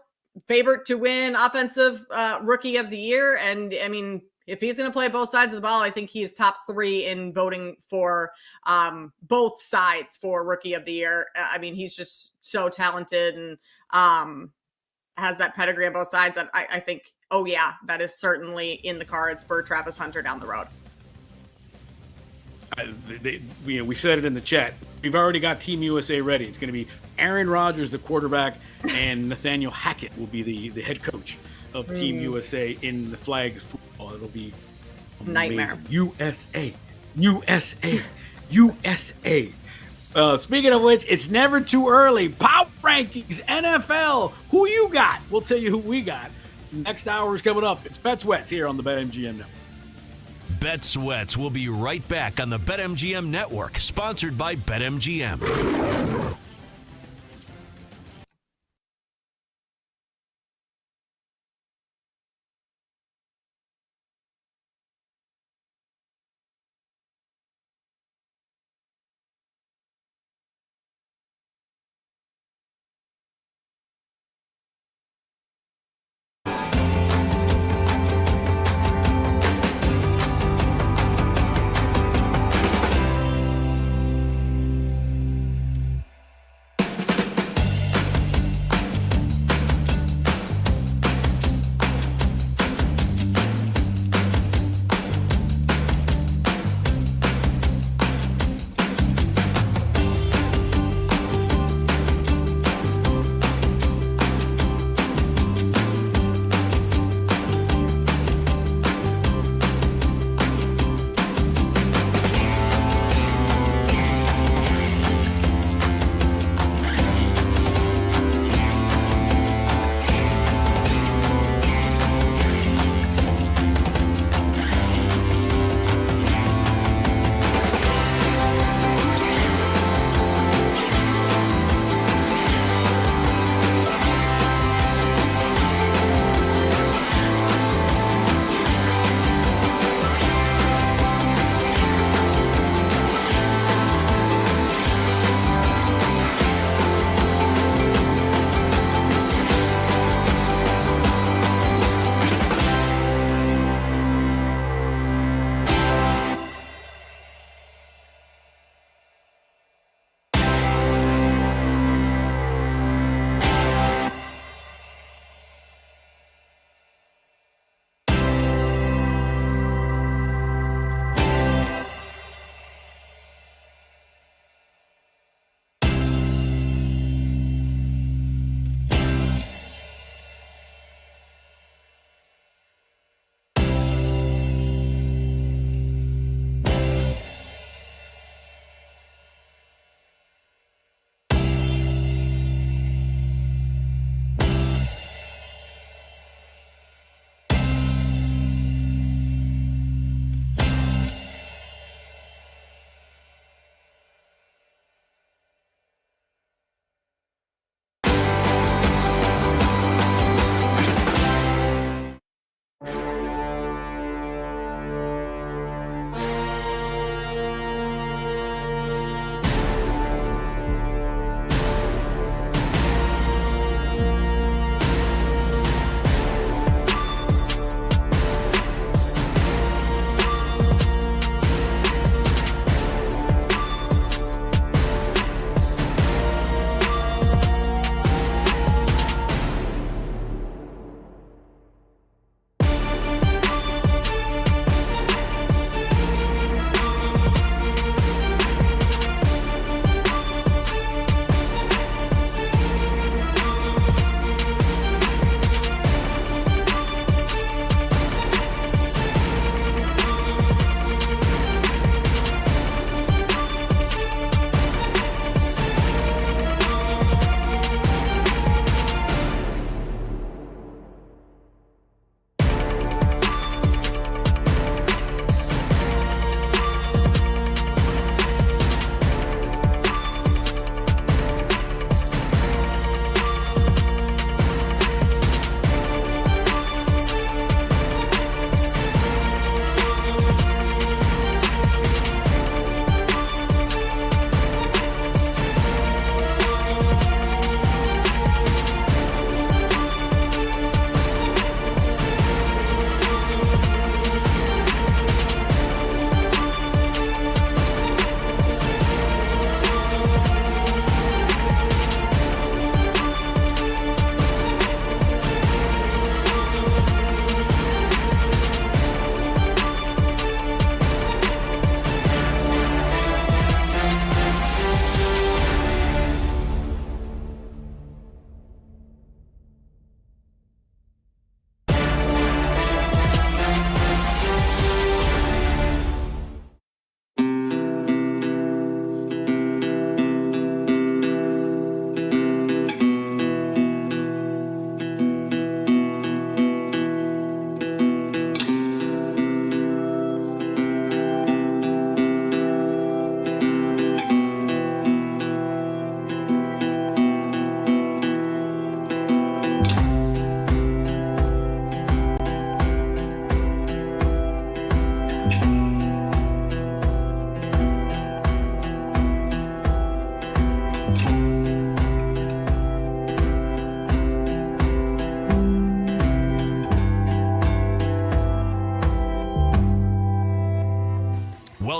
favorite to win offensive rookie of the year, and I mean, if he's going to play both sides of the ball, I think he's top 3 in voting for both sides for rookie of the year. I mean, he's just so talented and has that pedigree on both sides. I think, oh yeah, that is certainly in the cards for Travis Hunter down the road. We said it in the chat. We've already got Team USA ready. It's going to be Aaron Rodgers, the quarterback, and Nathaniel Hackett will be the head coach of Team USA in the flag football. It'll be amazing. Nightmare. USA. Speaking of which, it's never too early. Power rankings, NFL. Who you got? We'll tell you who we got. Next hour is coming up. It's Bet Sweats here on the BetMGM Network. Bet Sweats will be right back on the BetMGM Network, sponsored by BetMGM.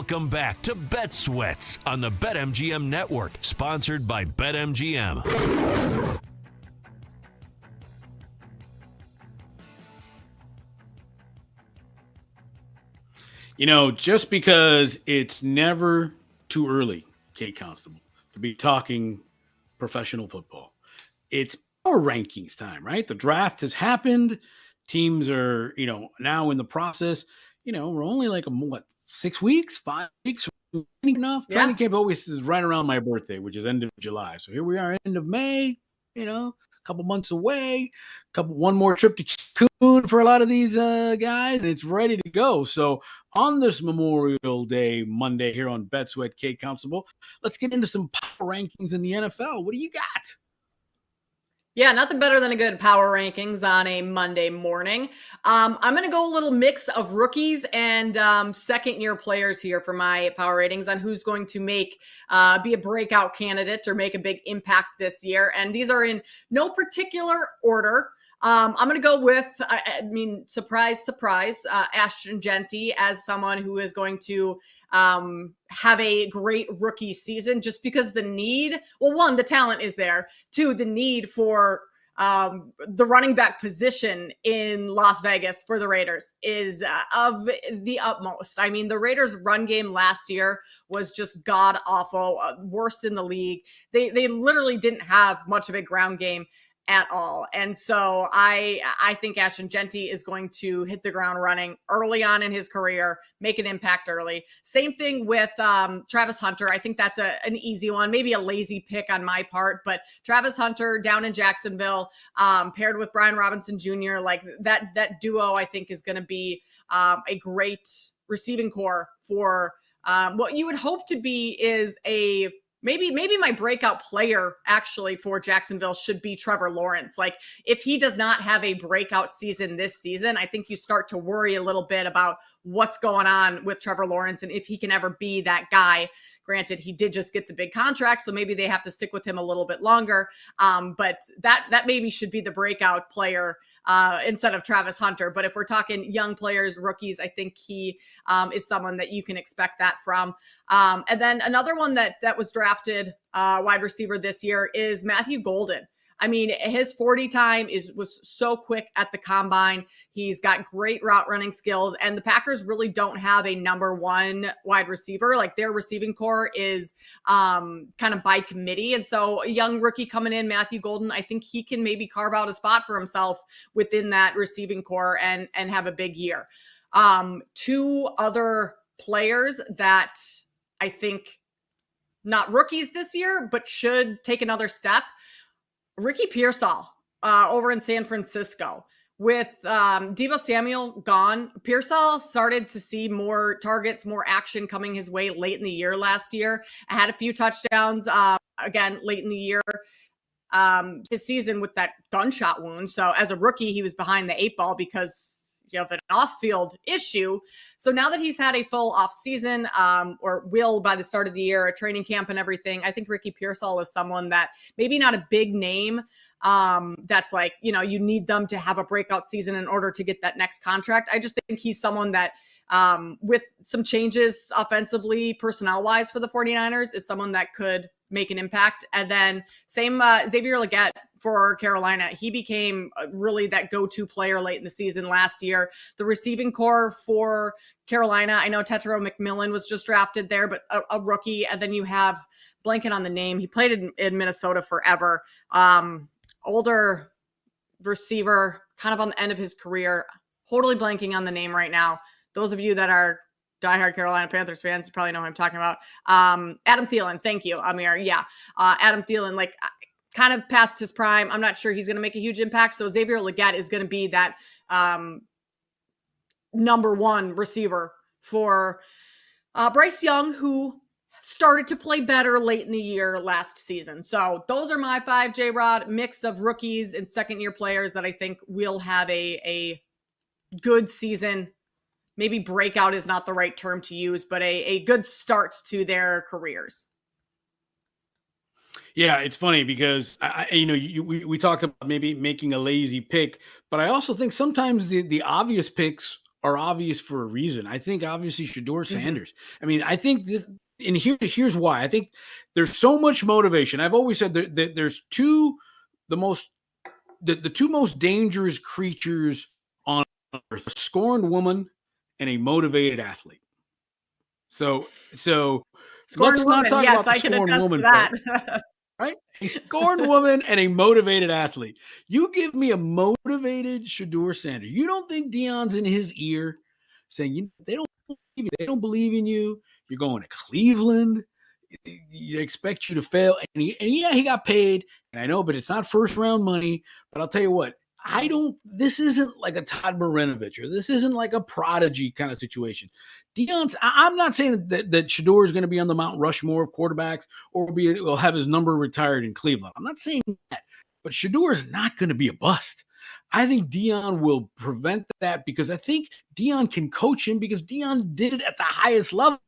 Welcome back to Bet Sweats on the BetMGM Network, sponsored by BetMGM. You know, just because it's never too early, Kate Constable, to be talking professional football, it's power rankings time, right? The draft has happened. Teams are, now in the process. We're only like 6 weeks, 5 weeks enough. Yeah. Training camp always is right around my birthday, which is end of July. So here we are, end of May. A couple months away. One more trip to Cancun for a lot of these guys, and it's ready to go. So on this Memorial Day Monday here on Bet Sweat, Kate Constable, let's get into some power rankings in the NFL. What do you got? Yeah, nothing better than a good power rankings on a Monday morning. I'm going to go a little mix of rookies and second-year players here for my power ratings on who's going to be a breakout candidate or make a big impact this year. And these are in no particular order. I'm going to go with, surprise, surprise, Ashton Genty as someone who is going to have a great rookie season just because the need, well, one, the talent is there. Two, the need for the running back position in Las Vegas for the Raiders is of the utmost. I mean, the Raiders' run game last year was just god awful, worst in the league. They literally didn't have much of a ground game at all. And so I think Ashton Genty is going to hit the ground running early on in his career, make an impact early. Same thing with Travis Hunter. I think that's an easy one, maybe a lazy pick on my part, but Travis Hunter down in Jacksonville, paired with Brian Robinson Jr., like that duo, I think is going to be a great receiving core for what you would hope to be is Maybe my breakout player actually for Jacksonville should be Trevor Lawrence. Like if he does not have a breakout season this season, I think you start to worry a little bit about what's going on with Trevor Lawrence and if he can ever be that guy. Granted, he did just get the big contract, so maybe they have to stick with him a little bit longer. But that maybe should be the breakout player instead of Travis Hunter. But if we're talking young players, rookies, I think he is someone that you can expect that from. And then another one that was drafted wide receiver this year is Matthew Golden. I mean, his 40 time was so quick at the combine. He's got great route running skills, and the Packers really don't have a number one wide receiver. Like their receiving core is kind of by committee. And so a young rookie coming in, Matthew Golden, I think he can maybe carve out a spot for himself within that receiving core and have a big year. Two other players that I think not rookies this year, but should take another step. Ricky Pearsall over in San Francisco. With Deebo Samuel gone, Pearsall started to see more targets, more action coming his way late in the year last year. I had a few touchdowns again late in the year. His season with that gunshot wound. So as a rookie, he was behind the 8 ball because of an off-field issue. So now that he's had a full off season, or will by the start of the year, a training camp and everything, I think Ricky Pearsall is someone that maybe not a big name. That's like, you need them to have a breakout season in order to get that next contract. I just think he's someone that with some changes offensively, personnel-wise for the 49ers is someone that could make an impact. And then same Xavier Legette for Carolina. He became really that go-to player late in the season last year. The receiving core for Carolina, I know Tetro McMillan was just drafted there, but a rookie. And then you have, blanking on the name, he played in Minnesota forever. Older receiver, kind of on the end of his career. Totally blanking on the name right now. Those of you that are diehard Carolina Panthers fans, you probably know who I'm talking about. Adam Thielen. Thank you, Amir. Yeah. Adam Thielen, like kind of past his prime. I'm not sure he's going to make a huge impact. So Xavier Legette is going to be that number one receiver for Bryce Young, who started to play better late in the year last season. So those are my 5, J-Rod, mix of rookies and second-year players that I think will have a good season. Maybe breakout is not the right term to use, but a good start to their careers. Yeah, it's funny because we talked about maybe making a lazy pick, but I also think sometimes the obvious picks are obvious for a reason. I think obviously Shedeur Sanders. I mean, I think this, and here's why. I think there's so much motivation. I've always said that there's the two most dangerous creatures on earth: a scorned woman and a motivated athlete. So Scorned let's not woman. talk Yes, about the I can scorned attest woman to that. part. Right? A scorned woman and a motivated athlete. You give me a motivated Shedeur Sanders. You don't think Deion's in his ear saying they don't believe you. They don't believe in you. You're going to Cleveland. You expect you to fail. And yeah, he got paid. And I know, but it's not first round money. But I'll tell you what, this isn't like a Todd Marinovich, or this isn't like a prodigy kind of situation. I'm not saying that Shedeur is going to be on the Mount Rushmore of quarterbacks or will have his number retired in Cleveland. I'm not saying that, but Shedeur is not going to be a bust. I think Deion will prevent that because I think Deion can coach him because Deion did it at the highest level.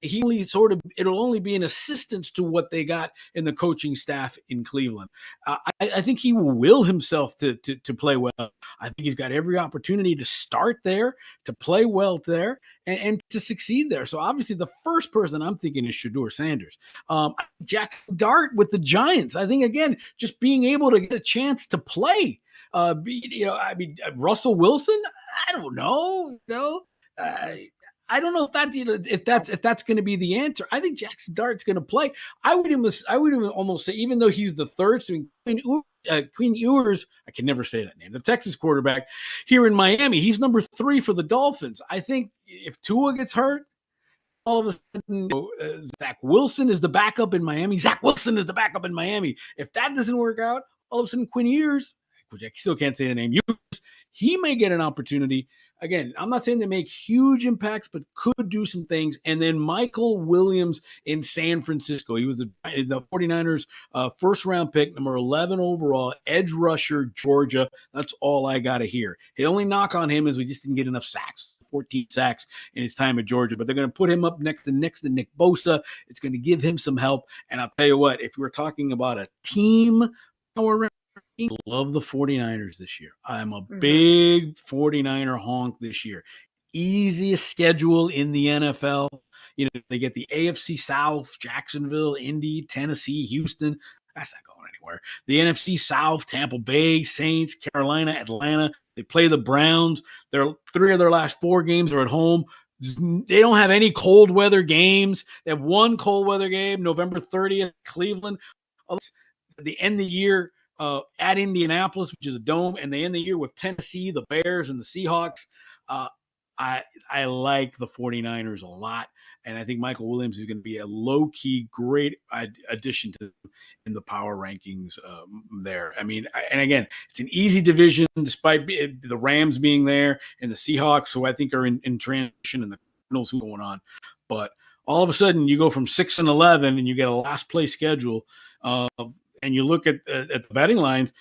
It'll only be an assistance to what they got in the coaching staff in Cleveland. I think he will will himself to play well. I think he's got every opportunity to start there, to play well there, and to succeed there. So obviously the first person I'm thinking is Shedeur Sanders. Jackson Dart with the Giants. I think, again, just being able to get a chance to play. Russell Wilson, I don't know. I don't know if that's going to be the answer. I think Jackson Dart's going to play. I would even almost say, even though he's the third string, Quinn Ewers, I can never say that name, the Texas quarterback here in Miami, he's number 3 for the Dolphins. I think if Tua gets hurt, all of a sudden, Zach Wilson is the backup in Miami. If that doesn't work out, all of a sudden Quinn Ewers, which I still can't say the name, he may get an opportunity. Again, I'm not saying they make huge impacts, but could do some things. And then Michael Williams in San Francisco. He was the 49ers first-round pick, number 11 overall, edge rusher, Georgia. That's all I got to hear. The only knock on him is we just didn't get enough sacks. 14 sacks in his time at Georgia, but they're going to put him up next to Nick Bosa. It's going to give him some help. And I'll tell you what, if we're talking about a team power, I love the 49ers this year. I'm a big 49er honk this year. Easiest schedule in the NFL. They get the AFC South, Jacksonville, Indy, Tennessee, Houston. That's not going anywhere. The NFC South, Tampa Bay, Saints, Carolina, Atlanta. They play the Browns. 3 of their last 4 games are at home. They don't have any cold weather games. They have one cold weather game, November 30th, Cleveland. They end the year at Indianapolis, which is a dome, and they end the year with Tennessee, the Bears, and the Seahawks. I like the 49ers a lot, and I think Michael Williams is going to be a low-key great addition to in the power rankings there. I mean, and again, it's an easy division despite the Rams being there and the Seahawks, who I think are in transition, and the Cardinals who's going on. But all of a sudden, you go from 6-11, and you get a last-place schedule and you look at the betting lines,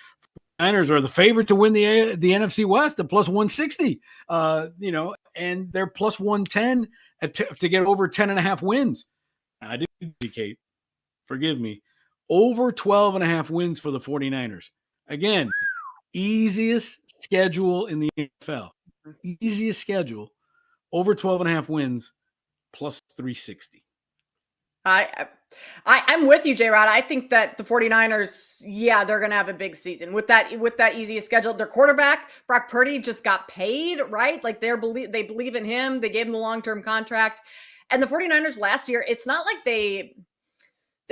Niners are the favorite to win the NFC West at plus 160, and they're plus 110 to get over 10.5 wins. I did indicate, forgive me, over 12.5 wins for the 49ers. Again, easiest schedule in the NFL. Easiest schedule, over 12.5 wins, plus 360. I'm with you, J-Rod. I think that the 49ers, they're going to have a big season with that easiest schedule. Their quarterback, Brock Purdy, just got paid, right? Like they believe in him. They gave him a long-term contract. And the 49ers last year, it's not like they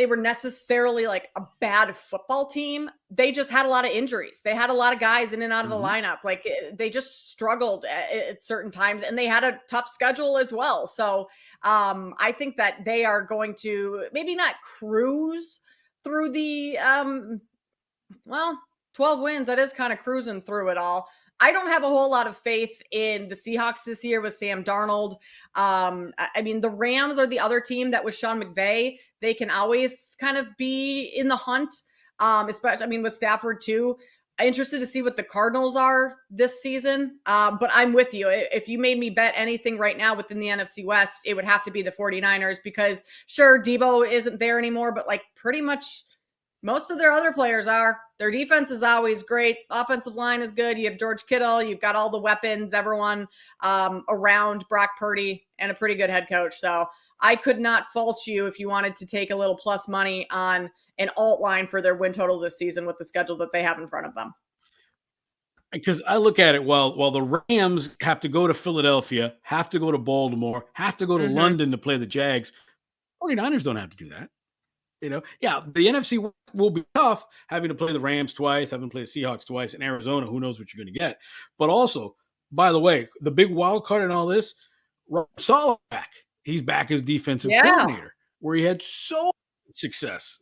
were necessarily like a bad football team. They just had a lot of injuries. They had a lot of guys in and out of the lineup. Like they just struggled at certain times, and they had a tough schedule as well. So I think that they are going to maybe not cruise through the 12 wins. That is kind of cruising through it all. I don't have a whole lot of faith in the Seahawks this year with Sam Darnold. I mean, the Rams are the other team that with Sean McVay, they can always kind of be in the hunt, especially, with Stafford too. I'm interested to see what the Cardinals are this season. But I'm with you. If you made me bet anything right now within the NFC West, it would have to be the 49ers because sure, Debo isn't there anymore, but like pretty much Most of their other players are. Their defense is always great. Offensive line is good. You have George Kittle. You've got all the weapons, everyone around Brock Purdy, and a pretty good head coach. So I could not fault you if you wanted to take a little plus money on an alt line for their win total this season with the schedule that they have in front of them. Because I look at it, while the Rams have to go to Philadelphia, have to go to Baltimore, have to go to London to play the Jags, 49ers don't have to do that. Yeah, the NFC will be tough having to play the Rams twice, having to play the Seahawks twice, and Arizona, who knows what you're going to get. But also, by the way, the big wild card in all this, Robert Saleh back. He's back as defensive coordinator, where he had so much success.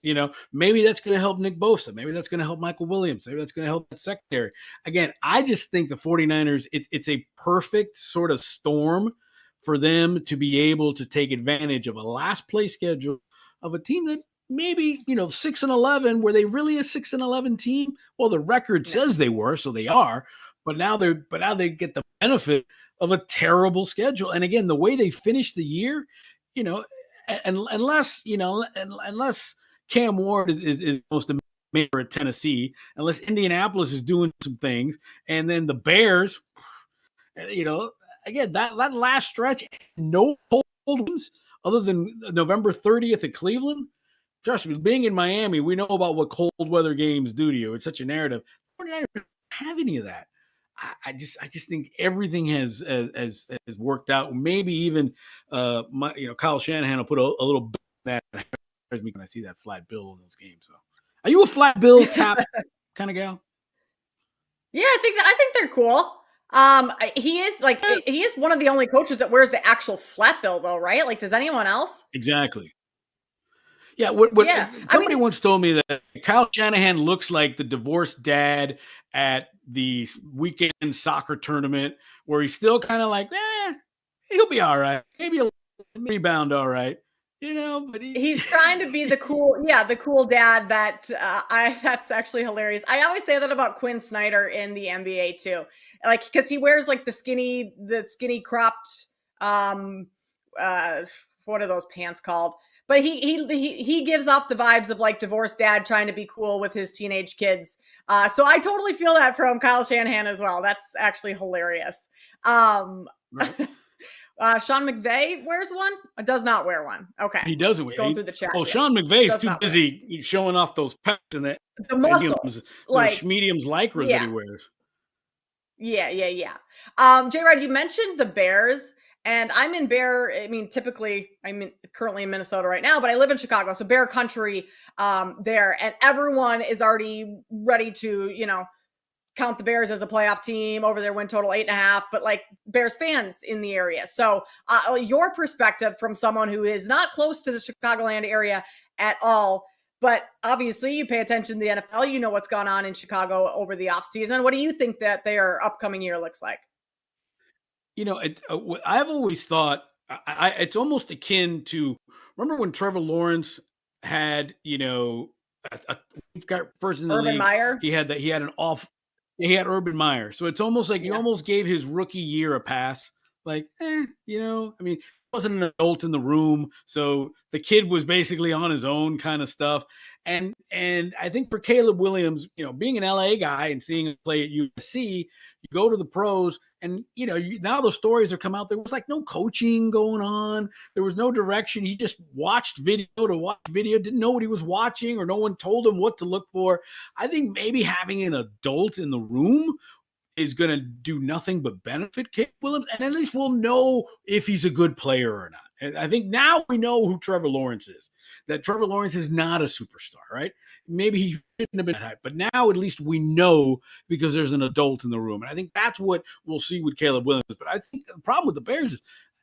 Maybe that's going to help Nick Bosa. Maybe that's going to help Michael Williams. Maybe that's going to help that secondary. Again, I just think the 49ers, it's a perfect sort of storm for them to be able to take advantage of a last place schedule of a team that maybe 6-11. Were they really a 6-11 team? Well, the record says they were, so they are. But now they get the benefit of a terrible schedule. And again, the way they finished the year, unless Cam Ward is most mayor at Tennessee, unless Indianapolis is doing some things, and then the Bears, again that last stretch, no cold wins other than November 30th at Cleveland. Trust me, being in Miami, we know about what cold weather games do to you. It's such a narrative. 49ers don't have any of that. I just think everything has worked out. Maybe even Kyle Shanahan will put a little bit of that when I see that flat bill in those games. So, are you a flat bill cap kind of gal? Yeah, I think they're cool. He is one of the only coaches that wears the actual flat bill, though, right? Like, does anyone else? Exactly. Yeah, somebody once told me that Kyle Shanahan looks like the divorced dad at the weekend soccer tournament where he's still kind of like, he'll be all right. Maybe a rebound all right. But he's trying to be the cool dad that that's actually hilarious. I always say that about Quinn Snyder in the NBA too. Like, because he wears like the skinny cropped what are those pants called? But he gives off the vibes of like divorced dad trying to be cool with his teenage kids. So I totally feel that from Kyle Shanahan as well. That's actually hilarious. Sean McVay wears one? Does not wear one. Okay. He doesn't. Going through the chat. Well, Sean McVay's too busy showing off those pecs and the muscles, mediums lycras that he wears. Yeah. J-Rod, you mentioned the Bears. And typically, I'm currently in Minnesota right now, but I live in Chicago. So Bear country there. And everyone is already ready to, count the Bears as a playoff team over their win total 8.5, but like Bears fans in the area. So your perspective from someone who is not close to the Chicagoland area at all, but obviously you pay attention to the NFL, you know what's gone on in Chicago over the offseason. What do you think that their upcoming year looks like? I've always thought it's almost akin to, remember when Trevor Lawrence had, we've got first in the Urban league. Meyer? He had Urban Meyer. So it's almost like he almost gave his rookie year a pass. Like, he wasn't an adult in the room. So the kid was basically on his own kind of stuff. And I think for Caleb Williams, being an LA guy and seeing him play at USC, you go to the pros and, now the stories have come out. There was like no coaching going on. There was no direction. He just watched video to watch video, didn't know what he was watching, or no one told him what to look for. I think maybe having an adult in the room is going to do nothing but benefit Caleb Williams. And at least we'll know if he's a good player or not. And I think now we know who Trevor Lawrence is, that Trevor Lawrence is not a superstar, right? Maybe he shouldn't have been hyped, but now at least we know because there's an adult in the room. And I think that's what we'll see with Caleb Williams. But I think the problem with the Bears is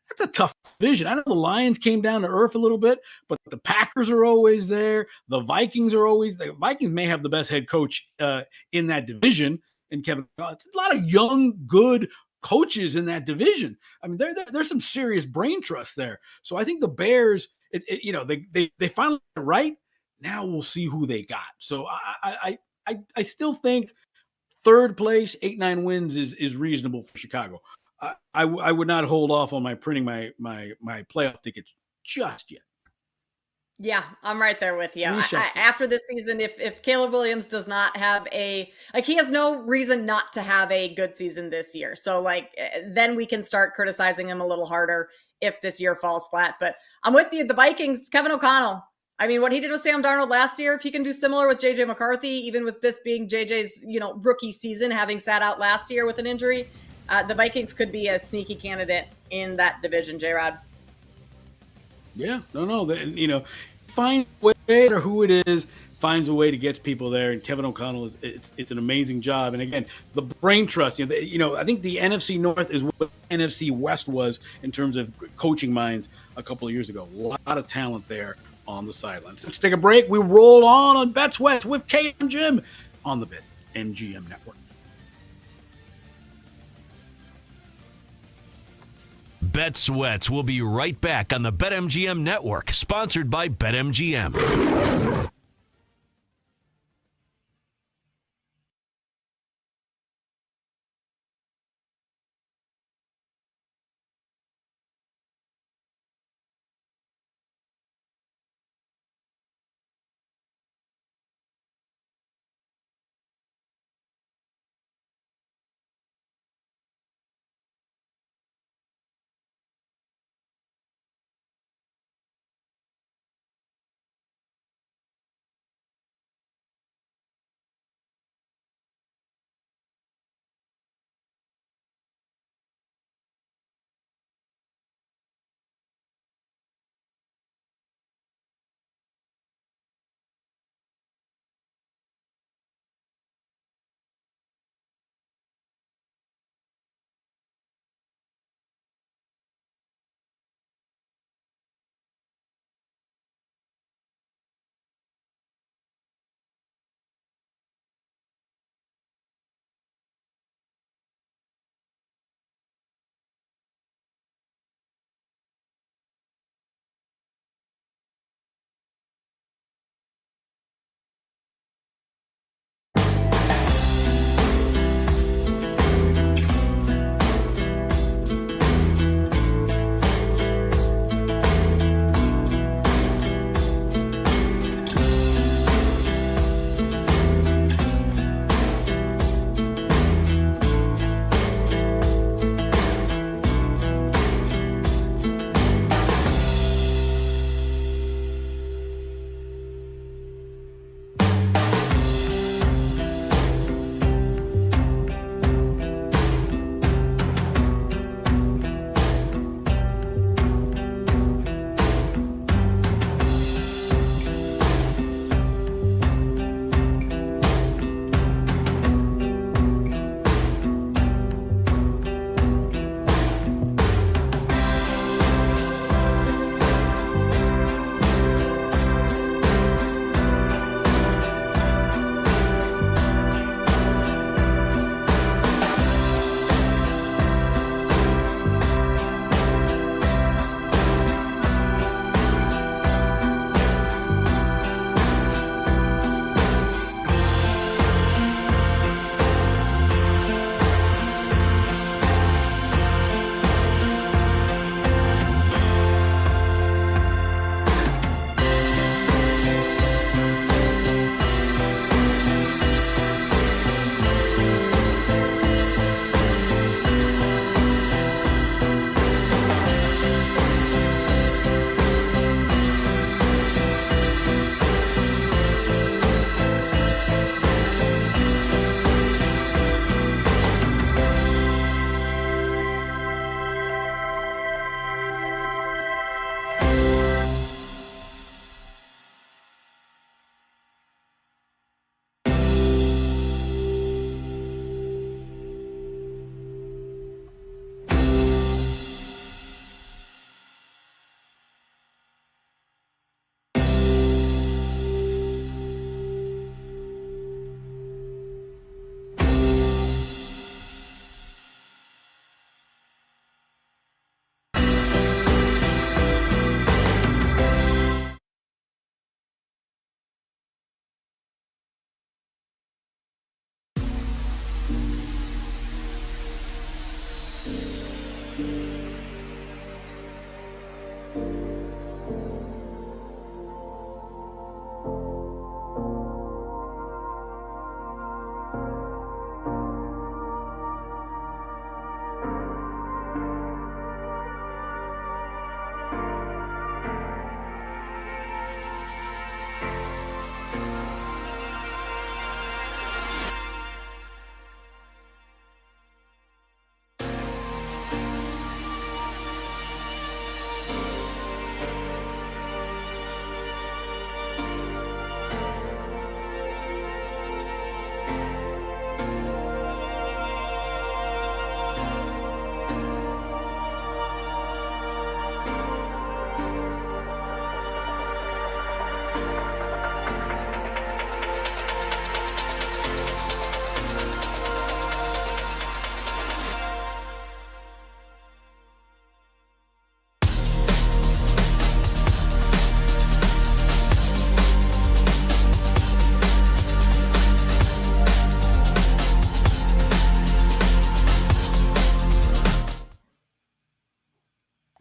that's a tough division. I know the Lions came down to earth a little bit, but the Packers are always there. The Vikings may have the best head coach in that division. And Kevin, it's a lot of young, good coaches in that division. I mean, there's some serious brain trust there. So I think the Bears, they finally got it right. Now we'll see who they got. So I still think third place, 8-9 wins is reasonable for Chicago. I would not hold off on printing my playoff tickets just yet. Yeah, I'm right there with you. We shall see. After this season, if Caleb Williams does not have he has no reason not to have a good season this year. So then we can start criticizing him a little harder if this year falls flat. But I'm with you. The Vikings, Kevin O'Connell. I mean, what he did with Sam Darnold last year, if he can do similar with JJ McCarthy, even with this being JJ's rookie season, having sat out last year with an injury, the Vikings could be a sneaky candidate in that division. J-Rod. Yeah, no. Find a way, or who it is, finds a way to get people there. And Kevin O'Connell it's an amazing job. And again, the brain trust. I think the NFC North is what NFC West was in terms of coaching minds a couple of years ago. A lot of talent there on the sidelines. Let's take a break. We roll on Bet Sweats with Kay and Jim on the BetMGM Network. Bet Sweats will be right back on the BetMGM Network, sponsored by BetMGM.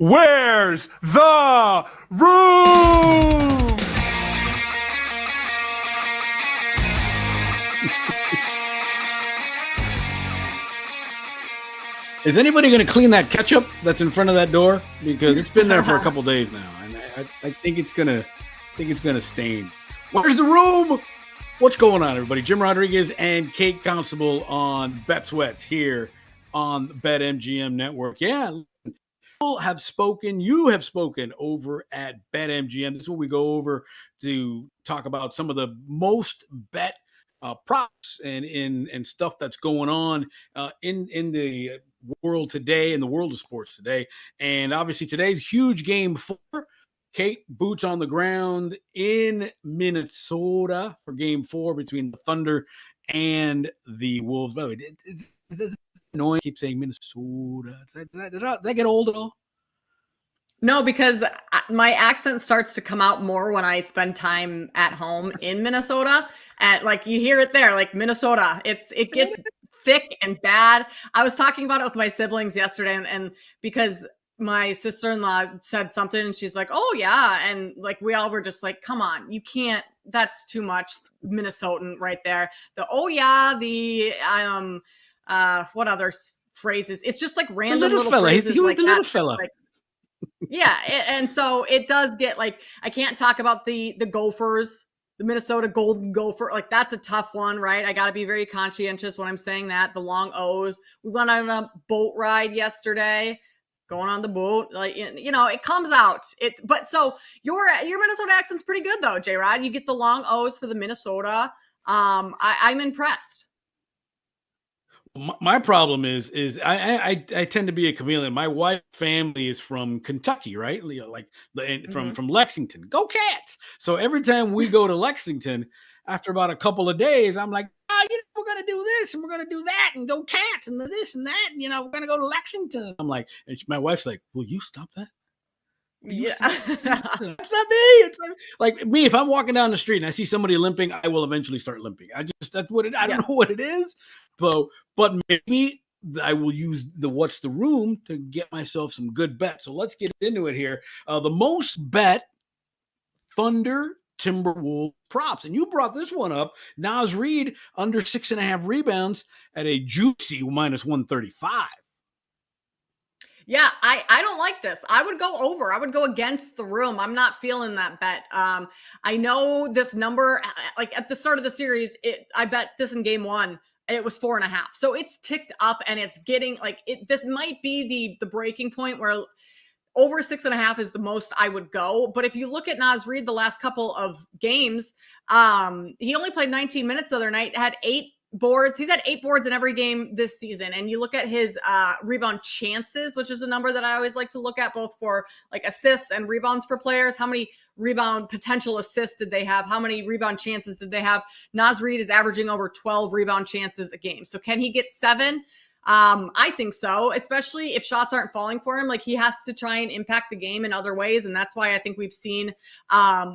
Where's the room? Is anybody going to clean that ketchup that's in front of that door? Because it's been there for a couple days now, and I think it's gonna stain. Where's the room? What's going on, everybody? Jim Rodriguez and Kate Constable on Bet Sweats here on the BetMGM Network. Yeah. Have spoken, you have spoken over at BetMGM. This is what we go over to talk about some of the most bet props and stuff that's going on in the world today, in the world of sports today. And obviously today's huge game 4. Kate, boots on the ground in Minnesota for game 4 between the Thunder and the Wolves. By the way, it's annoying. I keep saying Minnesota. Did I get old at all? No, because my accent starts to come out more when I spend time at home in Minnesota. And like you hear it there, like Minnesota, it gets thick and bad. I was talking about it with my siblings yesterday, and because my sister-in-law said something and she's like, "Oh yeah," and like we all were just like, "Come on, you can't. That's too much Minnesotan right there." The "oh yeah," the what other phrases? It's just like random little phrases he was like the that. little fella. Like, yeah, and so it does get like I can't talk about the Gophers, the Minnesota Golden Gopher. Like that's a tough one, right? I got to be very conscientious when I'm saying that. The long O's. We went on a boat ride yesterday, going on the boat. Like you know, it comes out. But so your Minnesota accent's pretty good though, J-Rod. You get the long O's for the Minnesota. I'm impressed. My problem is I tend to be a chameleon. My wife's family is from Kentucky, right? You know, like from Lexington. Go Cats! So every time we go to Lexington, after about a couple of days, I'm like, we're gonna do this and we're gonna do that and go Cats and this and that. And, we're gonna go to Lexington. I'm like, and my wife's like, will you stop that? Yeah. It's not me. It's like me. If I'm walking down the street and I see somebody limping, I will eventually start limping. I don't know what it is, but maybe I will use the what's the room to get myself some good bets. So let's get into it here. The most bet Thunder Timberwolves props, and you brought this one up. Naz Reid under 6.5 rebounds at a juicy -135. Yeah, I don't like this. I would go over. I would go against the room. I'm not feeling that bet. I know this number, like at the start of the series, I bet this in game 1. It was 4.5. So it's ticked up and it's getting like this might be the breaking point where over 6.5 is the most I would go. But if you look at Naz Reid the last couple of games, he only played 19 minutes the other night, had 8 boards. He's had 8 boards in every game this season. And you look at his rebound chances, which is a number that I always like to look at both for like assists and rebounds for players. How many rebound potential assists did they have? How many rebound chances did they have? Naz Reid is averaging over 12 rebound chances a game. So can he get 7? I think so, especially if shots aren't falling for him. Like he has to try and impact the game in other ways. And that's why I think we've seen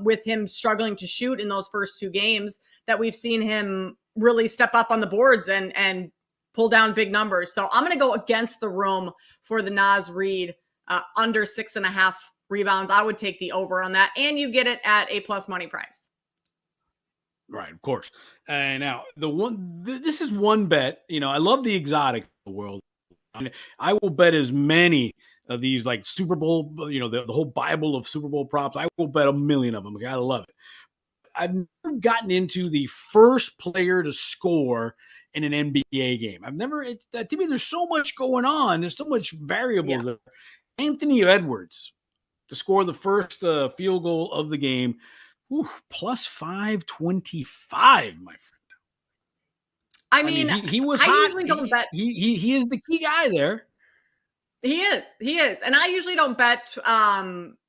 with him struggling to shoot in those first 2 games that we've seen him really step up on the boards and pull down big numbers. So I'm going to go against the room for the Naz Reid under 6.5 rebounds. I would take the over on that. And you get it at a plus money price. Right, of course. And now this is one bet. I love the exotic world. I will bet as many of these like Super Bowl, the whole Bible of Super Bowl props. I will bet a million of them. Okay, I love it. I've never gotten into the first player to score in an NBA game. I've never. To me, there's so much going on. There's so much variables there. Anthony Edwards to score the first field goal of the game, plus 525, my friend. I mean, he was I hot. usually don't bet. He is the key guy there. He is. And I usually don't bet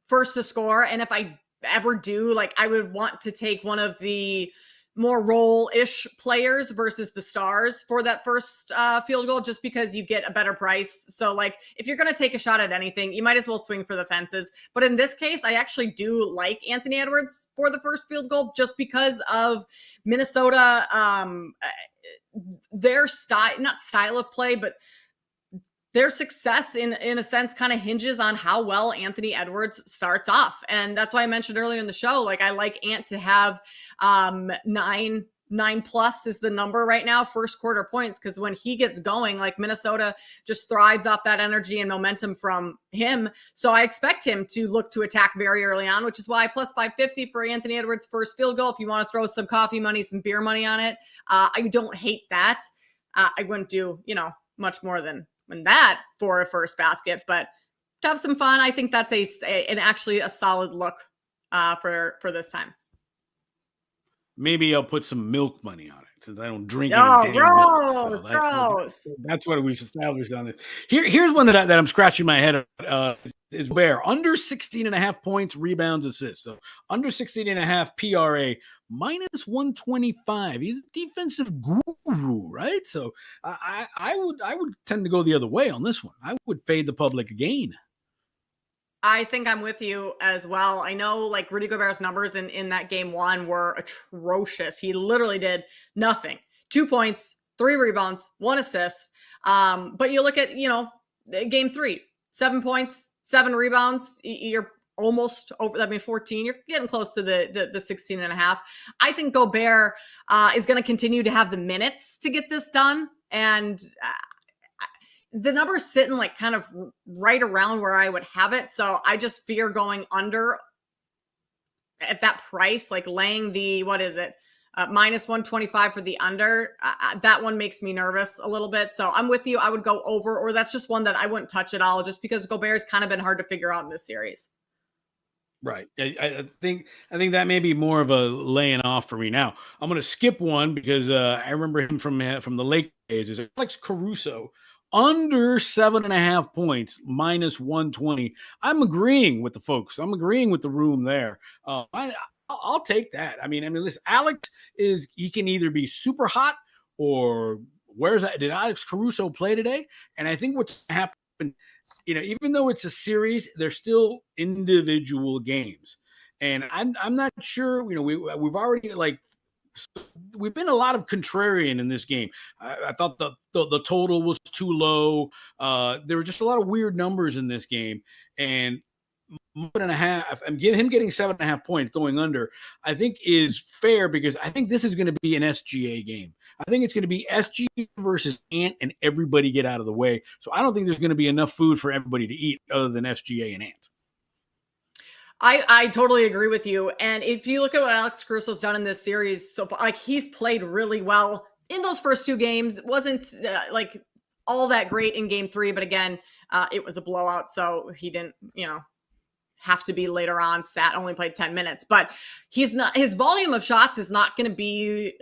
first to score. And if I ever do, like, I would want to take one of the more role-ish players versus the stars for that first field goal, just because you get a better price. So, like, if you're going to take a shot at anything, you might as well swing for the fences. But in this case, I actually do like Anthony Edwards for the first field goal, just because of Minnesota, their not style of play, but their success in a sense kind of hinges on how well Anthony Edwards starts off. And that's why I mentioned earlier in the show, like, I like Ant to have 9+ is the number right now, first quarter points, because when he gets going, like, Minnesota just thrives off that energy and momentum from him. So I expect him to look to attack very early on, which is why plus 550 for Anthony Edwards first field goal. If you want to throw some coffee money, some beer money on it, I don't hate that. I wouldn't do, much more than that for a first basket, but to have some fun, I think that's actually a solid look for this time. Maybe I'll put some milk money on it, since I don't drink any milk. So that's what we've established on this. Here's one that I'm scratching my head at. Is Bear under 16.5 points, rebounds, assists. So under 16.5 PRA, minus 125. He's a defensive guru, right? So I would tend to go the other way on this one. I would fade the public again. I think I'm with you as well. I know, like, Rudy Gobert's numbers in that game one were atrocious. He literally did nothing. 2 points, 3 rebounds, 1 assist. But you look at, game 3, 7 points, 7 rebounds. You're almost over. 14. You're getting close to the 16.5. I think Gobert is going to continue to have the minutes to get this done. And the number's sitting like kind of right around where I would have it. So I just fear going under at that price, like laying the, minus 125 for the under. That one makes me nervous a little bit. So I'm with you. I would go over, or that's just one that I wouldn't touch at all, just because Gobert's kind of been hard to figure out in this series. Right. I think that may be more of a laying off for me. Now, I'm going to skip one because I remember him from the Lake days. Is Alex Caruso under 7.5 points, minus 120. I'm agreeing with the folks. I'm agreeing with the room there. I'll take that. I mean, listen, Alex he can either be super hot or did Alex Caruso play today? And I think what's happened, even though it's a series, they're still individual games. And I'm not sure, we've already we've been a lot of contrarian in this game. I thought the total was too low. There were just a lot of weird numbers in this game, and 1.5 and him getting 7.5 points going under, I think is fair, because I think this is going to be an SGA game. I think it's going to be SGA versus Ant, and everybody get out of the way. So I don't think there's going to be enough food for everybody to eat other than SGA and Ant. I totally agree with you. And if you look at what Alex Caruso's done in this series so far, like, he's played really well in those first 2 games. It wasn't all that great in game 3, but again, it was a blowout. So he didn't, have to be later on. Only played 10 minutes, but his volume of shots is not going to be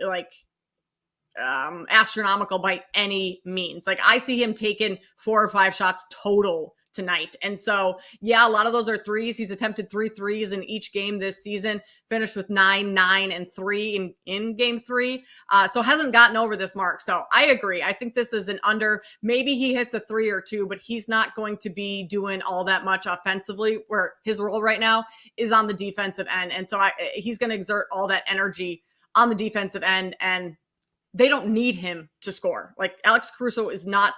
astronomical by any means. Like, I see him taking 4 or 5 shots total tonight. And so, yeah, a lot of those are threes. He's attempted 3 threes in each game this season, finished with 9, 9, and 3 in game 3. So hasn't gotten over this mark. So I agree. I think this is an under. Maybe he hits a 3 or 2, but he's not going to be doing all that much offensively, where his role right now is on the defensive end. And so he's going to exert all that energy on the defensive end, and they don't need him to score. Like, Alex Caruso is not,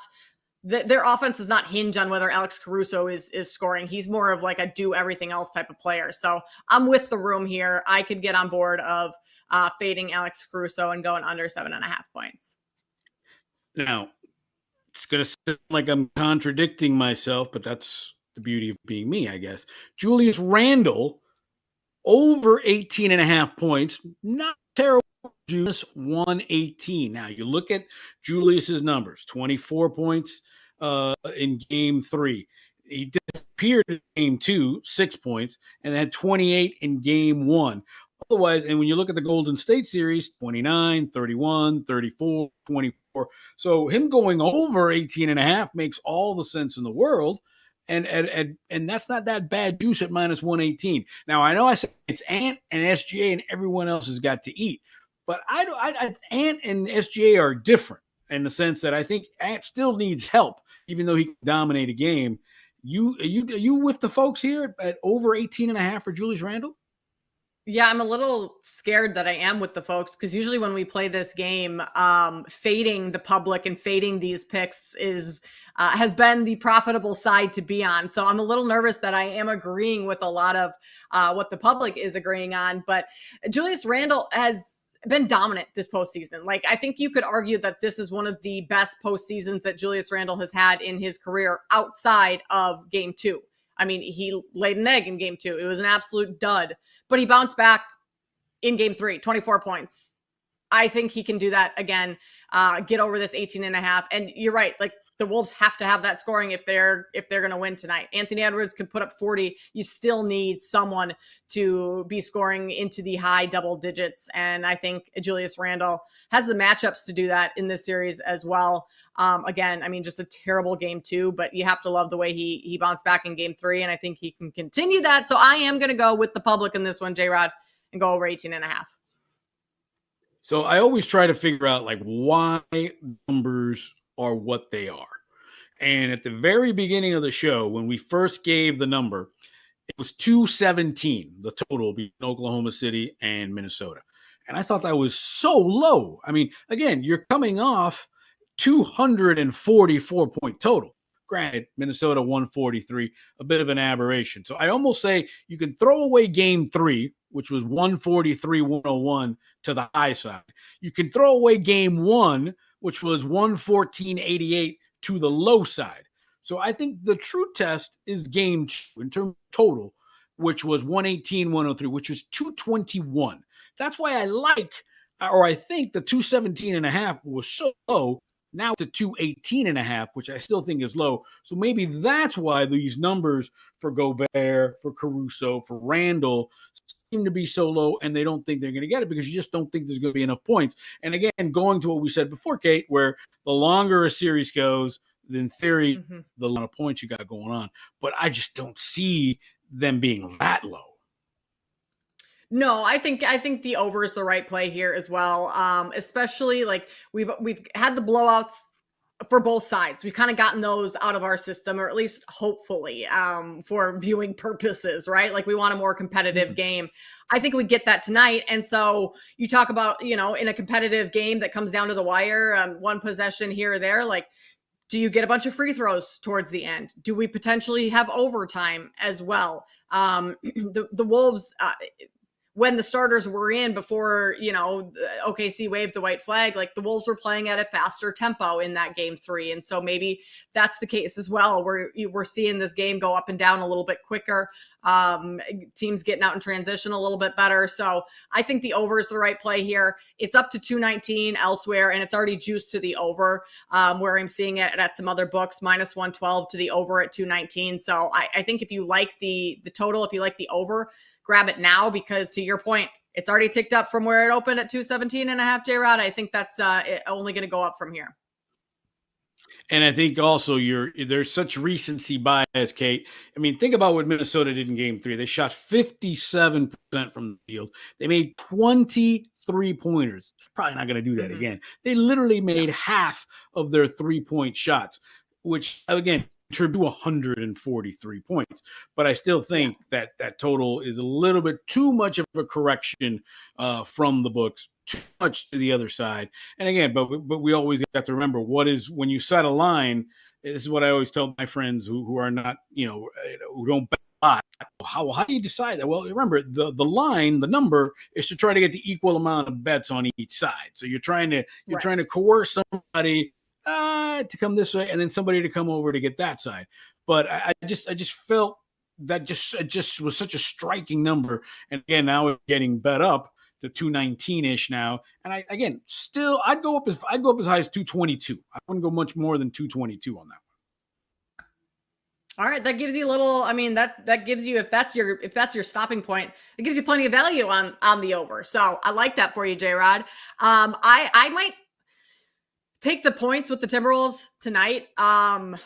their offense does not hinge on whether Alex Caruso is scoring. He's more of like a do everything else type of player. So I'm with the room here. I could get on board of fading Alex Caruso and going under 7.5 points. Now, it's going to sound like I'm contradicting myself, but that's the beauty of being me, I guess. Julius Randle over 18.5 points. Not terrible. Julius 118. Now you look at Julius's numbers: 24 points in game 3. He disappeared in game 2, 6 points, and had 28 in game 1. Otherwise, and when you look at the Golden State series, 29, 31, 34, 24. So him going over 18.5 makes all the sense in the world. And that's not that bad juice at minus 118. Now, I know I said it's Ant and SGA and everyone else has got to eat. But Ant and SGA are different in the sense that I think Ant still needs help, even though he can dominate a game. Are you with the folks here at over 18.5 for Julius Randle? Yeah, I'm a little scared that I am with the folks because usually when we play this game, fading the public and fading these picks has been the profitable side to be on. So I'm a little nervous that I am agreeing with a lot of what the public is agreeing on. But Julius Randle has been dominant this postseason. Like, I think you could argue that this is one of the best postseasons that Julius Randle has had in his career outside of game 2. I mean, he laid an egg in game 2. It was an absolute dud, but he bounced back in game 3, 24 points. I think he can do that again, get over this 18.5. And you're right. Like, the Wolves have to have that scoring if they're going to win tonight. Anthony Edwards could put up 40. You still need someone to be scoring into the high double digits. And I think Julius Randle has the matchups to do that in this series as well. Again, I mean, just a terrible game 2, but you have to love the way he bounced back in game 3. And I think he can continue that. So I am going to go with the public in this one, J-Rod, and go over 18.5. So I always try to figure out like why numbers are what they are. And at the very beginning of the show, when we first gave the number, it was 217, the total between Oklahoma City and Minnesota. And I thought that was so low. I mean, again, you're coming off 244 point total. Granted, Minnesota 143, a bit of an aberration. So I almost say you can throw away game 3, which was 143-101 to the high side. You can throw away game 1, which was 114-88 to the low side. So I think the true test is game 2 in terms of total, which was 118-103, which is 221. That's why I think the 217.5 was so low. Now to 218.5, which I still think is low. So maybe that's why these numbers for Gobert, for Caruso, for Randle seem to be so low, and they don't think they're going to get it because you just don't think there's going to be enough points. And again, going to what we said before, Kate, where the longer a series goes, in theory, the amount of points you got going on. But I just don't see them being that low. No, I think the over is the right play here as well. Especially like we've had the blowouts for both sides. We've kind of gotten those out of our system, or at least hopefully, for viewing purposes, right? Like we want a more competitive game. I think we get that tonight. And so you talk about, in a competitive game that comes down to the wire, one possession here or there, like, do you get a bunch of free throws towards the end? Do we potentially have overtime as well? The Wolves, when the starters were in before, OKC waved the white flag, like the Wolves were playing at a faster tempo in that game 3. And so maybe that's the case as well, where we're seeing this game go up and down a little bit quicker. Teams getting out in transition a little bit better. So I think the over is the right play here. It's up to 219 elsewhere, and it's already juiced to the over, where I'm seeing it at some other books, minus 112 to the over at 219. So I think if you like the total, if you like the over, grab it now, because to your point, it's already ticked up from where it opened at 217.5, J-Rod. I think that's only going to go up from here. And I think also there's such recency bias, Kate. I mean, think about what Minnesota did in game 3. They shot 57% from the field. They made 23 pointers. Probably not going to do that again. They literally made half of their 3-point shots, which again, contribute 143 points. But I still think that total is a little bit too much of a correction from the books, too much to the other side. And again, but we always have to remember when you set a line. This is what I always tell my friends who are not, who don't bet a lot. How do you decide that? Well, remember the line, the number is to try to get the equal amount of bets on each side. So you're trying to coerce somebody to come this way and then somebody to come over to get that side. But I just felt that just was such a striking number. And again, now we're getting bet up to 219-ish now. And I'd go up as high as 222. I wouldn't go much more than 222 on that one. All right, that gives you a little. I mean, that gives you, if that's your stopping point, it gives you plenty of value on the over. So I like that for you, J-Rod. I might take the points with the Timberwolves tonight. I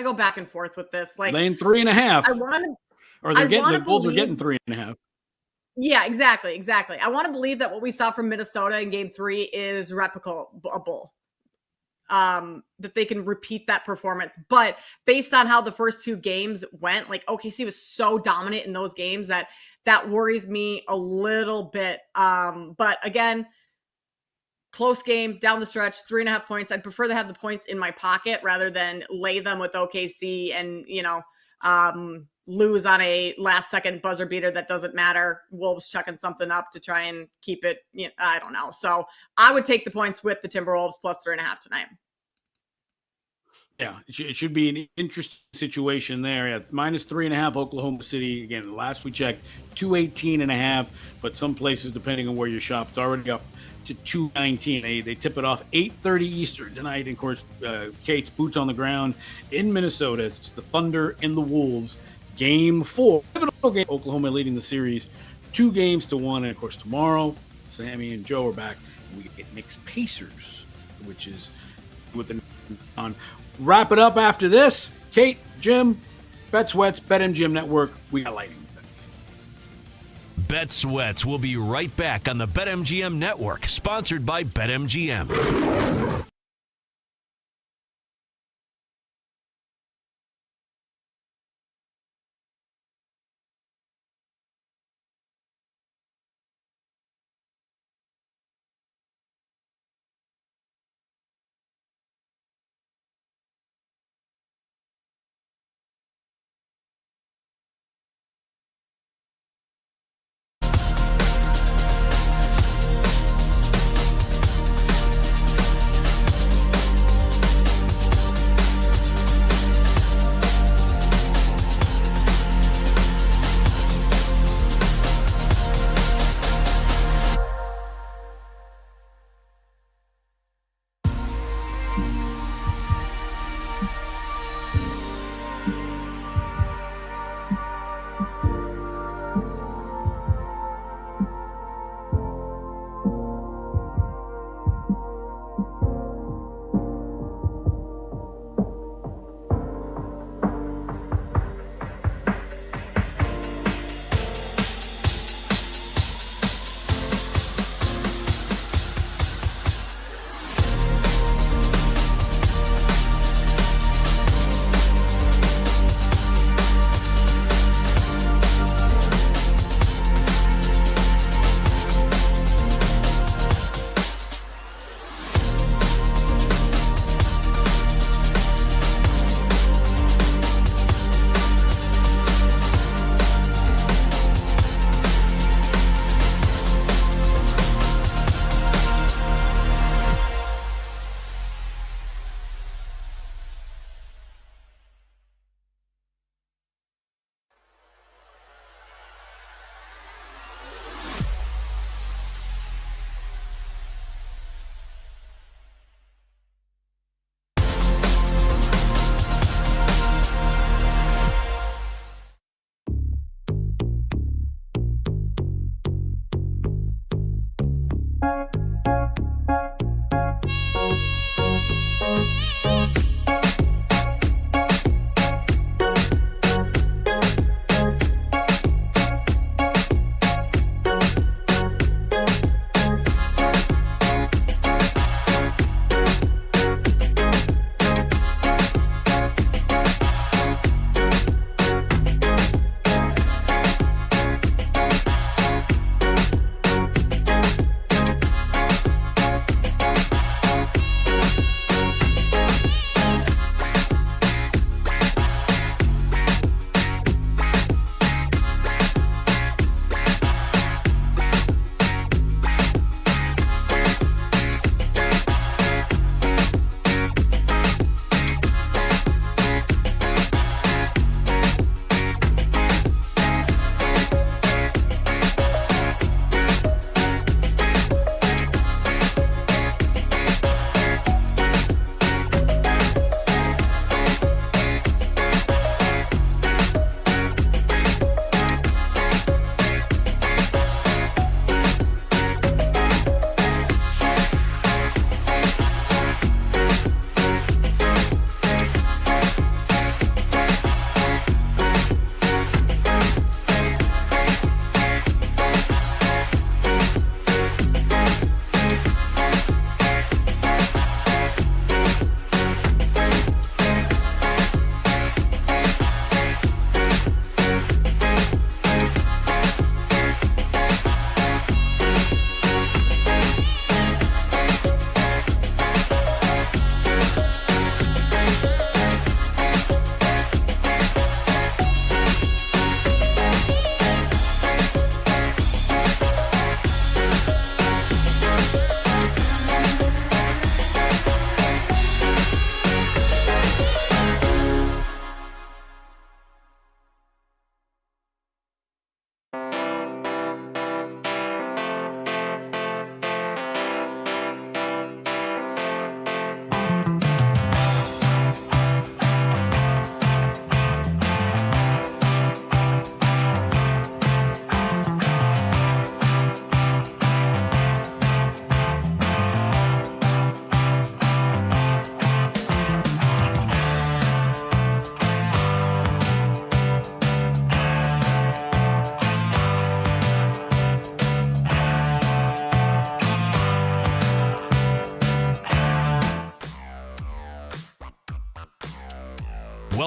go back and forth with this. Like laying 3.5. I want to. Or the Bulls are getting 3.5. Yeah, exactly. I want to believe that what we saw from Minnesota in Game 3 is replicable. That they can repeat that performance. But based on how the first two games went, like OKC was so dominant in those games that worries me a little bit. But again, close game down the stretch, 3.5 points. I'd prefer to have the points in my pocket rather than lay them with OKC and, lose on a last second buzzer beater that doesn't matter. Wolves chucking something up to try and keep it. I don't know. So I would take the points with the Timberwolves plus 3.5 tonight. Yeah, it should be an interesting situation there. At minus 3.5, Oklahoma City. Again, last we checked, 218.5. But some places, depending on where you shop, it's already up to 219. They tip it off 8:30 Eastern tonight. And of course, Kate's boots on the ground in Minnesota. It's the Thunder and the Wolves. Game 4. Oklahoma leading the series 2-1. And of course, tomorrow, Sammy and Joe are back. We get Knicks Pacers, which is with the on. Wrap it up after this. Kate, Jim, Bet Sweats, BetMGM Network. We got lightning bets. Bet Sweats will be right back on the BetMGM Network, sponsored by BetMGM.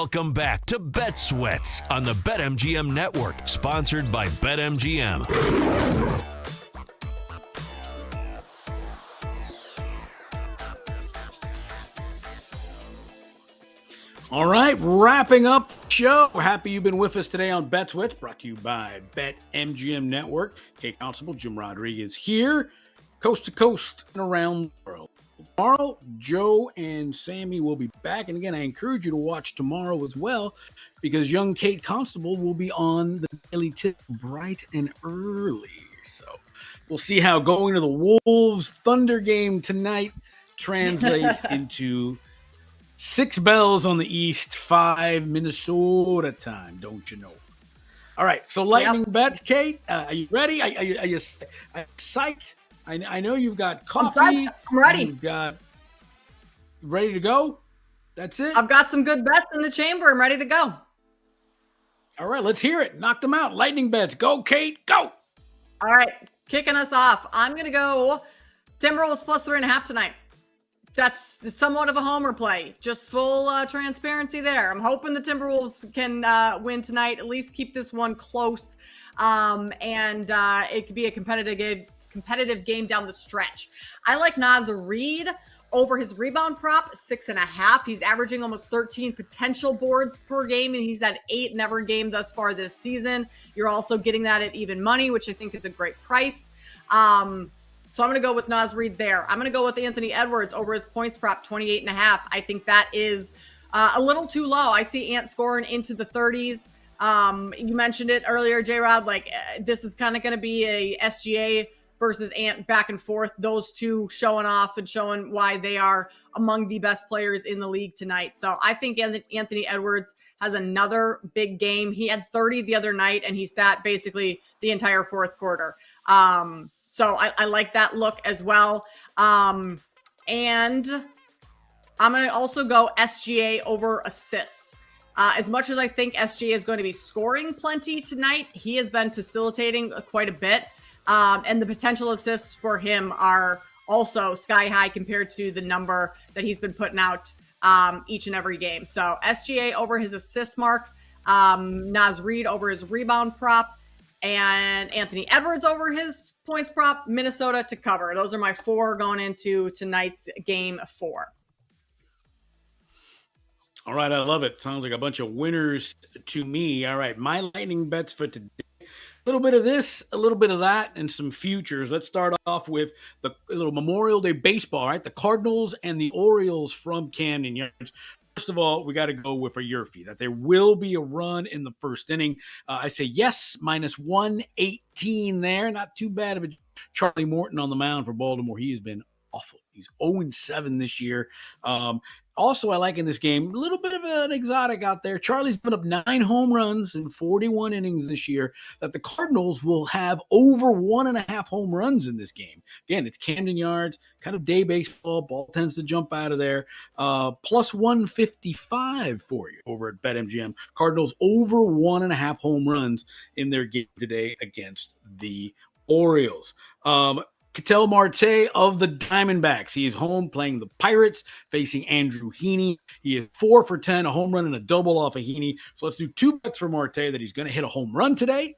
Welcome back to Bet Sweats on the BetMGM Network, sponsored by BetMGM. All right, wrapping up the show. We're happy you've been with us today on Bet Sweats, brought to you by BetMGM Network. Kate Constable, Jim Rodriguez here, coast to coast and around the world. Tomorrow, Joe and Sammy will be back. And again, I encourage you to watch tomorrow as well, because young Kate Constable will be on the Daily Tip bright and early. So we'll see how going to the Wolves Thunder game tonight translates into 6 bells on the East, 5 Minnesota time. Don't you know? All right. So lightning bets, Kate. Are you ready? Are you psyched? I know you've got coffee. I'm ready. You've got ready to go. That's it. I've got some good bets in the chamber. I'm ready to go. All right. Let's hear it. Knock them out. Lightning bets. Go, Kate. Go. All right. Kicking us off. I'm going to go Timberwolves plus 3.5 tonight. That's somewhat of a homer play. Just full transparency there. I'm hoping the Timberwolves can win tonight, at least keep this one close. And it could be a competitive game down the stretch. I like Naz Reid over his rebound prop, 6.5. He's averaging almost 13 potential boards per game, and he's had 8 in every game thus far this season. You're also getting that at even money, which I think is a great price. So I'm going to go with Naz Reid there. I'm going to go with Anthony Edwards over his points prop, 28.5. I think that is a little too low. I see Ant scoring into the 30s. You mentioned it earlier, J-Rod, this is kind of going to be a SGA versus Ant back and forth. Those two showing off and showing why they are among the best players in the league tonight. So I think Anthony Edwards has another big game. He had 30 the other night, and he sat basically the entire fourth quarter. So I like that look as well. And I'm going to also go SGA over assists. As much as I think SGA is going to be scoring plenty tonight, he has been facilitating quite a bit. And the potential assists for him are also sky high compared to the number that he's been putting out each and every game. So SGA over his assist mark, Naz Reid over his rebound prop, and Anthony Edwards over his points prop, Minnesota to cover. Those are my 4 going into tonight's game 4. All right, I love it. Sounds like a bunch of winners to me. All right, my lightning bets for today. A little bit of this, a little bit of that, and some futures. Let's start off with the little Memorial Day baseball, right? The Cardinals and the Orioles from Camden Yards. First of all, we got to go with a Yurfie, that there will be a run in the first inning. I say yes, minus 118 there. Not too bad of a Charlie Morton on the mound for Baltimore. He has been awful. He's 0-7 this year. Also, I like in this game, a little bit of an exotic out there. Charlie's put up 9 home runs in 41 innings this year, that the Cardinals will have over 1.5 home runs in this game. Again, it's Camden Yards, kind of day baseball. Ball tends to jump out of there. Plus 155 for you over at BetMGM. Cardinals over 1.5 home runs in their game today against the Orioles. Ketel Marte of the Diamondbacks. He is home playing the Pirates, facing Andrew Heaney. He is 4 for 10, a home run and a double off of Heaney. So let's do 2 bets for Marte that he's going to hit a home run today.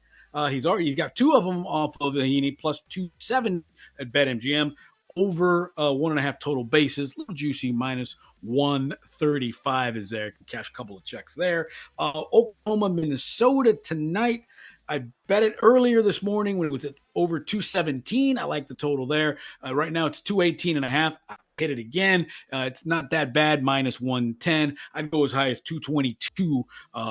He's got 2 of them off of the Heaney, plus 270 at BetMGM. Over 1.5 total bases. A little juicy, minus 135 is there. Can cash a couple of checks there. Oklahoma, Minnesota tonight. I bet it earlier this morning when it was at over 217. I like the total there. Right now it's 218.5. I hit it again. It's not that bad, minus 110. I'd go as high as 222.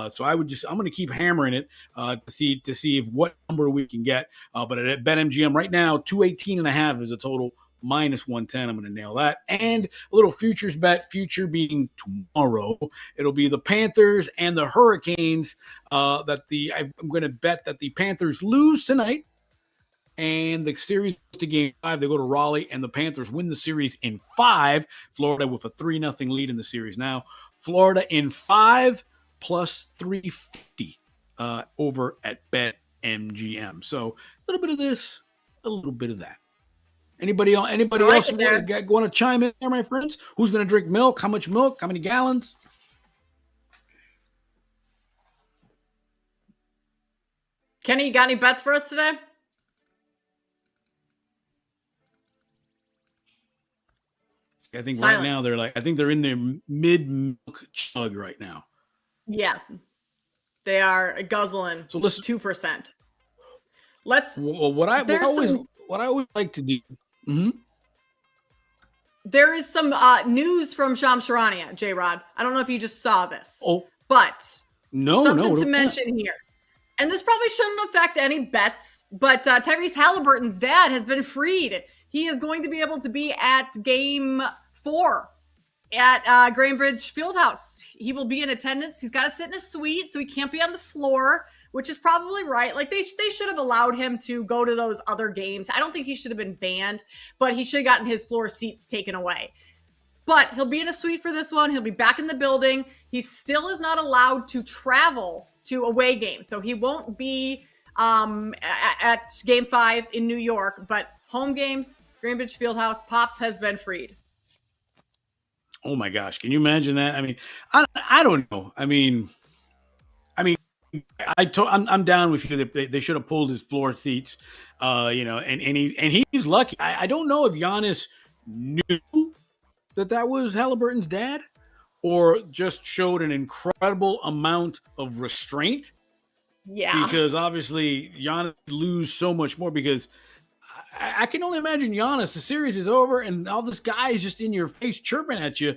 So I'm going to keep hammering it to see what number we can get. But at BetMGM right now, 218.5 is a total. Minus 110. I'm going to nail that. And a little futures bet, future being tomorrow. It'll be the Panthers and the Hurricanes. I'm going to bet that the Panthers lose tonight. And the series to game 5, they go to Raleigh, and the Panthers win the series in 5. Florida with a 3-0 lead in the series now. Florida in 5 plus 350 over at BetMGM. So a little bit of this, a little bit of that. Anybody else want to chime in there, my friends? Who's going to drink milk? How much milk? How many gallons? Kenny, you got any bets for us today? I think Silence. right now they're in their mid-milk chug right now. Yeah. They are guzzling 2%. What I always like to do. Mm-hmm. There is some news from Shams Charania, J-Rod. I don't know if you just saw this. Oh. But something no. to mention here. And this probably shouldn't affect any bets, but Tyrese Halliburton's dad has been freed. He is going to be able to be at Game 4 at Grambridge Fieldhouse. He will be in attendance. He's got to sit in a suite, so he can't be on the floor, which is probably right. Like, they should have allowed him to go to those other games. I don't think he should have been banned, but he should have gotten his floor seats taken away. But he'll be in a suite for this one. He'll be back in the building. He still is not allowed to travel to away games, so he won't be at Game 5 in New York, but home games, Greenwich Fieldhouse, Pops has been freed. Oh my gosh, can you imagine that? I mean, I don't know. I'm down with you that they should have pulled his floor seats, and he's lucky. I don't know if Giannis knew that was Halliburton's dad, or just showed an incredible amount of restraint. Yeah, because obviously Giannis would lose so much more, because I can only imagine Giannis, the series is over and all this guy is just in your face chirping at you.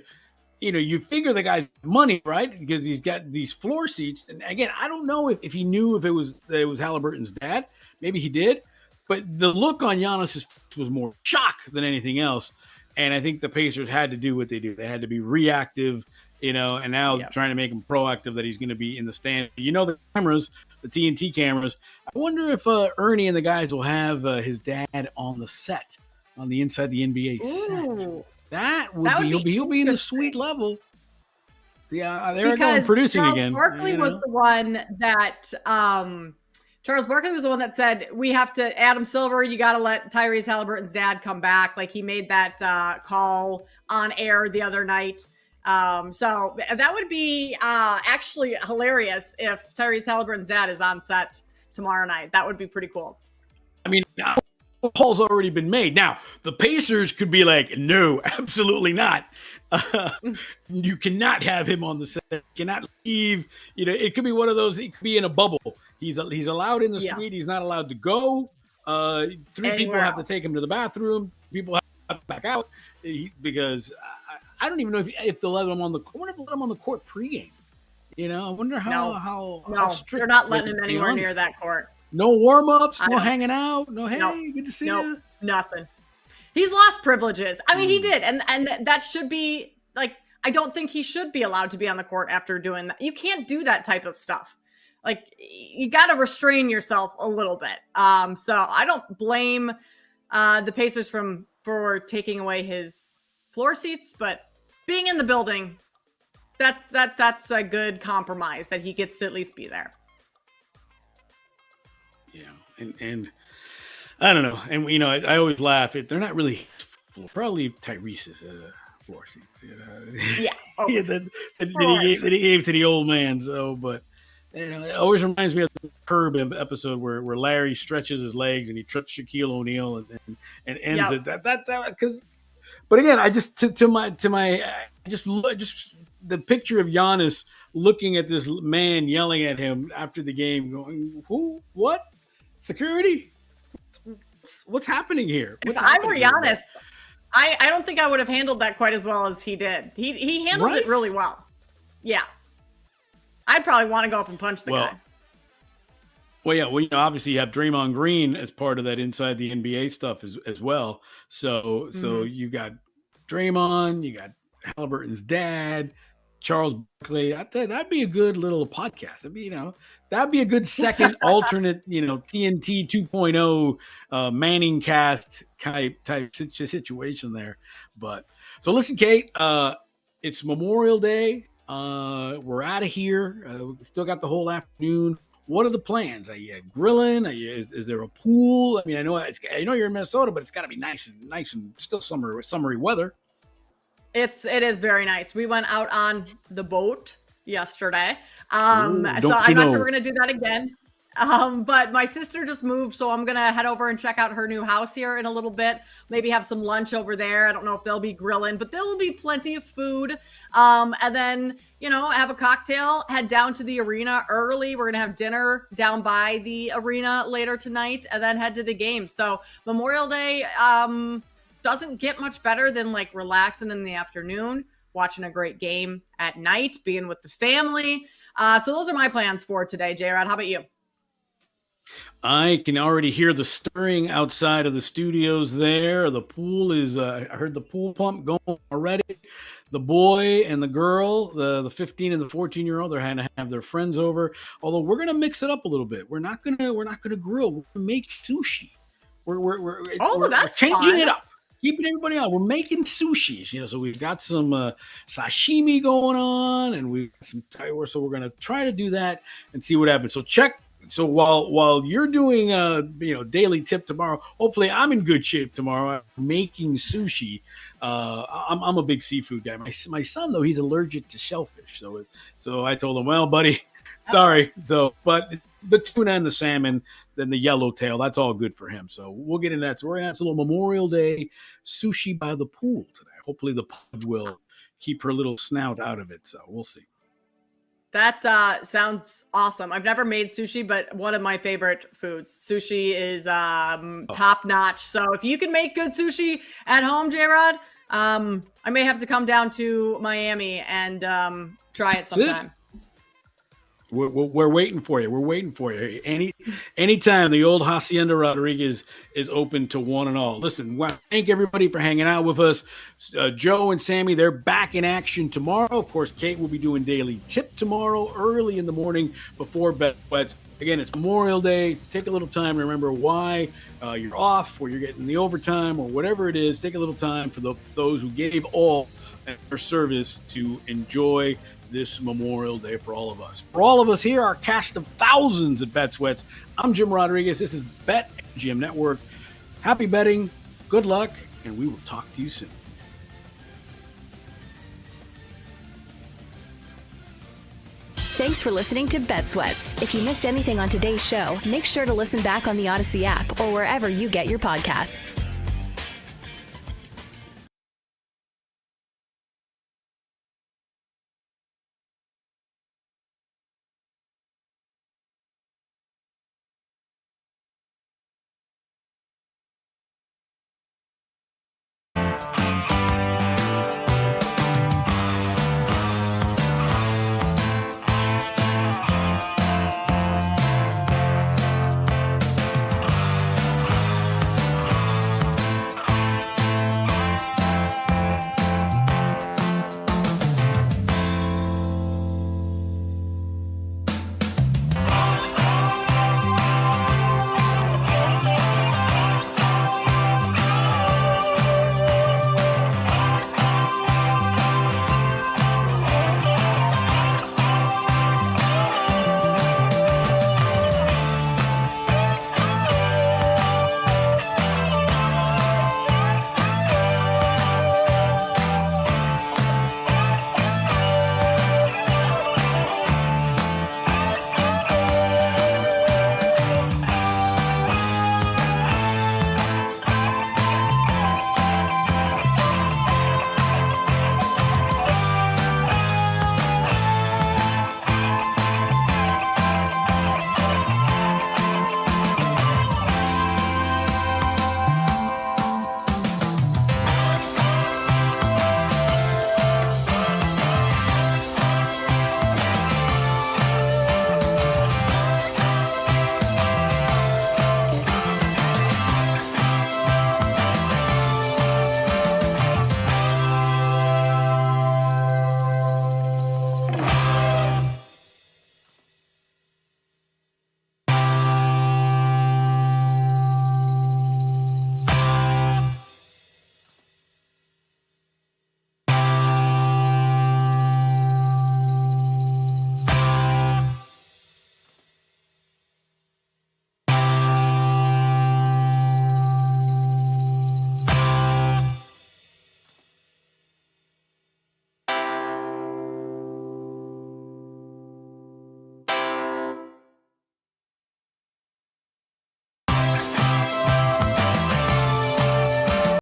You figure the guy's money, right? Because he's got these floor seats. And again, I don't know if he knew that it was Halliburton's dad. Maybe he did. But the look on Giannis's face was more shock than anything else. And I think the Pacers had to do what they do. They had to be reactive, and now trying to make him proactive that he's going to be in the stand. The cameras, the TNT cameras. I wonder if Ernie and the guys will have his dad on the set, on the Inside the NBA set. That would be he'll be in the suite level. Yeah, they're going producing Charles again. Barkley was the one that Charles Barkley was the one that said, we have to, Adam Silver, you got to let Tyrese Halliburton's dad come back. Like, he made that call on air the other night. So that would be actually hilarious if Tyrese Halliburton's dad is on set tomorrow night. That would be pretty cool. I mean, call's already been made. Now, the Pacers could be like, no, absolutely not. You cannot have him on the set. You cannot leave. It could be one of those. It could be in a bubble. He's allowed in the suite. He's not allowed to go. Three people have to take him to the bathroom. People have to back out because I don't even know if they'll let him on the court. I wonder if they'll let him on the court pregame. I wonder how strict they're not letting him anywhere near that court. No warm-ups, no hanging out, no, hey, good to see you. Nothing. He's lost privileges. I mean, he did. And that should be, like, I don't think he should be allowed to be on the court after doing that. You can't do that type of stuff. Like, you got to restrain yourself a little bit. So I don't blame the Pacers for taking away his floor seats, but being in the building, that's a good compromise that he gets to at least be there. Yeah, and I don't know, and I always laugh. They're not really probably Tyrese's floor seats. Yeah, that he gave to the old man. So, but it always reminds me of the Curb episode where Larry stretches his legs and he trips Shaquille O'Neal and ends it. That because. But again, I just the picture of Giannis looking at this man yelling at him after the game, going, "Who? What? Security? What's happening here?" If I were Giannis, I don't think I would have handled that quite as well as he did. He handled it really well. Yeah, I'd probably want to go up and punch the guy. Well, yeah. Well, obviously you have Draymond Green as part of that Inside the NBA stuff as well. So you got Draymond, you got Halliburton's dad, Charles Barkley. That'd be a good little podcast. That'd be a good second alternate, TNT 2.0 Manning cast type situation there. But so listen, Kate, it's Memorial Day. We're out of here. We still got the whole afternoon. What are the plans? Are you grilling? Is there a pool? I mean, I know you're in Minnesota, but it's got to be nice and still summery weather. It is very nice. We went out on the boat yesterday. So I'm not sure we're going to do that again. But my sister just moved, so I'm gonna head over and check out her new house here in a little bit. Maybe have some lunch over there. I don't know if they'll be grilling, but there will be plenty of food. And then, have a cocktail, head down to the arena early. We're gonna have dinner down by the arena later tonight, and then head to the game. So Memorial Day doesn't get much better than like relaxing in the afternoon, watching a great game at night, being with the family. So those are my plans for today, J-Rod. How about you? I can already hear the stirring outside of the studios there. The pool is, I heard the pool pump going already. The boy and the girl, the 15 and the 14-year-old, they're going to have their friends over. Although we're going to mix it up a little bit. We're not going to grill. We're going to make sushi. We're changing it up. Keeping everybody on. We're making sushi, so we've got some sashimi going on, and we've got some Taiwan. So we're going to try to do that and see what happens. So while you're doing daily tip tomorrow, hopefully I'm in good shape tomorrow. I'm making sushi. I'm a big seafood guy. My son though, he's allergic to shellfish. So I told him, well, buddy, sorry. But the tuna and the salmon, then the yellowtail, that's all good for him. So we'll get into that. So we're gonna have a little Memorial Day sushi by the pool today. Hopefully the pug will keep her little snout out of it. So we'll see. That sounds awesome. I've never made sushi, but one of my favorite foods. Sushi is top notch. So if you can make good sushi at home, J-Rod, I may have to come down to Miami and try it sometime. We're waiting for you. We're waiting for you. Anytime the old Hacienda Rodriguez is open to one and all. Listen, thank everybody for hanging out with us. Joe and Sammy, they're back in action tomorrow. Of course, Kate will be doing Daily Tip tomorrow early in the morning before BetWets. Again, it's Memorial Day. Take a little time to remember why you're off or you're getting the overtime or whatever it is. Take a little time for those who gave all their service to enjoy this Memorial Day for all of us. For all of us here, our cast of thousands at BetSweats, I'm Jim Rodriguez. This is BetMGM Network. Happy betting, good luck, and we will talk to you soon. Thanks for listening to BetSweats. If you missed anything on today's show, make sure to listen back on the Odyssey app or wherever you get your podcasts.